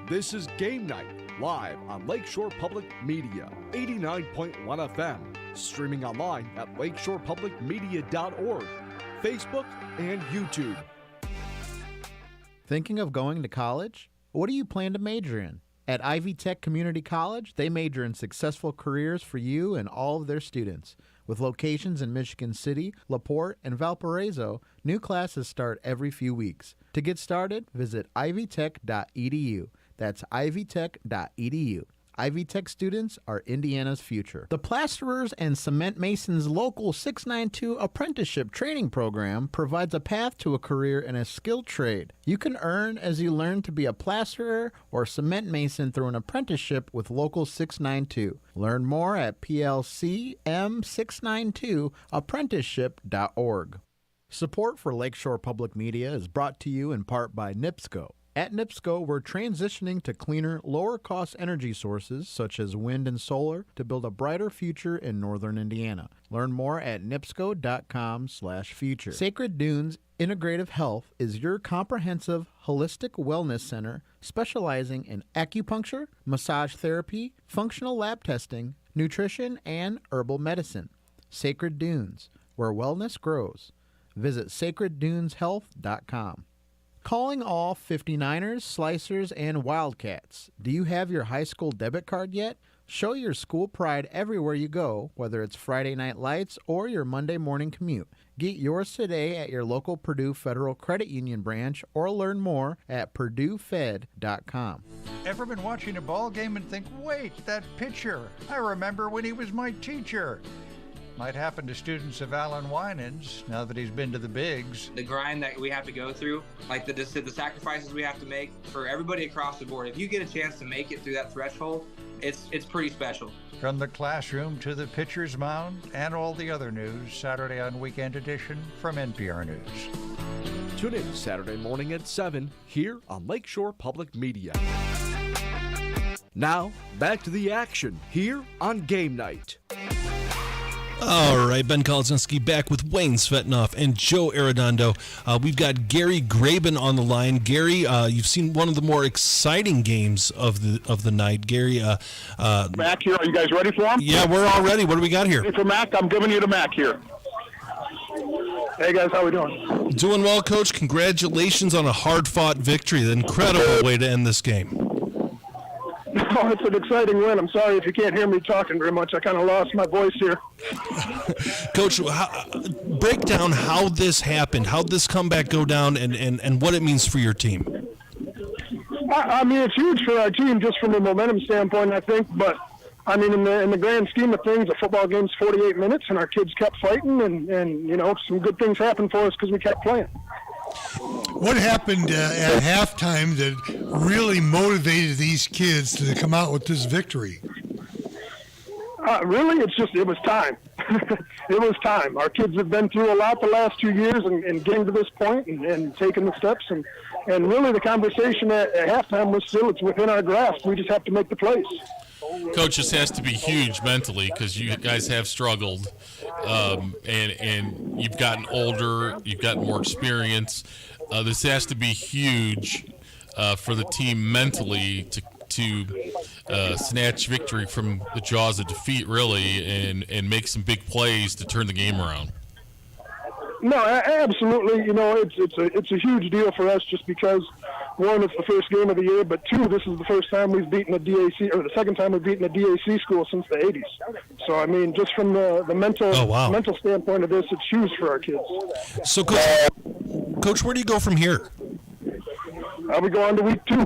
This is Game Night, live on Lakeshore Public Media, 89.1 FM, streaming online at lakeshorepublicmedia.org, Facebook, and YouTube. Thinking of going to college? What do you plan to major in? At Ivy Tech Community College, they major in successful careers for you and all of their students. With locations in Michigan City, LaPorte, and Valparaiso, new classes start every few weeks. To get started, visit ivytech.edu. That's ivytech.edu. Ivy Tech students are Indiana's future. The Plasterers and Cement Masons Local 692 Apprenticeship Training Program provides a path to a career in a skilled trade. You can earn as you learn to be a plasterer or cement mason through an apprenticeship with Local 692. Learn more at plcm692apprenticeship.org. Support for Lakeshore Public Media is brought to you in part by NIPSCO. At NIPSCO, we're transitioning to cleaner, lower-cost energy sources such as wind and solar to build a brighter future in northern Indiana. Learn more at nipsco.com/future. Sacred Dunes Integrative Health is your comprehensive, holistic wellness center specializing in acupuncture, massage therapy, functional lab testing, nutrition, and herbal medicine. Sacred Dunes, where wellness grows. Visit sacredduneshealth.com. Calling all 59ers, Slicers, and Wildcats. Do you have your high school debit card yet? Show your school pride everywhere you go, whether it's Friday Night Lights or your Monday morning commute. Get yours today at your local Purdue Federal Credit Union branch or learn more at purduefed.com. Ever been watching a ball game and think, wait, that pitcher, I remember when he was my teacher? Might happen to students of Alan Winans now that he's been to the bigs. The grind that we have to go through, like the sacrifices we have to make for everybody across the board. If you get a chance to make it through that threshold, it's pretty special. From the classroom to the pitcher's mound and all the other news, Saturday on Weekend Edition from NPR News. Tune in Saturday morning at 7 here on Lakeshore Public Media. Now, back to the action here on Game Night. All right, Ben Kolodzinski back with Wayne Svetanoff and Joe Arredondo. We've got Gary Graben on the line. Gary, you've seen one of the more exciting games of the night. Gary, Mac here. Are you guys ready for him? Yeah, we're all ready. What do we got here? Hey, for Mac, I'm giving you the Mac here. Hey guys, how we doing? Doing well, Coach. Congratulations on a hard-fought victory. The incredible way to end this game. Oh, it's an exciting win. I'm sorry if you can't hear me talking very much. I kind of lost my voice here. Coach, break down how this happened, how this comeback go down, and what it means for your team. I mean, it's huge for our team just from a momentum standpoint, I think. But, I mean, in the grand scheme of things, a football game's 48 minutes, and our kids kept fighting, and you know, some good things happened for us because we kept playing. What happened at halftime that really motivated these kids to come out with this victory? Really, it was time. It was time. Our kids have been through a lot the last 2 years and getting to this point and taking the steps. And really the conversation at halftime was still, it's within our grasp. We just have to make the plays. Coach, this has to be huge mentally because you guys have struggled, and you've gotten older, you've gotten more experience. This has to be huge for the team mentally to snatch victory from the jaws of defeat, really, and make some big plays to turn the game around. No, absolutely. You know, it's a huge deal for us just because, one, it's the first game of the year, but two, this is the first time we've beaten a DAC, or the second time we've beaten a DAC school since the 80s. So, I mean, just from the mental standpoint of this, it's huge for our kids. So, Coach, where do you go from here? We go on to week 2.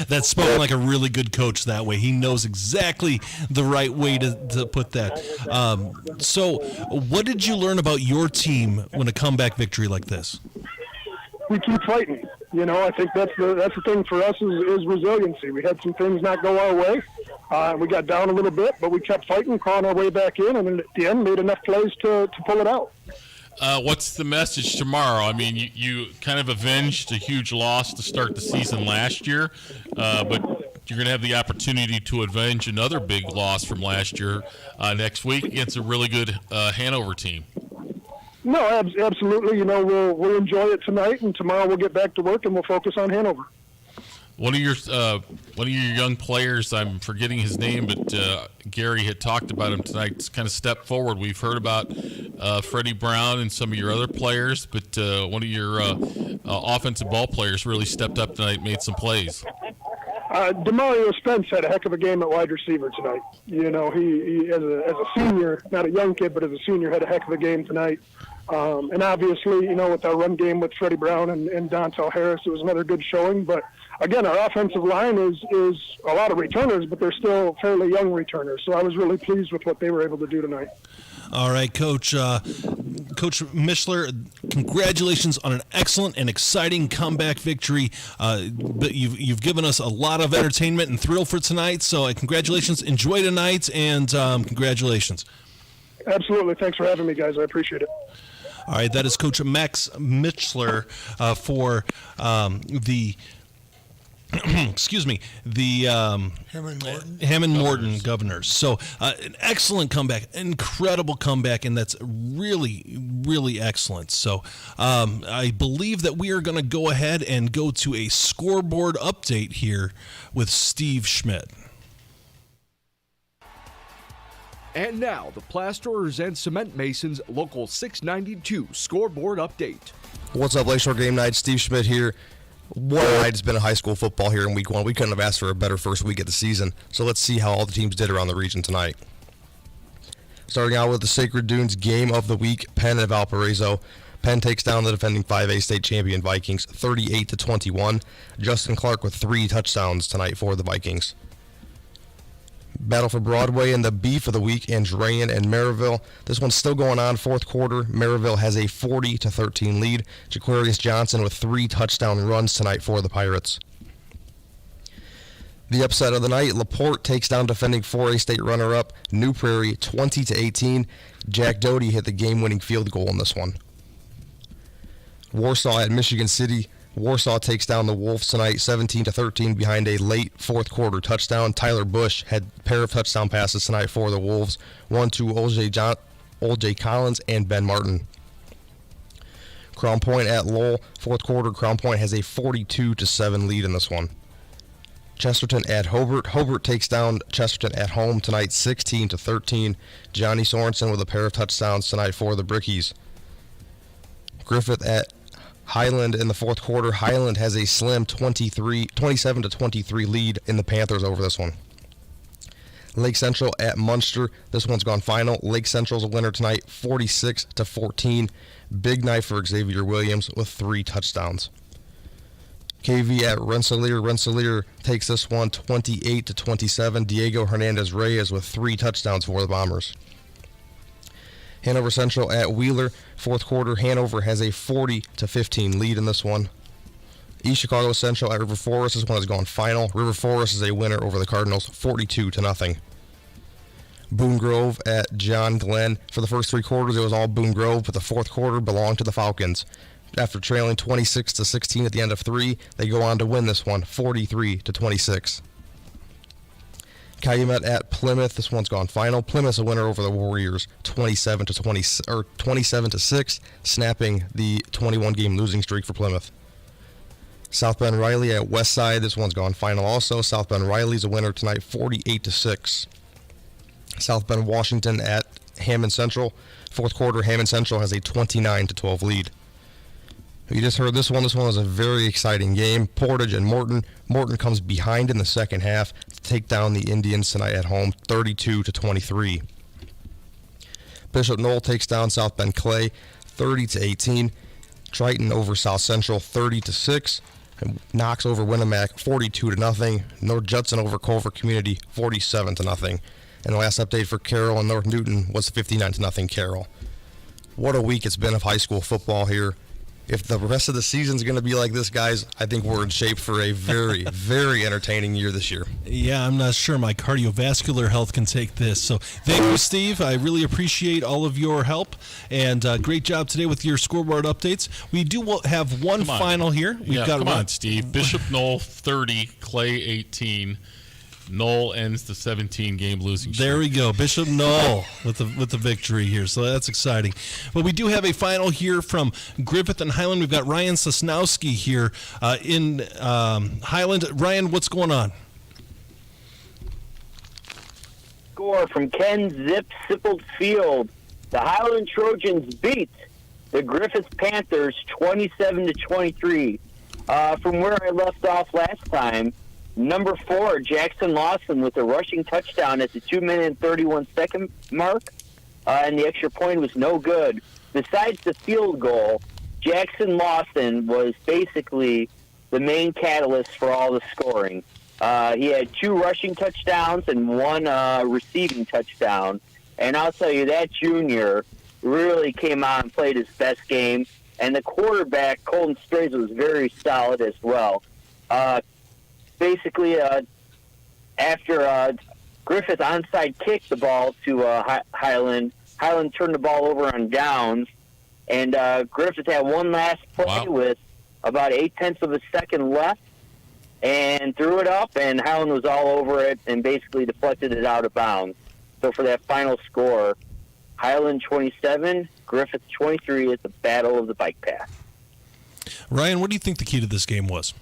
That's spoken like a really good coach that way. He knows exactly the right way to put that. So what did you learn about your team when a comeback victory like this? We keep fighting. You know, I think that's the thing for us is resiliency. We had some things not go our way. We got down a little bit, but we kept fighting, clawing our way back in, and then at the end made enough plays to pull it out. What's the message tomorrow? I mean, you kind of avenged a huge loss to start the season last year, but you're going to have the opportunity to avenge another big loss from last year next week against a really good Hanover team. No, absolutely. You know, we'll enjoy it tonight, and tomorrow we'll get back to work and we'll focus on Hanover. One of your young players, I'm forgetting his name, but Gary had talked about him tonight, kind of stepped forward. We've heard about Freddie Brown and some of your other players, but one of your offensive ball players really stepped up tonight, made some plays. Demario Spence had a heck of a game at wide receiver tonight. You know, he as a senior, not a young kid, but as a senior, had a heck of a game tonight. And obviously, you know, with our run game with Freddie Brown and Dontel Harris, it was another good showing. But again, our offensive line is a lot of returners, but they're still fairly young returners. So I was really pleased with what they were able to do tonight. All right, Coach Mischler, congratulations on an excellent and exciting comeback victory. But you've given us a lot of entertainment and thrill for tonight. So congratulations, enjoy tonight, and congratulations. Absolutely. Thanks for having me, guys. I appreciate it. All right, that is Coach Max Mischler for the the Hammond Morton Governors. So an excellent comeback, incredible comeback, and that's really, really excellent. So I believe that we are going to go ahead and go to a scoreboard update here with Steve Schmidt. And now, the Plasterers and Cement Masons Local 692 scoreboard update. What's up, Lakeshore Game Night? Steve Schmidt here. What a night it's been in high school football here in week 1. We couldn't have asked for a better first week of the season. So let's see how all the teams did around the region tonight. Starting out with the Sacred Dunes game of the week, Penn at Valparaiso. Penn takes down the defending 5A state champion Vikings 38-21. Justin Clark with 3 touchdowns tonight for the Vikings. Battle for Broadway in the beef of the week, Andrean and Maryville. This one's still going on, fourth quarter. Maryville has a 40-13 lead. Jaquarius Johnson with 3 touchdown runs tonight for the Pirates. The upset of the night, LaPorte takes down defending 4A state runner-up New Prairie 20-18. Jack Doty hit the game-winning field goal in this one. Warsaw at Michigan City. Warsaw takes down the Wolves tonight 17-13 behind a late fourth quarter touchdown. Tyler Bush had a pair of touchdown passes tonight for the Wolves. One to Oljay Collins and Ben Martin. Crown Point at Lowell. Fourth quarter, Crown Point has a 42-7 lead in this one. Chesterton at Hobart. Hobart takes down Chesterton at home tonight 16-13. Johnny Sorensen with a pair of touchdowns tonight for the Brickies. Griffith at Highland in the fourth quarter. Highland has a slim 27-23 lead in the Panthers over this one. Lake Central at Munster. This one's gone final. Lake Central's a winner tonight, 46-14. Big night for Xavier Williams with 3 touchdowns. KV at Rensselaer. Rensselaer takes this one 28-27. Diego Hernandez Reyes with 3 touchdowns for the Bombers. Hanover Central at Wheeler. Fourth quarter, Hanover has a 40-15 lead in this one. East Chicago Central at River Forest. This one has gone final. River Forest is a winner over the Cardinals, 42-0. Boone Grove at John Glenn. For the first 3 quarters, it was all Boone Grove, but the fourth quarter belonged to the Falcons. After trailing 26-16 at the end of 3, they go on to win this one, 43-26. Calumet at Plymouth. This one's gone final. Plymouth's a winner over the Warriors, 27-6, snapping the 21-game losing streak for Plymouth. South Bend Riley at Westside. This one's gone final also. South Bend Riley's a winner tonight, 48-6. South Bend Washington at Hammond Central. Fourth quarter, Hammond Central has a 29-12 lead. You just heard this one. This one was a very exciting game. Portage and Morton. Morton comes behind in the second half to take down the Indians tonight at home, 32-23. Bishop Knoll takes down South Bend Clay, 30-18. Triton over South Central, 30-6. Knox over Winnemac, 42-0. North Judson over Culver Community, 47-0. And the last update for Carroll and North Newton was 59-0 Carroll. What a week it's been of high school football here. If the rest of the season's going to be like this, guys, I think we're in shape for a very, very entertaining year this year. Yeah, I'm not sure my cardiovascular health can take this. So thank you, Steve. I really appreciate all of your help. And great job today with your scoreboard updates. We do have one final here. Come on, Steve. Bishop Knoll 30, Clay 18. Knoll ends the 17-game losing streak. There we go. Bishop Knoll with the victory here. So that's exciting. But we do have a final here from Griffith and Highland. We've got Ryan Sosnowski here in Highland. Ryan, what's going on? Score from Ken Zip Sippled Field. The Highland Trojans beat the Griffith Panthers 27-23. From where I left off last time, number 4, Jackson Lawson with a rushing touchdown at the 2-minute and 31-second mark, and the extra point was no good. Besides the field goal, Jackson Lawson was basically the main catalyst for all the scoring. He had 2 rushing touchdowns and 1 receiving touchdown, and I'll tell you, that junior really came out and played his best game, and the quarterback, Colton Strays, was very solid as well. Basically, after Griffith onside kicked the ball to Highland turned the ball over on downs, and Griffith had one last play with about 0.8 of a second left and threw it up, and Highland was all over it and basically deflected it out of bounds. So for that final score, Highland 27, Griffith 23 at the Battle of the Bike Path. Ryan, what do you think the key to this game was?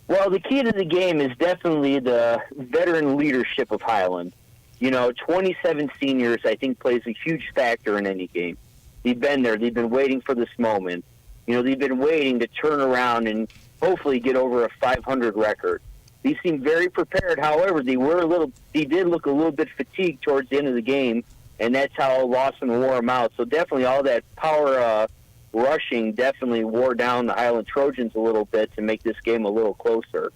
Well, the key to the game is definitely the veteran leadership of Highland. 27 seniors, I think, plays a huge factor in any game. They've been there. They've been waiting for this moment. They've been waiting to turn around and hopefully get over a 500 record. They seem very prepared. However, they did look a little bit fatigued towards the end of the game, and that's how Lawson wore them out. So definitely all that power rushing definitely wore down the Highland Trojans a little bit to make this game a little closer.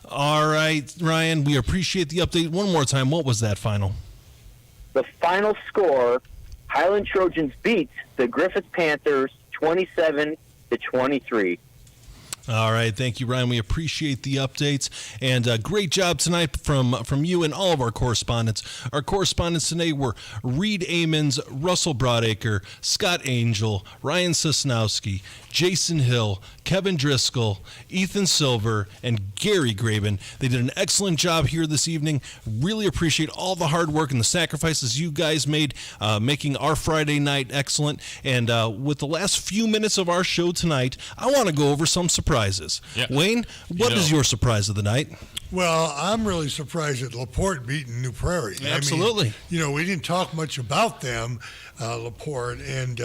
All right, Ryan, we appreciate the update. One more time, what was that final? The final score, Highland Trojans beat the Griffith Panthers 27-23. All right, thank you, Ryan. We appreciate the updates, and great job tonight from you and all of our correspondents. Our correspondents today were Reed Amons, Russell Broadacre, Scott Angel, Ryan Sosnowski, Jason Hill, Kevin Driscoll, Ethan Silver, and Gary Graben. They did an excellent job here this evening. Really appreciate all the hard work and the sacrifices you guys made, making our Friday night excellent. And with the last few minutes of our show tonight, I want to go over some surprises. Yeah. Wayne, what is your surprise of the night? Well, I'm really surprised at LaPorte beating New Prairie. Absolutely. We didn't talk much about them, LaPorte, and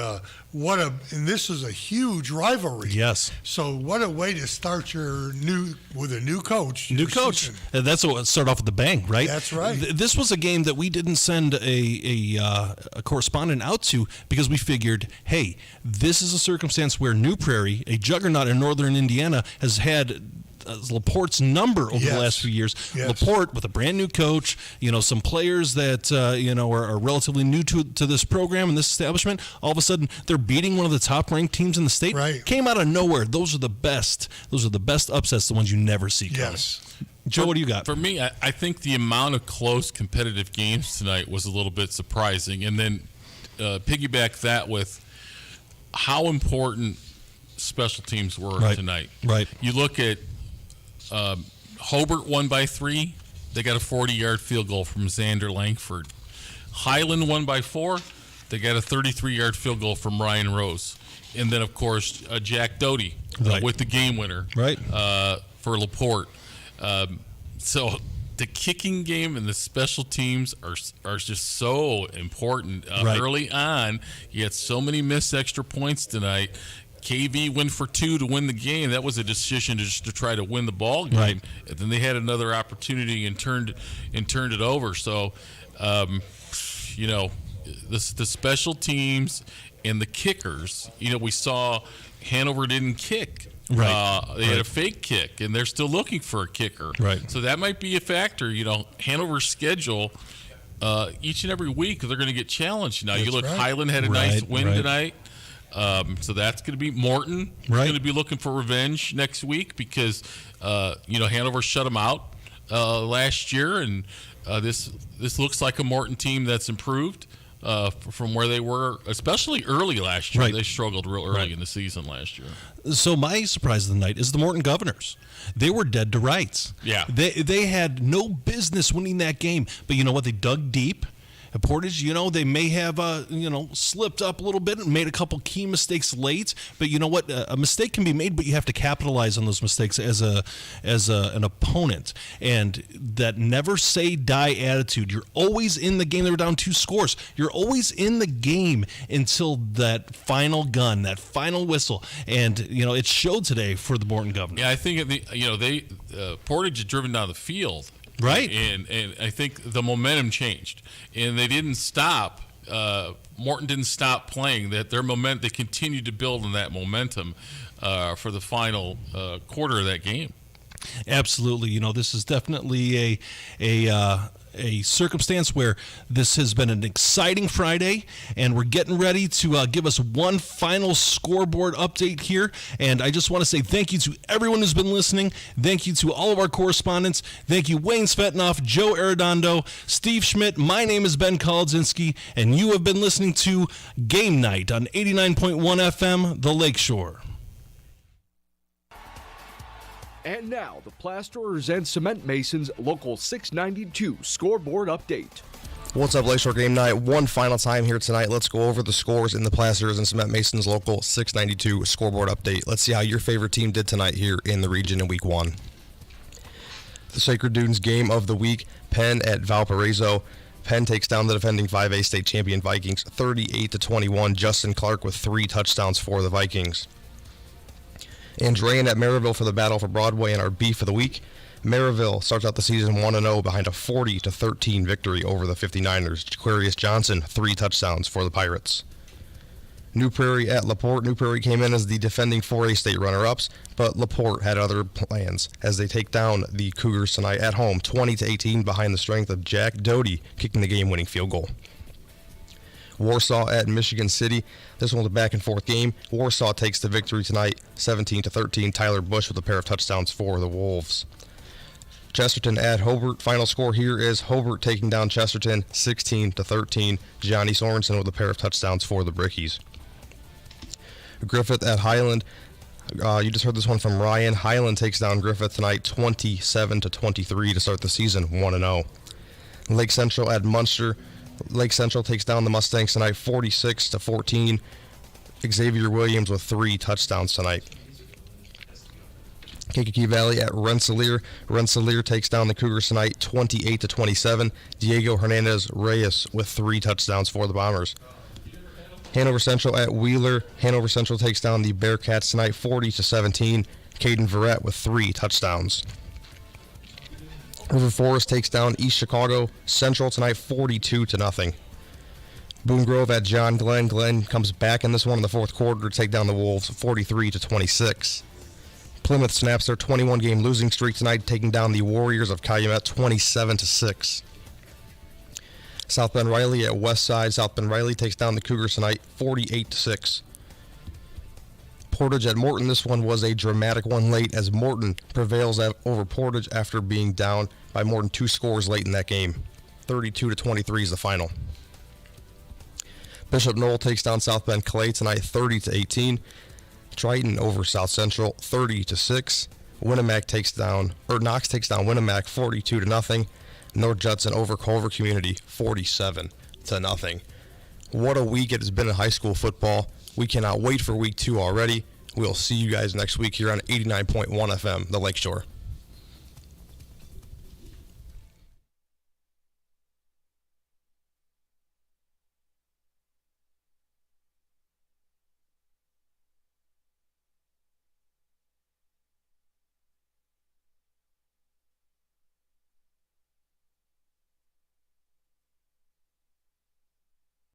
this is a huge rivalry. Yes. So what a way to start with a new coach. New coach. That's what start off with the bang, right? That's right. This was a game that we didn't send a correspondent out to because we figured, hey, this is a circumstance where New Prairie, a juggernaut in northern Indiana, has had LaPorte's number over the last few years. Yes. LaPorte with a brand new coach, some players that are relatively new to this program and this establishment. All of a sudden, they're beating one of the top-ranked teams in the state. Right. Came out of nowhere. Those are the best. Those are the best upsets, the ones you never see coming. Yes. Joe, what do you got? For me, I think the amount of close competitive games tonight was a little bit surprising. And then piggyback that with how important special teams were tonight. Right. You look at Hobart won by 3. They got a 40-yard field goal from Xander Langford. Highland won by 4. They got a 33-yard field goal from Ryan Rose. And then, of course, Jack Doty with the game winner for LaPorte. So the kicking game and the special teams are just so important early on. You had so many missed extra points tonight. KV went for 2 to win the game. That was a decision just to try to win the ball game. Right. And then they had another opportunity and turned it over. So, the special teams and the kickers. We saw Hanover didn't kick. Right. They had a fake kick, and they're still looking for a kicker. Right. So that might be a factor. Hanover's schedule, each and every week, they're going to get challenged. Now, you look, Highland had a nice win tonight. So that's going to be Morton. Going to be looking for revenge next week because, Hanover shut them out last year, and this looks like a Morton team that's improved from where they were, especially early last year. Right. They struggled real early in the season last year. So my surprise of the night is the Morton Governors. They were dead to rights. Yeah. They had no business winning that game. But you know what? They dug deep. Portage, they may have, slipped up a little bit and made a couple key mistakes late. But you know what? A mistake can be made, but you have to capitalize on those mistakes as an opponent. And that never say die attitude. You're always in the game. They were down 2 scores. You're always in the game until that final gun, that final whistle. And it showed today for the Morton Governors. Yeah, I think Portage had driven down the field. Right. And I think the momentum changed. And they didn't stop. Morton didn't stop playing. That their they continued to build on that momentum for the final quarter of that game. Absolutely. This is definitely a circumstance where this has been an exciting Friday, and we're getting ready to give us one final scoreboard update here. And I just want to say thank you to everyone who's been listening. Thank you to all of our correspondents. Thank you, Wayne Svetanoff, Joe Arredondo, Steve Schmidt. My name is Ben Kolodzinski, and you have been listening to Game Night on 89.1 FM, The Lakeshore. And now, the Plasterers and Cement Masons Local 692 Scoreboard Update. What's up, Lakeshore Game Night? One final time here tonight. Let's go over the scores in the Plasterers and Cement Masons Local 692 Scoreboard Update. Let's see how your favorite team did tonight here in the region in Week 1. The Sacred Dunes game of the week, Penn at Valparaiso. Penn takes down the defending 5A state champion Vikings 38-21. Justin Clark with 3 touchdowns for the Vikings. Andrean at Maryville for the battle for Broadway and our beef of the week. Maryville starts out the season 1-0 behind a 40-13 victory over the 59ers. Jaquarius Johnson, 3 touchdowns for the Pirates. New Prairie at LaPorte. New Prairie came in as the defending 4A state runner-ups, but LaPorte had other plans as they take down the Cougars tonight at home, 20-18 behind the strength of Jack Doty kicking the game-winning field goal. Warsaw at Michigan City. This one was a back-and-forth game. Warsaw takes the victory tonight, 17-13. Tyler Bush with a pair of touchdowns for the Wolves. Chesterton at Hobart. Final score here is Hobart taking down Chesterton, 16-13. Johnny Sorensen with a pair of touchdowns for the Brickies. Griffith at Highland. You just heard this one from Ryan. Highland takes down Griffith tonight, 27-23 to start the season, 1-0. Lake Central at Munster. Lake Central takes down the Mustangs tonight, 46-14. Xavier Williams with 3 touchdowns tonight. Kankakee Valley at Rensselaer. Rensselaer takes down the Cougars tonight, 28-27. Diego Hernandez Reyes with 3 touchdowns for the Bombers. Hanover Central at Wheeler. Hanover Central takes down the Bearcats tonight, 40-17. Caden Verrett with 3 touchdowns. River Forest takes down East Chicago Central tonight, 42-0. Boone Grove at John Glenn. Glenn comes back in this one in the fourth quarter to take down the Wolves, 43-26. Plymouth snaps their 21-game losing streak tonight, taking down the Warriors of Calumet 27-6. South Bend Riley at West Side. South Bend Riley takes down the Cougars tonight 48-6. Portage at Morton. This one was a dramatic one late as Morton prevails over Portage after being down by more than 2 scores late in that game. 32-23 is the final. Bishop Knoll takes down South Bend Clay tonight 30-18. Triton over South Central 30-6. Knox takes down Winnemac 42-0. North Judson over Culver Community 47-0. What a week it has been in high school football. We cannot wait for week 2 already. We'll see you guys next week here on 89.1 FM, the Lakeshore.